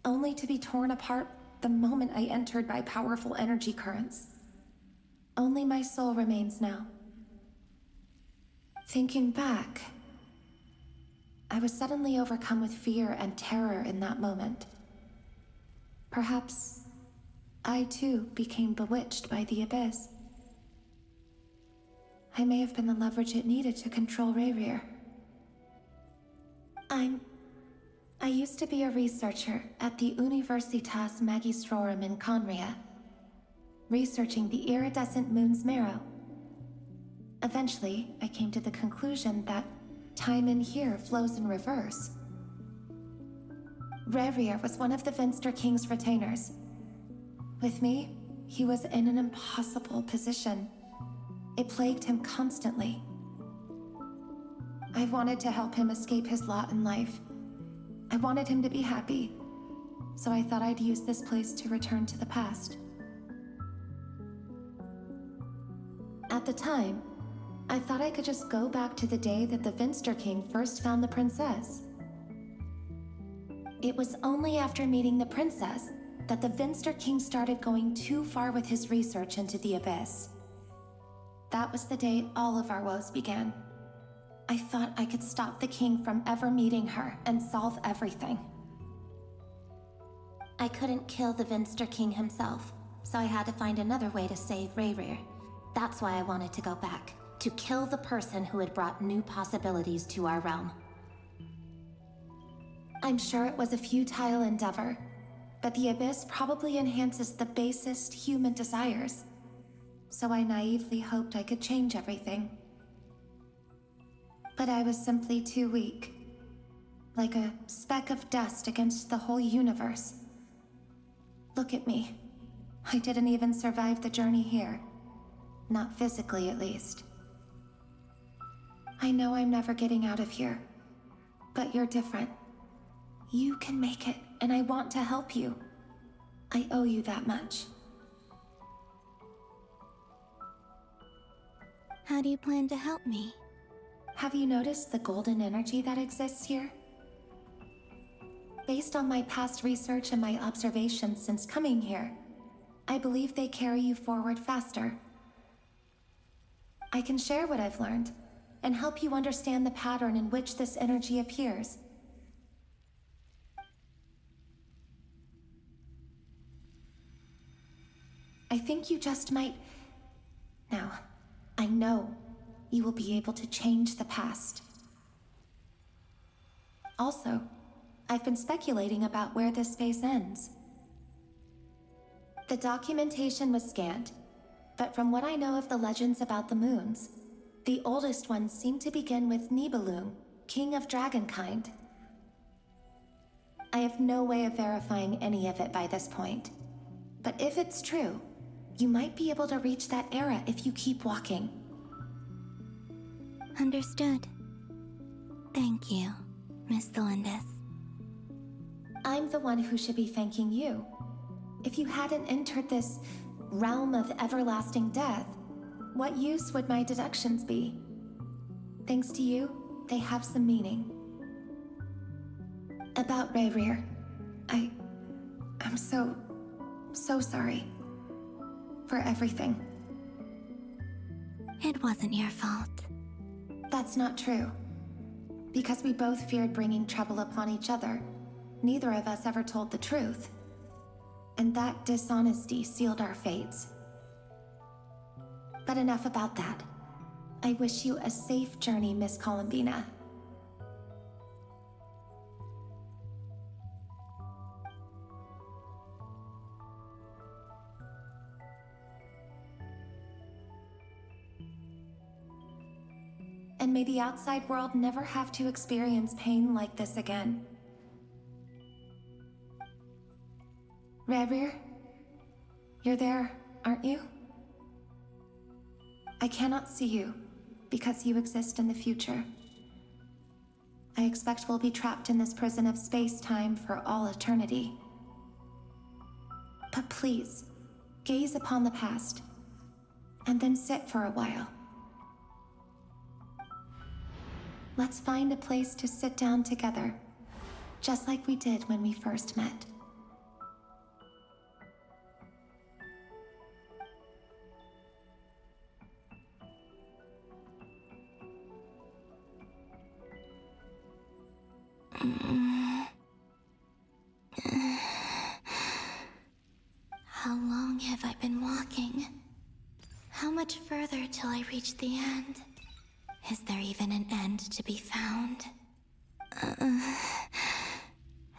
only to be torn apart the moment I entered by powerful energy currents. Only my soul remains now. Thinking back, I was suddenly overcome with fear and terror in that moment. Perhaps I too became bewitched by the abyss. I may have been the leverage it needed to control Rayrir. I used to be a researcher at the Universitas Magistrorum in Conria, researching the iridescent moon's marrow. Eventually, I came to the conclusion that time in here flows in reverse. Rayrir was one of the Venster King's retainers. With me, he was in an impossible position. It plagued him constantly. I wanted to help him escape his lot in life. I wanted him to be happy, so I thought I'd use this place to return to the past. At the time, I thought I could just go back to the day that the Venster King first found the princess. It was only after meeting the princess that the Venster King started going too far with his research into the abyss. That was the day all of our woes began. I thought I could stop the king from ever meeting her and solve everything. I couldn't kill the Venster King himself, so I had to find another way to save Rayrir. That's why I wanted to go back, to kill the person who had brought new possibilities to our realm. I'm sure it was a futile endeavor, but the abyss probably enhances the basest human desires. So I naively hoped I could change everything. But I was simply too weak. Like a speck of dust against the whole universe. Look at me. I didn't even survive the journey here. Not physically, at least. I know I'm never getting out of here, but you're different. You can make it, and I want to help you. I owe you that much. How do you plan to help me? Have you noticed the golden energy that exists here? Based on my past research and my observations since coming here, I believe they carry you forward faster. I can share what I've learned and help you understand the pattern in which this energy appears. I think you just might... Now, I know you will be able to change the past. Also, I've been speculating about where this space ends. The documentation was scanned, but from what I know of the legends about the moons, the oldest ones seem to begin with Nibelung, king of dragonkind. I have no way of verifying any of it by this point, but if it's true, you might be able to reach that era if you keep walking. Understood. Thank you, Miss Delindis. I'm the one who should be thanking you. If you hadn't entered this realm of everlasting death, what use would my deductions be? Thanks to you, they have some meaning. About Rayrir, I'm so sorry. For everything. It wasn't your fault. That's not true. Because we both feared bringing trouble upon each other, neither of us ever told the truth. And that dishonesty sealed our fates. But enough about that. I wish you a safe journey, Miss Columbina. And may the outside world never have to experience pain like this again. Rayrir, you're there, aren't you? I cannot see you, because you exist in the future. I expect we'll be trapped in this prison of space-time for all eternity. But please, gaze upon the past, and then sit for a while. Let's find a place to sit down together, just like we did when we first met. How long have I been walking? How much further till I reach the end? Is there even an end to be found?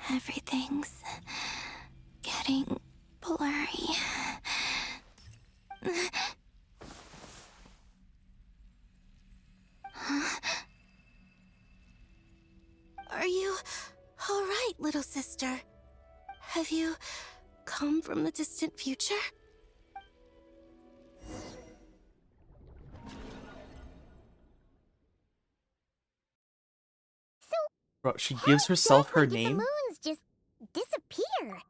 Everything's getting blurry. Huh? Are you all right, little sister? Have you come from the distant future? Bro, she gives herself her Did the name? moons just disappear?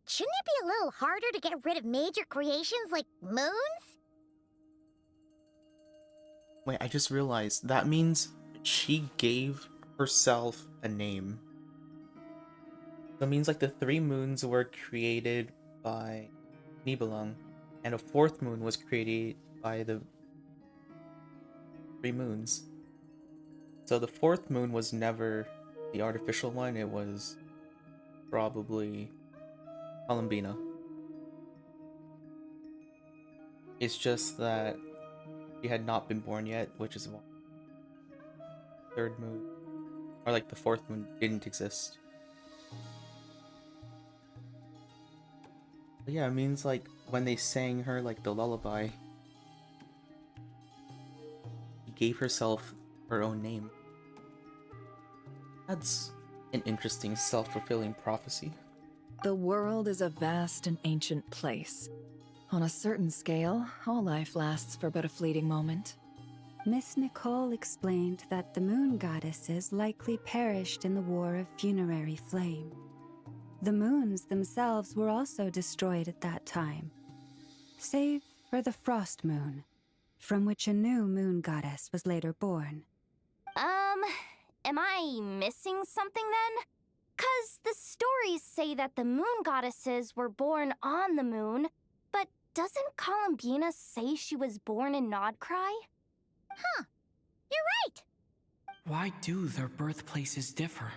Shouldn't it be a little harder to get rid of major creations like moons? Wait, I just realized that means she gave herself a name. That means like the 3 moons were created by Nibelung, and a 4th moon was created by the 3 moons. So the 4th moon was never the artificial one, it was probably Columbina. It's just that she had not been born yet, which is why the 3rd moon, or like the 4th moon, didn't exist. But yeah, it means like when they sang her like the lullaby, she gave herself her own name. That's an interesting self-fulfilling prophecy. The world is a vast and ancient place. On a certain scale, all life lasts for but a fleeting moment. Miss Nicole explained that the moon goddesses likely perished in the War of Funerary Flame. The moons themselves were also destroyed at that time, save for the Frost Moon, from which a new moon goddess was later born. Am I missing something then? 'Cause the stories say that the moon goddesses were born on the moon, but doesn't Columbina say she was born in Nod-Krai? Huh. You're right! Why do their birthplaces differ?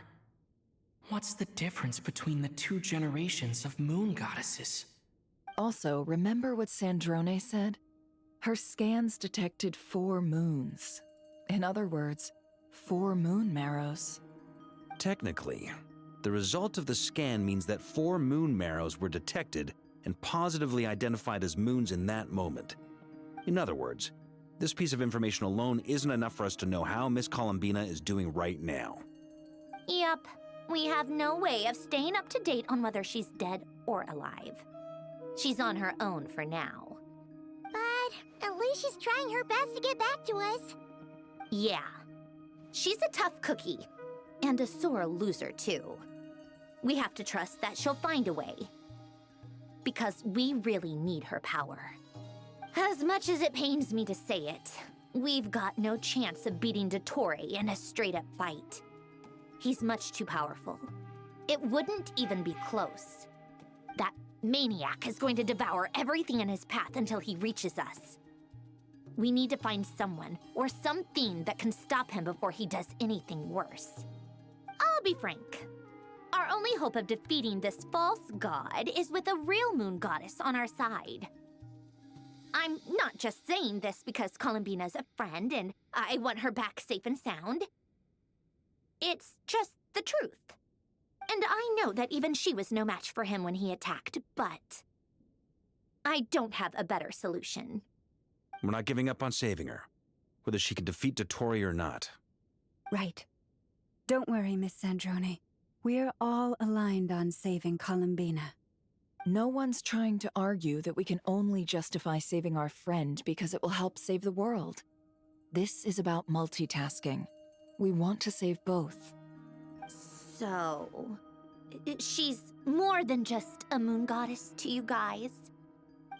What's the difference between the two generations of moon goddesses? Also, remember what Sandrone said? Her scans detected 4 moons. In other words, 4 moon marrows. Technically, the result of the scan means that 4 moon marrows were detected and positively identified as moons in that moment. In other words, this piece of information alone isn't enough for us to know how Miss Columbina is doing right now. Yep. We have no way of staying up to date on whether she's dead or alive. She's on her own for now. But at least she's trying her best to get back to us. Yeah. She's a tough cookie. And a sore loser, too. We have to trust that she'll find a way. Because we really need her power. As much as it pains me to say it, we've got no chance of beating Dottore in a straight-up fight. He's much too powerful. It wouldn't even be close. That maniac is going to devour everything in his path until he reaches us. We need to find someone or something that can stop him before he does anything worse. I'll be frank. Our only hope of defeating this false god is with a real moon goddess on our side. I'm not just saying this because Columbina's a friend and I want her back safe and sound. It's just the truth. And I know that even she was no match for him when he attacked, but I don't have a better solution. We're not giving up on saving her, whether she can defeat Dottore or not. Right. Don't worry, Miss Sandrone. We're all aligned on saving Columbina. No one's trying to argue that we can only justify saving our friend because it will help save the world. This is about multitasking. We want to save both. So, she's more than just a moon goddess to you guys?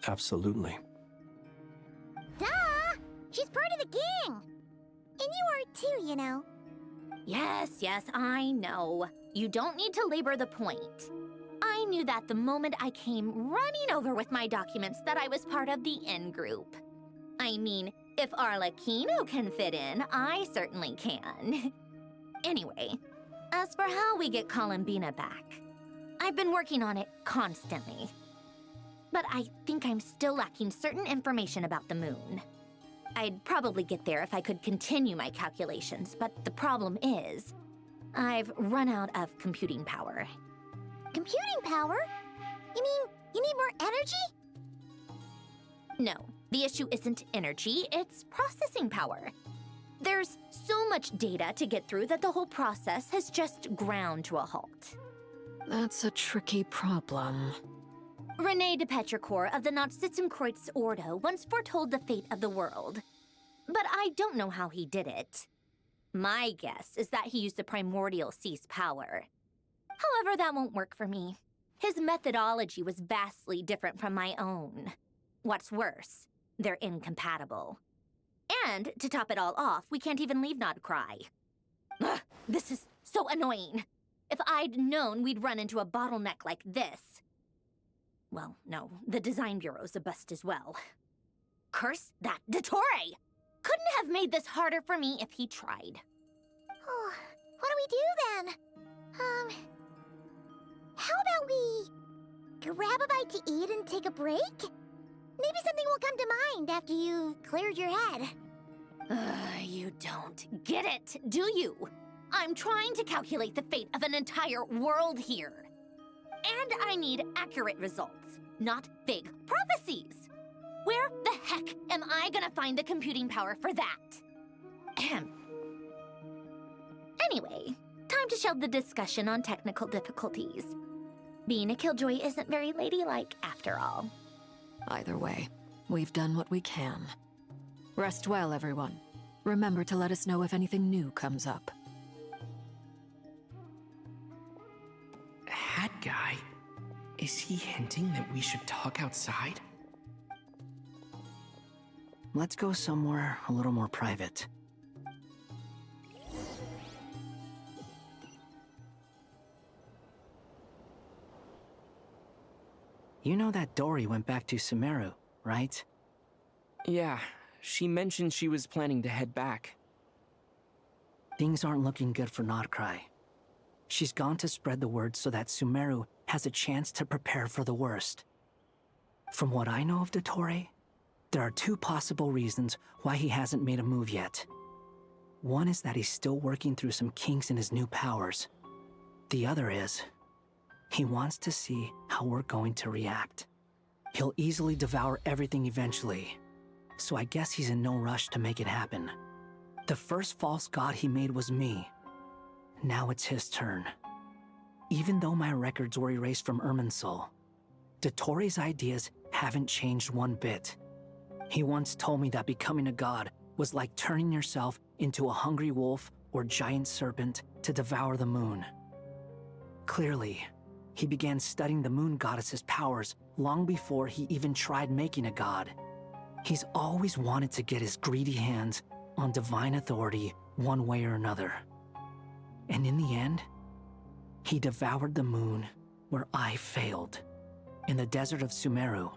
Absolutely. Duh! She's part of the gang! And you are too, you know. Yes, I know. You don't need to labor the point. I knew that the moment I came running over with my documents that I was part of the in-group. I mean, if Arlecchino can fit in, I certainly can. Anyway, as for how we get Columbina back, I've been working on it constantly. But I think I'm still lacking certain information about the moon. I'd probably get there if I could continue my calculations, but the problem is, I've run out of computing power. Computing power? You mean you need more energy? No, the issue isn't energy, it's processing power. There's so much data to get through that the whole process has just ground to a halt. That's a tricky problem. René de Petrichor of the Nod-Krai Ordo once foretold the fate of the world. But I don't know how he did it. My guess is that he used the primordial sea's power. However, that won't work for me. His methodology was vastly different from my own. What's worse, they're incompatible. And, to top it all off, we can't even leave Nod-Krai. Ugh, this is so annoying. If I'd known we'd run into a bottleneck like this... Well, no, the design bureau's a bust as well. Curse that Dottore! Couldn't have made this harder for me if he tried. Oh, what do we do then? How about we grab a bite to eat and take a break? Maybe something will come to mind after you've cleared your head. You don't get it, do you? I'm trying to calculate the fate of an entire world here. And I need accurate results, not vague prophecies. Where the heck am I gonna find the computing power for that? Ahem. Anyway, time to shelve the discussion on technical difficulties. Being a killjoy isn't very ladylike after all. Either way, we've done what we can. Rest well, everyone. Remember to let us know if anything new comes up. Hat guy? Is he hinting that we should talk outside? Let's go somewhere a little more private. You know that Dory went back to Sumeru, right? Yeah, she mentioned she was planning to head back. Things aren't looking good for Nod-Krai. She's gone to spread the word so that Sumeru has a chance to prepare for the worst. From what I know of Dottore, there are two possible reasons why he hasn't made a move yet. One is that he's still working through some kinks in his new powers. The other is, he wants to see how we're going to react. He'll easily devour everything eventually, so I guess he's in no rush to make it happen. The first false god he made was me. Now it's his turn. Even though my records were erased from Irminsul, Dottore's ideas haven't changed one bit. He once told me that becoming a god was like turning yourself into a hungry wolf or giant serpent to devour the moon. Clearly, he began studying the moon goddess's powers long before he even tried making a god. He's always wanted to get his greedy hands on divine authority one way or another. And in the end, he devoured the moon where I failed. In the desert of Sumeru,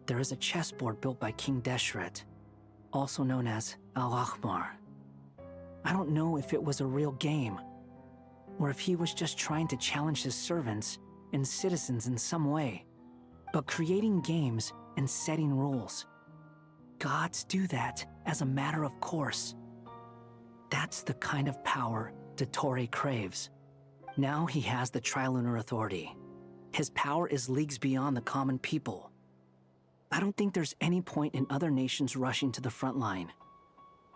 there is a chessboard built by King Deshret, also known as Al-Ahmar. I don't know if it was a real game, or if he was just trying to challenge his servants and citizens in some way. But creating games and setting rules, gods do that as a matter of course. That's the kind of power Dottore craves. Now he has the Trilunar Authority. His power is leagues beyond the common people. I don't think there's any point in other nations rushing to the front line.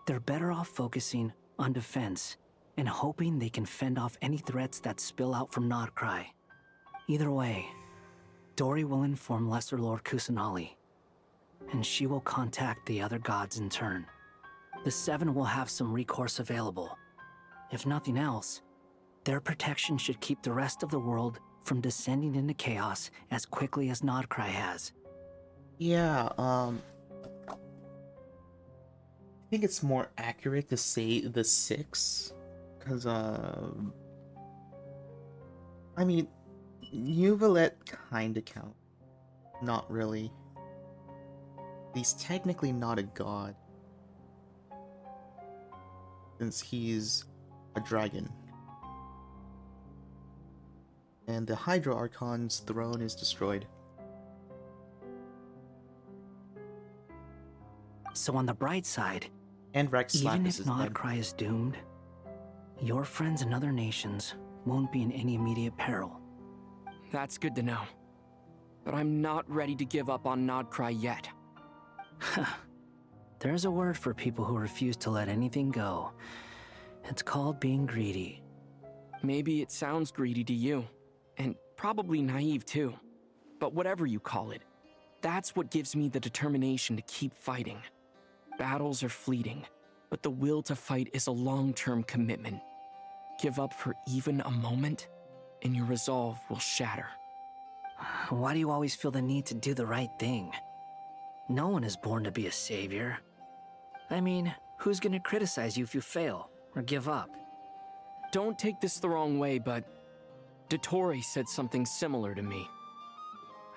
They're better off focusing on defense and hoping they can fend off any threats that spill out from Nod-Krai. Either way, Dory will inform Lesser Lord Kusanali, and she will contact the other gods in turn. The Seven will have some recourse available. If nothing else, their protection should keep the rest of the world from descending into chaos as quickly as Nod-Krai has. Yeah, I think it's more accurate to say the six, because, I mean, Uvalet kinda count. Not really. He's technically not a god, since he's a dragon. And the Hydro Archon's throne is destroyed. So on the bright side, and Rex even Slackus if Nod-Krai is doomed, your friends in other nations won't be in any immediate peril. That's good to know. But I'm not ready to give up on Nod-Krai yet. There's a word for people who refuse to let anything go. It's called being greedy. Maybe it sounds greedy to you, and probably naive too. But whatever you call it, that's what gives me the determination to keep fighting. Battles are fleeting, but the will to fight is a long-term commitment. Give up for even a moment, and your resolve will shatter. Why do you always feel the need to do the right thing? No one is born to be a savior. I mean, who's gonna criticize you if you fail or give up? Don't take this the wrong way, but Dottore said something similar to me.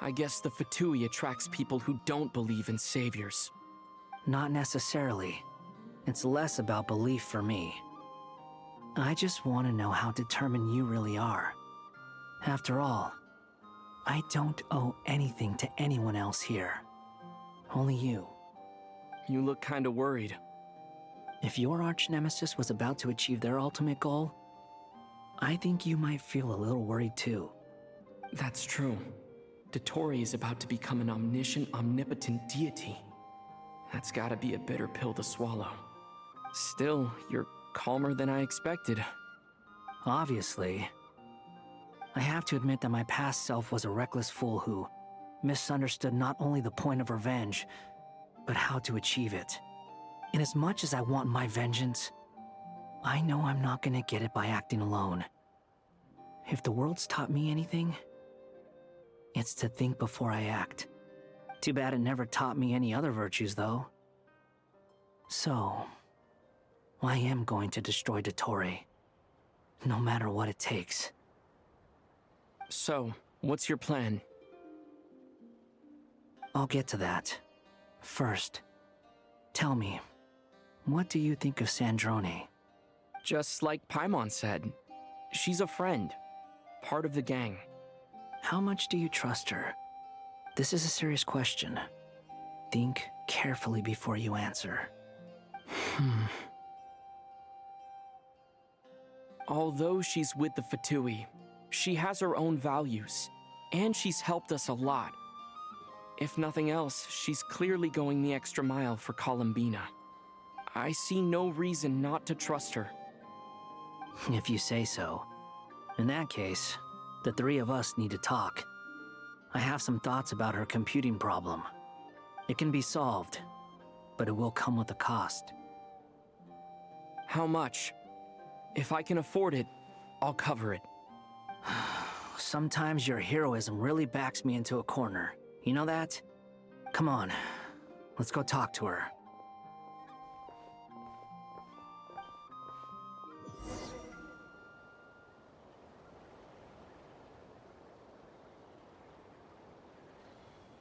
I guess the Fatui attracts people who don't believe in saviors. Not necessarily. It's less about belief for me. I just want to know how determined you really are. After all, I don't owe anything to anyone else here. Only you. You look kinda worried. If your arch-nemesis was about to achieve their ultimate goal, I think you might feel a little worried too. That's true. Dottore is about to become an omniscient, omnipotent deity. That's gotta be a bitter pill to swallow. Still, you're calmer than I expected. Obviously. I have to admit that my past self was a reckless fool who misunderstood not only the point of revenge, but how to achieve it. And as much as I want my vengeance, I know I'm not gonna get it by acting alone. If the world's taught me anything, it's to think before I act. Too bad it never taught me any other virtues, though. So, I am going to destroy Dottore, no matter what it takes. So, what's your plan? I'll get to that. First, tell me, what do you think of Sandrone? Just like Paimon said, she's a friend, part of the gang. How much do you trust her? This is a serious question. Think carefully before you answer. Although she's with the Fatui, she has her own values, and she's helped us a lot. If nothing else, she's clearly going the extra mile for Columbina. I see no reason not to trust her. If you say so. In that case, the three of us need to talk. I have some thoughts about her computing problem. It can be solved, but it will come with a cost. How much? If I can afford it, I'll cover it. Sometimes your heroism really backs me into a corner. You know that? Come on, let's go talk to her.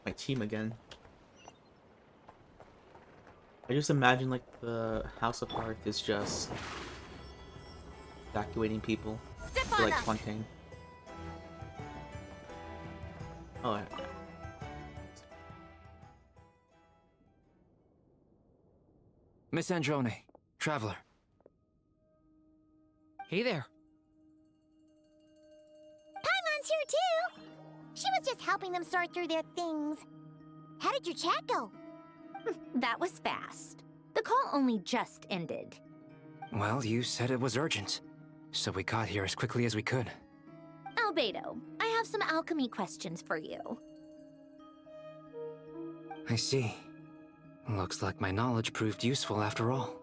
My team again. I just imagine like the House of Hearth is just evacuating people for like Fontaine. Oh, yeah. Miss Androne, Traveler. Hey there. Paimon's here too! She was just helping them sort through their things. How did your chat go? That was fast. The call only just ended. Well, you said it was urgent, so we got here as quickly as we could. Albedo, I have some alchemy questions for you. I see. Looks like my knowledge proved useful after all.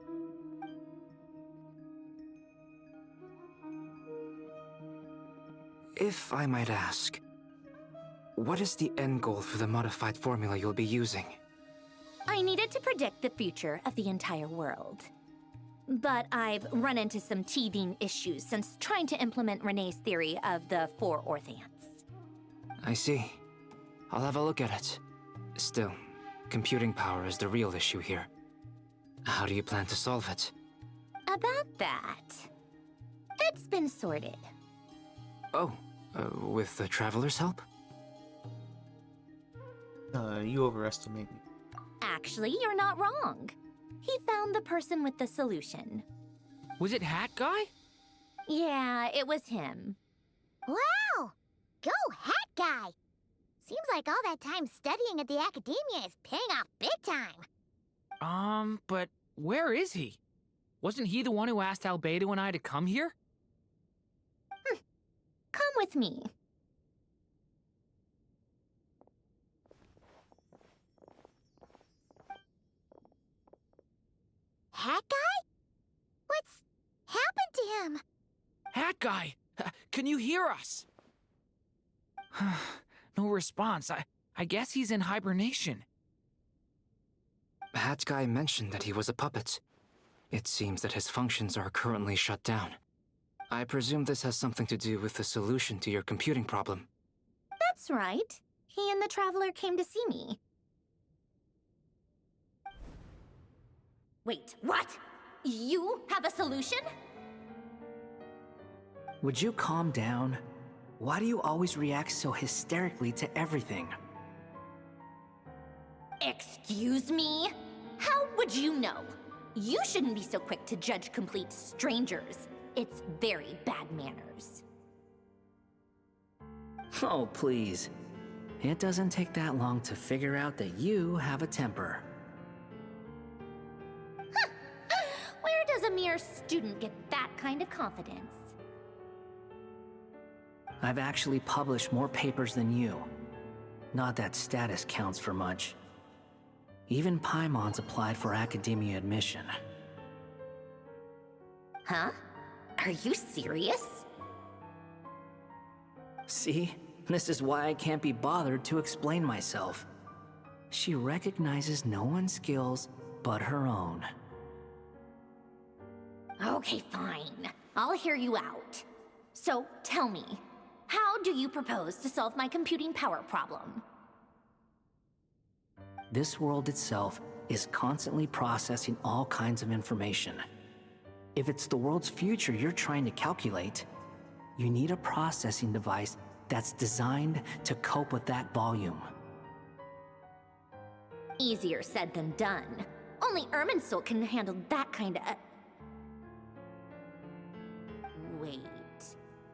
If I might ask, what is the end goal for the modified formula you'll be using? I needed to predict the future of the entire world. But I've run into some teething issues since trying to implement Renee's theory of the four Orthants. I see. I'll have a look at it. Still, computing power is the real issue here. How do you plan to solve it? About that, it's been sorted. Oh, with the Traveler's help? You overestimate me. Actually, you're not wrong. He found the person with the solution. Was it Hat Guy? Yeah, it was him. Wow! Go Hat Guy! Seems like all that time studying at the Academia is paying off big time. But where is he? Wasn't he the one who asked Albedo and I to come here? Come with me. Hat Guy? What's happened to him? Hat Guy! Can you hear us? No response. I guess he's in hibernation. Hat Guy mentioned that he was a puppet. It seems that his functions are currently shut down. I presume this has something to do with the solution to your computing problem. That's right. He and the Traveler came to see me. Wait, what? You have a solution? Would you calm down? Why do you always react so hysterically to everything? Excuse me? How would you know? You shouldn't be so quick to judge complete strangers. It's very bad manners. Oh, please. It doesn't take that long to figure out that you have a temper. Where does a mere student get that kind of confidence? I've actually published more papers than you. Not that status counts for much. Even Paimon's applied for academia admission. Huh? Are you serious? See? This is why I can't be bothered to explain myself. She recognizes no one's skills but her own. Okay, fine. I'll hear you out. So, tell me, how do you propose to solve my computing power problem? This world itself is constantly processing all kinds of information. If it's the world's future you're trying to calculate, you need a processing device that's designed to cope with that volume. Easier said than done. Only Irminsul can handle that kind of... Wait,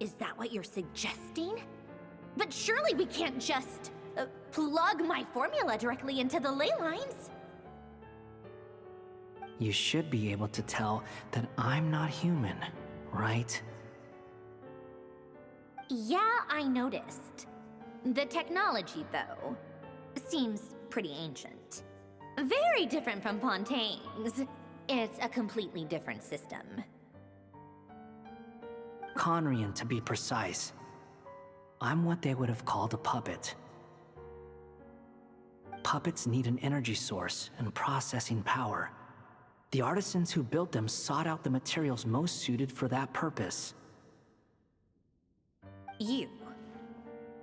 is that what you're suggesting? But surely we can't just plug my formula directly into the ley lines. You should be able to tell that I'm not human, right? Yeah, I noticed. The technology, though, seems pretty ancient. Very different from Fontaine's. It's a completely different system. Conrian, to be precise. I'm what they would have called a puppet. Puppets need an energy source and processing power. The artisans who built them sought out the materials most suited for that purpose. You?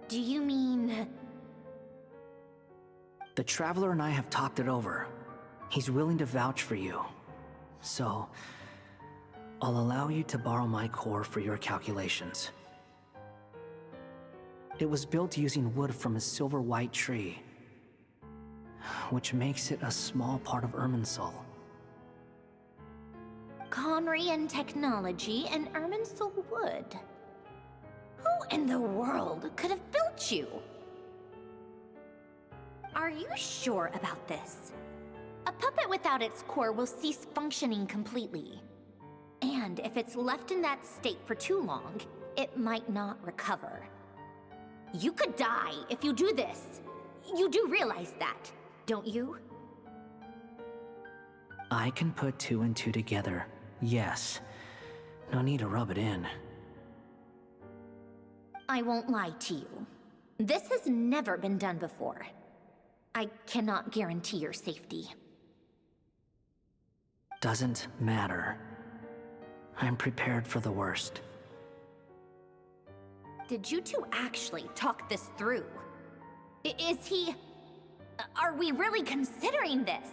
Do you mean... The Traveler and I have talked it over. He's willing to vouch for you. So, I'll allow you to borrow my core for your calculations. It was built using wood from a silver-white tree, which makes it a small part of Irminsul. Conrian technology and Irminsul wood. Who in the world could have built you? Are you sure about this? A puppet without its core will cease functioning completely. And if it's left in that state for too long, it might not recover. You could die if you do this. You do realize that, don't you? I can put two and two together, yes. No need to rub it in. I won't lie to you. This has never been done before. I cannot guarantee your safety. Doesn't matter. I'm prepared for the worst. Did you two actually talk this through? Is he... Are we really considering this?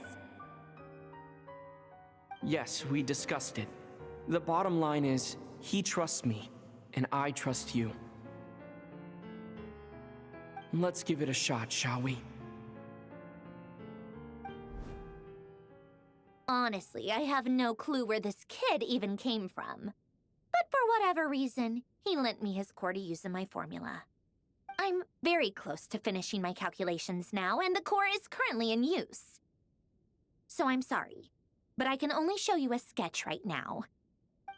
Yes, we discussed it. The bottom line is, he trusts me, and I trust you. Let's give it a shot, shall we? Honestly, I have no clue where this kid even came from. But for whatever reason, he lent me his core to use in my formula. I'm very close to finishing my calculations now, and the core is currently in use. So I'm sorry, but I can only show you a sketch right now.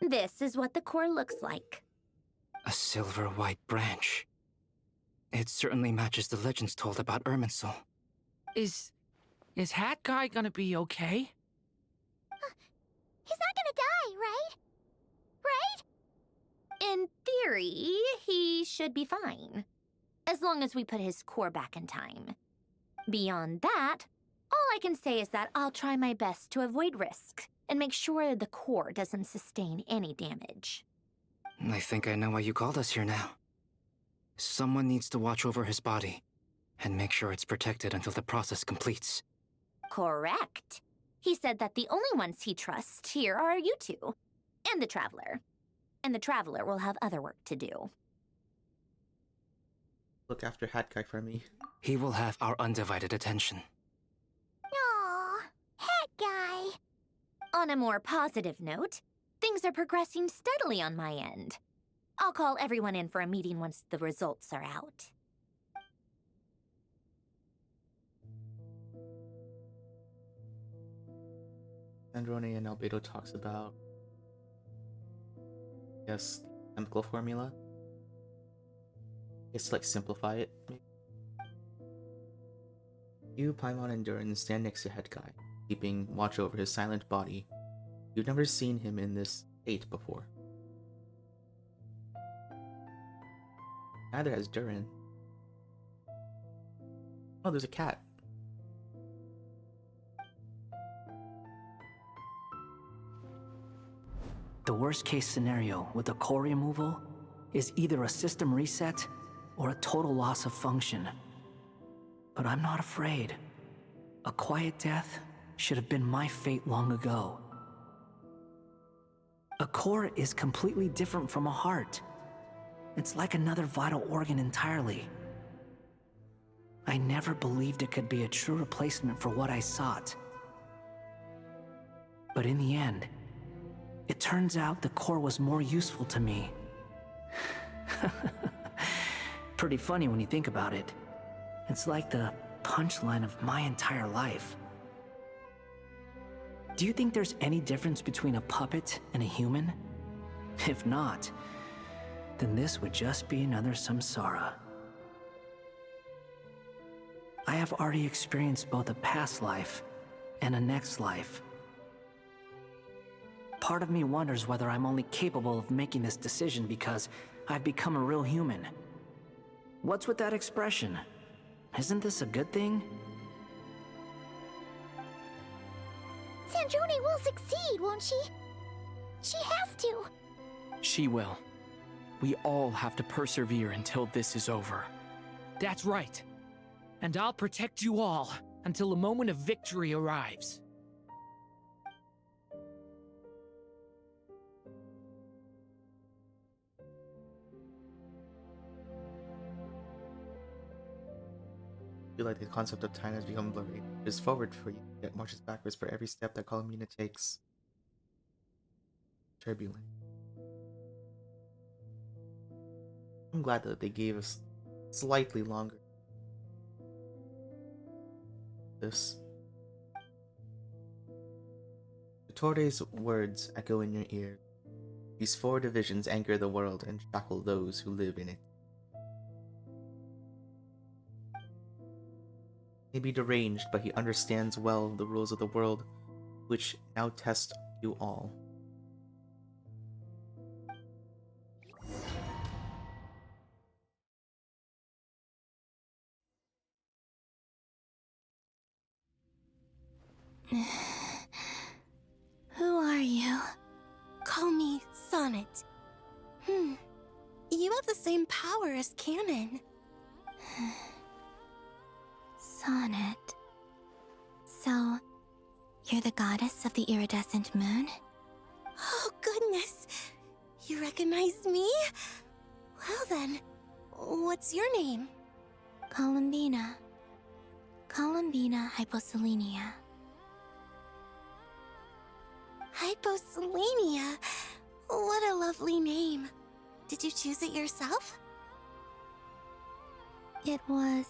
This is what the core looks like. A silver-white branch. It certainly matches the legends told about Irminsul. Is Hat Guy gonna be okay? He's not gonna die, right? Right? In theory, he should be fine. As long as we put his core back in time. Beyond that, all I can say is that I'll try my best to avoid risk and make sure the core doesn't sustain any damage. I think I know why you called us here now. Someone needs to watch over his body and make sure it's protected until the process completes. Correct. He said that the only ones he trusts here are you two, and the Traveler. And the Traveler will have other work to do. Look after Hat Guy for me. He will have our undivided attention. Aww, Hat Guy. On a more positive note, things are progressing steadily on my end. I'll call everyone in for a meeting once the results are out. Androne and Albedo talks about, yes, chemical formula. It's like simplify it. Maybe. You, Paimon, and Durin stand next to Headguy, keeping watch over his silent body. You've never seen him in this state before. Neither has Durin. Oh, there's a cat. The worst case scenario with the core removal is either a system reset or a total loss of function. But I'm not afraid. A quiet death should have been my fate long ago. A core is completely different from a heart. It's like another vital organ entirely. I never believed it could be a true replacement for what I sought. But in the end, it turns out the core was more useful to me. Pretty funny when you think about it. It's like the punchline of my entire life. Do you think there's any difference between a puppet and a human? If not, then this would just be another samsara. I have already experienced both a past life and a next life. Part of me wonders whether I'm only capable of making this decision because I've become a real human. What's with that expression? Isn't this a good thing? Sandrone will succeed, won't she? She has to. She will. We all have to persevere until this is over. That's right. And I'll protect you all until the moment of victory arrives. I feel like the concept of time has become blurry. It is forward for you, yet marches backwards for every step that Colomina takes. Turbulent. I'm glad that they gave us slightly longer. This. Dottore's words echo in your ear. These 4 divisions anchor the world and shackle those who live in it. He may be deranged, but he understands well the rules of the world, which now test you all. Who are you? Call me Sonnet. You have the same power as Canon. Sonnet. So, you're the goddess of the iridescent moon? Oh, goodness! You recognize me? Well then, what's your name? Columbina. Columbina Hyposelenia. Hyposelenia? What a lovely name. Did you choose it yourself? It was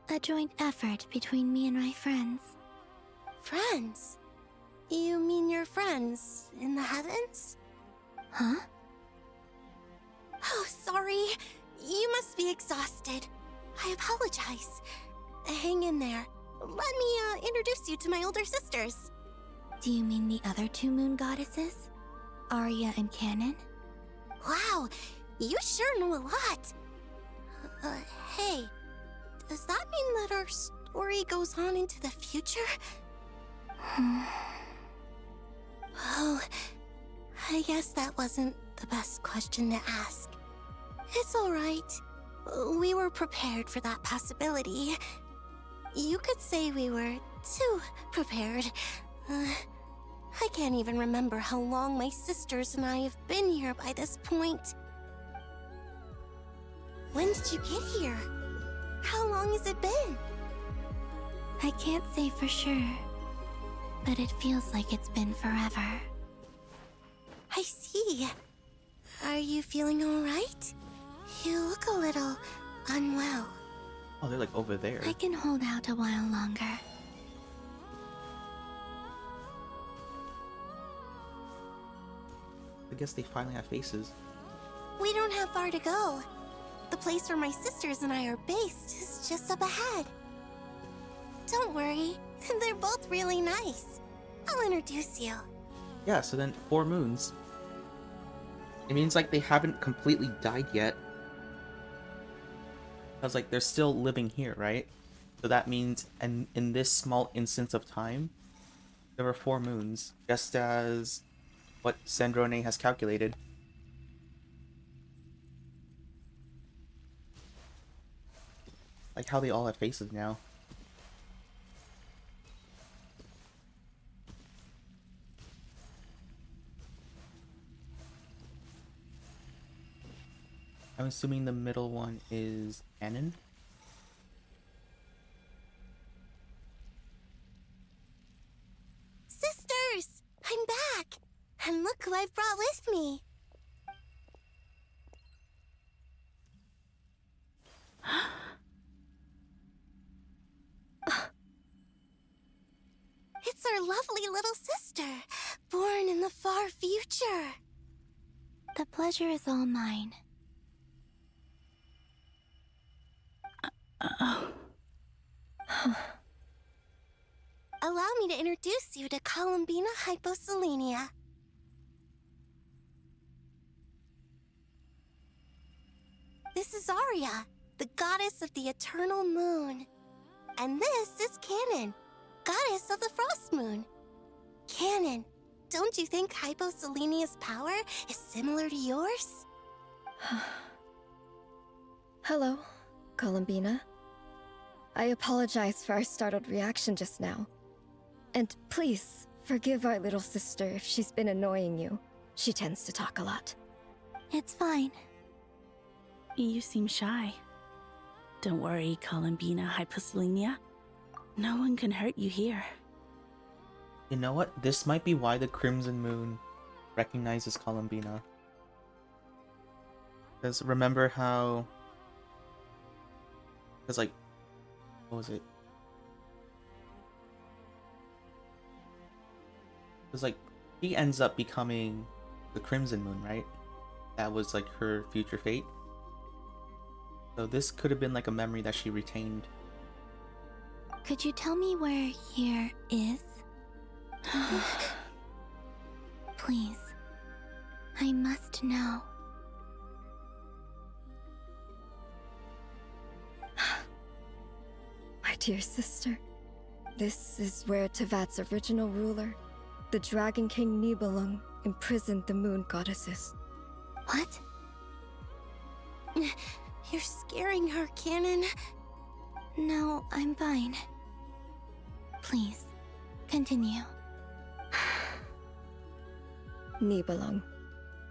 a joint effort between me and my friends. Friends? You mean your friends in the heavens? Huh? Oh, sorry. You must be exhausted. I apologize. Hang in there. Let me introduce you to my older sisters. Do you mean the other 2 moon goddesses? Arya and Canon? Wow, you sure know a lot. Hey, does that mean that our story goes on into the future? Oh, I guess that wasn't the best question to ask. It's alright. We were prepared for that possibility. You could say we were too prepared. I can't even remember how long my sisters and I have been here by this point. When did you get here? How long has it been? I can't say for sure, but it feels like it's been forever. I see. Are you feeling alright? You look a little unwell. Oh, they're like over there. I can hold out a while longer. I guess they finally have faces. We don't have far to go. The place where my sisters and I are based is just up ahead. Don't worry. They're both really nice. I'll introduce you. Yeah, so then 4 moons. It means like they haven't completely died yet. Because like they're still living here, right? So that means in this small instance of time, there were 4 moons, just as what Sandrone has calculated. Like how they all have faces now. I'm assuming the middle one is canon. Sisters! I'm back! And look who I've brought with me! It's our lovely little sister, born in the far future. The pleasure is all mine. Allow me to introduce you to Columbina Hyposelenia. This is Arya, the goddess of the eternal moon. And this is Canon, goddess of the frost moon. Canon, don't you think Hyposelenia's power is similar to yours? Hello, Columbina. I apologize for our startled reaction just now. And please, forgive our little sister if she's been annoying you. She tends to talk a lot. It's fine. You seem shy. Don't worry, Columbina Hyposelenia. No one can hurt you here. You know what? This might be why the Crimson Moon recognizes Columbina. Because remember how... Because like... What was it? Because like, he ends up becoming the Crimson Moon, right? That was like her future fate. So this could have been like a memory that she retained. Could you tell me where here is? Please. I must know. My dear sister, this is where Tevat's original ruler, the Dragon King Nibelung, imprisoned the moon goddesses. What? You're scaring her, Canon. No, I'm fine. Please, continue. Nibelung,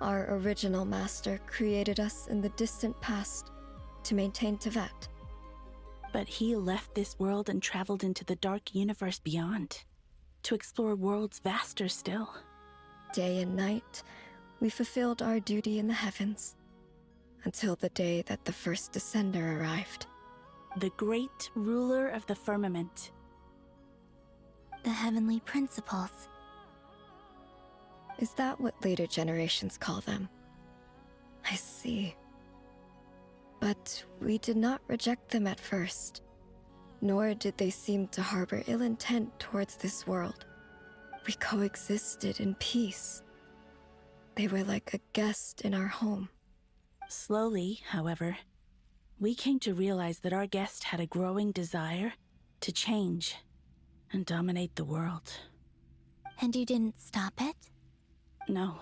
our original master, created us in the distant past to maintain Tevat. But he left this world and traveled into the dark universe beyond, to explore worlds vaster still. Day and night, we fulfilled our duty in the heavens, until the day that the first Descender arrived. The great ruler of the firmament. The heavenly principles. Is that what later generations call them? I see. But we did not reject them at first, nor did they seem to harbor ill intent towards this world. We coexisted in peace. They were like a guest in our home. Slowly, however, we came to realize that our guest had a growing desire to change and dominate the world. And you didn't stop it? No.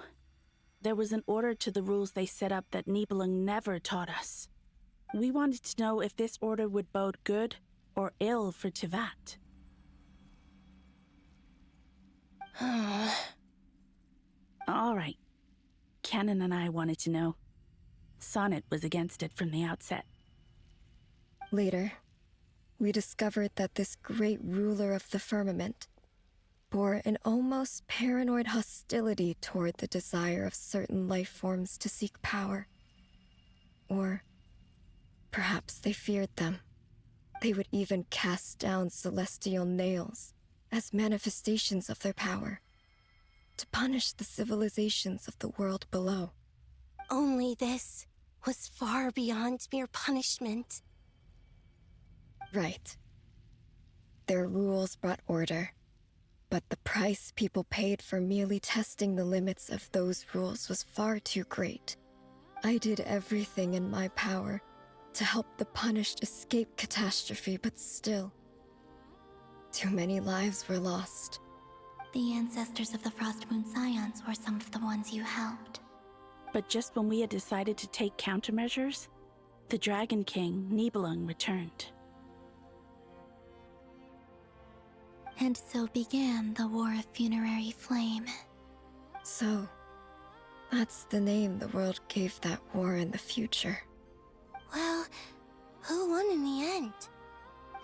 There was an order to the rules they set up that Nibelung never taught us. We wanted to know if this order would bode good or ill for Tevat. All right. Canon and I wanted to know. Sonnet was against it from the outset. Later, we discovered that this great ruler of the firmament bore an almost paranoid hostility toward the desire of certain life forms to seek power. Or perhaps they feared them. They would even cast down celestial nails as manifestations of their power, to punish the civilizations of the world below. Only this was far beyond mere punishment. Right. Their rules brought order, but the price people paid for merely testing the limits of those rules was far too great. I did everything in my power to help the punished escape catastrophe, but still, too many lives were lost. The ancestors of the Frost Moon Scions were some of the ones you helped. But just when we had decided to take countermeasures, the Dragon King, Nibelung, returned. And so began the War of Funerary Flame. So, that's the name the world gave that war in the future. Well, who won in the end?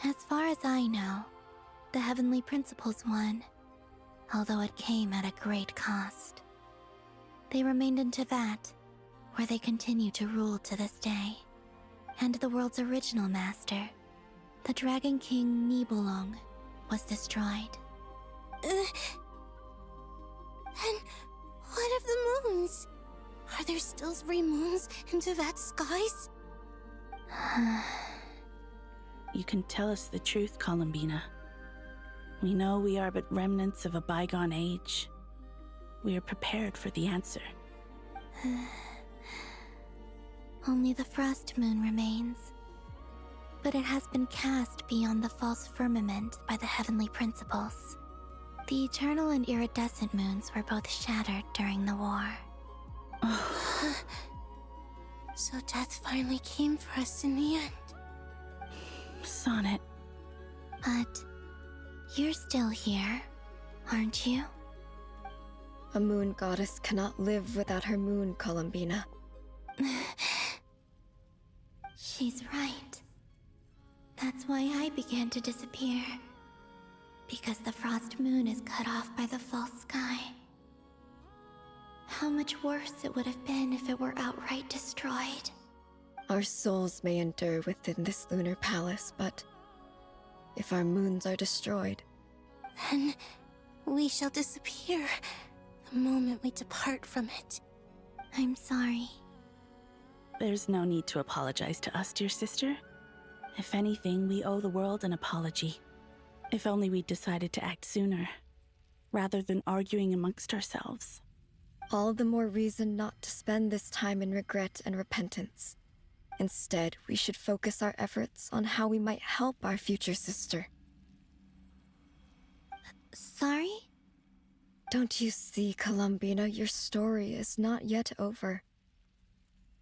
As far as I know, the Heavenly Principles won, although it came at a great cost. They remained in Teyvat, where they continue to rule to this day. And the world's original master, the Dragon King Nibelung, was destroyed. And what of the moons? Are there still 3 moons in Teyvat's skies? You can tell us the truth, Columbina. We know we are but remnants of a bygone age. We are prepared for the answer. Only the Frost Moon remains. But it has been cast beyond the false firmament by the Heavenly Principles. The eternal and iridescent moons were both shattered during the war. So death finally came for us in the end. Sonnet. But you're still here, aren't you? A moon goddess cannot live without her moon, Columbina. She's right. That's why I began to disappear. Because the Frost Moon is cut off by the false sky. How much worse it would have been if it were outright destroyed. Our souls may endure within this lunar palace, but if our moons are destroyed, then we shall disappear the moment we depart from it. I'm sorry. There's no need to apologize to us, dear sister. If anything, we owe the world an apology. If only we'd decided to act sooner, rather than arguing amongst ourselves. all the more reason not to spend this time in regret and repentance. Instead, we should focus our efforts on how we might help our future sister. Sorry? Don't you see, Columbina, your story is not yet over.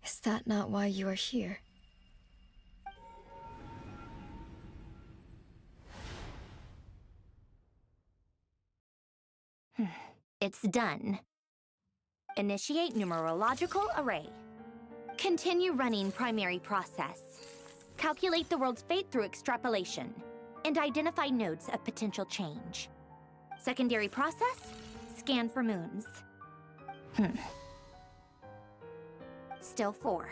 Is that not why you are here? It's done. Initiate numerological array. Continue running primary process. Calculate the world's fate through extrapolation. And identify nodes of potential change. Secondary process, scan for moons. Still 4.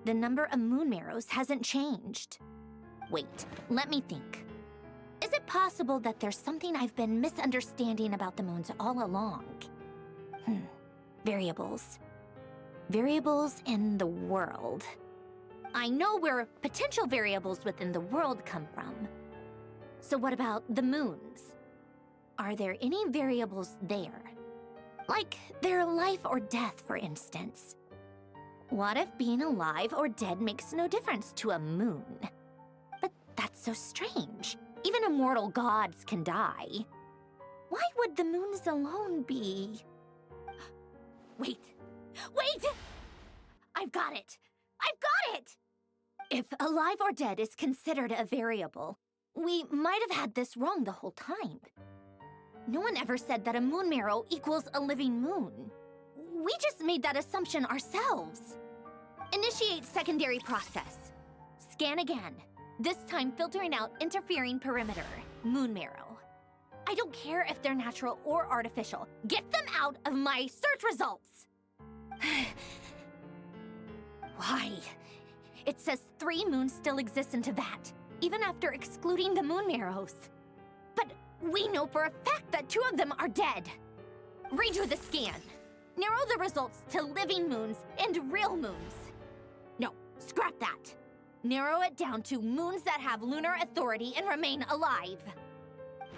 The number of moon marrows hasn't changed. Wait, let me think. Is it possible that there's something I've been misunderstanding about the moons all along? Variables. Variables in the world. I know where potential variables within the world come from. So what about the moons? Are there any variables there? Like their life or death, for instance. What if being alive or dead makes no difference to a moon? But that's so strange. Even immortal gods can die. Why would the moons alone be? Wait! Wait! I've got it! I've got it! If alive or dead is considered a variable, we might have had this wrong the whole time. No one ever said that a moon marrow equals a living moon. We just made that assumption ourselves. Initiate secondary process. Scan again. This time filtering out interfering perimeter, moon marrow. I don't care if they're natural or artificial. Get them out of my search results! Why? It says 3 moons still exist in Teyvat, even after excluding the moon marrows. But we know for a fact that 2 of them are dead. Redo the scan. Narrow the results to living moons and real moons. No, scrap that. Narrow it down to moons that have lunar authority and remain alive.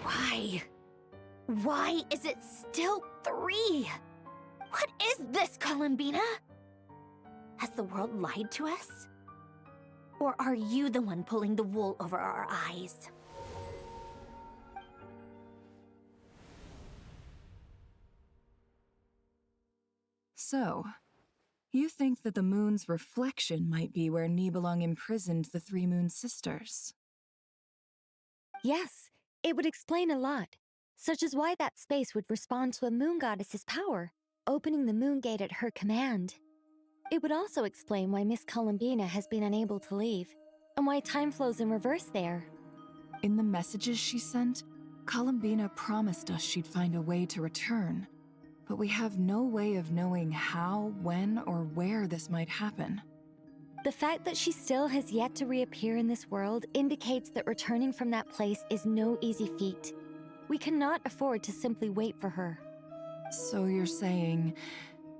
Why? Why is it still 3? What is this, Columbina? Has the world lied to us? Or are you the one pulling the wool over our eyes? So, you think that the moon's reflection might be where Nibelung imprisoned the 3 Moon Sisters? Yes, it would explain a lot, such as why that space would respond to a moon goddess's power, opening the moon gate at her command. It would also explain why Miss Columbina has been unable to leave, and why time flows in reverse there. In the messages she sent, Columbina promised us she'd find a way to return, but we have no way of knowing how, when, or where this might happen. The fact that she still has yet to reappear in this world indicates that returning from that place is no easy feat. We cannot afford to simply wait for her. So you're saying,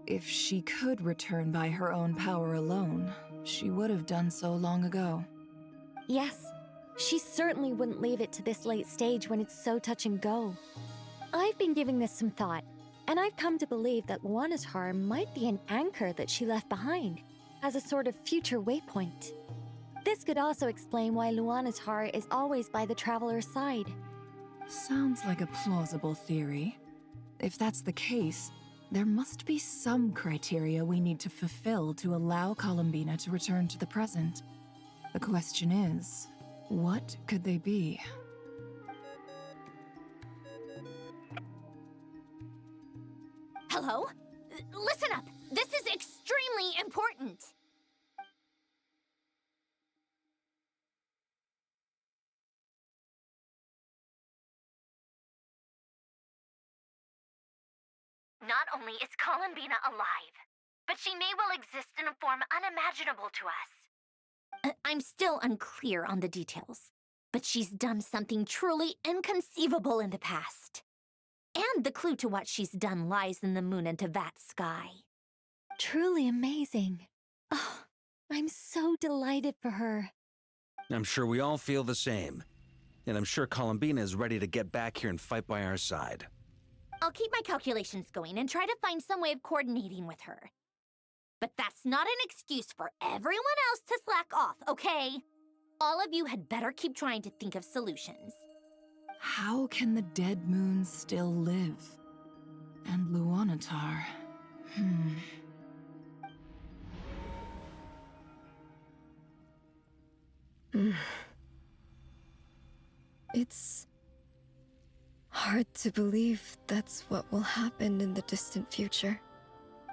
if she could return by her own power alone, she would have done so long ago? Yes, she certainly wouldn't leave it to this late stage when it's so touch and go. I've been giving this some thought, and I've come to believe that Luana's heart might be an anchor that she left behind, as a sort of future waypoint. This could also explain why Luana's heart is always by the traveler's side. Sounds like a plausible theory. If that's the case, there must be some criteria we need to fulfill to allow Columbina to return to the present. The question is, what could they be? Hello? Listen up! This is extremely important! Not only is Columbina alive, but she may well exist in a form unimaginable to us. I'm still unclear on the details, but she's done something truly inconceivable in the past. And the clue to what she's done lies in the moon and Tevat's sky. Truly amazing. Oh, I'm so delighted for her. I'm sure we all feel the same. And I'm sure Columbina is ready to get back here and fight by our side. I'll keep my calculations going and try to find some way of coordinating with her. But that's not an excuse for everyone else to slack off, okay? All of you had better keep trying to think of solutions. How can the dead moon still live? And Luanatar... It's hard to believe that's what will happen in the distant future.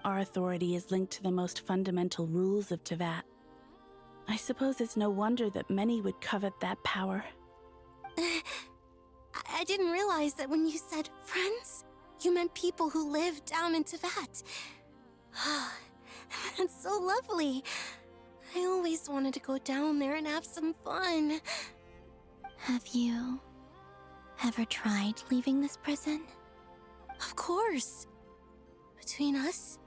Our authority is linked to the most fundamental rules of Tevat. I suppose it's no wonder that many would covet that power. I didn't realize that when you said friends, you meant people who live down in Tevat. That's so lovely. I always wanted to go down there and have some fun. Have you ever tried leaving this prison? Of course. Between us,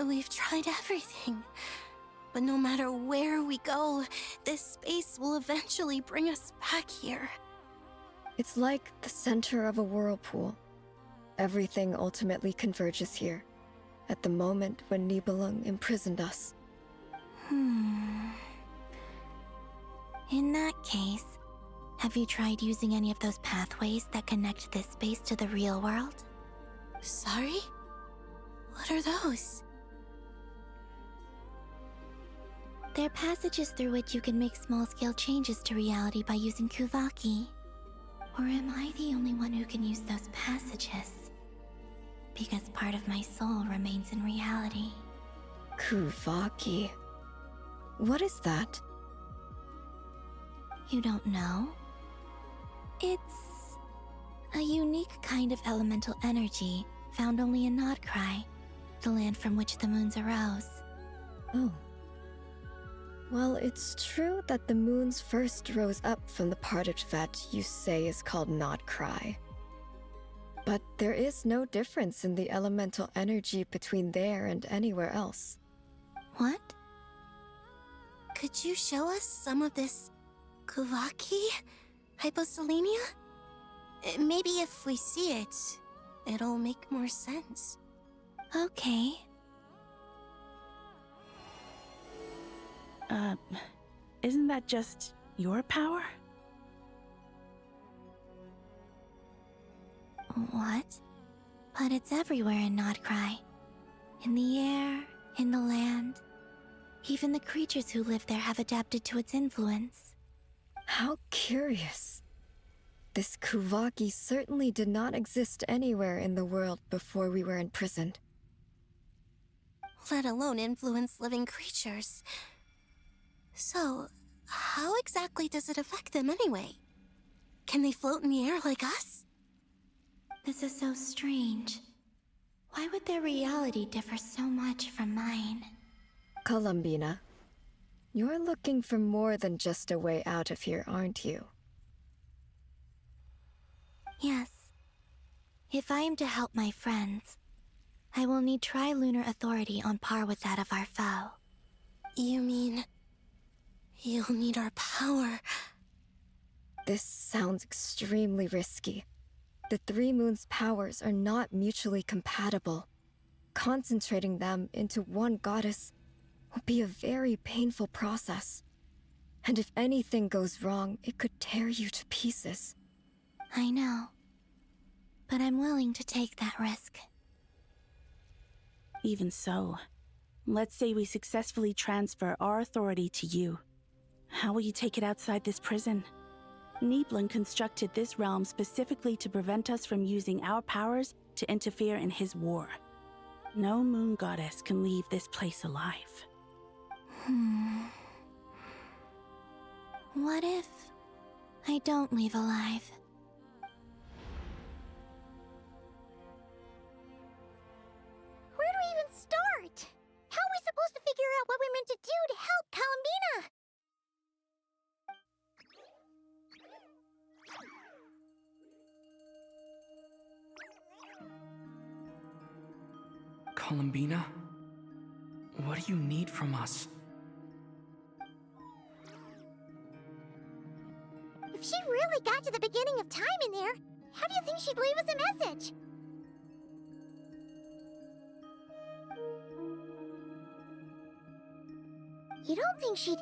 we've tried everything. But no matter where we go, this space will eventually bring us back here. It's like the center of a whirlpool. Everything ultimately converges here, at the moment when Nibelung imprisoned us. In that case, have you tried using any of those pathways that connect this space to the real world? Sorry? What are those? They're passages through which you can make small-scale changes to reality by using Kuvaki. Or am I the only one who can use those passages? Because part of my soul remains in reality. Kuvaki. What is that? You don't know? It's a unique kind of elemental energy found only in Nod-Krai, the land from which the moons arose. Oh. Well, it's true that the moons first rose up from the part of Tevat you say is called Nod-Krai. But there is no difference in the elemental energy between there and anywhere else. What? Could you show us some of this Kuvaki? Hyposelenia? Maybe if we see it, it'll make more sense. Okay. Isn't that just your power? What? But it's everywhere in Nod-Krai. In the air, in the land. Even the creatures who live there have adapted to its influence. How curious. This Kuvaki certainly did not exist anywhere in the world before we were imprisoned. Let alone influence living creatures. So, how exactly does it affect them anyway? Can they float in the air like us? This is so strange. Why would their reality differ so much from mine? Columbina, you're looking for more than just a way out of here, aren't you? Yes. If I am to help my friends, I will need tri-lunar authority on par with that of our foe. You mean... you'll need our power? This sounds extremely risky. The Three Moons' powers are not mutually compatible. Concentrating them into one goddess will be a very painful process. And if anything goes wrong, it could tear you to pieces. I know. But I'm willing to take that risk. Even so, let's say we successfully transfer our authority to you. How will you take it outside this prison? Niblin constructed this realm specifically to prevent us from using our powers to interfere in his war. No moon goddess can leave this place alive. What if I don't leave alive? Where do we even start? How are we supposed to figure out what we're meant to do to help Columbina? Columbina? What do you need from us? If she really got to the beginning of time in there, how do you think she'd leave us a message? You don't think she'd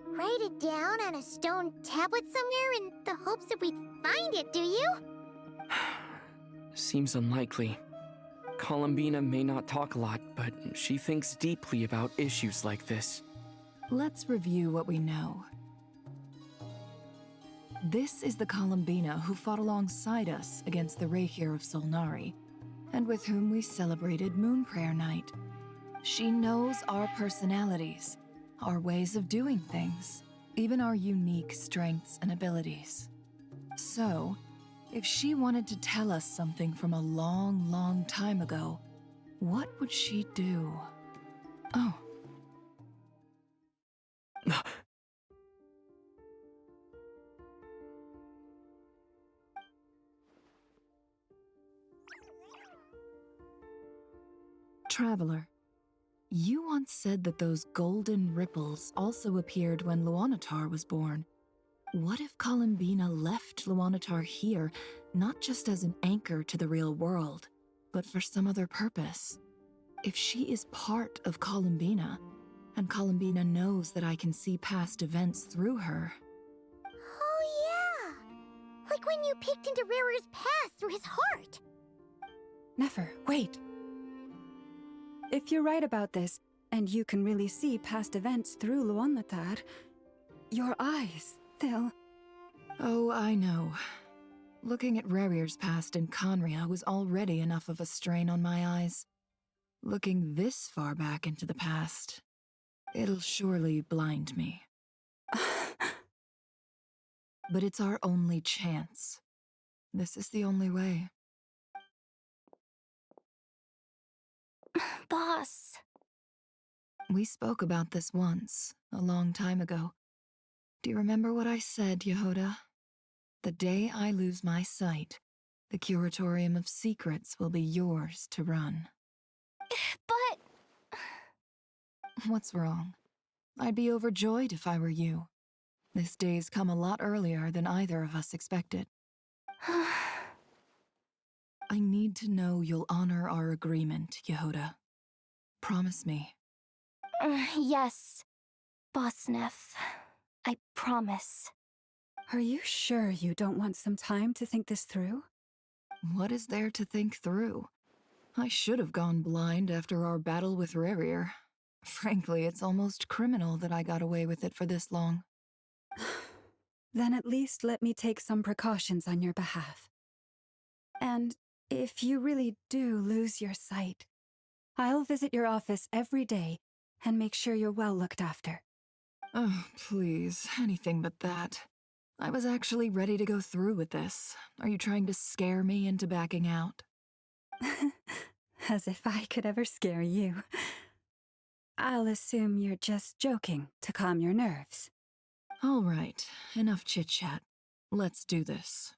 write it down on a stone tablet somewhere in the hopes that we'd find it, do you? Seems unlikely. Columbina may not talk a lot, but she thinks deeply about issues like this. Let's review what we know. This is the Columbina who fought alongside us against the Rahir of Solnari, and with whom we celebrated Moon Prayer Night. She knows our personalities, our ways of doing things, even our unique strengths and abilities. So, if she wanted to tell us something from a long, long time ago, what would she do? Oh. Traveler, you once said that those golden ripples also appeared when Luonatar was born. What if Columbina left Luonatar here, not just as an anchor to the real world, but for some other purpose? If she is part of Columbina, and Columbina knows that I can see past events through her... Oh yeah! Like when you peeked into Rarer's past through his heart! Nefer, wait! If you're right about this, and you can really see past events through Luonatar, your eyes, they'll... Oh, I know. Looking at Rarir's past in Conria was already enough of a strain on my eyes. Looking this far back into the past, it'll surely blind me. But it's our only chance. This is the only way. Boss. We spoke about this once, a long time ago. Do you remember what I said, Yehoda? The day I lose my sight, the Curatorium of Secrets will be yours to run. But... What's wrong? I'd be overjoyed if I were you. This day's come a lot earlier than either of us expected. I need to know you'll honor our agreement, Yehoda. Promise me. Yes, Boss Neff. I promise. Are you sure you don't want some time to think this through? What is there to think through? I should have gone blind after our battle with Rarier. Frankly, it's almost criminal that I got away with it for this long. Then at least let me take some precautions on your behalf. And if you really do lose your sight, I'll visit your office every day and make sure you're well looked after. Oh, please, anything but that. I was actually ready to go through with this. Are you trying to scare me into backing out? As if I could ever scare you. I'll assume you're just joking to calm your nerves. All right, enough chit-chat. Let's do this.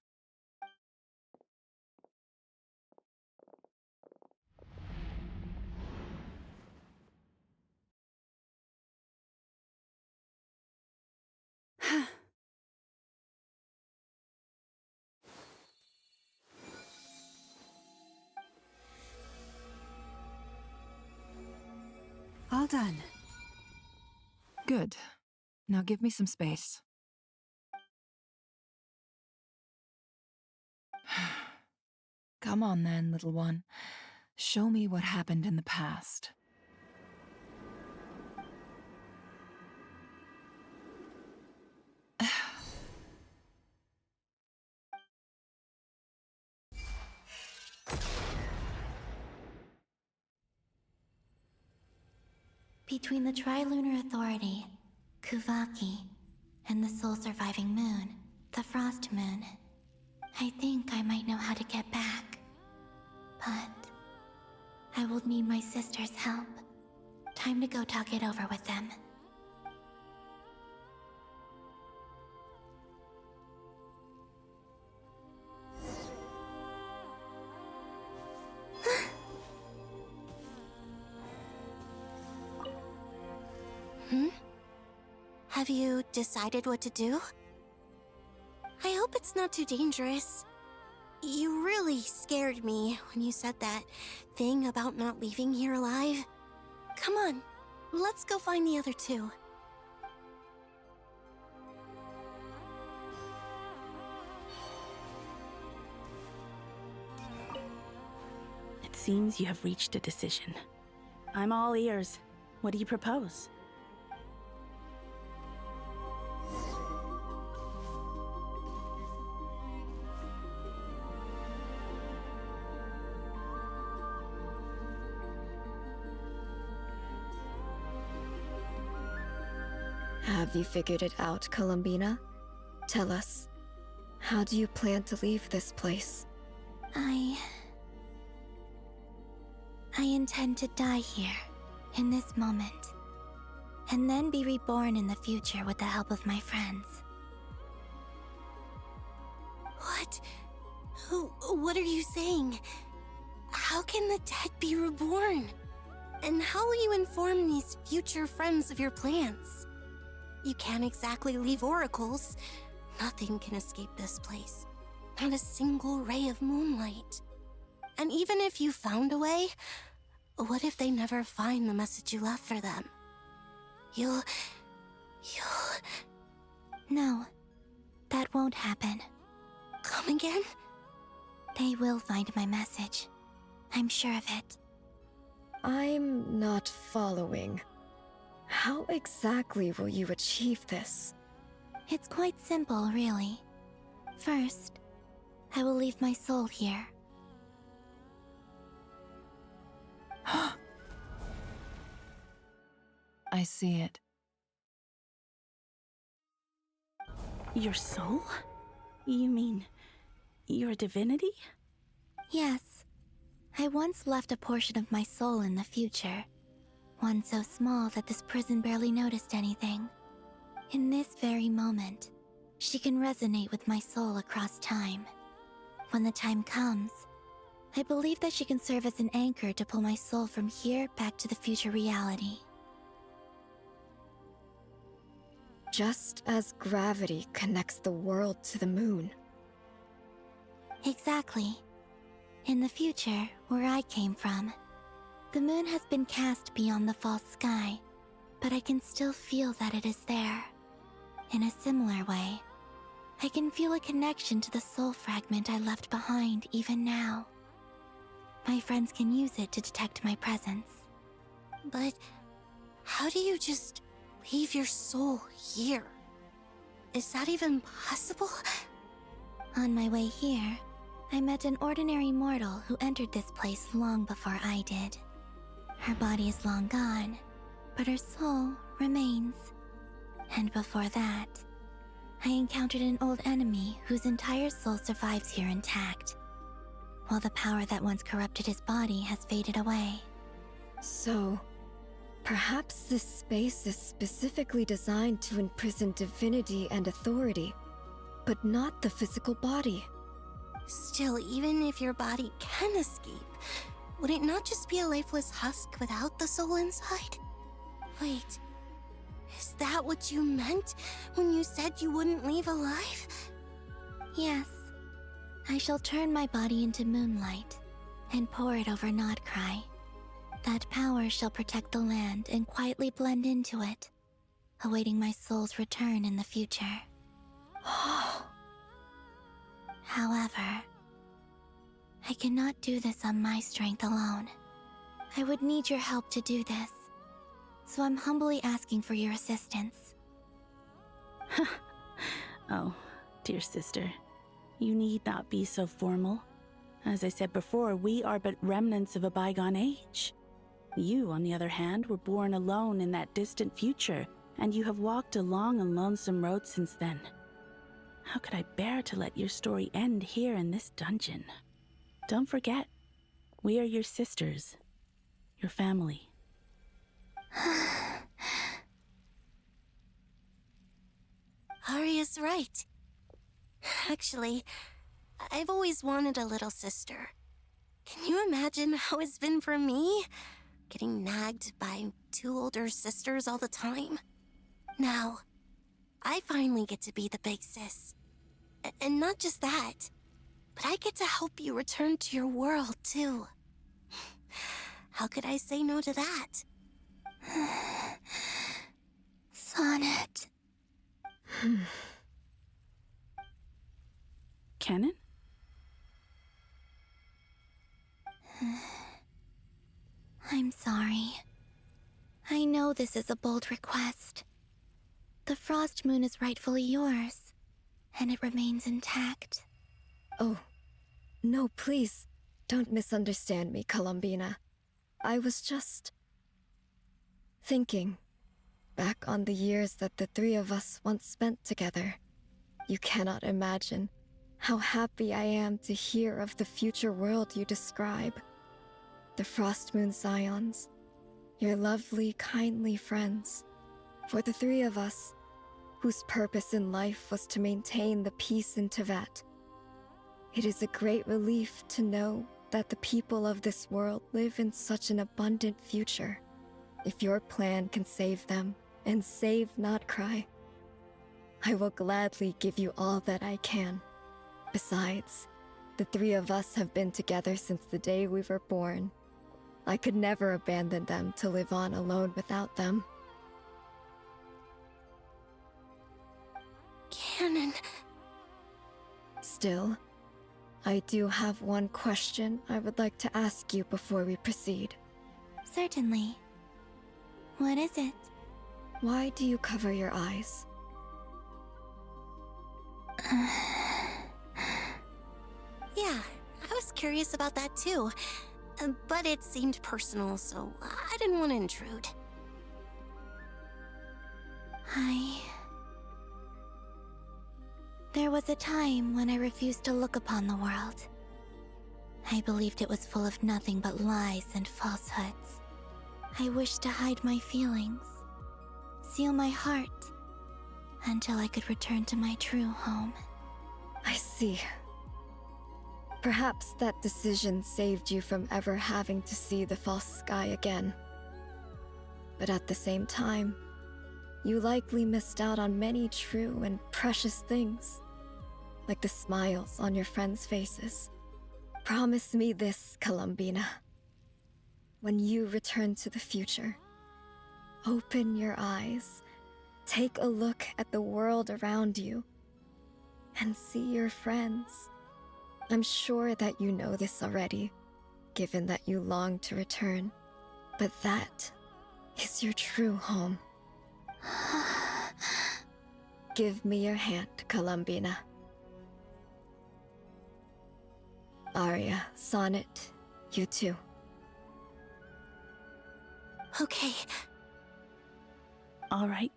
All done. Good. Now give me some space. Come on then, little one. Show me what happened in the past. Between the Tri-Lunar Authority, Kuvaki, and the sole-surviving moon, the Frost Moon, I think I might know how to get back. But I will need my sister's help. Time to go talk it over with them. Have you decided what to do? I hope it's not too dangerous. You really scared me when you said that thing about not leaving here alive. Come on, let's go find the other two. It seems you have reached a decision. I'm all ears. What do you propose? Have you figured it out, Columbina? Tell us, how do you plan to leave this place? I intend to die here, in this moment, and then be reborn in the future with the help of my friends. What? What are you saying? How can the dead be reborn? And how will you inform these future friends of your plans? You can't exactly leave oracles. Nothing can escape this place. Not a single ray of moonlight. And even if you found a way, what if they never find the message you left for them? You'll... No, that won't happen. Come again? They will find my message. I'm sure of it. I'm not following. How exactly will you achieve this? It's quite simple, really. First, I will leave my soul here. I see it. Your soul? You mean you're a divinity? Yes. I once left a portion of my soul in the future. One so small that this prison barely noticed anything. In this very moment, she can resonate with my soul across time. When the time comes, I believe that she can serve as an anchor to pull my soul from here back to the future reality. Just as gravity connects the world to the moon. Exactly. In the future, where I came from, the moon has been cast beyond the false sky, but I can still feel that it is there. In a similar way, I can feel a connection to the soul fragment I left behind even now. My friends can use it to detect my presence. But how do you just leave your soul here? Is that even possible? On my way here, I met an ordinary mortal who entered this place long before I did. Her body is long gone, but her soul remains. And before that, I encountered an old enemy whose entire soul survives here intact, while the power that once corrupted his body has faded away. So, perhaps this space is specifically designed to imprison divinity and authority, but not the physical body. Still, even if your body can escape, would it not just be a lifeless husk without the soul inside? Wait, is that what you meant when you said you wouldn't leave alive? Yes, I shall turn my body into moonlight and pour it over Nod-Krai. That power shall protect the land and quietly blend into it, awaiting my soul's return in the future. However, I cannot do this on my strength alone. I would need your help to do this, so I'm humbly asking for your assistance. Oh, dear sister, you need not be so formal. As I said before, we are but remnants of a bygone age. You, on the other hand, were born alone in that distant future, and you have walked a long and lonesome road since then. How could I bear to let your story end here in this dungeon? Don't forget, we are your sisters, your family. Arya's right. Actually, I've always wanted a little sister. Can you imagine how it's been for me? Getting nagged by two older sisters all the time. Now, I finally get to be the big sis. And not just that, but I get to help you return to your world, too. How could I say no to that? Sonnet. Canon? I'm sorry. I know this is a bold request. The Frost Moon is rightfully yours, and it remains intact. Oh, no, please, don't misunderstand me, Columbina. I was just thinking back on the years that the three of us once spent together. You cannot imagine how happy I am to hear of the future world you describe. The Frost Moon Scions, your lovely, kindly friends. For the three of us, whose purpose in life was to maintain the peace in Teyvat. It is a great relief to know that the people of this world live in such an abundant future. If your plan can save them, and save Nod-Krai, I will gladly give you all that I can. Besides, the three of us have been together since the day we were born. I could never abandon them to live on alone without them. Canon. Still, I do have one question I would like to ask you before we proceed. Certainly. What is it? Why do you cover your eyes? Yeah, I was curious about that too. But it seemed personal, so I didn't want to intrude. There was a time when I refused to look upon the world. I believed it was full of nothing but lies and falsehoods. I wished to hide my feelings, seal my heart, until I could return to my true home. I see. Perhaps that decision saved you from ever having to see the false sky again. But at the same time, you likely missed out on many true and precious things. like the smiles on your friends' faces. Promise me this, Columbina. When you return to the future, open your eyes, take a look at the world around you, and see your friends. I'm sure that you know this already, given that you long to return, but that is your true home. Give me your hand, Columbina. Arya, Sonnet, you too. Okay. All right.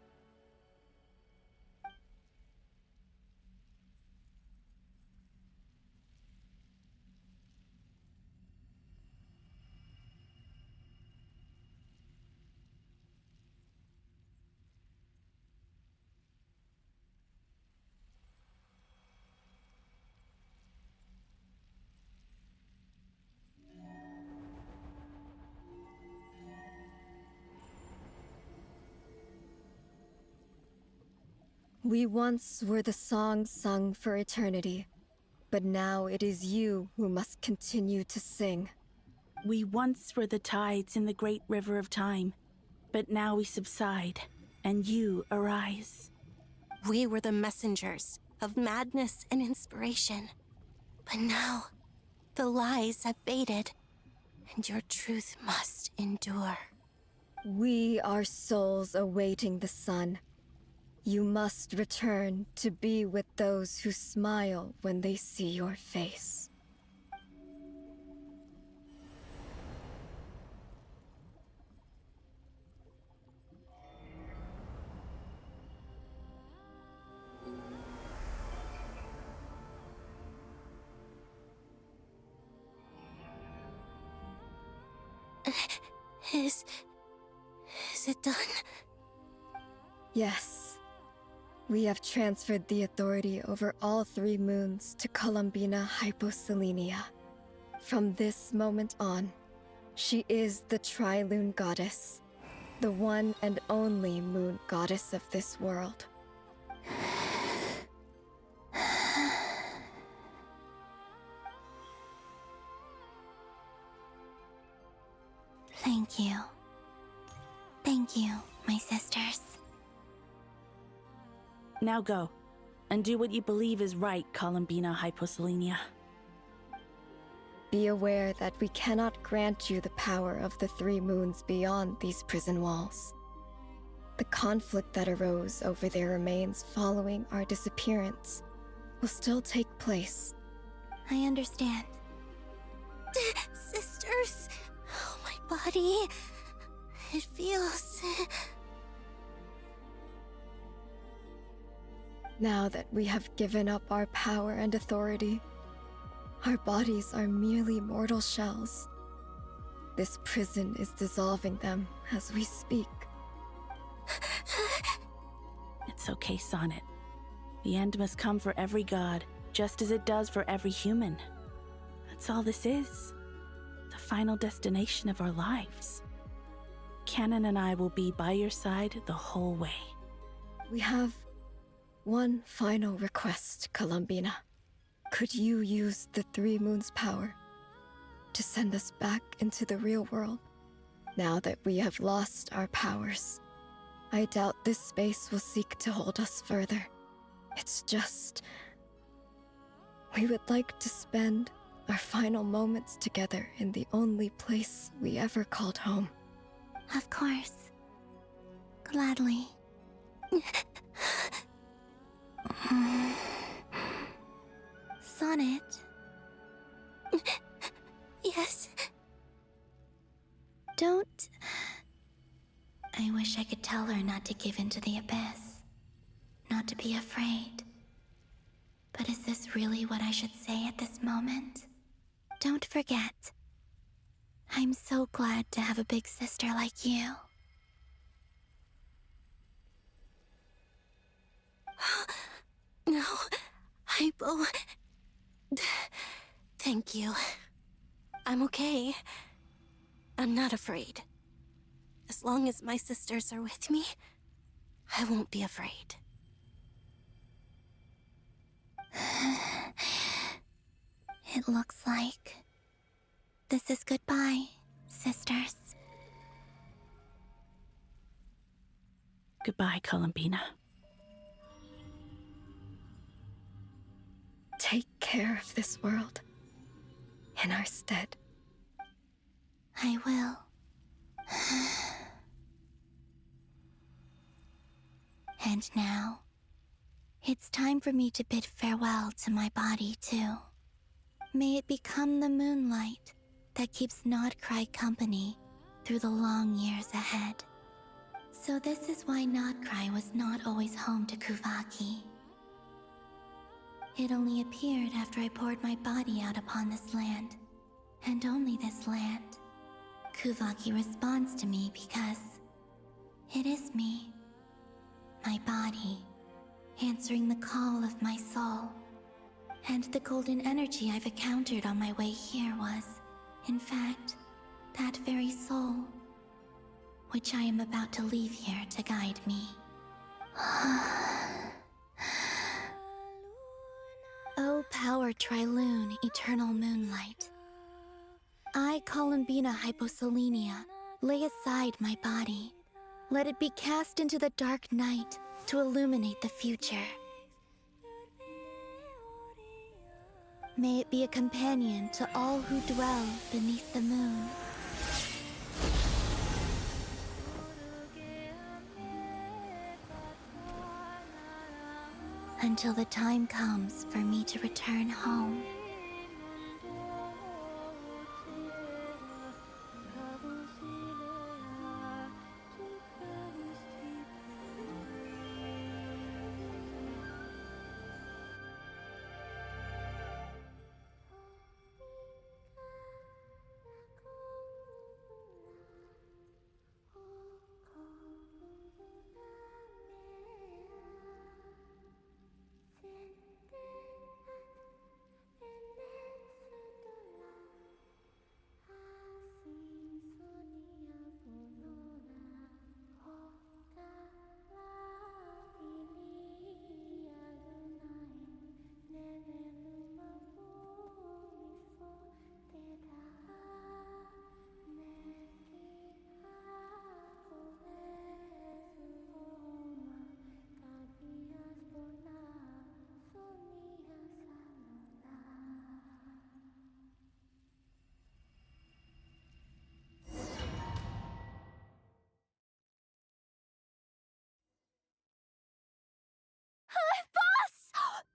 We once were the songs sung for eternity, but now it is you who must continue to sing. We once were the tides in the great river of time, but now we subside, and you arise. We were the messengers of madness and inspiration. But now, the lies have faded, and your truth must endure. We are souls awaiting the sun. You must return to be with those who smile when they see your face. Is it done? Yes. We have transferred the authority over all 3 moons to Columbina Hyposelenia. From this moment on, she is the Tri-Lune Goddess, the one and only moon goddess of this world. Thank you. Thank you, my sisters. Now go, and do what you believe is right, Columbina Hyposelenia. Be aware that we cannot grant you the power of the 3 moons beyond these prison walls. The conflict that arose over their remains following our disappearance will still take place. I understand. Sisters! Oh, my body. It feels... Now that we have given up our power and authority, our bodies are merely mortal shells. This prison is dissolving them as we speak. It's okay, Sonnet. The end must come for every god, just as it does for every human. That's all this is. The final destination of our lives. Canon and I will be by your side the whole way. We have one final request, Columbina. Could you use the 3 moons' power to send us back into the real world? Now that we have lost our powers, I doubt this space will seek to hold us further. It's just... we would like to spend our final moments together in the only place we ever called home. Of course. Gladly. Sonnet? Yes? Don't... I wish I could tell her not to give in to the abyss. Not to be afraid. But is this really what I should say at this moment? Don't forget. I'm so glad to have a big sister like you. No, Hypo... Thank you. I'm okay. I'm not afraid. As long as my sisters are with me, I won't be afraid. It looks like this is goodbye, sisters. Goodbye, Columbina. Take care of this world in our stead. I will. And now, it's time for me to bid farewell to my body, too. May it become the moonlight that keeps Nod-Krai company through the long years ahead. So this is why Nod-Krai was not always home to Kuvaki. It only appeared after I poured my body out upon this land, and only this land. Kuvaki responds to me because it is me, my body, answering the call of my soul. And the golden energy I've encountered on my way here was, in fact, that very soul, which I am about to leave here to guide me. O power Trilune, eternal moonlight. I, Columbina Hyposelenia, lay aside my body. Let it be cast into the dark night to illuminate the future. May it be a companion to all who dwell beneath the moon. Until the time comes for me to return home.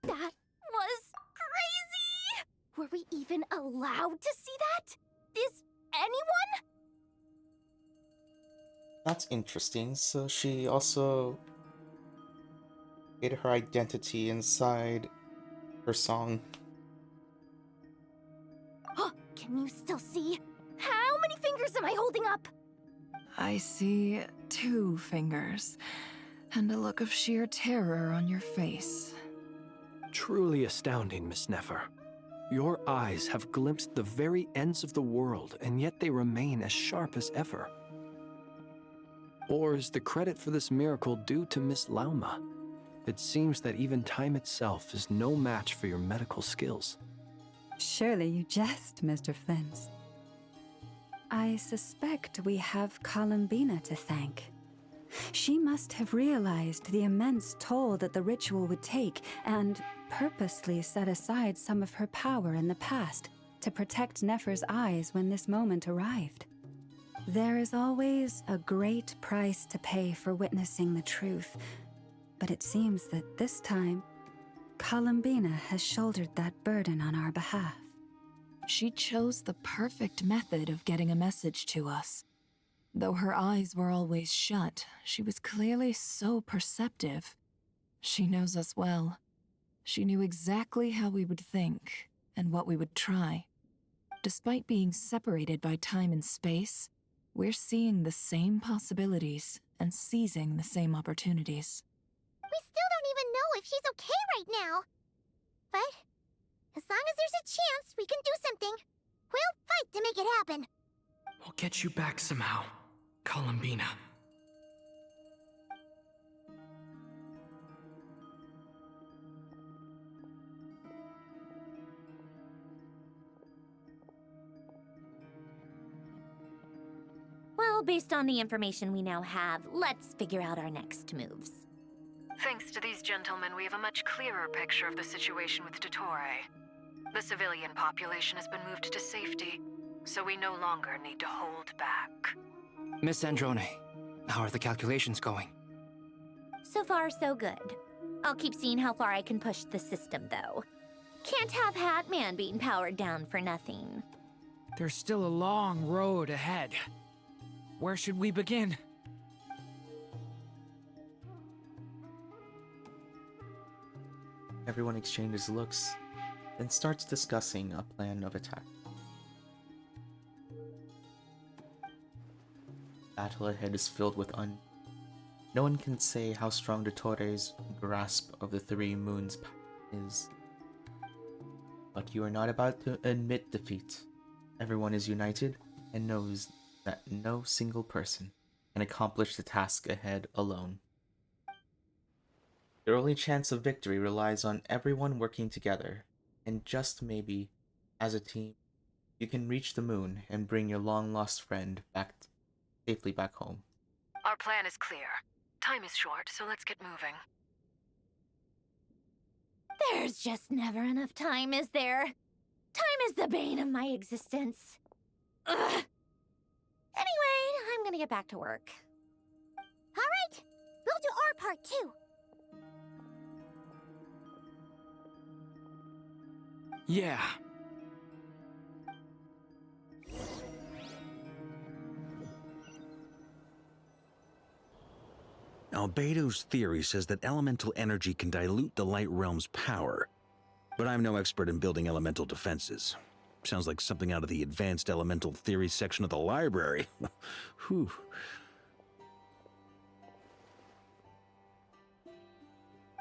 That was crazy! Were we even allowed to see that? Is anyone? That's interesting. So she also hid her identity inside her song. Can you still see? How many fingers am I holding up? I see 2 fingers, and a look of sheer terror on your face. Truly astounding, Miss Nefer. Your eyes have glimpsed the very ends of the world, and yet they remain as sharp as ever. Or is the credit for this miracle due to Miss Lauma? It seems that even time itself is no match for your medical skills. Surely you jest, Mr. Flins. I suspect we have Columbina to thank. She must have realized the immense toll that the ritual would take and purposely set aside some of her power in the past to protect Nefer's eyes when this moment arrived. There is always a great price to pay for witnessing the truth, but it seems that this time, Columbina has shouldered that burden on our behalf. She chose the perfect method of getting a message to us. Though her eyes were always shut, she was clearly so perceptive. She knows us well. She knew exactly how we would think and what we would try. Despite being separated by time and space, we're seeing the same possibilities and seizing the same opportunities. We still don't even know if she's okay right now. But as long as there's a chance we can do something, we'll fight to make it happen. We'll get you back somehow, Columbina. based on the information we now have, let's figure out our next moves. Thanks to these gentlemen, we have a much clearer picture of the situation with Dottore. The civilian population has been moved to safety, so we no longer need to hold back. Miss Androne, how are the calculations going? So far, so good. I'll keep seeing how far I can push the system, though. Can't have Hatman being powered down for nothing. There's still a long road ahead. Where should we begin? Everyone exchanges looks, then starts discussing a plan of attack. Battle ahead is filled with No one can say how strong Dottore's grasp of the Three Moons is. But you are not about to admit defeat. Everyone is united and knows that no single person can accomplish the task ahead alone. Your only chance of victory relies on everyone working together, and just maybe, as a team, you can reach the moon and bring your long-lost friend safely back home. Our plan is clear. Time is short, so let's get moving. There's just never enough time, is there? Time is the bane of my existence. Ugh. Anyway, I'm gonna get back to work. All right, we'll do our part too. Yeah. Albedo's theory says that elemental energy can dilute the Light Realm's power, but I'm no expert in building elemental defenses. Sounds like something out of the Advanced Elemental Theory section of the library. Whew.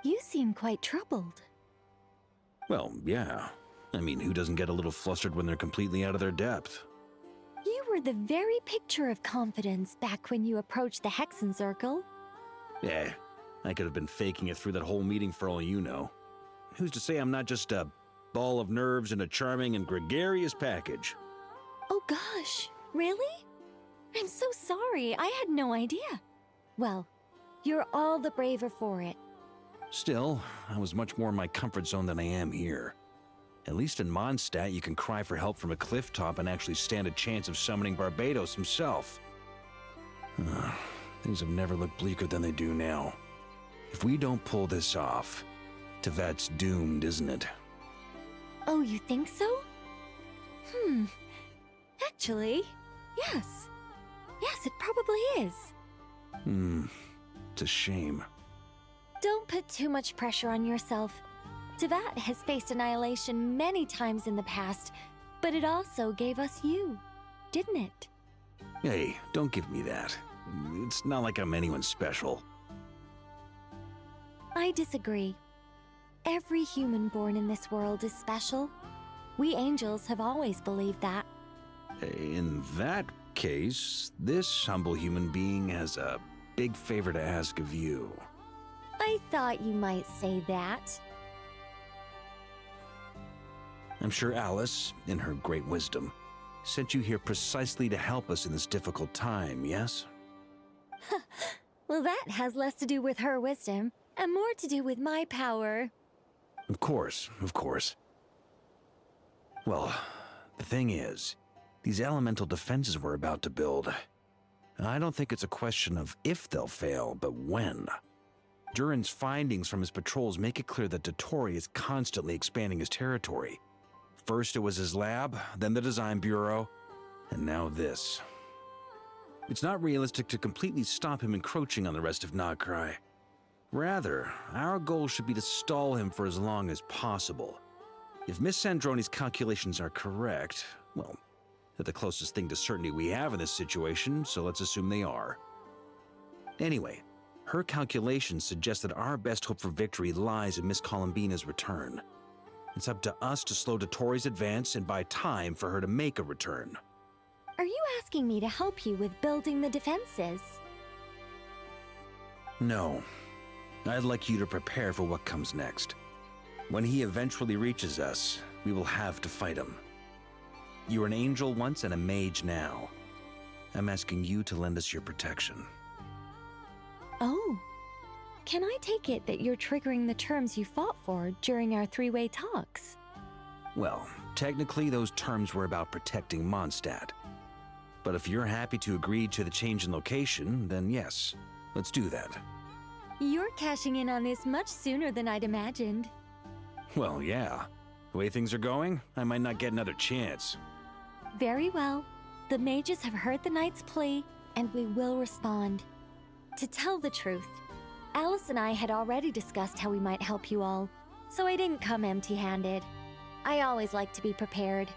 You seem quite troubled. Well, yeah. I mean, who doesn't get a little flustered when they're completely out of their depth? You were the very picture of confidence back when you approached the Hexen Circle. Yeah, I could have been faking it through that whole meeting for all you know. Who's to say I'm not just a ball of nerves in a charming and gregarious package? Oh gosh, really? I'm so sorry, I had no idea. Well, you're all the braver for it. Still, I was much more in my comfort zone than I am here. At least in Mondstadt, you can cry for help from a cliff top and actually stand a chance of summoning Barbados himself. Things have never looked bleaker than they do now. If we don't pull this off, Tevat's doomed, isn't it? Oh, you think so? Actually, yes. Yes, it probably is. It's a shame. Don't put too much pressure on yourself. Tevat has faced annihilation many times in the past, but it also gave us you, didn't it? Hey, don't give me that. It's not like I'm anyone special. I disagree. Every human born in this world is special. We angels have always believed that. In that case, this humble human being has a big favor to ask of you. I thought you might say that. I'm sure Alice, in her great wisdom, sent you here precisely to help us in this difficult time, yes? Well, that has less to do with her wisdom, and more to do with my power. Of course, of course. Well, the thing is, these elemental defenses we're about to build, I don't think it's a question of if they'll fail, but when. Durin's findings from his patrols make it clear that Dottore is constantly expanding his territory. First it was his lab, then the design bureau, and now this. It's not realistic to completely stop him encroaching on the rest of Nod-Krai. Rather, our goal should be to stall him for as long as possible. If Miss Androne's calculations are correct, well, they're the closest thing to certainty we have in this situation, so let's assume they are. Anyway, her calculations suggest that our best hope for victory lies in Miss Columbina's return. It's up to us to slow Dottore's advance and buy time for her to make a return. Are you asking me to help you with building the defenses? No. I'd like you to prepare for what comes next. When he eventually reaches us, we will have to fight him. You were an angel once and a mage now. I'm asking you to lend us your protection. Oh. Can I take it that you're triggering the terms you fought for during our three-way talks? Well, technically those terms were about protecting Mondstadt. But if you're happy to agree to the change in location, then yes, let's do that. You're cashing in on this much sooner than I'd imagined. Well, yeah. The way things are going, I might not get another chance. Very well. The mages have heard the knight's plea, and we will respond. To tell the truth, Alice and I had already discussed how we might help you all, so I didn't come empty-handed. I always like to be prepared.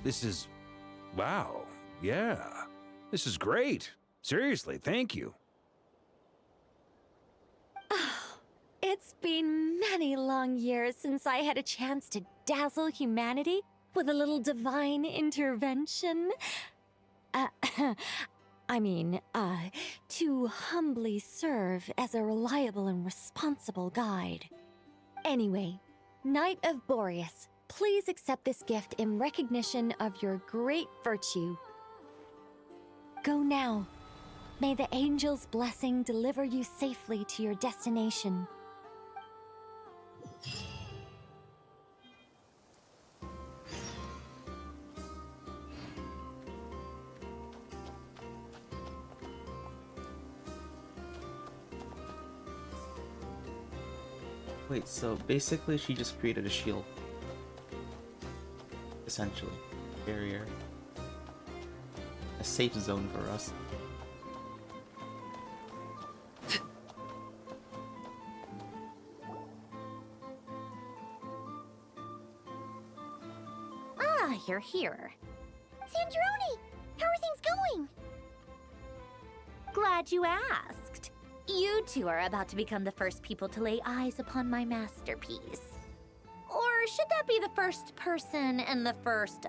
This is... wow. Yeah. This is great. Seriously, thank you. It's been many long years since I had a chance to dazzle humanity with a little divine intervention. To humbly serve as a reliable and responsible guide. Anyway, Knight of Boreas, please accept this gift in recognition of your great virtue. Go now. May the angel's blessing deliver you safely to your destination. Wait, so basically she just created a shield. Essentially. Barrier. A safe zone for us. Ah, you're here. Sandrone! How are things going? Glad you asked. You two are about to become the first people to lay eyes upon my masterpiece. Or should that be the first person and the first,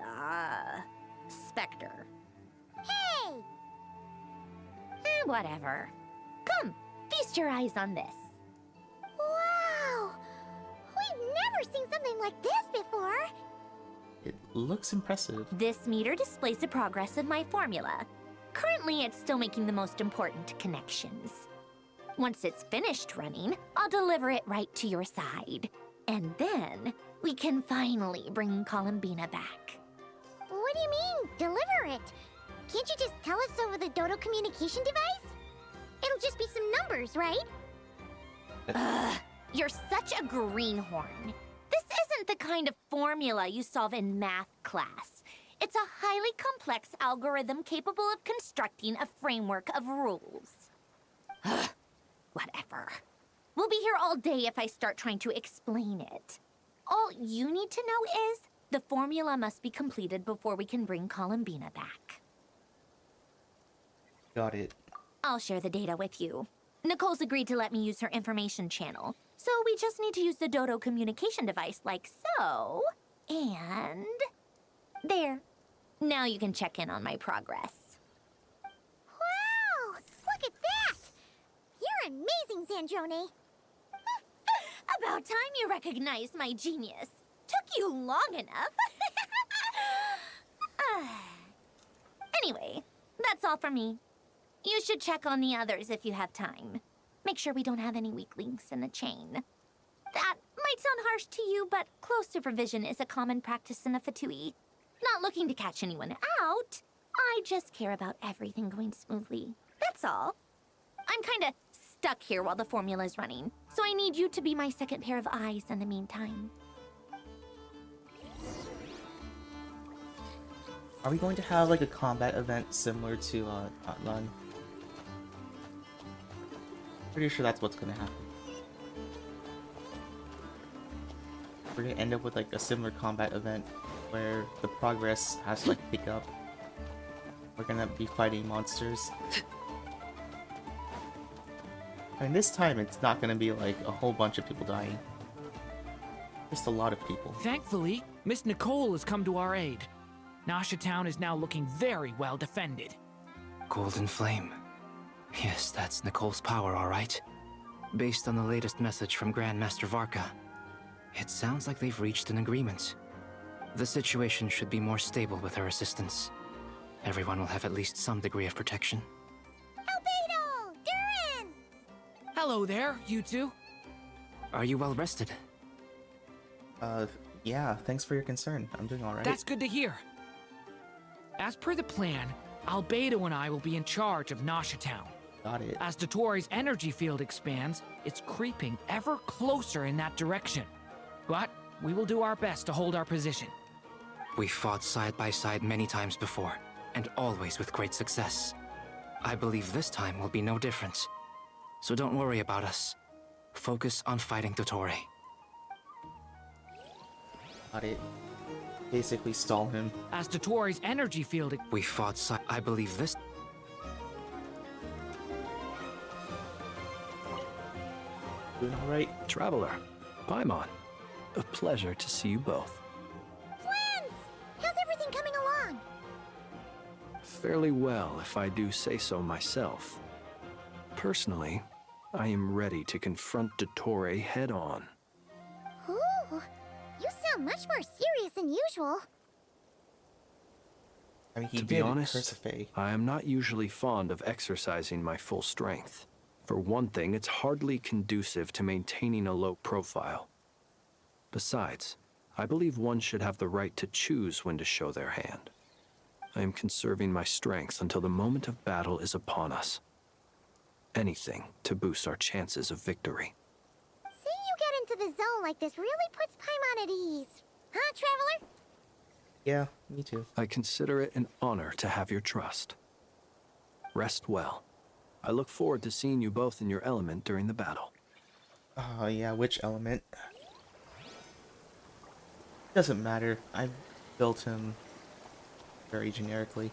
specter? Hey! Whatever. Come, feast your eyes on this. Wow! We've never seen something like this before! It looks impressive. This meter displays the progress of my formula. Currently, it's still making the most important connections. Once it's finished running, I'll deliver it right to your side. And then, we can finally bring Columbina back. What do you mean, deliver it? Can't you just tell us over the Dodo communication device? It'll just be some numbers, right? Ugh, you're such a greenhorn. This isn't the kind of formula you solve in math class. It's a highly complex algorithm capable of constructing a framework of rules. Ugh, whatever. We'll be here all day if I start trying to explain it. All you need to know is the formula must be completed before we can bring Columbina back. Got it. I'll share the data with you. Nicole's agreed to let me use her information channel, so we just need to use the Dodo communication device like so. And... there. Now you can check in on my progress. Wow! Look at that! You're amazing, Sandrone. About time you recognized my genius. Took you long enough. Anyway, that's all for me. You should check on the others if you have time. Make sure we don't have any weak links in the chain. That might sound harsh to you, but close supervision is a common practice in a Fatui. Not looking to catch anyone out. I just care about everything going smoothly. That's all. I'm kinda stuck here while the formula's running, so I need you to be my second pair of eyes in the meantime. Are we going to have like a combat event similar to Hotline? Pretty sure that's what's gonna happen. We're gonna end up with like a similar combat event where the progress has to like pick up. We're gonna be fighting monsters. And this time it's not gonna be like a whole bunch of people dying. Just a lot of people. Thankfully, Miss Nicole has come to our aid. Nasha Town is now looking very well defended. Golden Flame. Yes, that's Nicole's power, all right. Based on the latest message from Grandmaster Varka, it sounds like they've reached an agreement. The situation should be more stable with her assistance. Everyone will have at least some degree of protection. Albedo! Durin! Hello there, you two. Are you well rested? Yeah, thanks for your concern. I'm doing alright. That's good to hear. As per the plan, Albedo and I will be in charge of Nasha Town. Got it. As Dottore's energy field expands, it's creeping ever closer in that direction. But we will do our best to hold our position. We fought side by side many times before, and always with great success. I believe this time will be no different. So don't worry about us. Focus on fighting Dottore. Got it. Basically stall him. As Dottore's energy field... We fought side... I believe this... Doing alright? Traveler, Paimon, a pleasure to see you both. Friends! How's everything coming along? Fairly well, if I do say so myself. Personally, I am ready to confront Dottore head-on. Ooh, you sound much more serious than usual. I mean, he To did be honest, Persephone. I am not usually fond of exercising my full strength. For one thing, it's hardly conducive to maintaining a low profile. Besides, I believe one should have the right to choose when to show their hand. I am conserving my strength until the moment of battle is upon us. Anything to boost our chances of victory. Seeing you get into the zone like this really puts Paimon at ease. Huh, Traveler? Yeah, me too. I consider it an honor to have your trust. Rest well. I look forward to seeing you both in your element during the battle. Oh, yeah, which element? Doesn't matter. I built him very generically.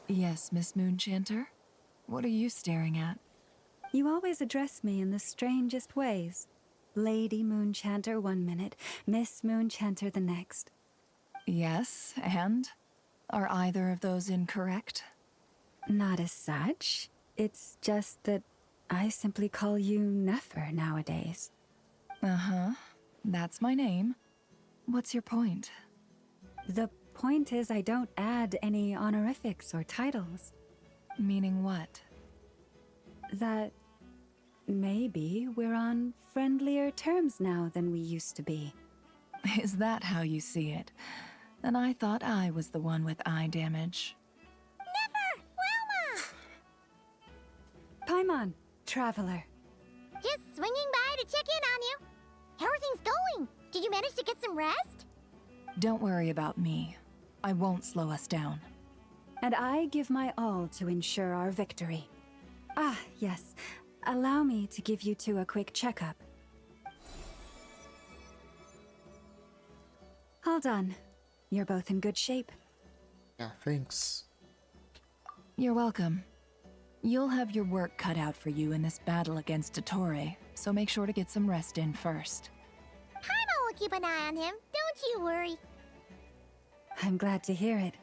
Yes, Miss Moonchanter? What are you staring at? You always address me in the strangest ways. Lady Moonchanter 1 minute, Miss Moonchanter the next. Yes, and? Are either of those incorrect? Not as such. It's just that I simply call you Nefer nowadays. Uh-huh. That's my name. What's your point? The point is I don't add any honorifics or titles. Meaning what? That maybe we're on friendlier terms now than we used to be. Is that how you see it? Then I thought I was the one with eye damage. Never! Wilma! Paimon, Traveler. Just swinging by to check in on you. How are things going? Did you manage to get some rest? Don't worry about me. I won't slow us down. And I give my all to ensure our victory. Ah, yes. Allow me to give you two a quick checkup. All done. You're both in good shape. Yeah, thanks. You're welcome. You'll have your work cut out for you in this battle against Dottore, so make sure to get some rest in first. Paimon will keep an eye on him, don't you worry. I'm glad to hear it.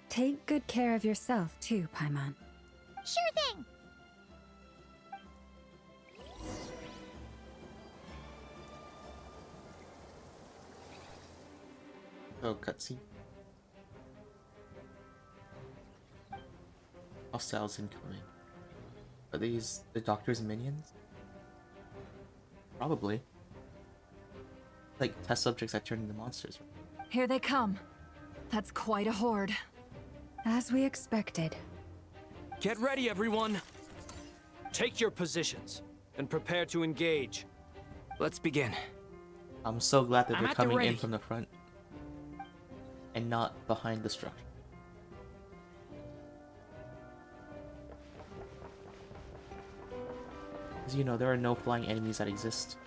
Take good care of yourself too, Paimon. Sure thing. Oh, cutscene. Hostiles incoming. Are these the Doctor's minions? Probably. Like test subjects that turn into monsters. Here they come. That's quite a horde. As we expected. Get ready, everyone! Take your positions, and prepare to engage. Let's begin. I'm so glad that I'm they're at the coming in ready. from the front. And not behind the structure. Because you know, there are no flying enemies that exist.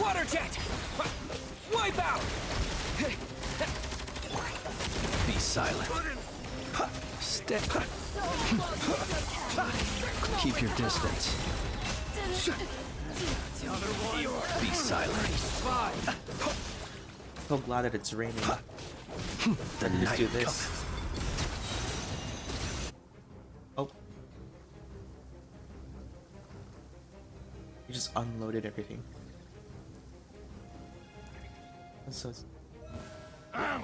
Water jet! Wipe out! Be silent. Step. Keep your distance. Be silent. So glad that it's raining. The Just night do this. You just unloaded everything. So yeah,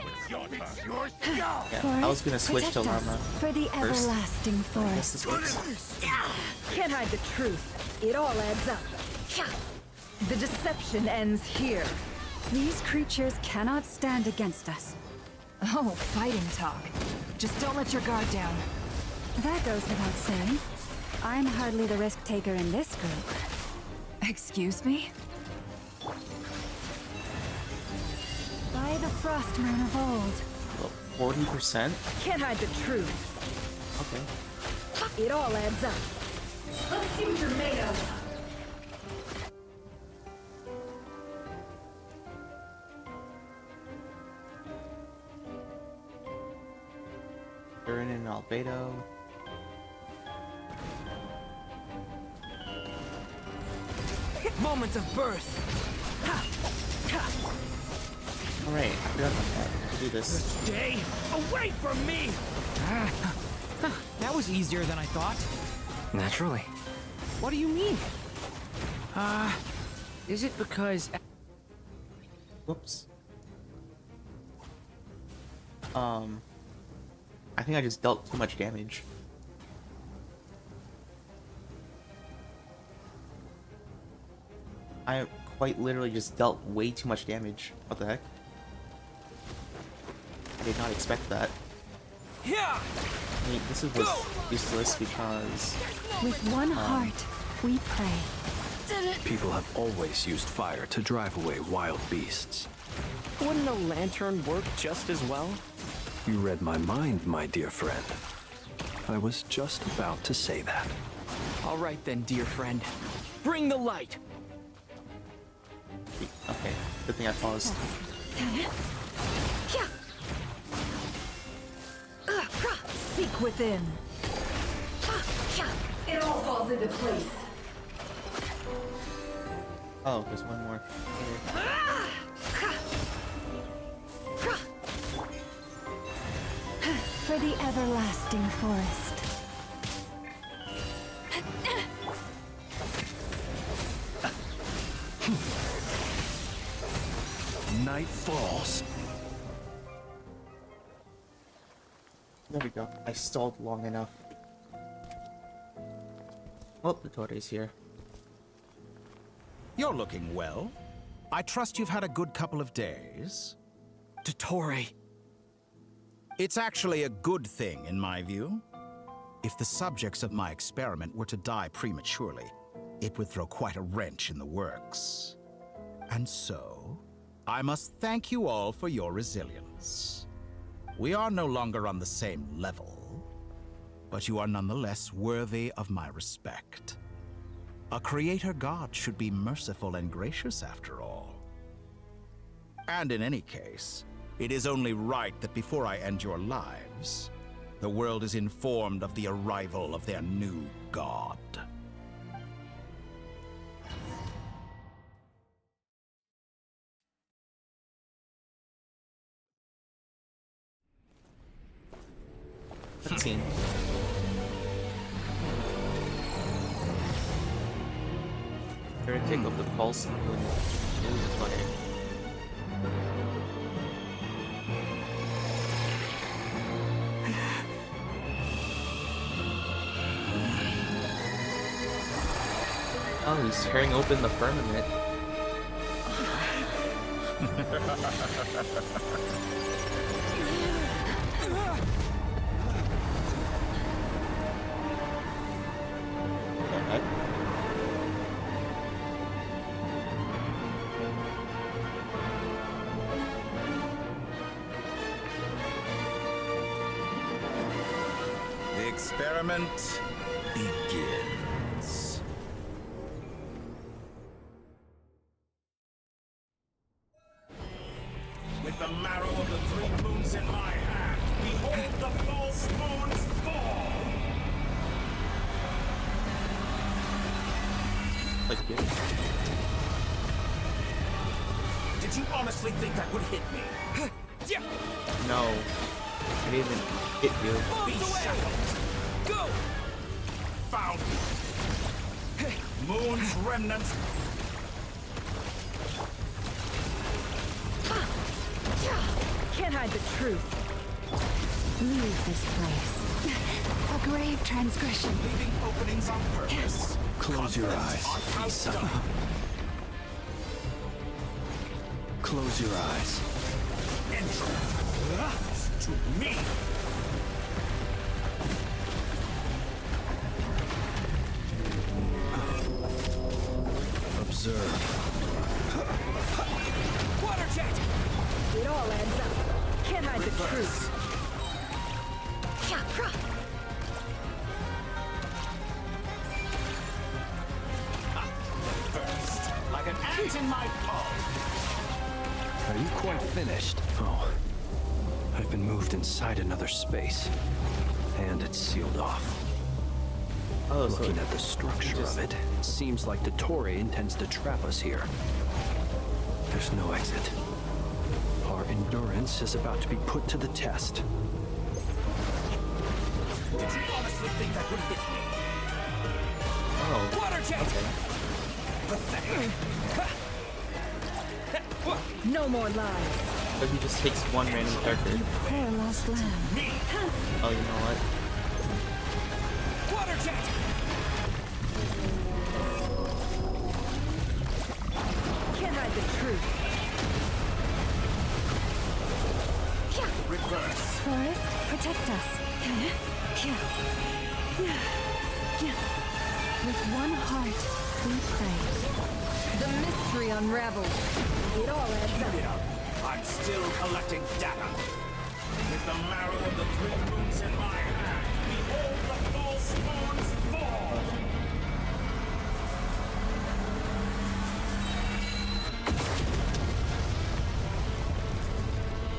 I was gonna switch to llama for the first. everlasting I guess forest. this works. Can't hide the truth. It all adds up. The deception ends here. These creatures cannot stand against us. Oh, fighting talk. Just don't let your guard down. That goes without saying. I'm hardly the risk taker in this group. Excuse me? By the frost moon of old. Well, 40%? Can't hide the truth. Okay. It all adds up. Let's see what you're made of. Durin and Albedo. Moment of birth. Alright, I forgot about that. We'll do this. Stay away from me! That was easier than I thought. Naturally. What do you mean? Is it because... Whoops. I think I just dealt too much damage. I quite literally just dealt way too much damage. What the heck? I did not expect that. I mean, this was useless because... With one heart, we pray. People have always used fire to drive away wild beasts. Wouldn't a lantern work just as well? You read my mind, my dear friend. I was just about to say that. All right then, dear friend. Bring the light! Okay, good thing I paused. Seek within. It all falls into place. Oh, there's one more. For the everlasting forest. Night falls. There we go. I stalled long enough. Oh, the Dottore's here. You're looking well. I trust you've had a good couple of days. Dottore. It's actually a good thing, in my view. If the subjects of my experiment were to die prematurely, it would throw quite a wrench in the works. And so, I must thank you all for your resilience. We are no longer on the same level, but you are nonetheless worthy of my respect. A creator god should be merciful and gracious after all. And in any case, it is only right that before I end your lives, the world is informed of the arrival of their new god. Cutscene. Heretic of the Pulse Moon. Oh, he's tearing open the firmament. The experiment begins. With the marrow of the three moons in my hand, behold the false moons fall! Like this. Did you honestly think that would hit me? No. I didn't even hit you. Be shackled! Go! Found you! Moon's remnants. Can't hide the truth. Leave this place. A grave transgression. Leaving openings on purpose. Close your eyes. Son. Close your eyes. Entrance to me. Observe. Water jet. It all adds up. Can't hide the truth. First, like an ant in my palm. Are you quite finished? Oh. I've been moved inside another space. And it's sealed off. Oh, Looking at the structure of it, it seems like Dottore intends to trap us here. There's no exit. Our endurance is about to be put to the test. Did you honestly think that would hit me? Oh. Water jet. Okay. Pathetic. No more lies. But he just takes one random character. Poor lost lamb. Oh, you know what? Water jet. Can't hide the truth. Reverse. Forest, protect us. With one heart, we pray. The mystery unravels. It all adds up. I'm still collecting data. With the marrow of the three moons in my hand, behold the false moons fall!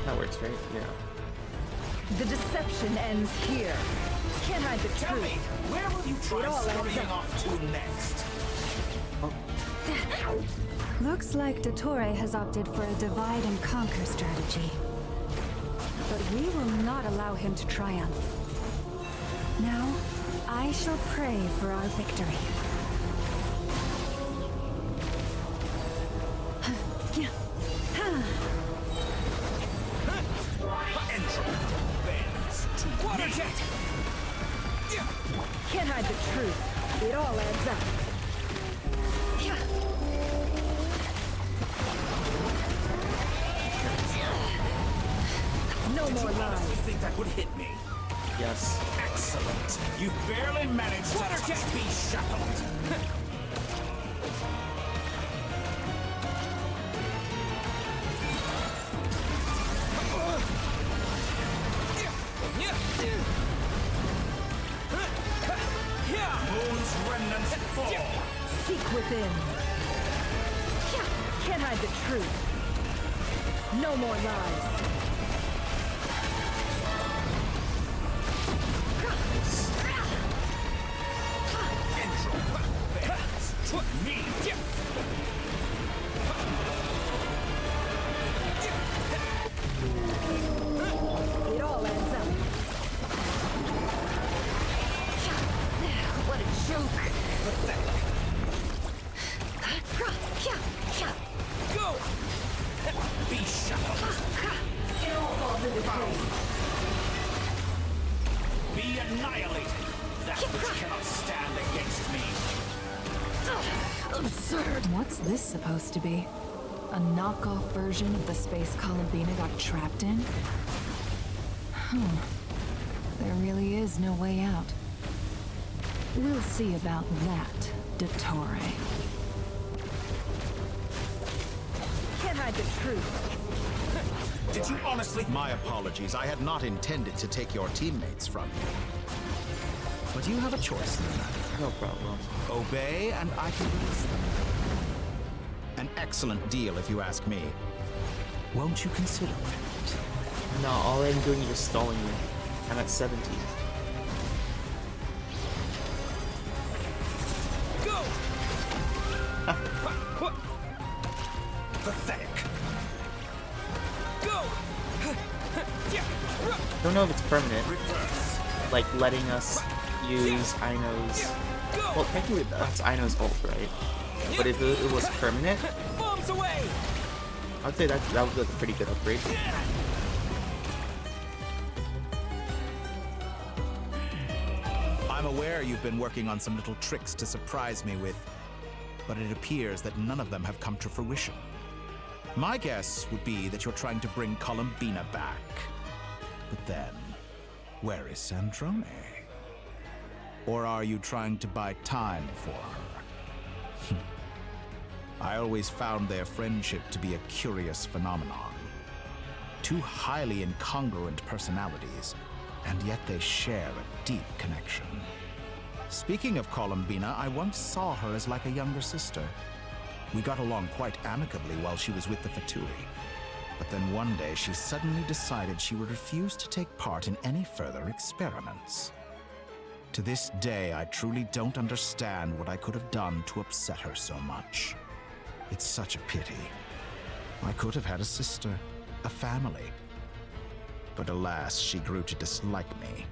That works, right? Yeah. The deception ends here. Can't hide the Tell truth. me, where will you try It all adds scurrying up. off to next? Looks like Dottore has opted for a divide and conquer strategy. But we will not allow him to triumph. Now, I shall pray for our victory. Water jet! Can't hide the truth. It all adds up. No more Did you honestly lies. think that would hit me? Yes. Excellent. You barely managed to touch me shackled. Moon's remnants fall. Seek within. Can't hide the truth. No more lies. Me. It all adds up. What a joke. Pathetic. Go! Be shackled. It all falls into place. Be annihilated. That which cannot stand against me. Absurd. What's this supposed to be? A knockoff version of the space Columbina got trapped in? There really is no way out. We'll see about that, Dottore. Can't hide the truth. Did you honestly? My apologies. I had not intended to take your teammates from you. But you have a choice, Lunar. No problem. Obey, and I can release them. An excellent deal, if you ask me. Won't you consider it? No, all I'm doing is just stalling you. I'm at 17. Go! Pathetic. Go! Don't know if it's permanent. Reverse. Like letting us use Aino's Go! Well, technically that's Aino's ult, right? But if it was permanent, Bombs away! I'd say that was a pretty good upgrade. I'm aware you've been working on some little tricks to surprise me with, but it appears that none of them have come to fruition. My guess would be that you're trying to bring Columbina back. But then, where is Sandrone? Or are you trying to buy time for her? I always found their friendship to be a curious phenomenon. Two highly incongruent personalities, and yet they share a deep connection. Speaking of Columbina, I once saw her as like a younger sister. We got along quite amicably while she was with the Fatui. But then one day she suddenly decided she would refuse to take part in any further experiments. To this day, I truly don't understand what I could have done to upset her so much. It's such a pity. I could have had a sister, a family. But alas, she grew to dislike me.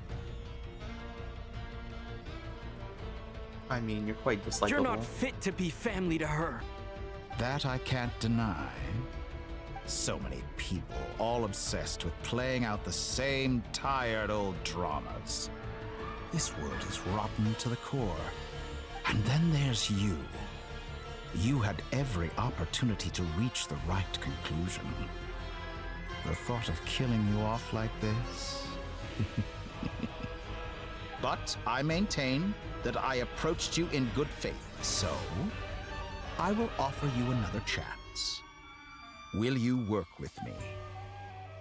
I mean, you're quite dislikable. You're not fit to be family to her. That I can't deny. So many people, all obsessed with playing out the same tired old dramas. This world is rotten to the core. And then there's you. You had every opportunity to reach the right conclusion. The thought of killing you off like this? But I maintain that I approached you in good faith, so I will offer you another chance. Will you work with me?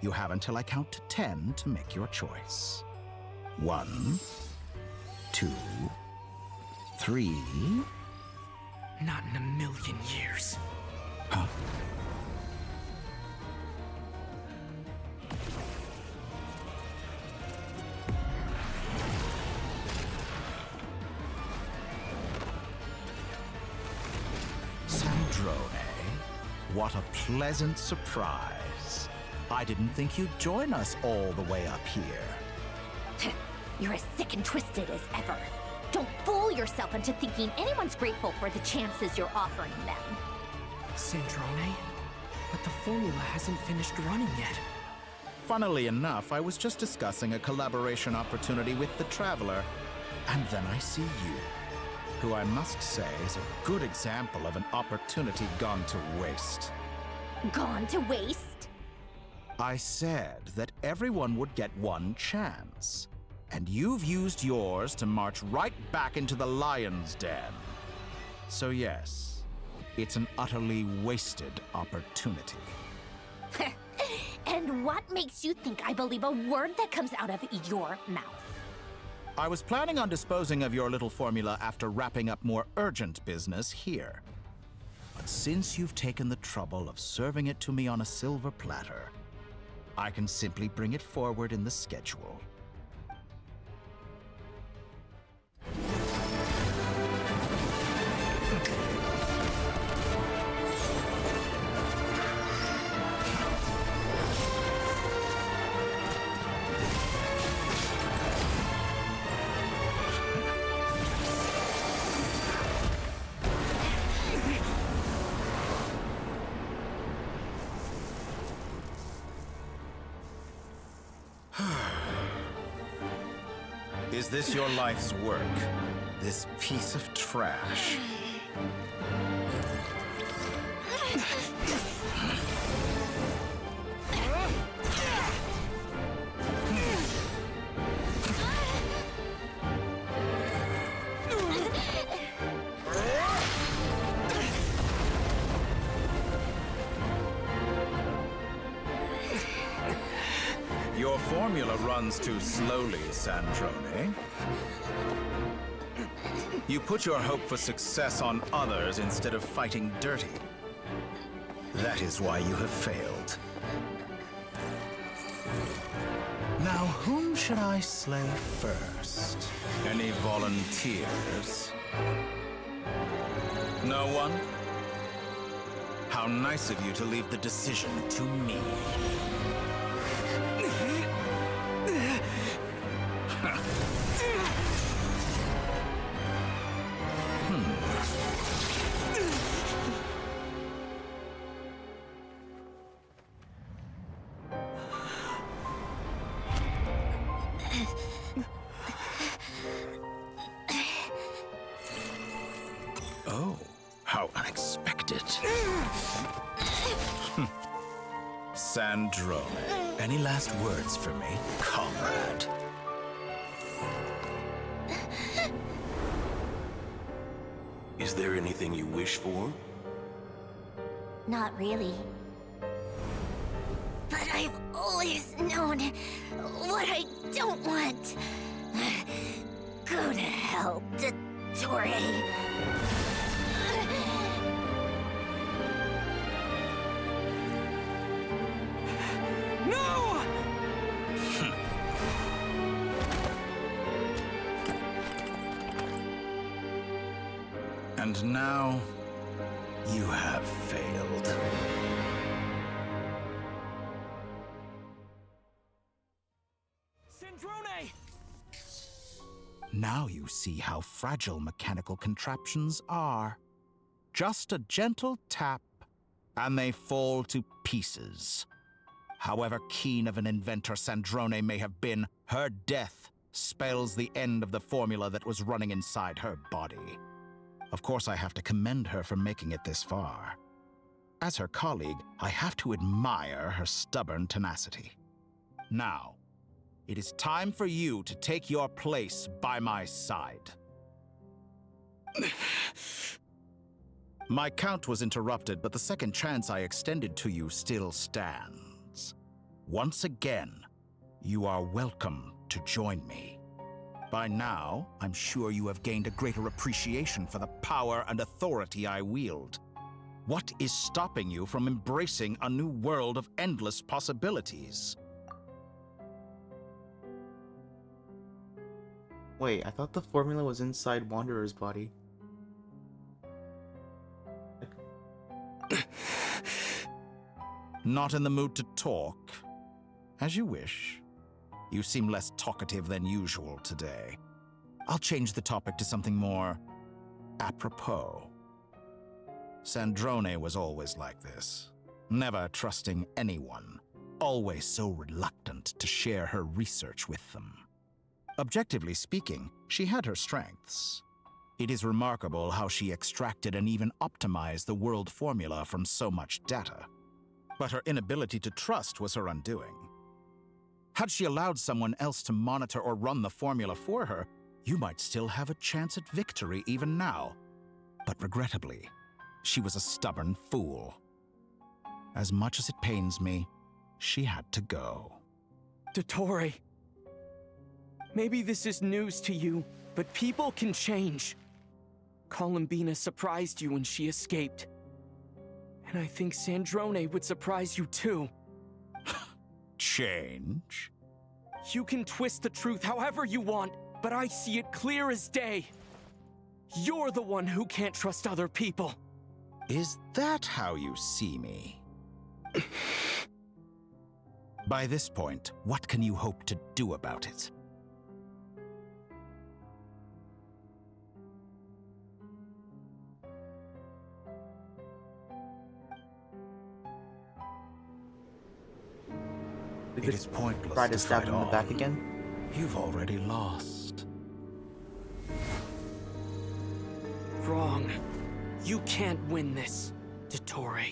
You have until I count to 10 to make your choice. 1, 2, 3. Not in a million years. Huh? Sandrone, what a pleasant surprise. I didn't think you'd join us all the way up here. You're as sick and twisted as ever. Don't fool yourself into thinking anyone's grateful for the chances you're offering them. Sandrone? But the formula hasn't finished running yet. Funnily enough, I was just discussing a collaboration opportunity with the Traveler, and then I see you, who I must say is a good example of an opportunity gone to waste. Gone to waste? I said that everyone would get one chance, and you've used yours to march right back into the lion's den. So yes, it's an utterly wasted opportunity. And what makes you think I believe a word that comes out of your mouth? I was planning on disposing of your little formula after wrapping up more urgent business here. But since you've taken the trouble of serving it to me on a silver platter, I can simply bring it forward in the schedule. Is this your life's work? This piece of trash? Your formula runs too slowly, Sandrone. You put your hope for success on others instead of fighting dirty. That is why you have failed. Now, whom should I slay first? Any volunteers? No one? How nice of you to leave the decision to me. unexpected. Sandrone, any last words for me, comrade? Is there anything you wish for? Not really. But I've always known what I don't want. Go to hell, Dottore. No! And now, you have failed. Sandrone! Now you see how fragile mechanical contraptions are. Just a gentle tap, and they fall to pieces. However keen of an inventor Sandrone may have been, her death spells the end of the formula that was running inside her body. Of course, I have to commend her for making it this far. As her colleague, I have to admire her stubborn tenacity. Now, it is time for you to take your place by my side. My count was interrupted, but the second chance I extended to you still stands. Once again, you are welcome to join me. By now, I'm sure you have gained a greater appreciation for the power and authority I wield. What is stopping you from embracing a new world of endless possibilities? Wait, I thought the formula was inside Wanderer's body. Not in the mood to talk? As you wish. You seem less talkative than usual today. I'll change the topic to something more apropos. Sandrone was always like this, never trusting anyone, always so reluctant to share her research with them. Objectively speaking, she had her strengths. It is remarkable how she extracted and even optimized the world formula from so much data. But her inability to trust was her undoing. Had she allowed someone else to monitor or run the formula for her, you might still have a chance at victory even now. But regrettably, she was a stubborn fool. As much as it pains me, she had to go. Dottore. Maybe this is news to you, but people can change. Columbina surprised you when she escaped. And I think Sandrone would surprise you too. Change? You can twist the truth however you want, but I see it clear as day. You're the one who can't trust other people. Is that how you see me? By this point, what can you hope to do about it? It is pointless Try to to stab fight him in the back on. again. You've already lost. Wrong. You can't win this, Dottore.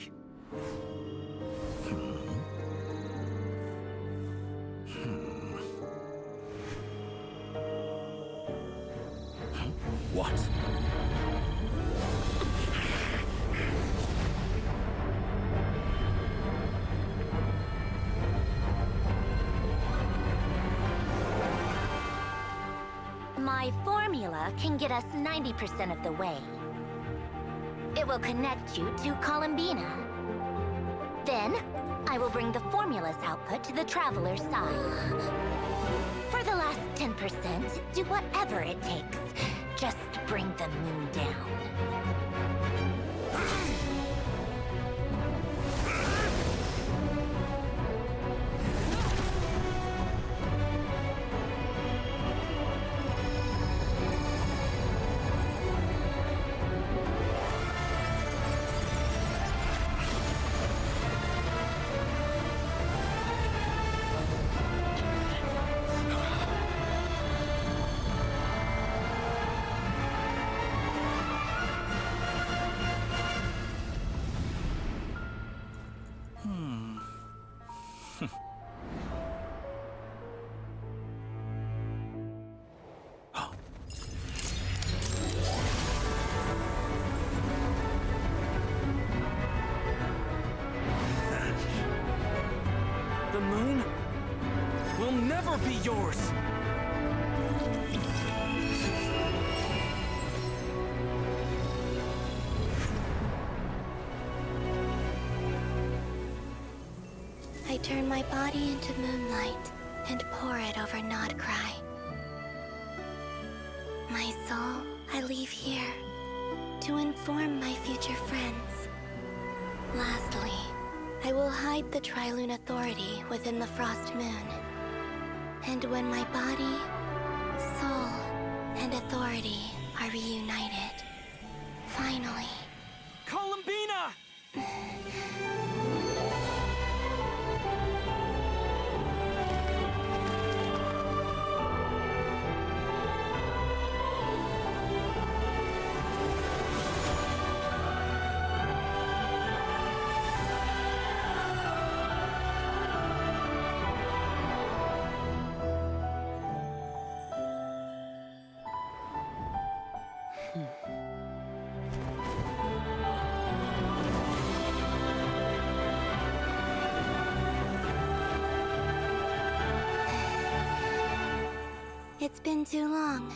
What? My formula can get us 90% of the way. It will connect you to Columbina. Then, I will bring the formula's output to the Traveler's side. For the last 10%, do whatever it takes. Just bring the moon down. moon will never be yours. I turn my body into moonlight and pour it over Nod-Krai. My soul I leave here to inform my future friends. Lastly, I will hide the Tri-Lune Authority within the Frost Moon. And when my body, soul, and authority are reunited, finally... Columbina! It's been too long.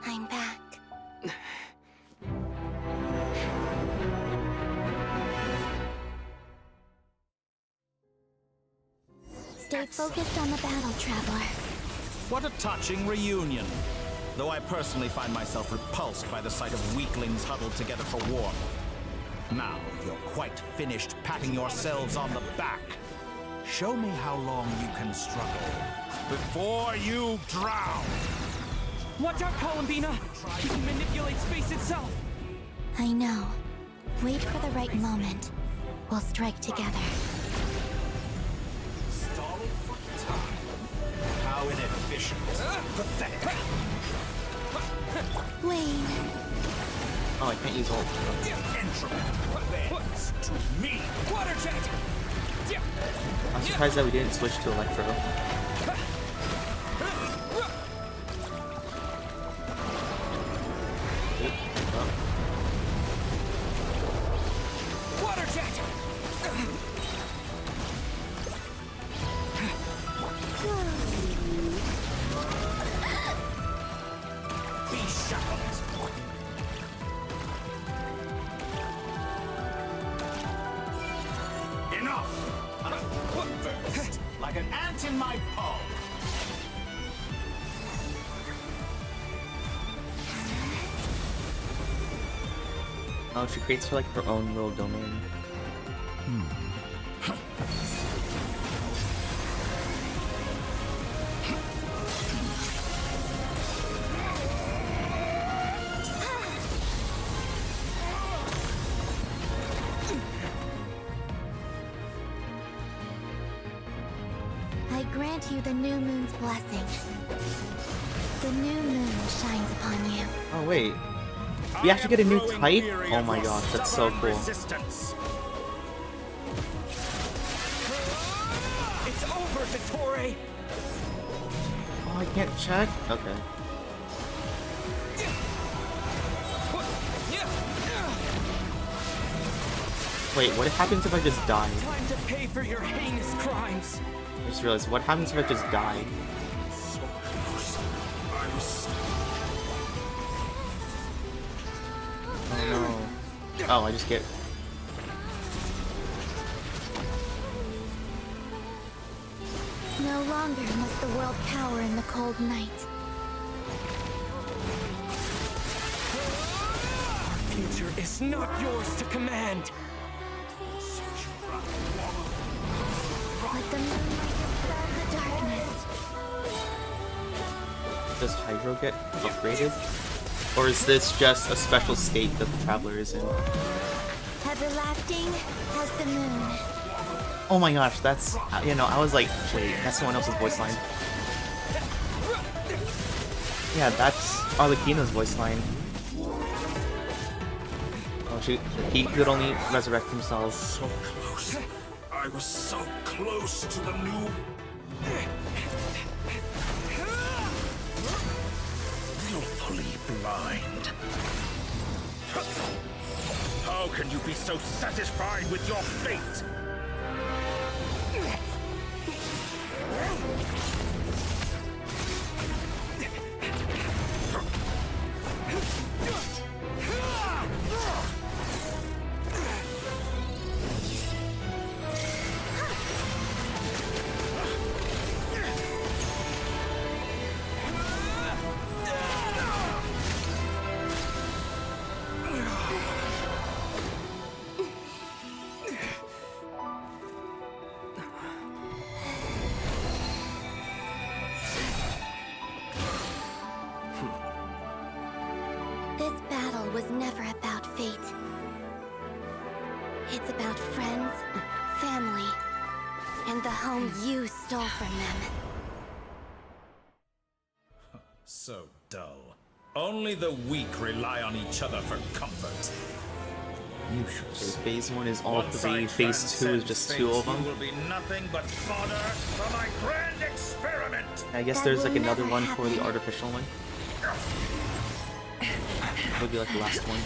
I'm back. Stay focused on the battle, Traveler. What a touching reunion. Though I personally find myself repulsed by the sight of weaklings huddled together for warmth. Now, if you're quite finished patting yourselves on the back, show me how long you can struggle before you drown. Watch out, Columbina! He can manipulate space itself! I know. Wait for the right moment. We'll strike together. Stalling for time. How inefficient. Pathetic. Wayne. Oh, I can't use ult. Bends to me. Water jet! I'm surprised that we didn't switch to Electro. Water jet! Be shackled. Enough! First, like an ant in my palm. Oh, she creates her like her own little domain. I grant you the new moon's blessing. The new moon shines upon you. Oh wait, we actually get a new type? Oh my gosh, that's so cool. Resistance. It's over, Dottore! Oh, I can't check? Okay. Wait, what happens if I just die? Time to pay for your heinous crimes. I just realized, what happens if I just die? So close. I was... Oh no. Oh, I just get... No longer must the world cower in the cold night. Our future is not yours to command. Let the moonlight dispel the darkness. Does Hydro get upgraded? Or is this just a special state that the Traveler is in? Everlasting as the moon. Oh my gosh, that's... You know, I was like, wait, that's someone else's voice line. Yeah, that's Arlecchino's voice line. Oh shoot, he could only resurrect himself. So close. I was so close to the new... Willfully blind. How can you be so satisfied with your fate? It's about friends, family, and the home you stole from them. So dull. Only the weak rely on each other for comfort. Useless. Phase 1 is all Once I 3, Phase 2 is just 2 of you them. will be nothing but fodder for my grand experiment. I guess there's like another one for the artificial one. It'll be like the last one.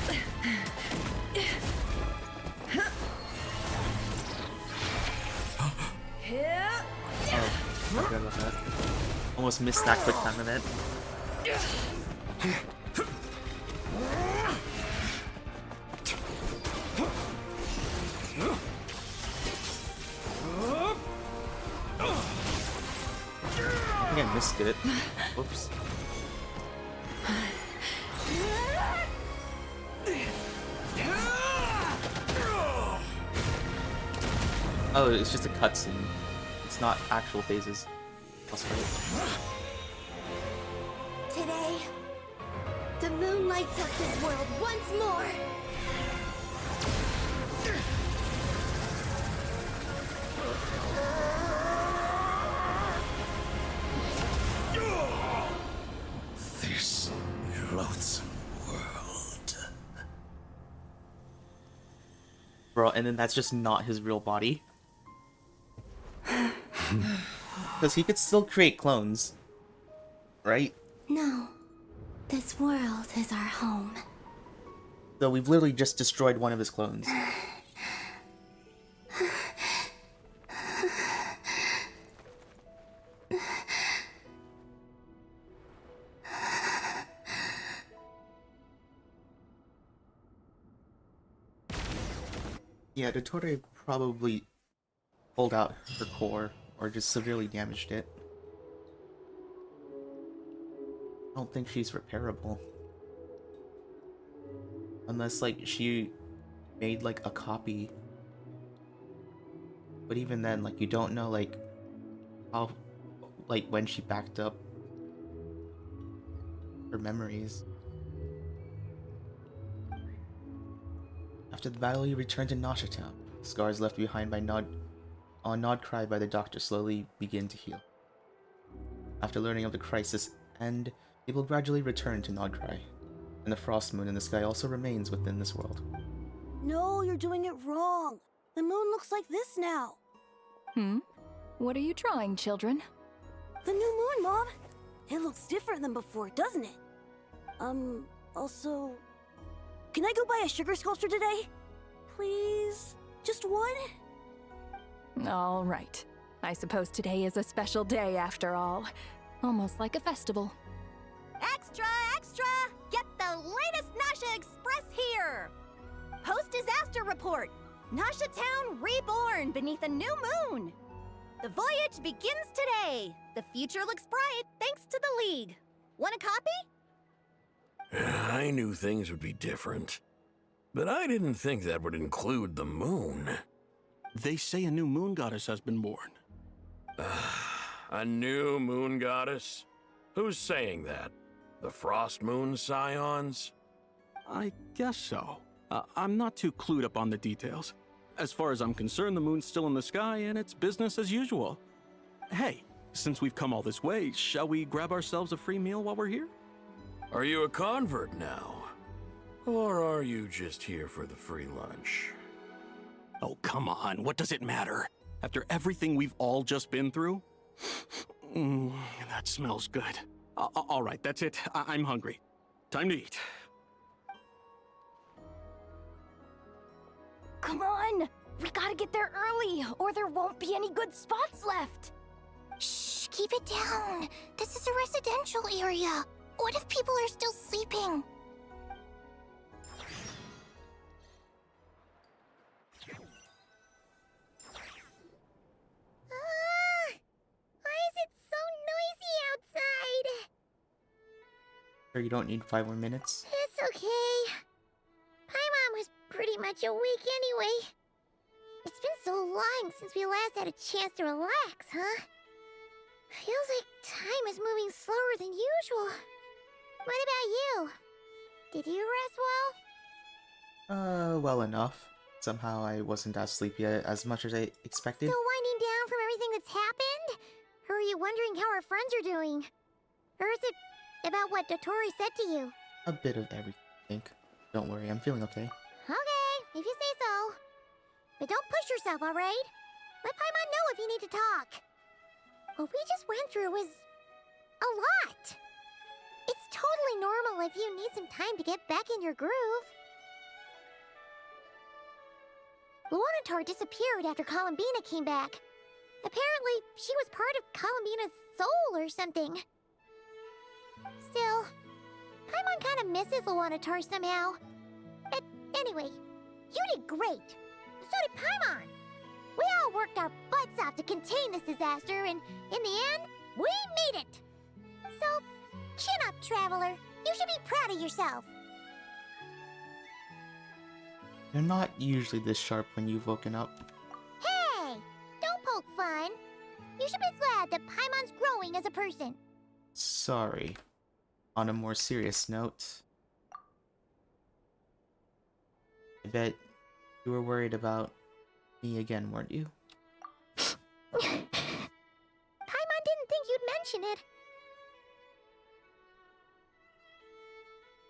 Oh, forgot about that. Almost missed that quick time event. I think I missed it. Whoops. Oh, it's just a cutscene. It's not actual phases. That's right. Today, the moon lights up this world once more. This loathsome world. Bro, and then that's just not his real body. Because he could still create clones. Right? No, this world is our home. So we've literally just destroyed one of his clones. Yeah, Dottore probably pulled out her core, or just severely damaged it. I don't think she's repairable. Unless, like, she made, like, a copy. But even then, like, you don't know, like, how, like, when she backed up her memories. After the battle, you return to Nasha Town. Scars left behind by Nod-Krai by the doctor slowly begin to heal. After learning of the crisis end, people gradually return to Nod-Krai, and the frost moon in the sky also remains within this world. No, you're doing it wrong. The moon looks like this now. What are you drawing, children? The new moon, Mom. It looks different than before, doesn't it? Also... Can I go buy a sugar sculpture today? Please? Just one? All right. I suppose today is a special day after all. Almost like a festival. Extra, extra! Get the latest Nasha Express here! Post-disaster report! Nasha Town reborn beneath a new moon! The voyage begins today! The future looks bright thanks to the League. Want a copy? I knew things would be different, but I didn't think that would include the moon. They say a new moon goddess has been born. A new moon goddess? Who's saying that? The Frost Moon Scions? I guess so. I'm not too clued up on the details. As far as I'm concerned, the moon's still in the sky and it's business as usual. Hey, since we've come all this way, shall we grab ourselves a free meal while we're here? Are you a convert now? Or are you just here for the free lunch? Oh, come on. What does it matter? After everything we've all just been through? That smells good. All right, that's it. I'm hungry. Time to eat. Come on! We gotta get there early, or there won't be any good spots left! Shh, keep it down. This is a residential area. What if people are still sleeping? Why is it so noisy outside? Sure, you don't need 5 more minutes. It's okay. Paimon was pretty much awake anyway. It's been so long since we last had a chance to relax, huh? Feels like time is moving slower than usual. What about you? Did you rest well? Well enough. Somehow I wasn't as sleepy as much as I expected. Still winding down from everything that's happened? Or are you wondering how our friends are doing? Or is it about what Dottore said to you? A bit of everything, I think. Don't worry, I'm feeling okay. Okay, if you say so. But don't push yourself, alright? Let Paimon know if you need to talk. What we just went through was a lot. It's totally normal if you need some time to get back in your groove. Lunar disappeared after Columbina came back. Apparently, she was part of Columbina's soul or something. Still, Paimon kind of misses Lunar somehow. But anyway, you did great. So did Paimon. We all worked our butts off to contain this disaster, and in the end, we made it. So, chin up, Traveler. You should be proud of yourself. You're not usually this sharp when you've woken up. Hey! Don't poke fun. You should be glad that Paimon's growing as a person. Sorry. On a more serious note, I bet you were worried about me again, weren't you? Paimon didn't think you'd mention it.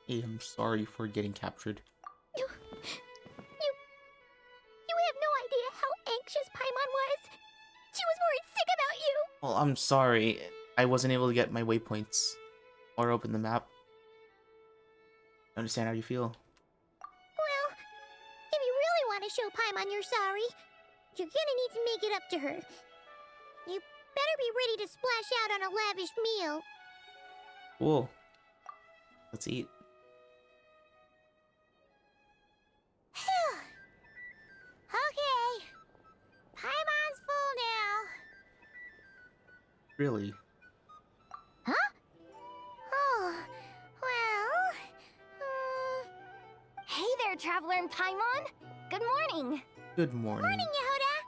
Hey, I'm sorry for getting captured. You have no idea how anxious Paimon was. She was worried sick about you. Well, I'm sorry. I wasn't able to get my waypoints or open the map. I understand how you feel. Well, if you really want to show Paimon you're sorry, you're gonna need to make it up to her. You better be ready to splash out on a lavish meal. Cool. Let's eat. Okay. Paimon's full now. Really? Huh? Oh, well... Hey there, Traveler and Paimon! Good morning! Good morning. Morning, Yehuda!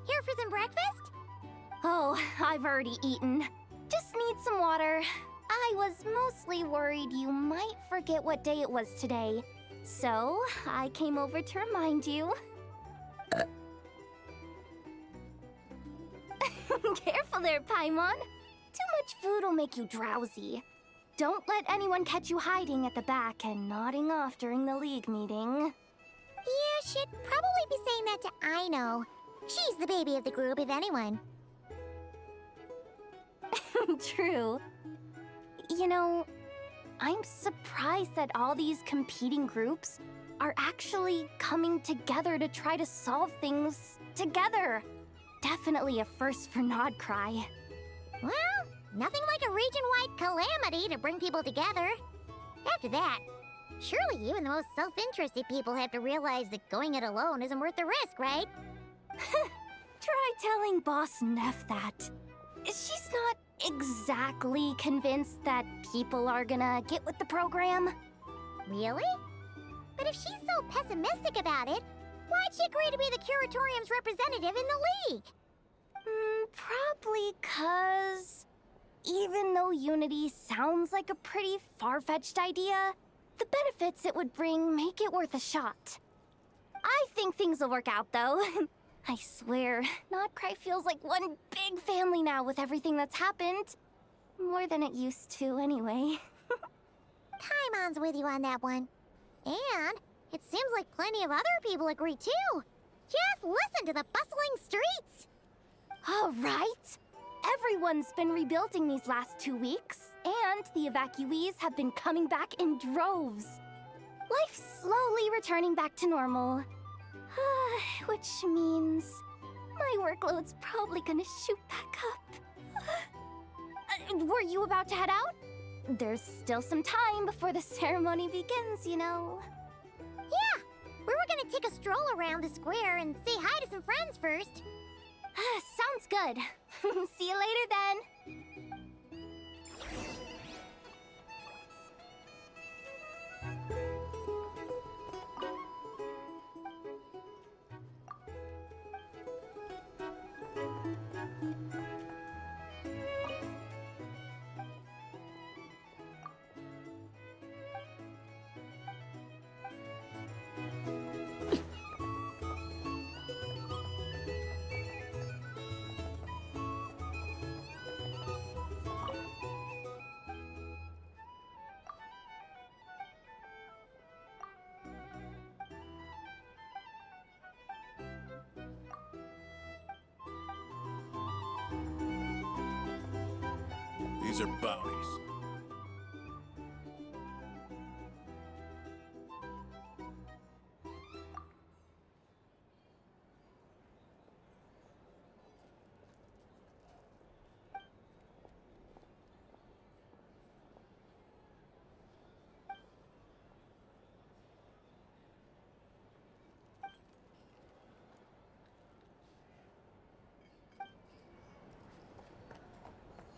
Here for some breakfast? Oh, I've already eaten. Just need some water. I was mostly worried you might forget what day it was today. So, I came over to remind you. Careful there, Paimon. Too much food will make you drowsy. Don't let anyone catch you hiding at the back and nodding off during the League meeting. Yeah, she'd probably be saying that to Aino. She's the baby of the group, if anyone. True. You know, I'm surprised that all these competing groups are actually coming together to try to solve things together. Definitely a first for Nod-Krai. Well, nothing like a region-wide calamity to bring people together. After that, surely even the most self-interested people have to realize that going it alone isn't worth the risk, right? Try telling Boss Neff that. She's not exactly convinced that people are gonna get with the program. Really? But if she's so pessimistic about it, why'd she agree to be the Curatorium's representative in the League? Probably 'cause even though Unity sounds like a pretty far-fetched idea, the benefits it would bring make it worth a shot. I think things will work out, though. I swear, Nod-Krai feels like one big family now with everything that's happened. More than it used to, anyway. Paimon's with you on that one. And it seems like plenty of other people agree, too. Just listen to the bustling streets. All right. Everyone's been rebuilding these last 2 weeks, and the evacuees have been coming back in droves. Life's slowly returning back to normal. Which means my workload's probably gonna shoot back up. Were you about to head out? There's still some time before the ceremony begins, you know. Yeah, we were gonna take a stroll around the square and say hi to some friends first. Sounds good. See you later then. These are bounties.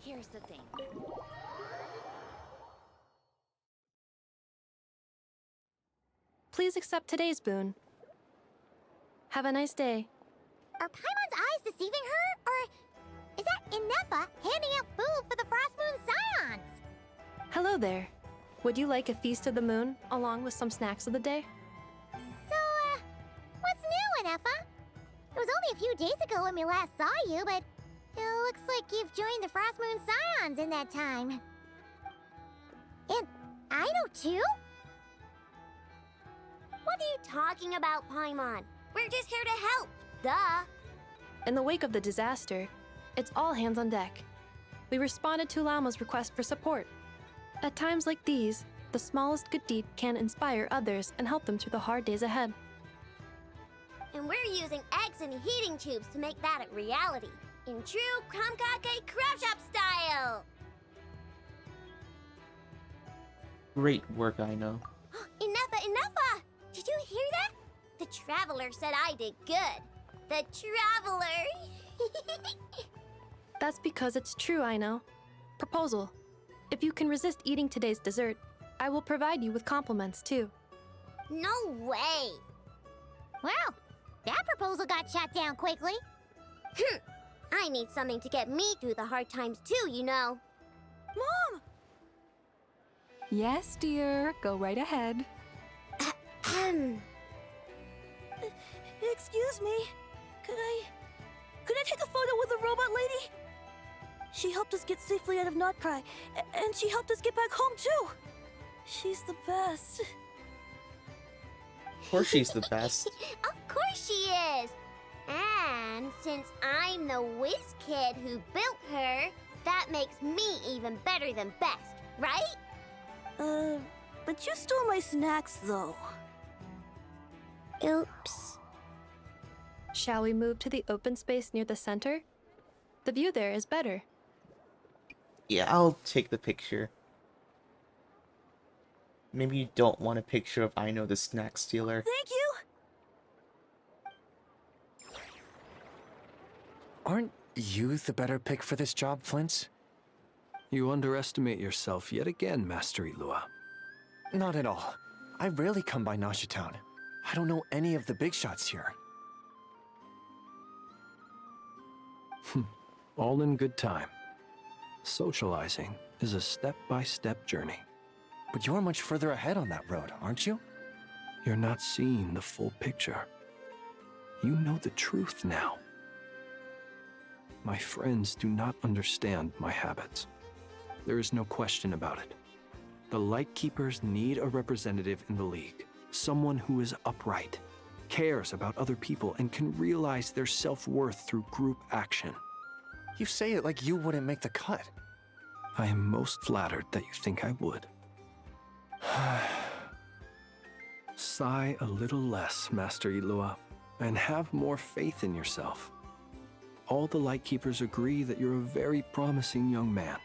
Here's the thing. Please accept today's boon. Have a nice day. Are Paimon's eyes deceiving her? Or is that Inefa handing out food for the Frost Moon Scions? Hello there. Would you like a feast of the moon, along with some snacks of the day? So, what's new, Inefa? It was only a few days ago when we last saw you, but it looks like you've joined the Frost Moon Scions in that time. And I know too? What are you talking about, Paimon? We're just here to help, duh. In the wake of the disaster, it's all hands on deck. We responded to Lama's request for support. At times like these, the smallest good deed can inspire others and help them through the hard days ahead. And we're using eggs and heating tubes to make that a reality, in true Kromkake Craft Shop style! Great work, I know. Enough! Did you hear that? The Traveler said I did good. The Traveler! That's because it's true, I know. Proposal. If you can resist eating today's dessert, I will provide you with compliments, too. No way! Well, that proposal got shot down quickly. I need something to get me through the hard times too, you know. Mom! Yes, dear. Go right ahead. Excuse me. Could I take a photo with the robot lady? She helped us get safely out of Nod-Krai, and she helped us get back home too. She's the best. Of course she's the best. Of course she is! And since I'm the whiz kid who built her, that makes me even better than best, right? But you stole my snacks though. Oops. Shall we move to the open space near the center? The view there is better. Yeah, I'll take the picture. Maybe you don't want a picture of I know the snack stealer. Thank you! Aren't you the better pick for this job, Flint? You underestimate yourself yet again, Master Ilua. Not at all. I rarely come by Nasha Town. I don't know any of the big shots here. All in good time. Socializing is a step-by-step journey. But you're much further ahead on that road, aren't you? You're not seeing the full picture. You know the truth now. My friends do not understand my habits. There is no question about it. The Lightkeepers need a representative in the League. Someone who is upright, cares about other people, and can realize their self-worth through group action. You say it like you wouldn't make the cut. I am most flattered that you think I would. Sigh a little less, Master Ilua, and have more faith in yourself. All the Lightkeepers agree that you're a very promising young man.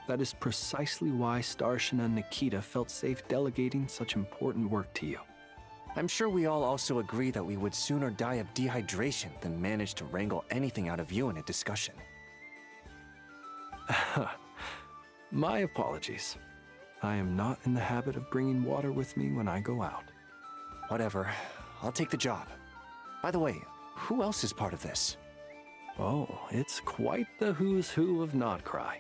That is precisely why Starshin and Nikita felt safe delegating such important work to you. I'm sure we all also agree that we would sooner die of dehydration than manage to wrangle anything out of you in a discussion. My apologies. I am not in the habit of bringing water with me when I go out. Whatever. I'll take the job. By the way, who else is part of this? Oh, it's quite the who's who of Nod-Krai.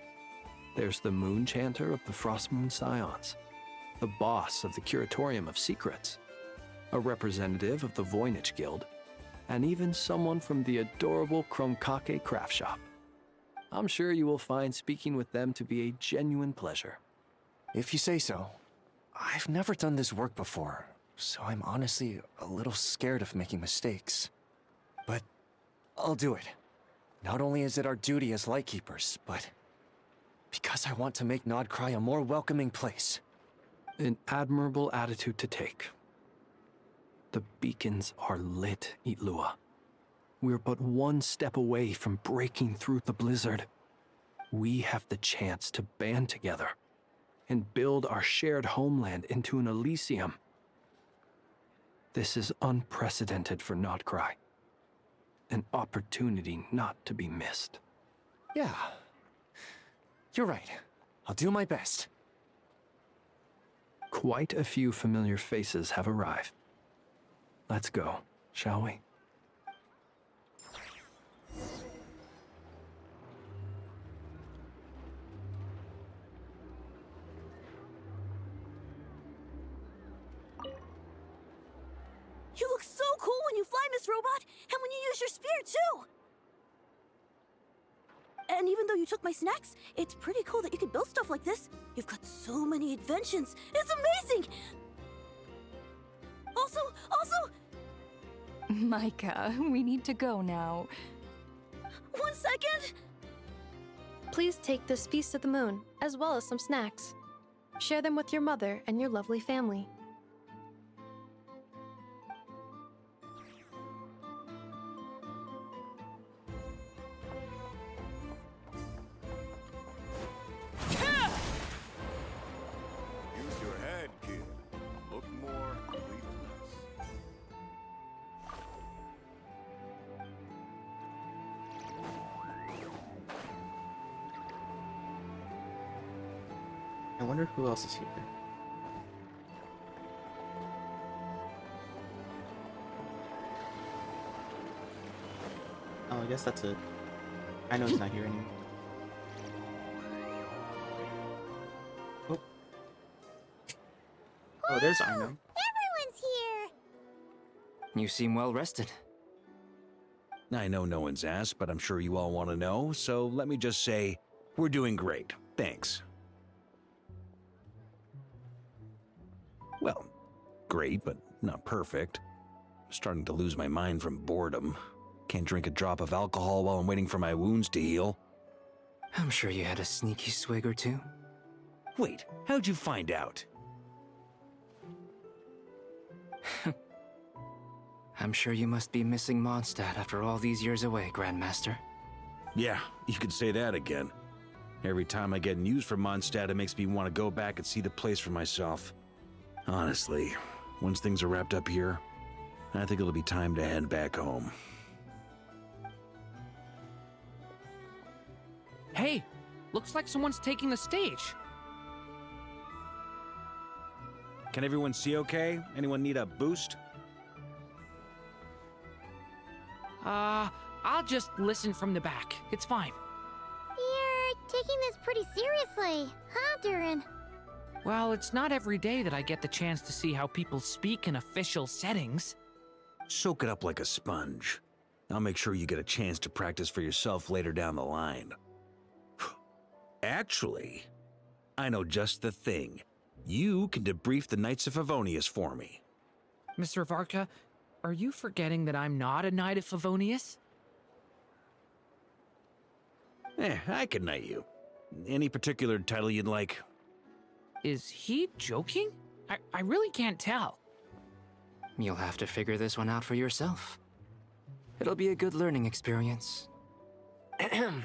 There's the Moon Chanter of the Frost Moon Scions, the boss of the Curatorium of Secrets, a representative of the Voynich Guild, and even someone from the adorable Kromkake Craft Shop. I'm sure you will find speaking with them to be a genuine pleasure. If you say so. I've never done this work before, so I'm honestly a little scared of making mistakes. But I'll do it. Not only is it our duty as Lightkeepers, but Because I want to make Nod-Krai a more welcoming place. An admirable attitude to take. The beacons are lit, Itlua. We're but one step away from breaking through the blizzard. We have the chance to band together and build our shared homeland into an Elysium. This is unprecedented for Nod-Krai. An opportunity not to be missed. Yeah. You're right. I'll do my best. Quite a few familiar faces have arrived. Let's go, shall we? You look so cool when you fly, Miss Robot, and when you use your spear, too! And even though you took my snacks, it's pretty cool that you could build stuff like this. You've got so many inventions. It's amazing! Also... Micah, we need to go now. 1 second! Please take this Feast of the Moon, as well as some snacks. Share them with your mother and your lovely family. Use your head, kid. Look more weightless. I wonder who else is here. Oh, I guess that's it. I know he's not here anymore. Oh. Oh, there's Aino. Everyone's here! You seem well rested. I know no one's asked, but I'm sure you all want to know, so let me just say, we're doing great. Thanks. Well, great, but not perfect. I'm starting to lose my mind from boredom. Can't drink a drop of alcohol while I'm waiting for my wounds to heal. I'm sure you had a sneaky swig or two. Wait, how'd you find out? I'm sure you must be missing Mondstadt after all these years away, Grandmaster. Yeah, you could say that again. Every time I get news from Mondstadt, it makes me want to go back and see the place for myself. Honestly, once things are wrapped up here, I think it'll be time to head back home. Hey, looks like someone's taking the stage. Can everyone see okay? Anyone need a boost? I'll just listen from the back. It's fine. You're taking this pretty seriously, huh, Durin? Well, it's not every day that I get the chance to see how people speak in official settings. Soak it up like a sponge. I'll make sure you get a chance to practice for yourself later down the line. Actually, I know just the thing. You can debrief the Knights of Favonius for me. Mr. Varka, are you forgetting that I'm not a Knight of Favonius? I can knight you. Any particular title you'd like? Is he joking? I really can't tell. You'll have to figure this one out for yourself. It'll be a good learning experience. It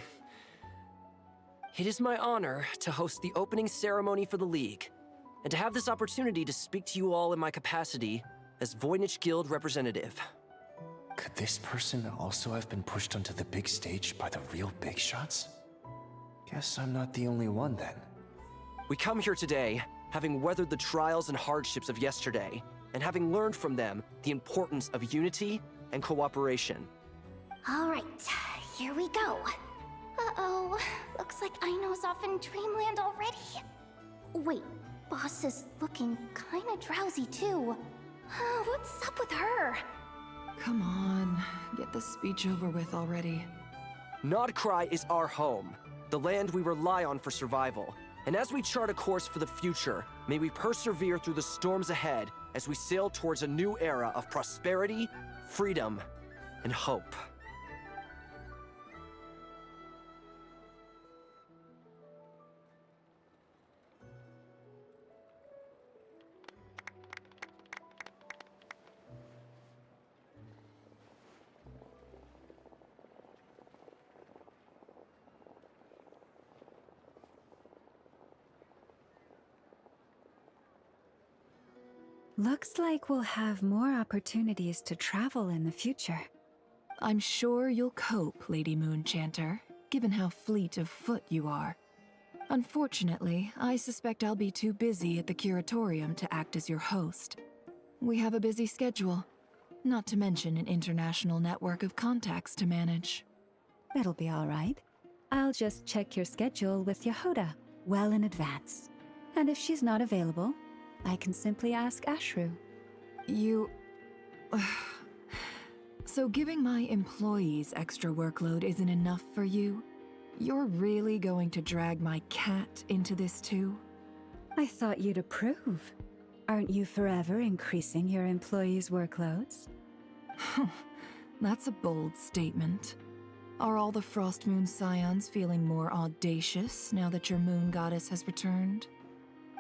is my honor to host the opening ceremony for the League, and to have this opportunity to speak to you all in my capacity as Voynich Guild representative. Could this person also have been pushed onto the big stage by the real big shots? Guess I'm not the only one then. We come here today, having weathered the trials and hardships of yesterday, and having learned from them the importance of unity and cooperation. All right, here we go. Uh-oh, looks like Aino's off in Dreamland already. Wait, Boss is looking kinda drowsy too. What's up with her? Come on, get this speech over with already. Nod-Krai is our home, the land we rely on for survival. And as we chart a course for the future, may we persevere through the storms ahead as we sail towards a new era of prosperity, freedom, and hope. Looks like we'll have more opportunities to travel in the future. I'm sure you'll cope, Lady Moonchanter, given how fleet of foot you are. Unfortunately, I suspect I'll be too busy at the Curatorium to act as your host. We have a busy schedule, not to mention an international network of contacts to manage. It'll be all right. I'll just check your schedule with Yehoda well in advance. And if she's not available, I can simply ask Ashru. You... So giving my employees extra workload isn't enough for you? You're really going to drag my cat into this too? I thought you'd approve. Aren't you forever increasing your employees' workloads? That's a bold statement. Are all the Frost Moon Scions feeling more audacious now that your moon goddess has returned?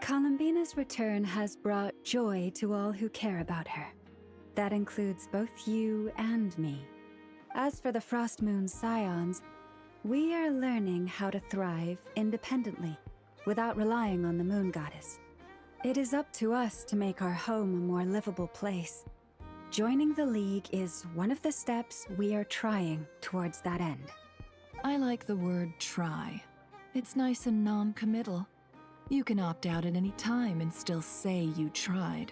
Columbina's return has brought joy to all who care about her. That includes both you and me. As for the Frost Moon Scions, we are learning how to thrive independently, without relying on the moon goddess. It is up to us to make our home a more livable place. Joining the League is one of the steps we are trying towards that end. I like the word try. It's nice and non-committal. You can opt out at any time and still say you tried.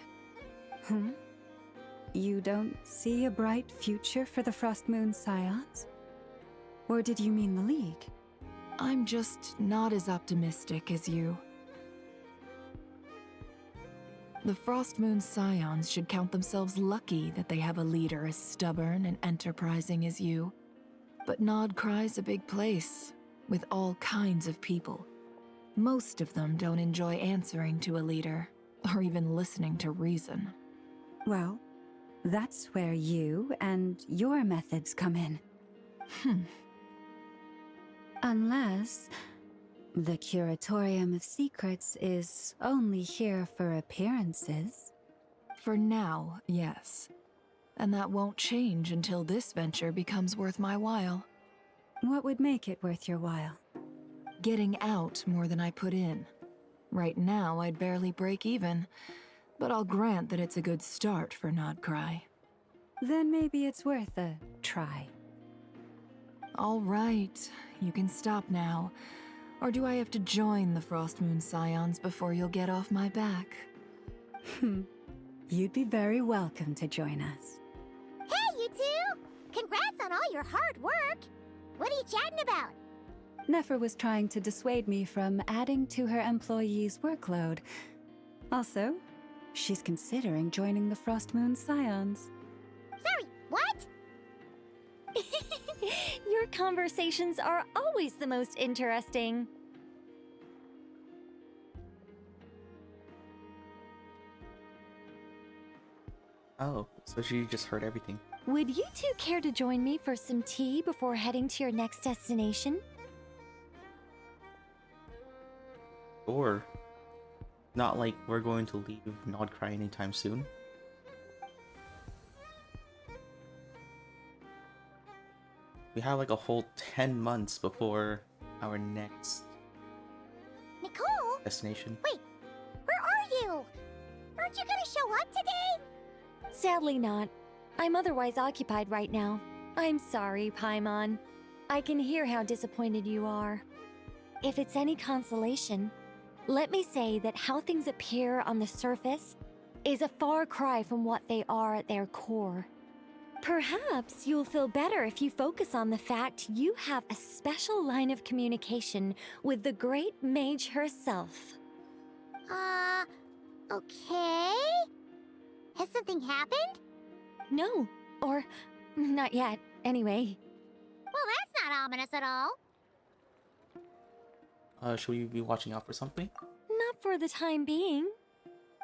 You don't see a bright future for the Frost Moon Scions? Or did you mean the League? I'm just not as optimistic as you. The Frost Moon Scions should count themselves lucky that they have a leader as stubborn and enterprising as you. But Nod-Krai's a big place, with all kinds of people. Most of them don't enjoy answering to a leader, or even listening to reason. Well, that's where you and your methods come in. Unless the Curatorium of Secrets is only here for appearances. For now, yes. And that won't change until this venture becomes worth my while. What would make it worth your while? Getting out more than I put in. Right now, I'd barely break even, but I'll grant that it's a good start for Nod-Krai. Then maybe it's worth a try. All right, you can stop now. Or do I have to join the Frost Moon Scions before you'll get off my back? You'd be very welcome to join us. Hey, you two! Congrats on all your hard work! What are you chatting about? Nefer was trying to dissuade me from adding to her employees' workload. Also, she's considering joining the Frost Moon Scions. Sorry, what? Your conversations are always the most interesting. Oh, so she just heard everything. Would you two care to join me for some tea before heading to your next destination? Or, not like we're going to leave Nod-Krai anytime soon. We have like a whole 10 months before our next Nicole? destination. Wait, where are you? Aren't you gonna show up today? Sadly not. I'm otherwise occupied right now. I'm sorry, Paimon. I can hear how disappointed you are. If it's any consolation, let me say that how things appear on the surface is a far cry from what they are at their core. Perhaps you'll feel better if you focus on the fact you have a special line of communication with the great mage herself. Okay? Has something happened? No, or not yet, anyway. Well, that's not ominous at all. Should we be watching out for something? Not for the time being.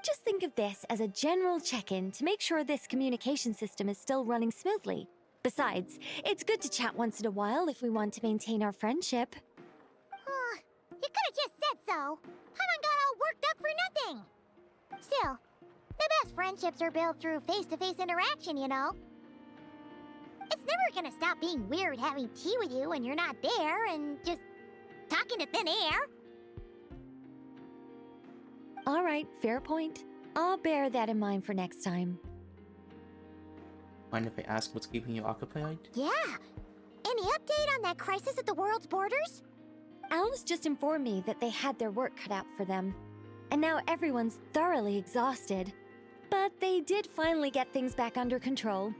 Just think of this as a general check-in to make sure this communication system is still running smoothly. Besides, it's good to chat once in a while if we want to maintain our friendship. You could've just said so. Paimon got all worked up for nothing. Still, the best friendships are built through face-to-face interaction, you know. It's never gonna stop being weird having tea with you when you're not there and just talking to thin air. All right, fair point. I'll bear that in mind for next time. Mind if I ask what's keeping you occupied? Yeah. Any update on that crisis at the world's borders? Alice just informed me that they had their work cut out for them. And now everyone's thoroughly exhausted. But they did finally get things back under control.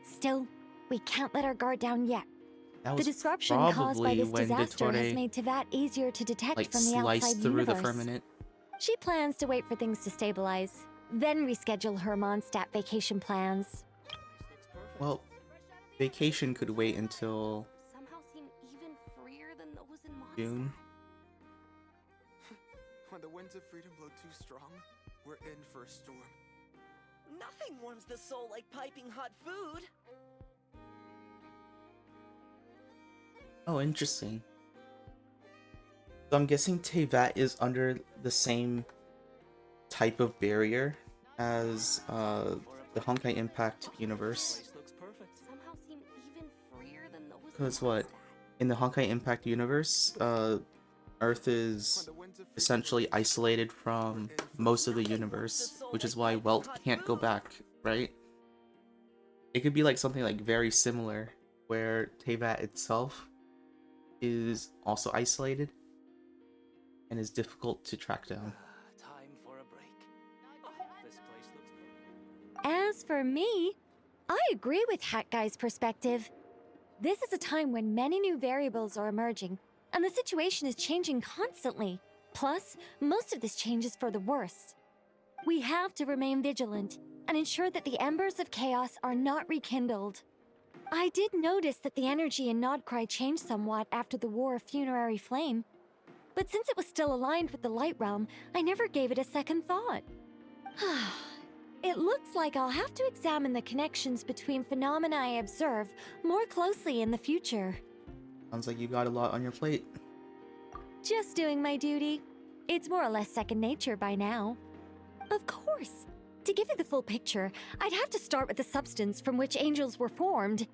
Still, we can't let our guard down yet. That The was disruption caused by probably this when disaster has Dottore, made Tevat easier to detect like, from the sliced outside through the universe. firmament. She plans to wait for things to stabilize, then reschedule her Mondstadt vacation plans. Well, vacation could wait until Somehow seem even freer than those in June. When the winds of freedom blow too strong, we're in for a storm. Nothing warms the soul like piping hot food. Oh, interesting. So I'm guessing Tevat is under the same type of barrier as the Honkai Impact universe. Somehow seem even freer than those. Because what? In the Honkai Impact universe, Earth is essentially isolated from most of the universe, which is why Welt can't go back, right? It could be like something like very similar, where Tevat itself is also isolated and is difficult to track down. Time for a break. This place looks As for me, I agree with Hat Guy's perspective. This is a time when many new variables are emerging, and the situation is changing constantly. Plus, most of this change is for the worse. We have to remain vigilant and ensure that the embers of chaos are not rekindled. I did notice that the energy in Nod-Krai changed somewhat after the War of Funerary Flame, but since it was still aligned with the Light Realm, I never gave it a second thought. It looks like I'll have to examine the connections between phenomena I observe more closely in the future. Sounds like you got a lot on your plate. Just doing my duty. It's more or less second nature by now. Of course. To give you the full picture, I'd have to start with the substance from which angels were formed.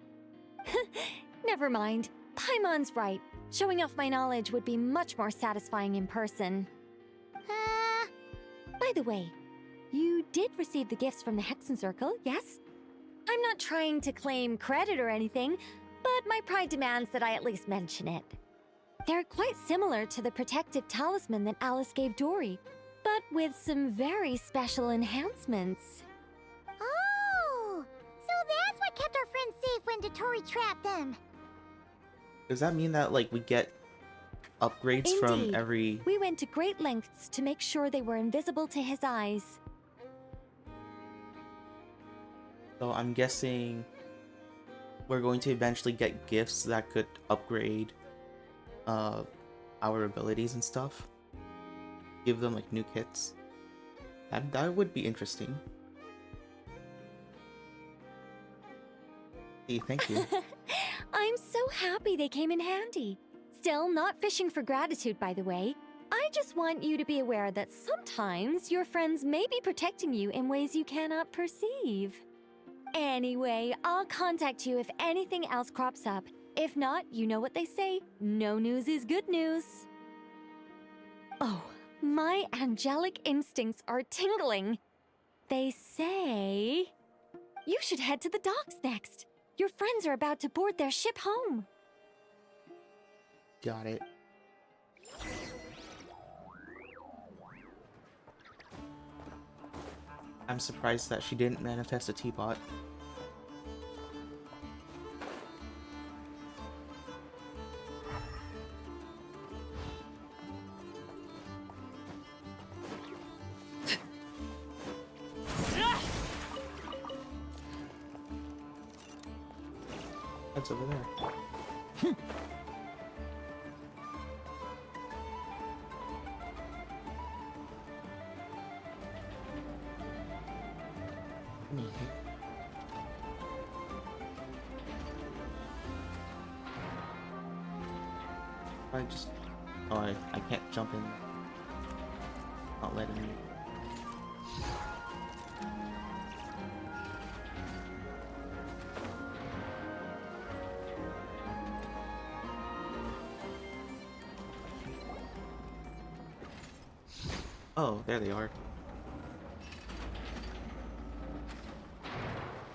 Never mind. Paimon's right. Showing off my knowledge would be much more satisfying in person. By the way, you did receive the gifts from the Hexen Circle, yes? I'm not trying to claim credit or anything, but my pride demands that I at least mention it. They're quite similar to the protective talisman that Alice gave Dory, but with some very special enhancements. Oh! So that's what kept our friends safe when Dottore trapped them. Does that mean that, like, we get upgrades from Indeed. every... We went to great lengths to make sure they were invisible to his eyes. So I'm guessing we're going to eventually get gifts that could upgrade our abilities and stuff. Give them like new kits. That would be interesting. Hey, thank you. I'm so happy they came in handy. Still, not fishing for gratitude, by the way. I just want you to be aware that sometimes your friends may be protecting you in ways you cannot perceive. Anyway, I'll contact you if anything else crops up. If not, you know what they say, no news is good news. Oh, my angelic instincts are tingling. They say you should head to the docks next. Your friends are about to board their ship home. Got it. I'm surprised that she didn't manifest a teapot. What's over there? I just... Oh, I can't jump in. Not letting me. Oh, there they are.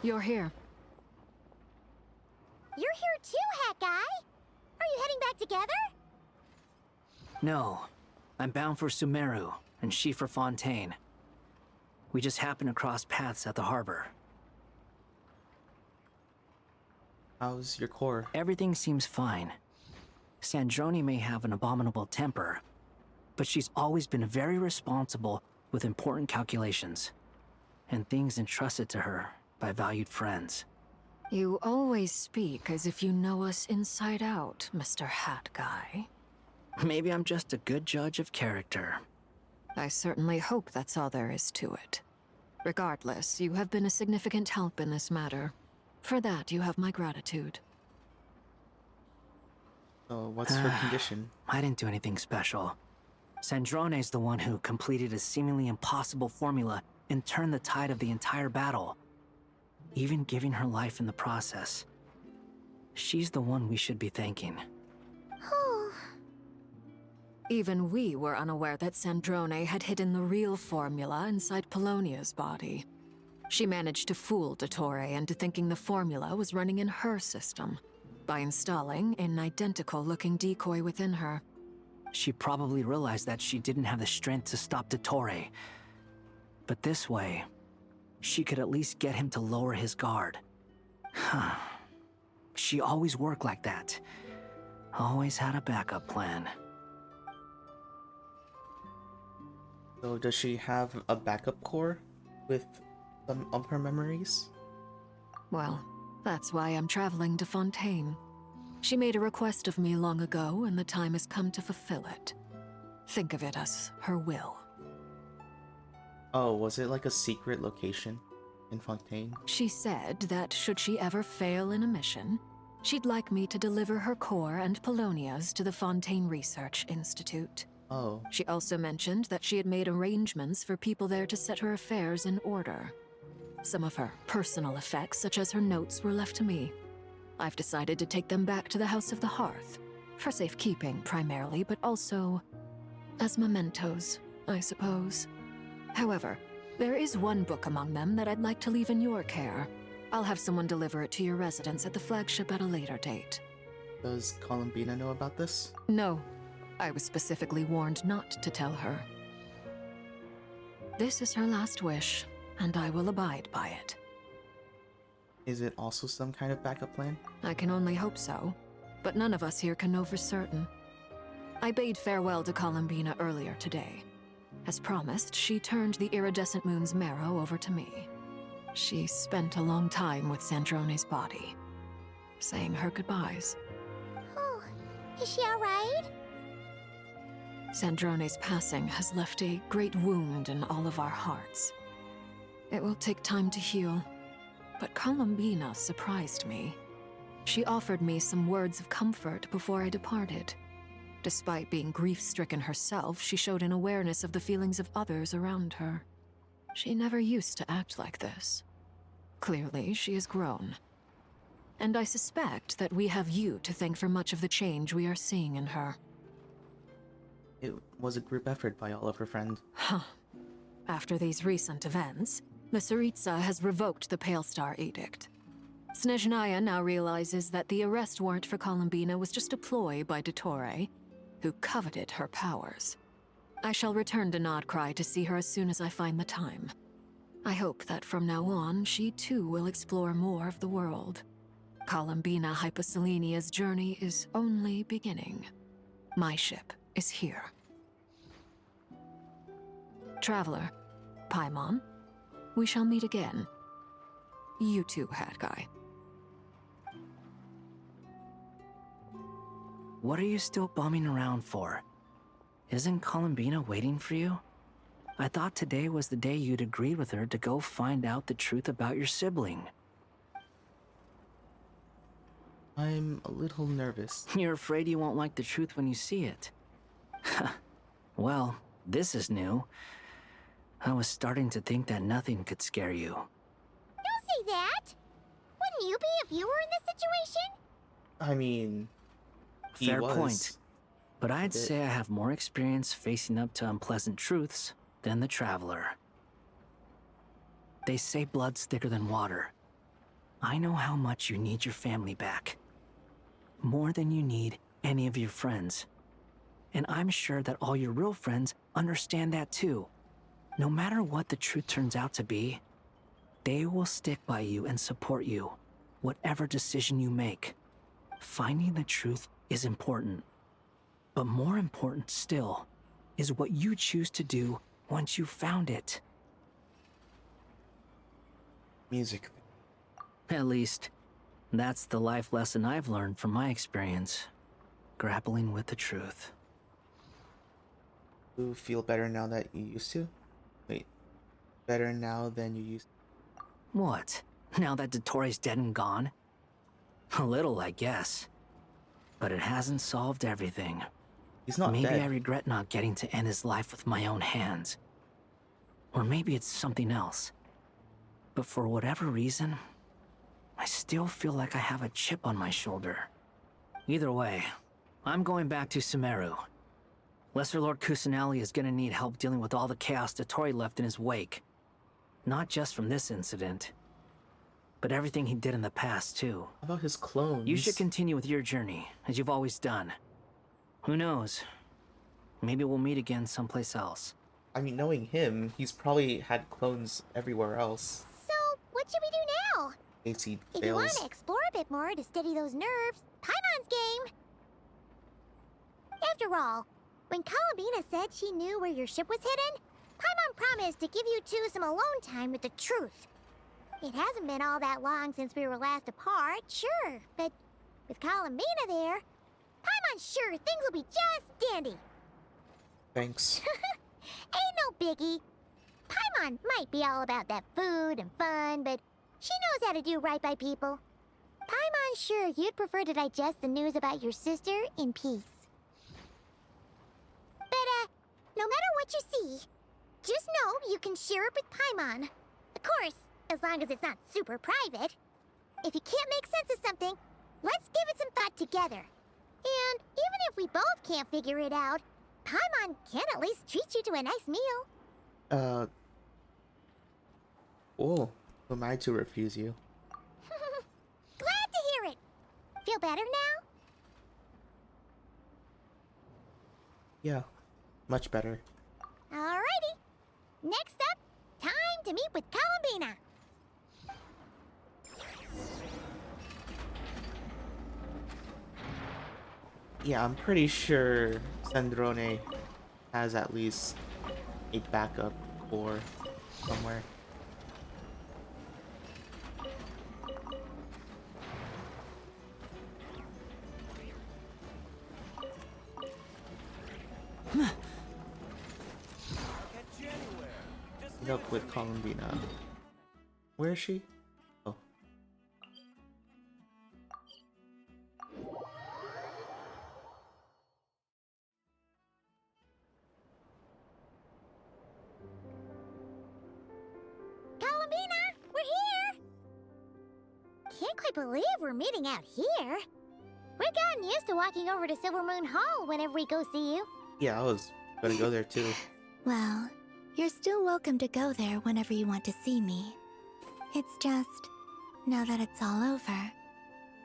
You're here. You're here too, Hat Guy. Are you heading back together? No. I'm bound for Sumeru, and she for Fontaine. We just happened to cross paths at the harbor. How's your core? Everything seems fine. Sandrone may have an abominable temper, but she's always been very responsible with important calculations, and things entrusted to her by valued friends. You always speak as if you know us inside out, Mr. Hat Guy. Maybe I'm just a good judge of character. I certainly hope that's all there is to it. Regardless, you have been a significant help in this matter. For that, you have my gratitude. So, what's her condition? I didn't do anything special. Sandrone's the one who completed a seemingly impossible formula and turned the tide of the entire battle, even giving her life in the process. She's the one we should be thanking. Even we were unaware that Sandrone had hidden the real formula inside Polonia's body. She managed to fool Dottore into thinking the formula was running in her system by installing an identical-looking decoy within her. She probably realized that she didn't have the strength to stop Dottore. But this way, she could at least get him to lower his guard. She always worked like that. Always had a backup plan. So does she have a backup core with some of her memories? Well, that's why I'm traveling to Fontaine. She made a request of me long ago, and the time has come to fulfill it. Think of it as her will. Oh, was it like a secret location in Fontaine? She said that should she ever fail in a mission, she'd like me to deliver her core and Polonia's to the Fontaine Research Institute. Oh. She also mentioned that she had made arrangements for people there to set her affairs in order. Some of her personal effects, such as her notes, were left to me. I've decided to take them back to the House of the Hearth, for safekeeping primarily, but also as mementos, I suppose. However, there is one book among them that I'd like to leave in your care. I'll have someone deliver it to your residence at the flagship at a later date. Does Columbina know about this? No. I was specifically warned not to tell her. This is her last wish, and I will abide by it. Is it also some kind of backup plan? I can only hope so, but none of us here can know for certain. I bade farewell to Columbina earlier today. As promised, she turned the iridescent moon's marrow over to me. She spent a long time with Sandrone's body, saying her goodbyes. Oh, is she alright? Sandrone's passing has left a great wound in all of our hearts. It will take time to heal, but Columbina surprised me. She offered me some words of comfort before I departed. Despite being grief-stricken herself, she showed an awareness of the feelings of others around her. She never used to act like this. Clearly, she has grown. And I suspect that we have you to thank for much of the change we are seeing in her. It was a group effort by all of her friends. Huh. After these recent events, the Tsaritsa has revoked the Pale Star Edict. Snezhnaya now realizes that the arrest warrant for Columbina was just a ploy by Dottore, who coveted her powers. I shall return to Nod-Krai to see her as soon as I find the time. I hope that from now on, she too will explore more of the world. Columbina Hyposelenia's journey is only beginning. My ship is here. Traveler, Paimon, we shall meet again. You too, Hat Guy. What are you still bumming around for? Isn't Columbina waiting for you? I thought today was the day you'd agreed with her to go find out the truth about your sibling. I'm a little nervous. You're afraid you won't like the truth when you see it. Well, this is new. I was starting to think that nothing could scare you. Don't say that! Wouldn't you be if you were in this situation? I mean, Fair point. But I'd say I have more experience facing up to unpleasant truths than the Traveler. They say blood's thicker than water, I know how much you need your family back. More than you need any of your friends. And I'm sure that all your real friends understand that too. No matter what the truth turns out to be, they will stick by you and support you, whatever decision you make. Finding the truth is important. But more important still is what you choose to do once you've found it. Music. At least, that's the life lesson I've learned from my experience, grappling with the truth. You feel better now that you used to? Wait, better now than you used to? What? Now that Dottore's dead and gone? A little, I guess. But it hasn't solved everything. He's not Maybe dead. I regret not getting to end his life with my own hands. Or maybe it's something else. But for whatever reason, I still feel like I have a chip on my shoulder. Either way, I'm going back to Sumeru. Lesser Lord Kusanali is gonna need help dealing with all the chaos Dottore left in his wake. Not just from this incident, but everything he did in the past, too. How about his clones? You should continue with your journey, as you've always done. Who knows? Maybe we'll meet again someplace else. I mean, knowing him, he's probably had clones everywhere else. So, what should we do now? Case he If you want fails. to explore a bit more to steady those nerves, Paimon's game! After all, when Columbina said she knew where your ship was hidden, Paimon promised to give you two some alone time with the truth. It hasn't been all that long since we were last apart, sure, but with Columbina there, Paimon's sure things will be just dandy. Thanks. Ain't no biggie. Paimon might be all about that food and fun, but she knows how to do right by people. Paimon's sure you'd prefer to digest the news about your sister in peace. But, no matter what you see, just know you can share it with Paimon. Of course, as long as it's not super private. If you can't make sense of something, let's give it some thought together. And even if we both can't figure it out, Paimon can at least treat you to a nice meal. Cool. Who am I to refuse you? Glad to hear it. Feel better now? Yeah, much better. Alrighty. Next up, time to meet with Columbina. Yeah, I'm pretty sure Sandrone has at least a backup core somewhere. Meet up with Columbina. Where is she? Oh. Columbina, we're here! Can't quite believe we're meeting out here. We've gotten used to walking over to Silver Moon Hall whenever we go see you. Yeah, I was gonna go there too. Well, you're still welcome to go there whenever you want to see me. It's just, now that it's all over,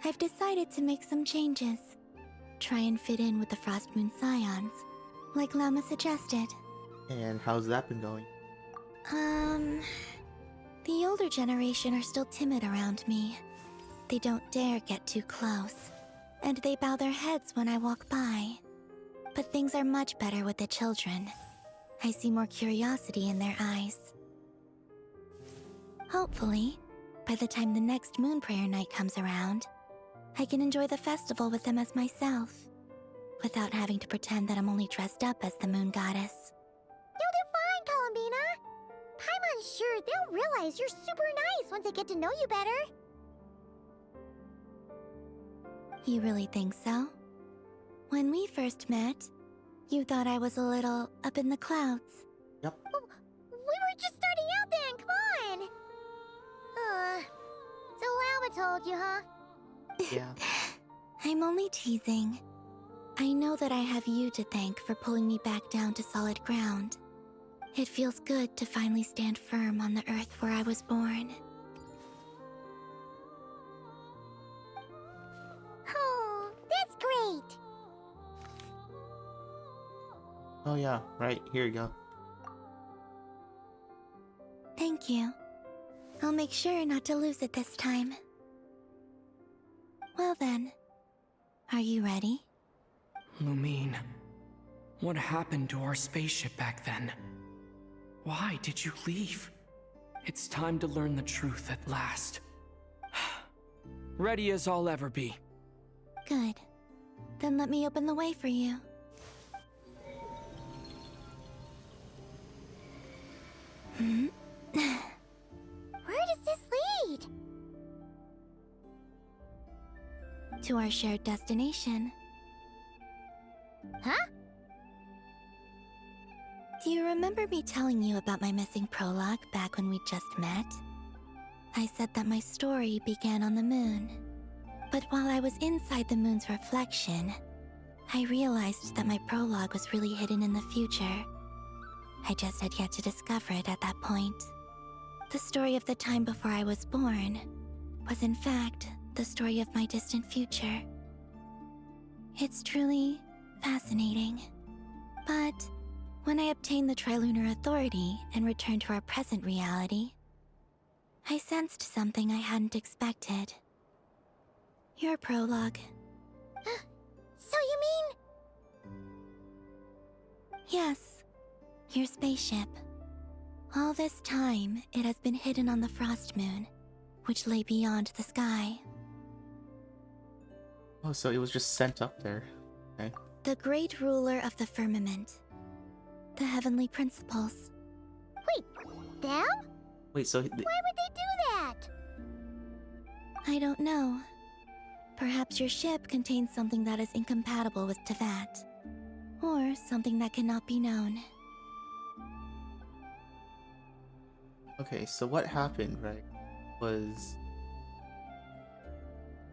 I've decided to make some changes. Try and fit in with the Frost Moon Scions, like Lama suggested. And how's that been going? The older generation are still timid around me. They don't dare get too close, and they bow their heads when I walk by. But things are much better with the children. I see more curiosity in their eyes. Hopefully, by the time the next Moon Prayer Night comes around, I can enjoy the festival with them as myself, without having to pretend that I'm only dressed up as the Moon Goddess. You'll do fine, Columbina. Paimon's sure they'll realize you're super nice once they get to know you better. You really think so? When we first met, you thought I was a little up in the clouds. Yep. Oh, we were just starting out then, come on! So Alma told you, huh? Yeah. I'm only teasing. I know that I have you to thank for pulling me back down to solid ground. It feels good to finally stand firm on the earth where I was born. Oh yeah, right, here you go. Thank you. I'll make sure not to lose it this time. Well then, are you ready? Lumine, what happened to our spaceship back then? Why did you leave? It's time to learn the truth at last. Ready as I'll ever be. Good. Then let me open the way for you. Where does this lead? To our shared destination. Huh? Do you remember me telling you about my missing prologue back when we just met? I said that my story began on the moon. But while I was inside the moon's reflection, I realized that my prologue was really hidden in the future. I just had yet to discover it at that point. The story of the time before I was born was in fact the story of my distant future. It's truly fascinating. But when I obtained the Tri-Lunar Authority and returned to our present reality, I sensed something I hadn't expected. Your prologue. So you mean... Yes, your spaceship. All this time, it has been hidden on the Frost Moon, which lay beyond the sky. Oh, so it was just sent up there. Okay. The great ruler of the firmament. The heavenly principles. Wait, them? Wait, so... Why would they do that? I don't know. Perhaps your ship contains something that is incompatible with Teyvat. Or something that cannot be known. Okay, so what happened, right, was...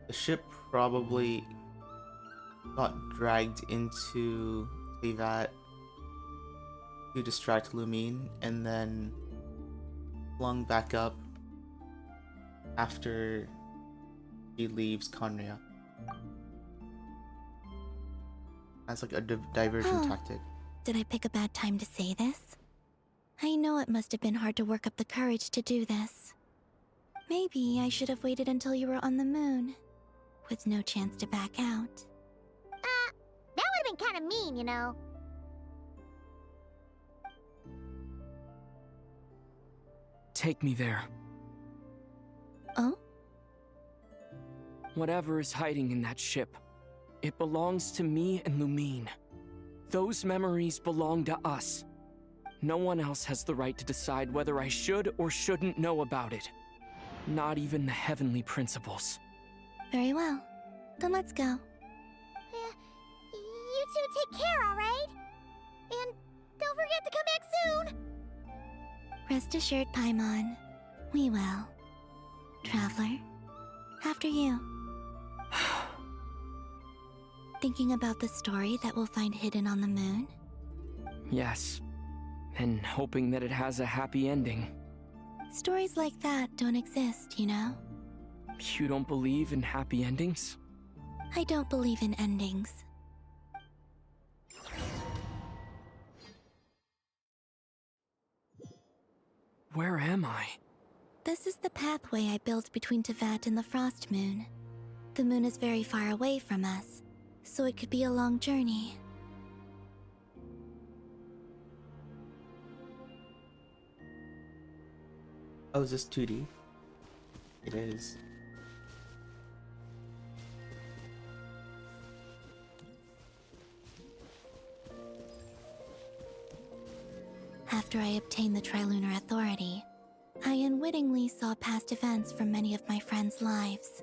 the ship probably got dragged into Teyvat to distract Lumine, and then flung back up after she leaves Conria. That's like a diversion tactic. Did I pick a bad time to say this? I know it must have been hard to work up the courage to do this. Maybe I should have waited until you were on the moon, with no chance to back out. That would have been kind of mean, you know. Take me there. Oh? Whatever is hiding in that ship, it belongs to me and Lumine. Those memories belong to us. No one else has the right to decide whether I should or shouldn't know about it. Not even the heavenly principles. Very well. Then let's go. You two take care, alright? And don't forget to come back soon! Rest assured, Paimon. We will. Traveler, after you. Thinking about the story that we'll find hidden on the moon? Yes. And hoping that it has a happy ending. Stories like that don't exist, you know? You don't believe in happy endings? I don't believe in endings. Where am I? This is the pathway I built between Teyvat and the Frost Moon. The moon is very far away from us, so it could be a long journey. Oh, is this 2D? It is. After I obtained the Tri-Lunar Authority, I unwittingly saw past events from many of my friends' lives.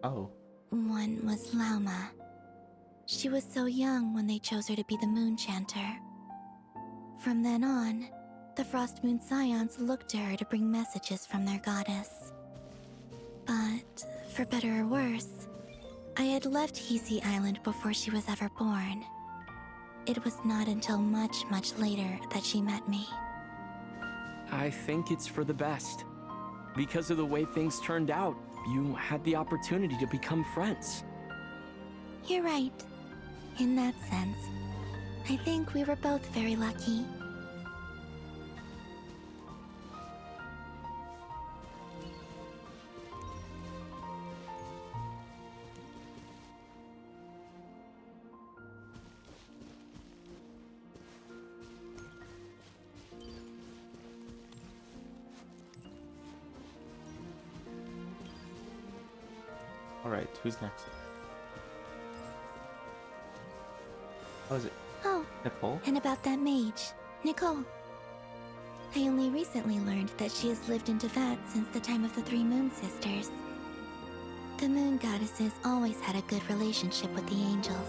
Oh. One was Lauma. She was so young when they chose her to be the Moon Chanter. From then on, the Frost Moon Scions looked to her to bring messages from their goddess. But, for better or worse, I had left Hisi Island before she was ever born. It was not until much, much later that she met me. I think it's for the best. Because of the way things turned out, you had the opportunity to become friends. You're right, in that sense. I think we were both very lucky. Alright, who's next? Oh, is it Oh, Nicole? and about that mage, Nicole. I only recently learned that she has lived in Teyvat since the time of the Three Moon Sisters. The Moon Goddesses always had a good relationship with the angels.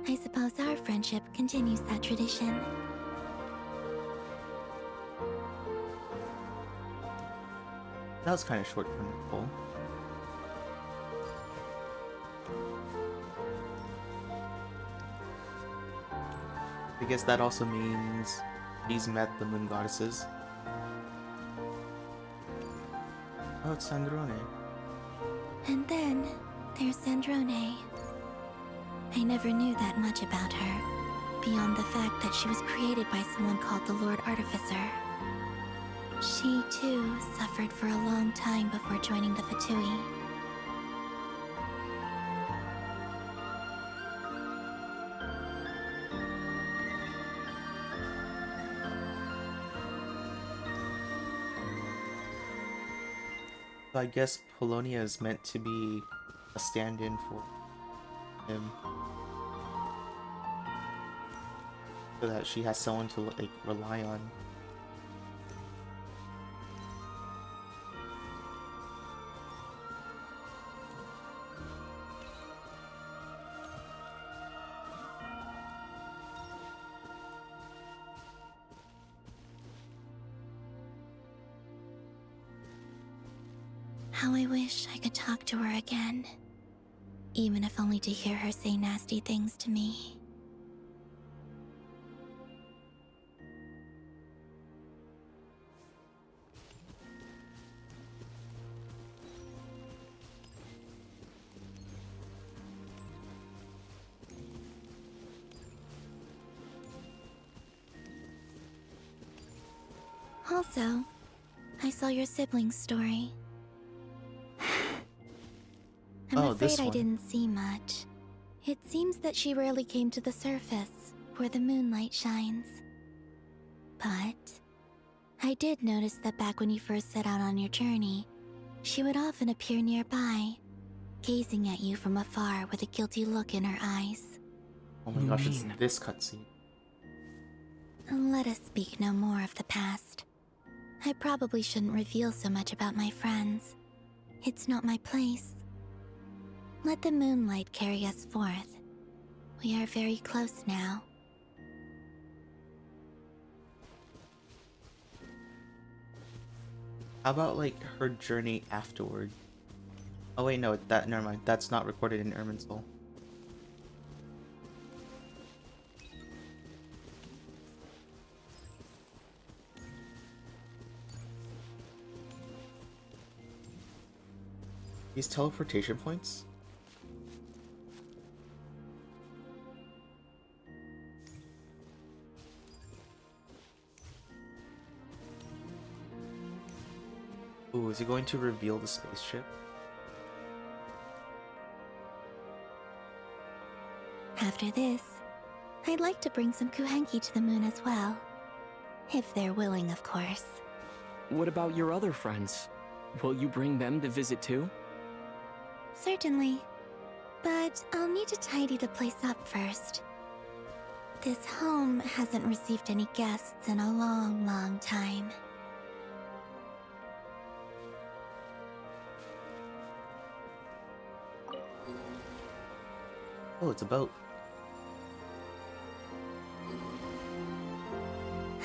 I suppose our friendship continues that tradition. That was kind of short for Nicole. I guess that also means he's met the Moon Goddesses. Oh, it's Sandrone. And then there's Sandrone. I never knew that much about her, beyond the fact that she was created by someone called the Lord Artificer. She, too, suffered for a long time before joining the Fatui. So I guess Polonia is meant to be a stand-in for him. So that she has someone to like rely on. How I wish I could talk to her again. Even if only to hear her say nasty things to me. Also, I saw your siblings' story. I'm this afraid I one. didn't see much. It seems that she rarely came to the surface, where the moonlight shines. But I did notice that back when you first set out on your journey, she would often appear nearby, gazing at you from afar with a guilty look in her eyes. Oh my gosh, it's this cutscene. Let us speak no more of the past. I probably shouldn't reveal so much about my friends. It's not my place. Let the moonlight carry us forth. We are very close now. How about like her journey afterward? Oh wait, no, never mind. That's not recorded in Irminsul. These teleportation points? Ooh, is he going to reveal the spaceship? After this, I'd like to bring some Kuhenki to the moon as well. If they're willing, of course. What about your other friends? Will you bring them to visit too? Certainly. But I'll need to tidy the place up first. This home hasn't received any guests in a long, long time. Oh, it's a boat.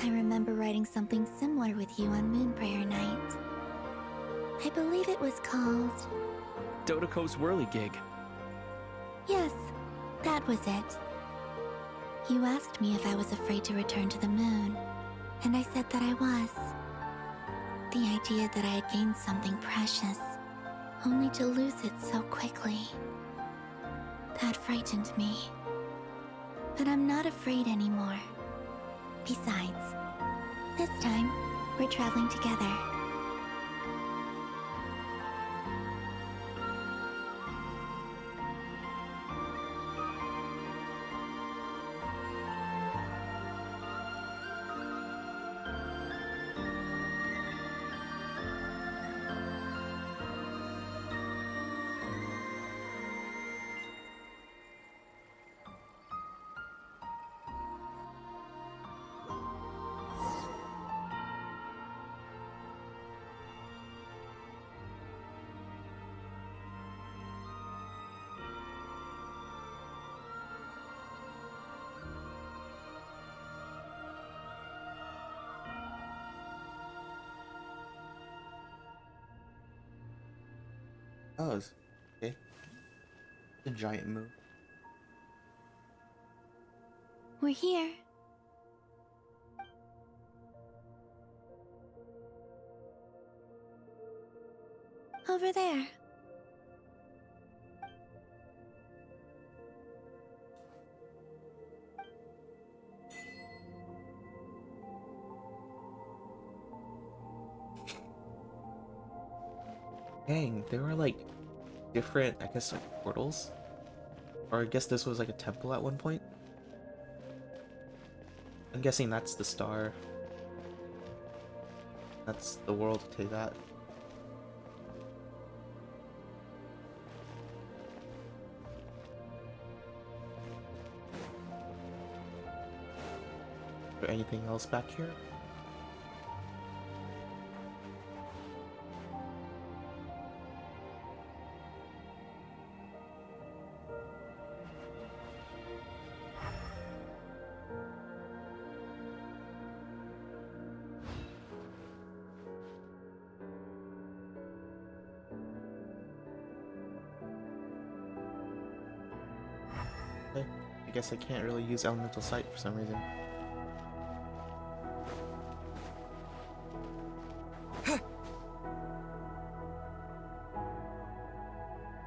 I remember writing something similar with you on Moonprayer Night. I believe it was called... Dotoko's Whirligig. Yes, that was it. You asked me if I was afraid to return to the moon, and I said that I was. The idea that I had gained something precious, only to lose it so quickly. That frightened me. But I'm not afraid anymore. Besides, this time, we're traveling together. Oh, okay. The giant move. We're here. Over there. Dang, there were like different, I guess, like portals. Or I guess this was like a temple at one point. I'm guessing that's the star. That's the world to that. Is there anything else back here? I guess I can't really use elemental sight for some reason.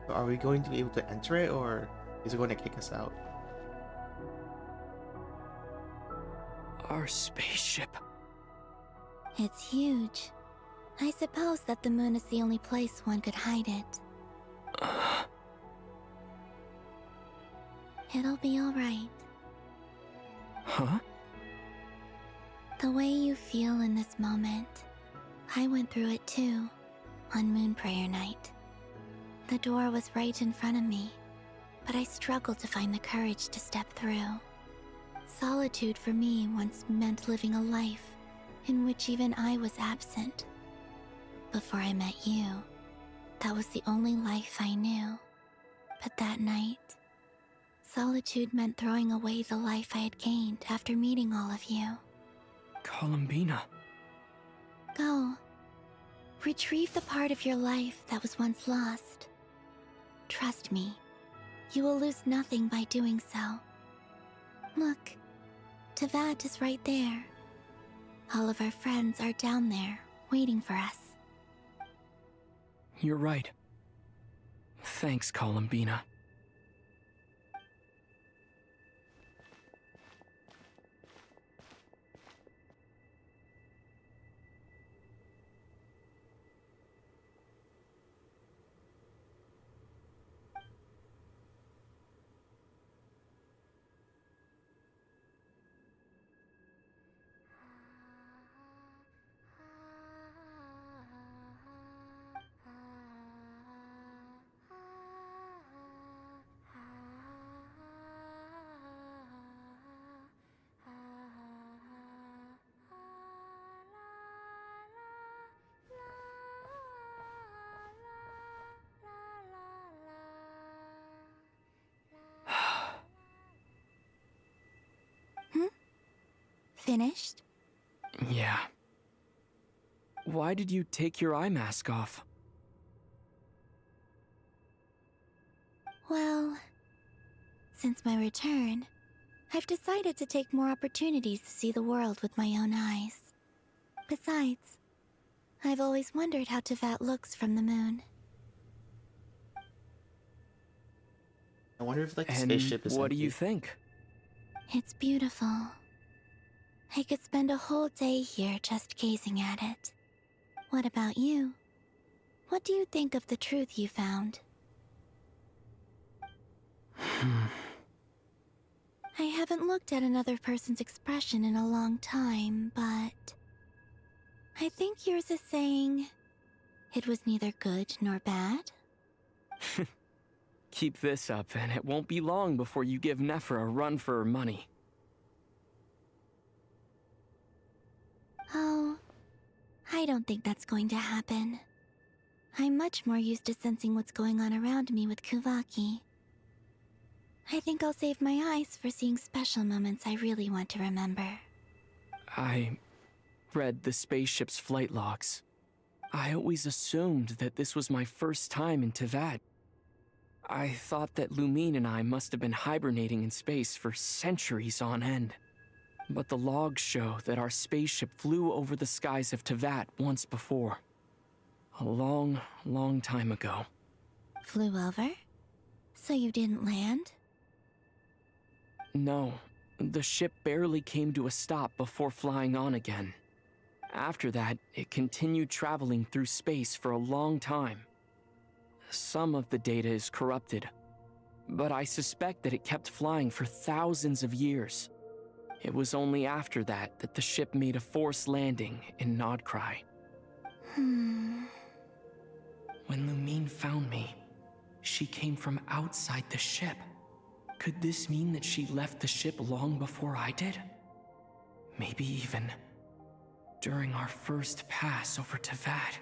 So are we going to be able to enter it, or is it going to kick us out? Our spaceship. It's huge. I suppose that the moon is the only place one could hide it. It'll be alright. Huh? The way you feel in this moment, I went through it too, on Moon Prayer Night. The door was right in front of me, but I struggled to find the courage to step through. Solitude for me once meant living a life in which even I was absent. Before I met you, that was the only life I knew. But that night, solitude meant throwing away the life I had gained after meeting all of you. Columbina. Go. Retrieve the part of your life that was once lost. Trust me, you will lose nothing by doing so. Look, Teyvat is right there. All of our friends are down there, waiting for us. You're right. Thanks, Columbina. Finished? Yeah. Why did you take your eye mask off? Well, since my return, I've decided to take more opportunities to see the world with my own eyes. Besides, I've always wondered how Teyvat looks from the moon. I wonder if like the And spaceship is what do empty. you think? It's beautiful. I could spend a whole day here just gazing at it. What about you? What do you think of the truth you found? I haven't looked at another person's expression in a long time, but I think yours is saying it was neither good nor bad. Keep this up, and it won't be long before you give Nefer a run for her money. Oh, I don't think that's going to happen. I'm much more used to sensing what's going on around me with Kuvaki. I think I'll save my eyes for seeing special moments I really want to remember. I read the spaceship's flight logs. I always assumed that this was my first time in Teyvat. I thought that Lumine and I must have been hibernating in space for centuries on end. But the logs show that our spaceship flew over the skies of Teyvat once before. A long, long time ago. Flew over? So you didn't land? No, the ship barely came to a stop before flying on again. After that, it continued traveling through space for a long time. Some of the data is corrupted, but I suspect that it kept flying for thousands of years. It was only after that that the ship made a forced landing in Nod-Krai. When Lumine found me, she came from outside the ship. Could this mean that she left the ship long before I did? Maybe even during our first pass over Teyvat.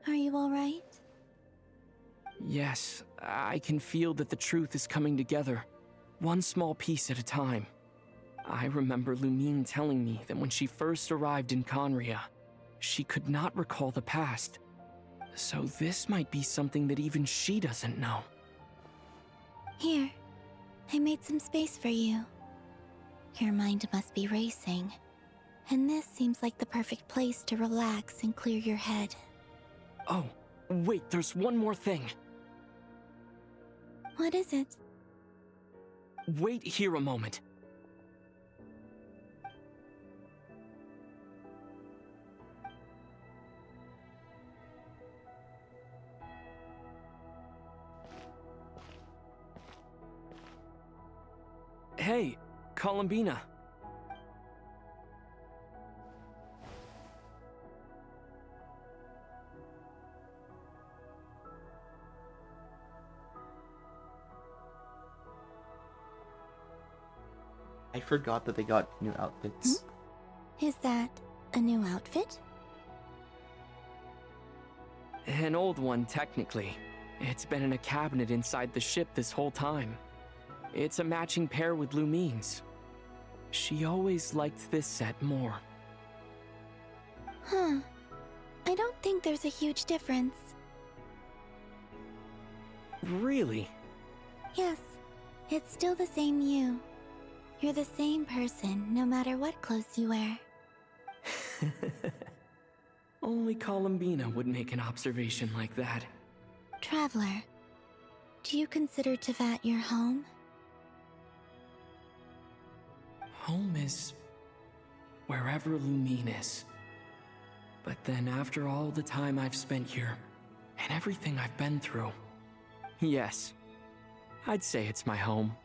Are you alright? Yes, I can feel that the truth is coming together, one small piece at a time. I remember Lumine telling me that when she first arrived in Conria, she could not recall the past. So this might be something that even she doesn't know. Here, I made some space for you. Your mind must be racing, and this seems like the perfect place to relax and clear your head. Oh, wait, there's one more thing. What is it? Wait here a moment. Hey, Columbina. I forgot that they got new outfits. Is that a new outfit? An old one, technically. It's been in a cabinet inside the ship this whole time. It's a matching pair with Lumine's. She always liked this set more. Huh. I don't think there's a huge difference. Really? Yes, it's still the same you. You're the same person, no matter what clothes you wear. Only Columbina would make an observation like that. Traveler, do you consider Teyvat your home? Home is wherever Lumine is. But then after all the time I've spent here, and everything I've been through, yes, I'd say it's my home.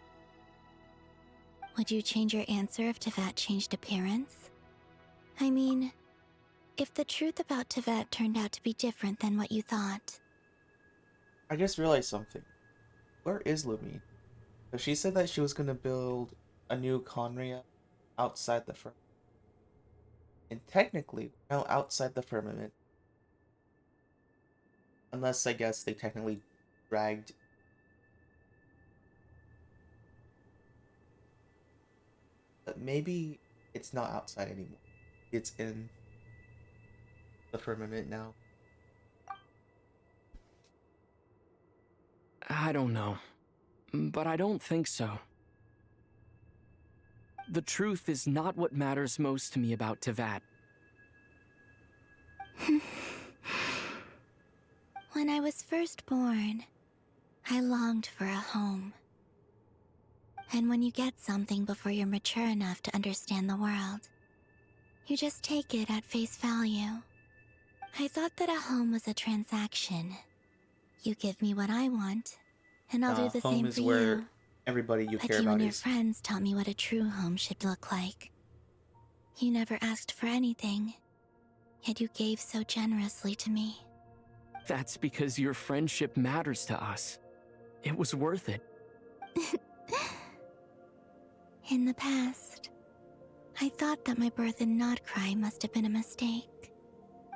Would you change your answer if Teyvat changed appearance? I mean, if the truth about Teyvat turned out to be different than what you thought. I just realized something. Where is Lumine? So she said that she was going to build a new Conria outside the firmament. And technically, we're now outside the firmament. Unless, I guess, they technically dragged... But maybe it's not outside anymore. It's in the firmament now. I don't know. But I don't think so. The truth is not what matters most to me about Teyvat. When I was first born, I longed for a home. And when you get something before you're mature enough to understand the world, you just take it at face value. I thought that a home was a transaction. You give me what I want, and I'll do the Home same is for where you. everybody you But care you about and your is. friends taught me what a true home should look like. You never asked for anything, yet you gave so generously to me. That's because your friendship matters to us. It was worth it. In the past, I thought that my birth in Nod-Krai must have been a mistake.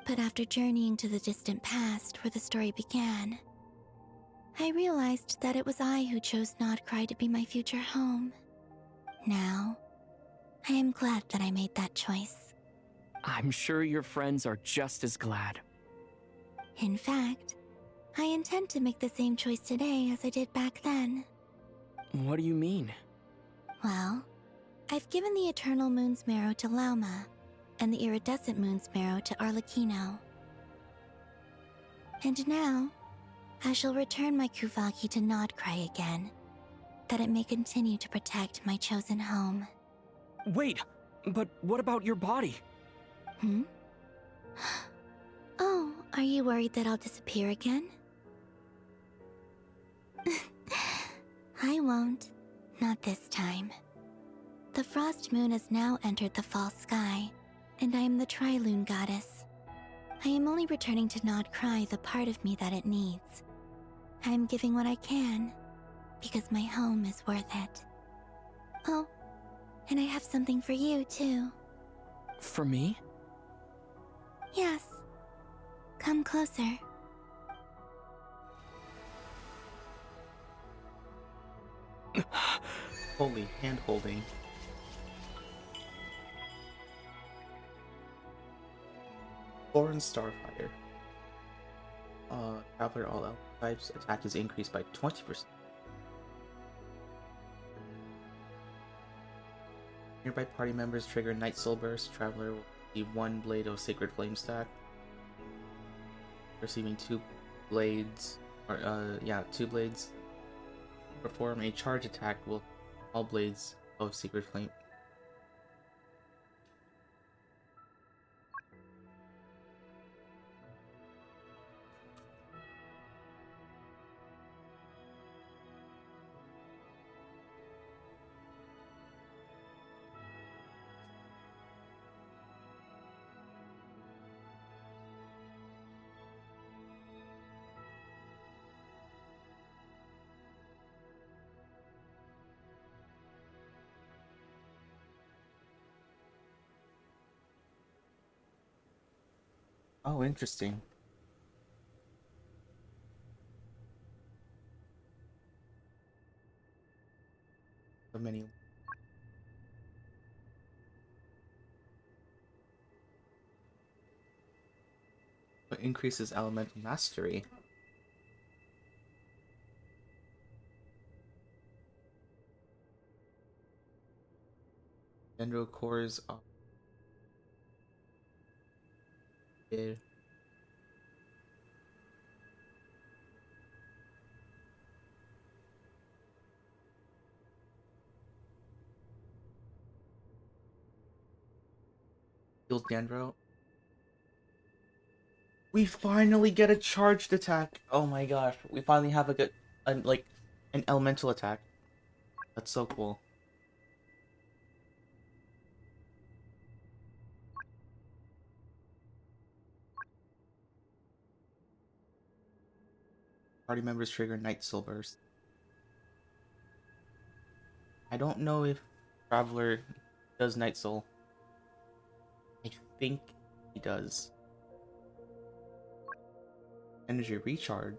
But after journeying to the distant past where the story began, I realized that it was I who chose Nod-Krai to be my future home. Now, I am glad that I made that choice. I'm sure your friends are just as glad. In fact, I intend to make the same choice today as I did back then. What do you mean? Well, I've given the Eternal Moon's marrow to Lauma, and the Iridescent Moon's marrow to Arlecchino. And now, I shall return my Kuvagi to Nod-Krai again, that it may continue to protect my chosen home. Wait, but what about your body? Hmm? Oh, are you worried that I'll disappear again? I won't. Not this time. The Frost Moon has now entered the fall sky, and I am the Tri-Lune goddess. I am only returning to Nod-Krai the part of me that it needs. I am giving what I can, because my home is worth it. Oh, and I have something for you, too. For me? Yes. Come closer. Holy hand-holding. Foreign Starfire. Traveler all elf types attack is increased by 20%. Nearby party members trigger Night Soul Burst. Traveler will receive 1 blade of Sacred Flame stack. Receiving 2 blades, or 2 blades. Perform a charge attack with all blades of Sacred Flame. Oh, interesting. So many. What increases elemental mastery? Dendro cores are here. Heals Dendro. We finally get a charged attack. Oh my gosh, we finally have an elemental attack. That's so cool. Party members trigger Night Soul Burst. I don't know if Traveler does Night Soul. I think he does. Energy recharge.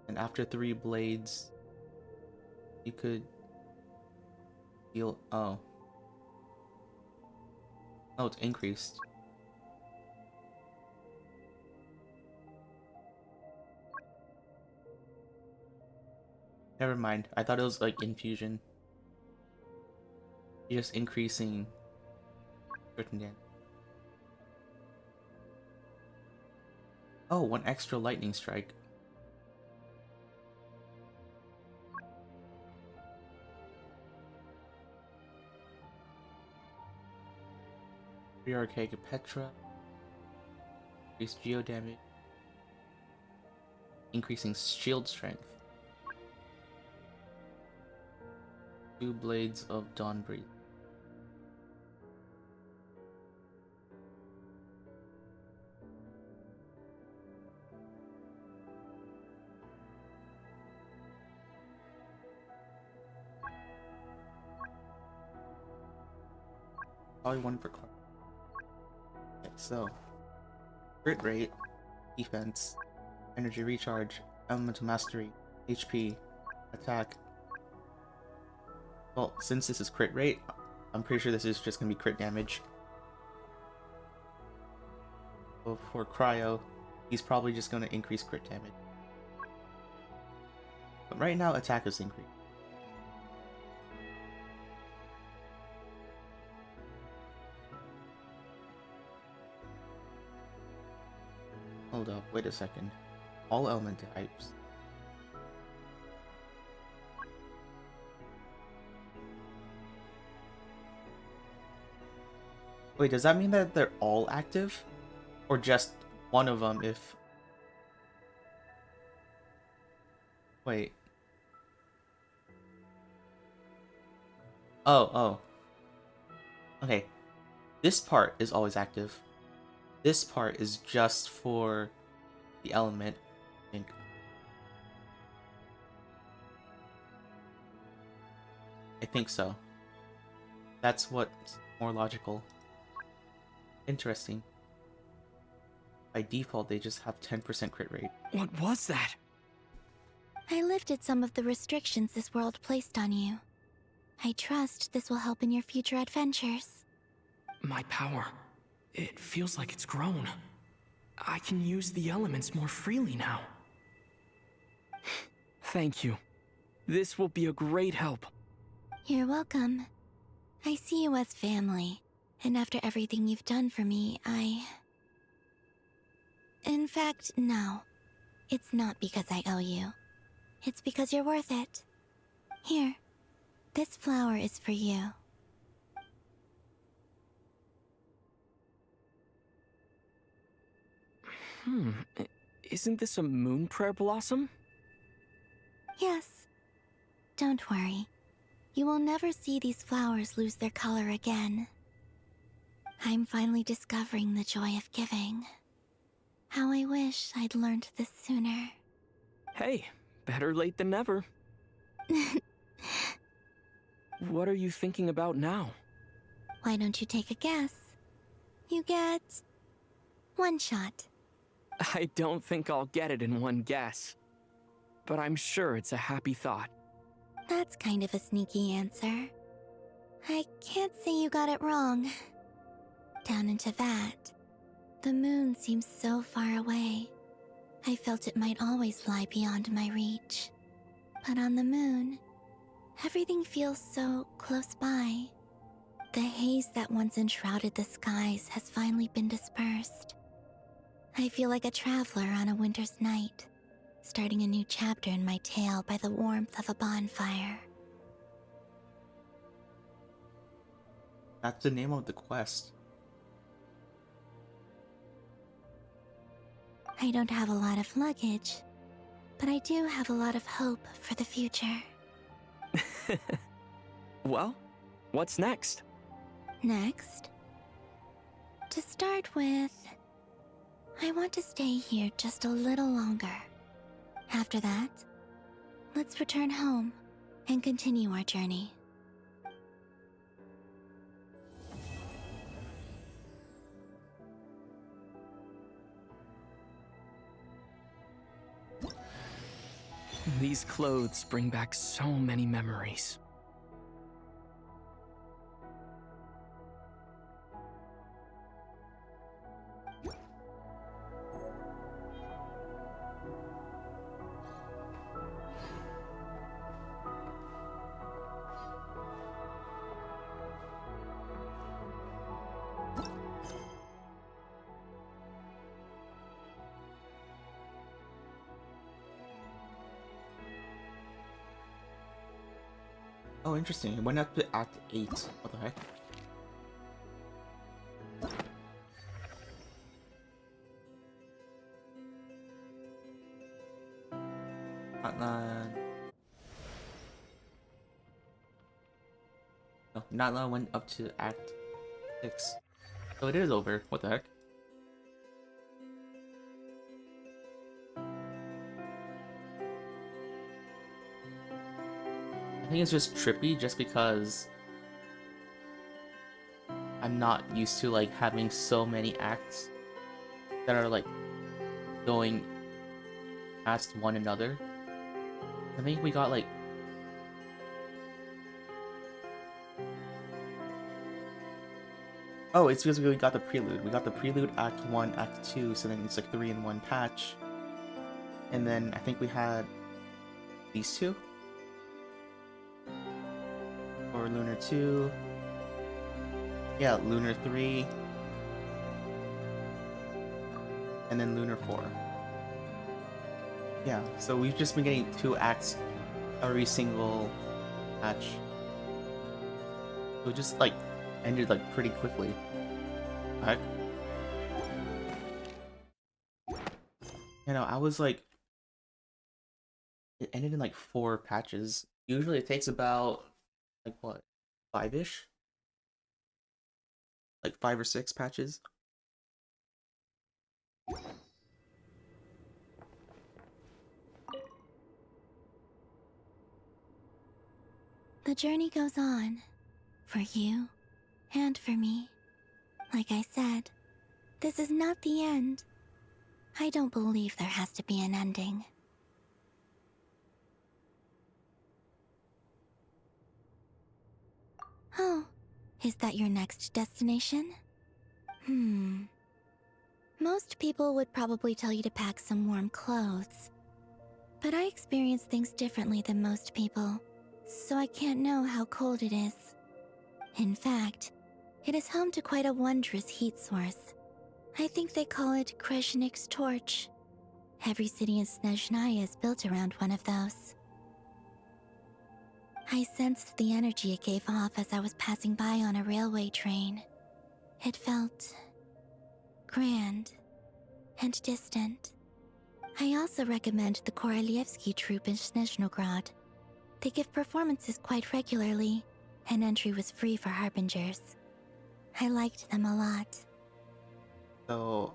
And after 3 blades, you could heal. Oh. Oh, it's increased. Never mind. I thought it was like infusion. You're just increasing certain damage. Oh, 1 extra lightning strike. Archaic Petra. Increase geo damage. Increasing shield strength. 2 blades of Dawnbreeze. Probably one for Clark. Okay, so crit rate, defense, energy recharge, elemental mastery, HP, attack. Well, since this is crit rate, I'm pretty sure this is just gonna be crit damage. So for Cryo, he's probably just gonna increase crit damage. But right now, attack is increased. Hold up, wait a second. All element types. Wait, does that mean that they're all active? Or just one of them if... Wait. Oh. Okay. This part is always active. This part is just for the element, I think. I think so. That's what's more logical. Interesting. By default, they just have 10% crit rate. What was that? I lifted some of the restrictions this world placed on you. I trust this will help in your future adventures. My power. It feels like it's grown. I can use the elements more freely now. Thank you. This will be a great help. You're welcome. I see you as family, and after everything you've done for me, In fact, no. It's not because I owe you. It's because you're worth it. Here. This flower is for you. Isn't this a moon prayer blossom? Yes. Don't worry. You will never see these flowers lose their color again. I'm finally discovering the joy of giving. How I wish I'd learned this sooner. Hey, better late than never. What are you thinking about now? Why don't you take a guess? You get... one shot. I don't think I'll get it in one guess. But I'm sure it's a happy thought. That's kind of a sneaky answer. I can't say you got it wrong. Down into that, the moon seems so far away. I felt it might always lie beyond my reach. But on the moon, everything feels so close by. The haze that once enshrouded the skies has finally been dispersed. I feel like a traveler on a winter's night, starting a new chapter in my tale by the warmth of a bonfire. That's the name of the quest. I don't have a lot of luggage, but I do have a lot of hope for the future. Well, what's next? Next? To start with, I want to stay here just a little longer. After that, let's return home and continue our journey. These clothes bring back so many memories. Oh, interesting. It went up to Act 8. What the heck? No, Nod-Krai went up to Act VI. So it is over. What the heck? I think it's just trippy just because I'm not used to like having so many acts that are like going past one another. I think we got like oh, it's because we got the prelude. We got the prelude, Act 1, Act 2, so then it's like 3 in 1 patch. And then I think we had these two. Or Lunar 2. Yeah, Lunar 3. And then Lunar 4. Yeah, so we've just been getting 2 acts every single patch. So it just like ended like pretty quickly. Heck. You know, I was like, it ended in like 4 patches. Usually it takes about like what, 5-ish? Like 5 or 6 patches. The journey goes on. For you. And for me. Like I said, this is not the end. I don't believe there has to be an ending. Oh, is that your next destination? Most people would probably tell you to pack some warm clothes. But I experience things differently than most people, so I can't know how cold it is. In fact, it is home to quite a wondrous heat source. I think they call it Kreshnik's torch. Every city in Snezhnaya is built around one of those. I sensed the energy it gave off as I was passing by on a railway train. It felt grand and distant. I also recommend the Korolievsky troupe in Snezhnograd. They give performances quite regularly, and entry was free for harbingers. I liked them a lot. So,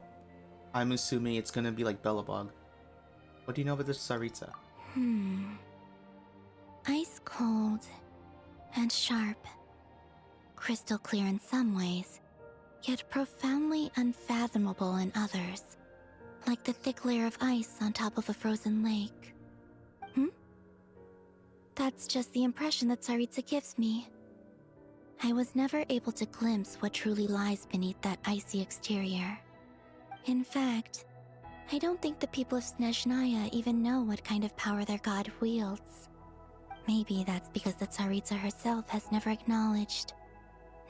I'm assuming it's gonna be like Belobog. What do you know about the Tsaritsa? Ice cold and sharp. Crystal clear in some ways, yet profoundly unfathomable in others. Like the thick layer of ice on top of a frozen lake. That's just the impression that Tsaritsa gives me. I was never able to glimpse what truly lies beneath that icy exterior. In fact, I don't think the people of Snezhnaya even know what kind of power their god wields. Maybe that's because the Tsaritsa herself has never acknowledged,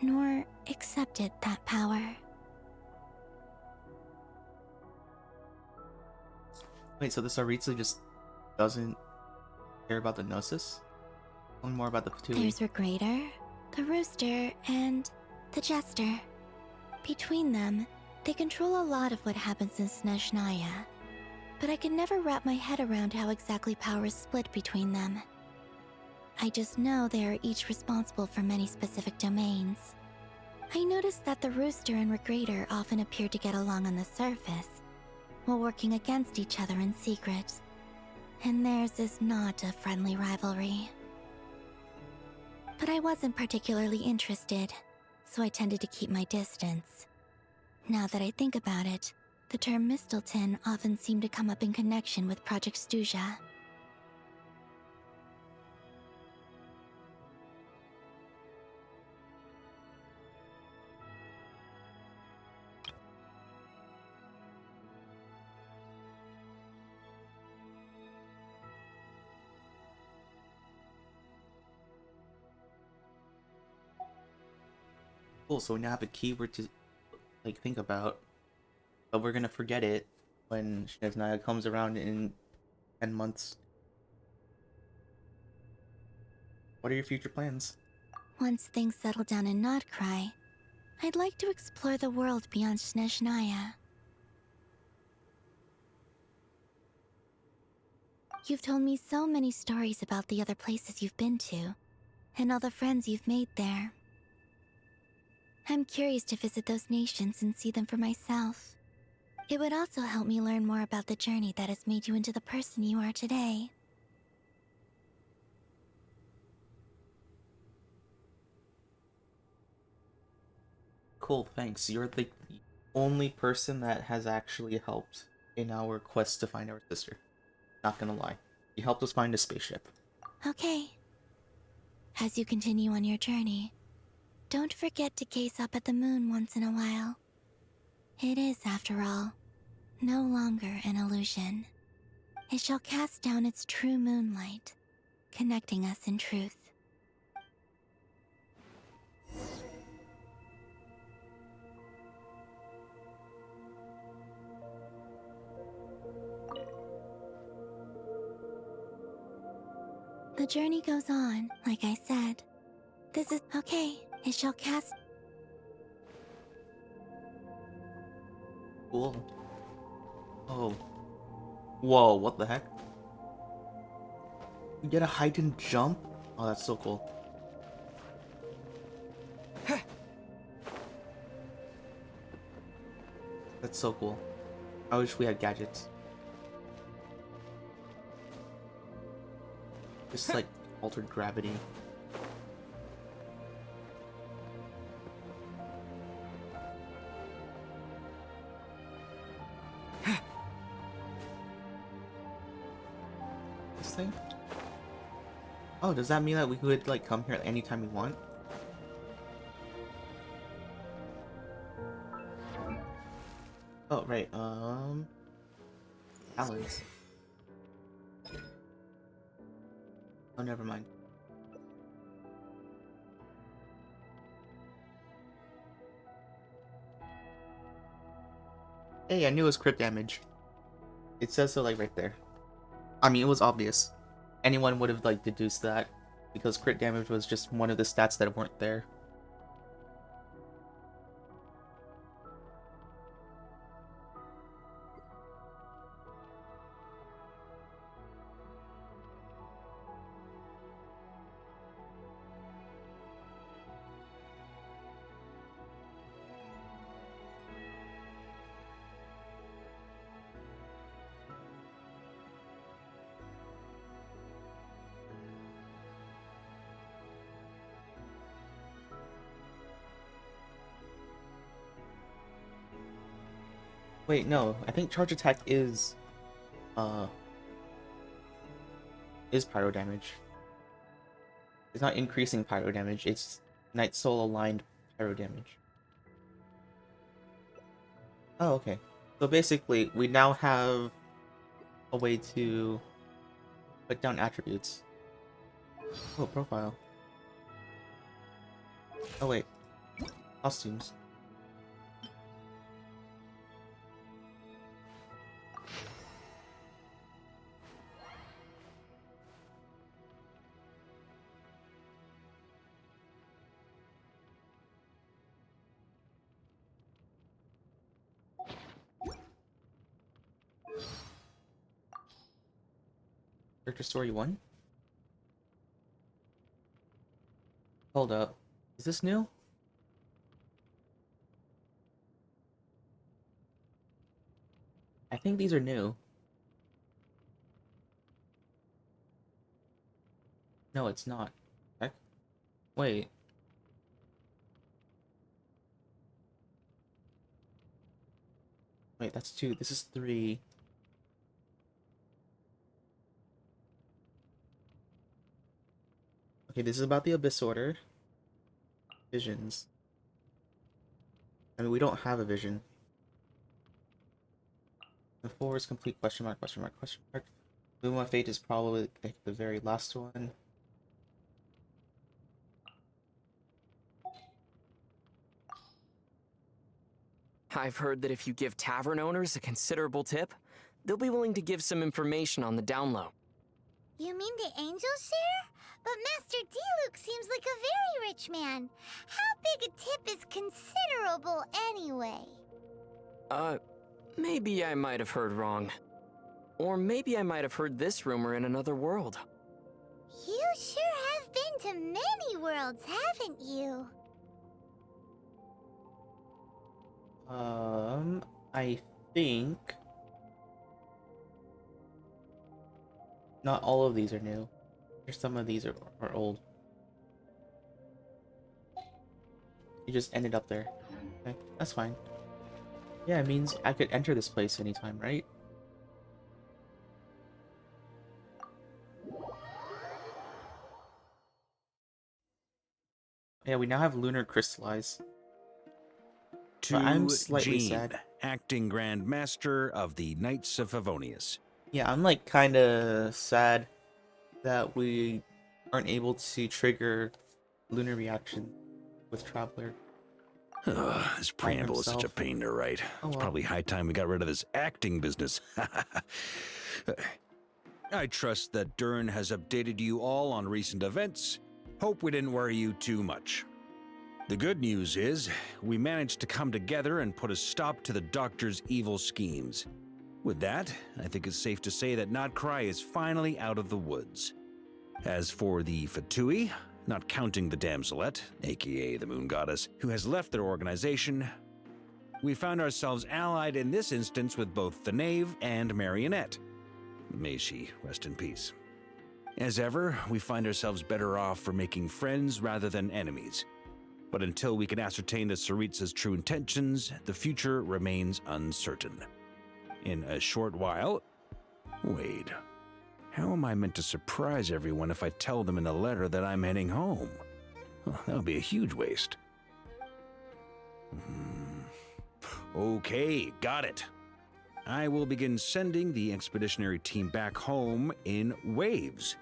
nor accepted that power. Wait, so the Tsaritsa just doesn't care about the Gnosis? Only more about the Patui. There's Regrator, the Rooster, and the Jester. Between them, they control a lot of what happens in Snezhnaya. But I can never wrap my head around how exactly power is split between them. I just know they are each responsible for many specific domains. I noticed that the Rooster and Regrator often appear to get along on the surface, while working against each other in secret. And theirs is not a friendly rivalry. But I wasn't particularly interested, so I tended to keep my distance. Now that I think about it, the term Mistelton often seemed to come up in connection with Project Stuja. Cool, so we now have a keyword to like think about, but we're gonna forget it when Snezhnaya comes around in 10 months. What are your future plans? Once things settle down in Nod-Krai, I'd like to explore the world beyond Snezhnaya. You've told me so many stories about the other places you've been to, and all the friends you've made there. I'm curious to visit those nations and see them for myself. It would also help me learn more about the journey that has made you into the person you are today. Cool, thanks. You're the only person that has actually helped in our quest to find our sister. Not gonna lie. You helped us find a spaceship. Okay. As you continue on your journey, don't forget to gaze up at the moon once in a while. It is, after all, no longer an illusion. It shall cast down its true moonlight, connecting us in truth. The journey goes on, like I said. This is okay. It shall cast. Cool. Oh. Whoa, what the heck? You get a heightened jump? Oh, that's so cool. That's so cool. I wish we had gadgets. Just like altered gravity. This thing? Oh, does that mean that we could like come here anytime we want? Oh, right, Balance. Oh, never mind. Hey, I knew it was crit damage. It says so, like, right there. I mean, it was obvious. Anyone would have, like, deduced that, because crit damage was just one of the stats that weren't there. Wait, no, I think charge attack is pyro damage. It's not increasing pyro damage, it's Night Soul aligned pyro damage. Oh, okay. So basically, we now have a way to put down attributes. Oh, profile. Oh wait. Costumes. Character story 1? Hold up. Is this new? I think these are new. No, it's not. Heck? Wait. Wait, that's 2. This is 3. Okay, this is about the Abyss Order. Visions. I mean, we don't have a vision. The 4 is complete question mark, question mark, question mark. Moon of Fate is probably like the very last one. I've heard that if you give tavern owners a considerable tip, they'll be willing to give some information on the down low. You mean the angels share? But Master D-Luke seems like a very rich man. How big a tip is considerable anyway? Maybe I might have heard wrong. Or maybe I might have heard this rumor in another world. You sure have been to many worlds, haven't you? I think not all of these are new. Some of these are old. You just ended up there. Okay, that's fine. Yeah, it means I could enter this place anytime, right? Yeah, we now have Lunar crystallize. To But I'm slightly Jean, sad. acting Grand Master of the Knights of Favonius. Yeah, I'm like kind of sad that we aren't able to trigger Lunar reaction with Traveler. Ugh, this preamble is such a pain to write. It's probably high time we got rid of this acting business. I trust that Dern has updated you all on recent events. Hope we didn't worry you too much. The good news is, we managed to come together and put a stop to the Doctor's evil schemes. With that, I think it's safe to say that Nod-Krai is finally out of the woods. As for the Fatui, not counting the Damselette, aka the Moon Goddess, who has left their organization, we found ourselves allied in this instance with both the Knave and Marionette. May she rest in peace. As ever, we find ourselves better off for making friends rather than enemies. But until we can ascertain the Tsaritsa's true intentions, the future remains uncertain. In a short while... Wait. How am I meant to surprise everyone if I tell them in the letter that I'm heading home? Well, that would be a huge waste. Okay, got it. I will begin sending the expeditionary team back home in waves.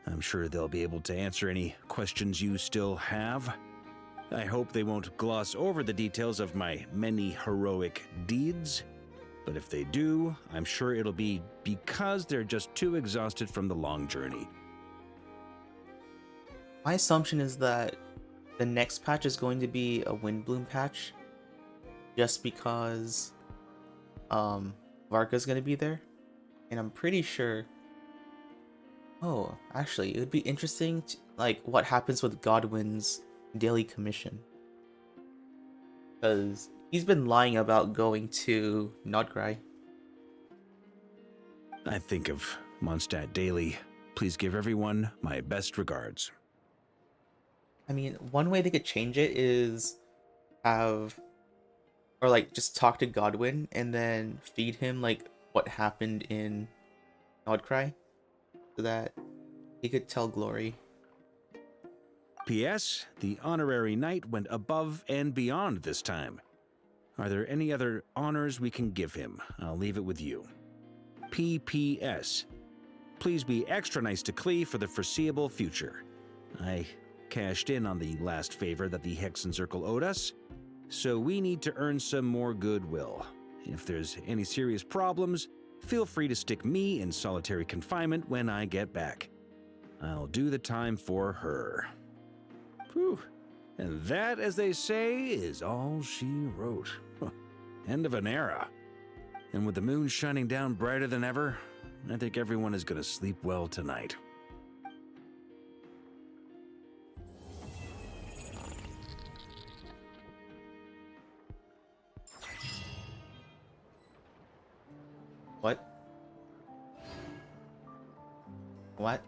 I'm sure they'll be able to answer any questions you still have. I hope they won't gloss over the details of my many heroic deeds. But if they do, I'm sure it'll be because they're just too exhausted from the long journey. My assumption is that the next patch is going to be a Windbloom patch. Just because Varka's going to be there. And I'm pretty sure... Oh, actually, it would be interesting to, like, what happens with Godwin's daily commission. Because he's been lying about going to Nod-Krai. I think of Mondstadt daily. Please give everyone my best regards. I mean, one way they could change it is have... Or, like, just talk to Godwin and then feed him, like, what happened in Nod-Krai. So that he could tell Glory. P.S. The honorary knight went above and beyond this time. Are there any other honors we can give him? I'll leave it with you. P.P.S. Please be extra nice to Klee for the foreseeable future. I cashed in on the last favor that the Hexen Circle owed us, so we need to earn some more goodwill. If there's any serious problems, feel free to stick me in solitary confinement when I get back. I'll do the time for her. Whew. And that, as they say, is all she wrote. End of an era. And with the moon shining down brighter than ever, I think everyone is going to sleep well tonight. What? What?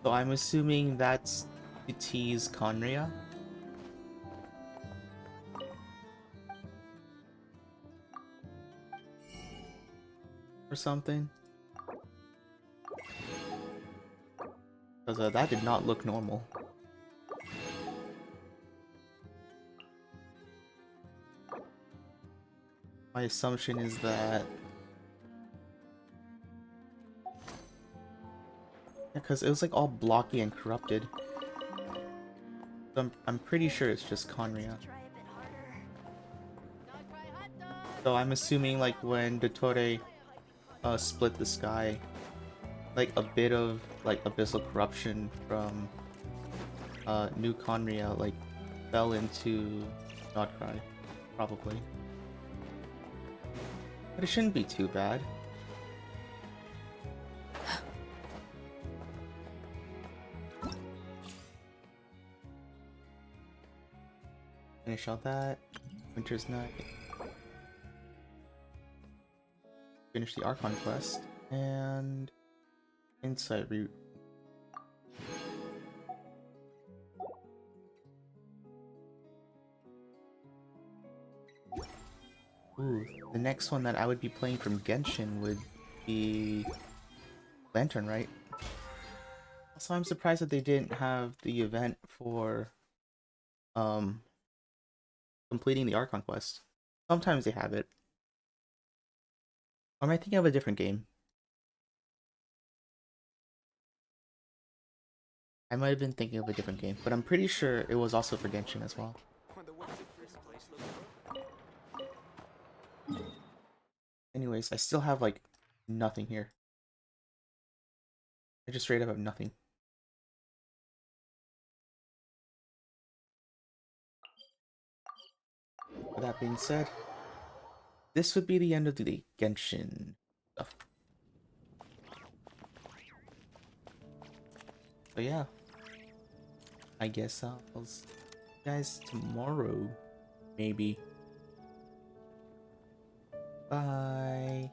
So I'm assuming that's to tease Conria? Or something? Because that did not look normal. My assumption is that... Because it was like all blocky and corrupted. So I'm pretty sure it's just Conria. So I'm assuming like when Dottore split the sky, like a bit of like abyssal corruption from New Conria like fell into Nod-Krai, probably. But it shouldn't be too bad. Finish all that. Winter's Night. Finish the Archon quest. And Inside Route. Ooh, the next one that I would be playing from Genshin would be Lantern, right? Also, I'm surprised that they didn't have the event for completing the Archon quest. Sometimes they have it. Or am I thinking of a different game? I might have been thinking of a different game, but I'm pretty sure it was also for Genshin as well. Anyways, I still have like nothing here. I just straight up have nothing. With that being said, this would be the end of the Genshin stuff. So yeah, I guess I'll see you guys tomorrow, maybe. Bye.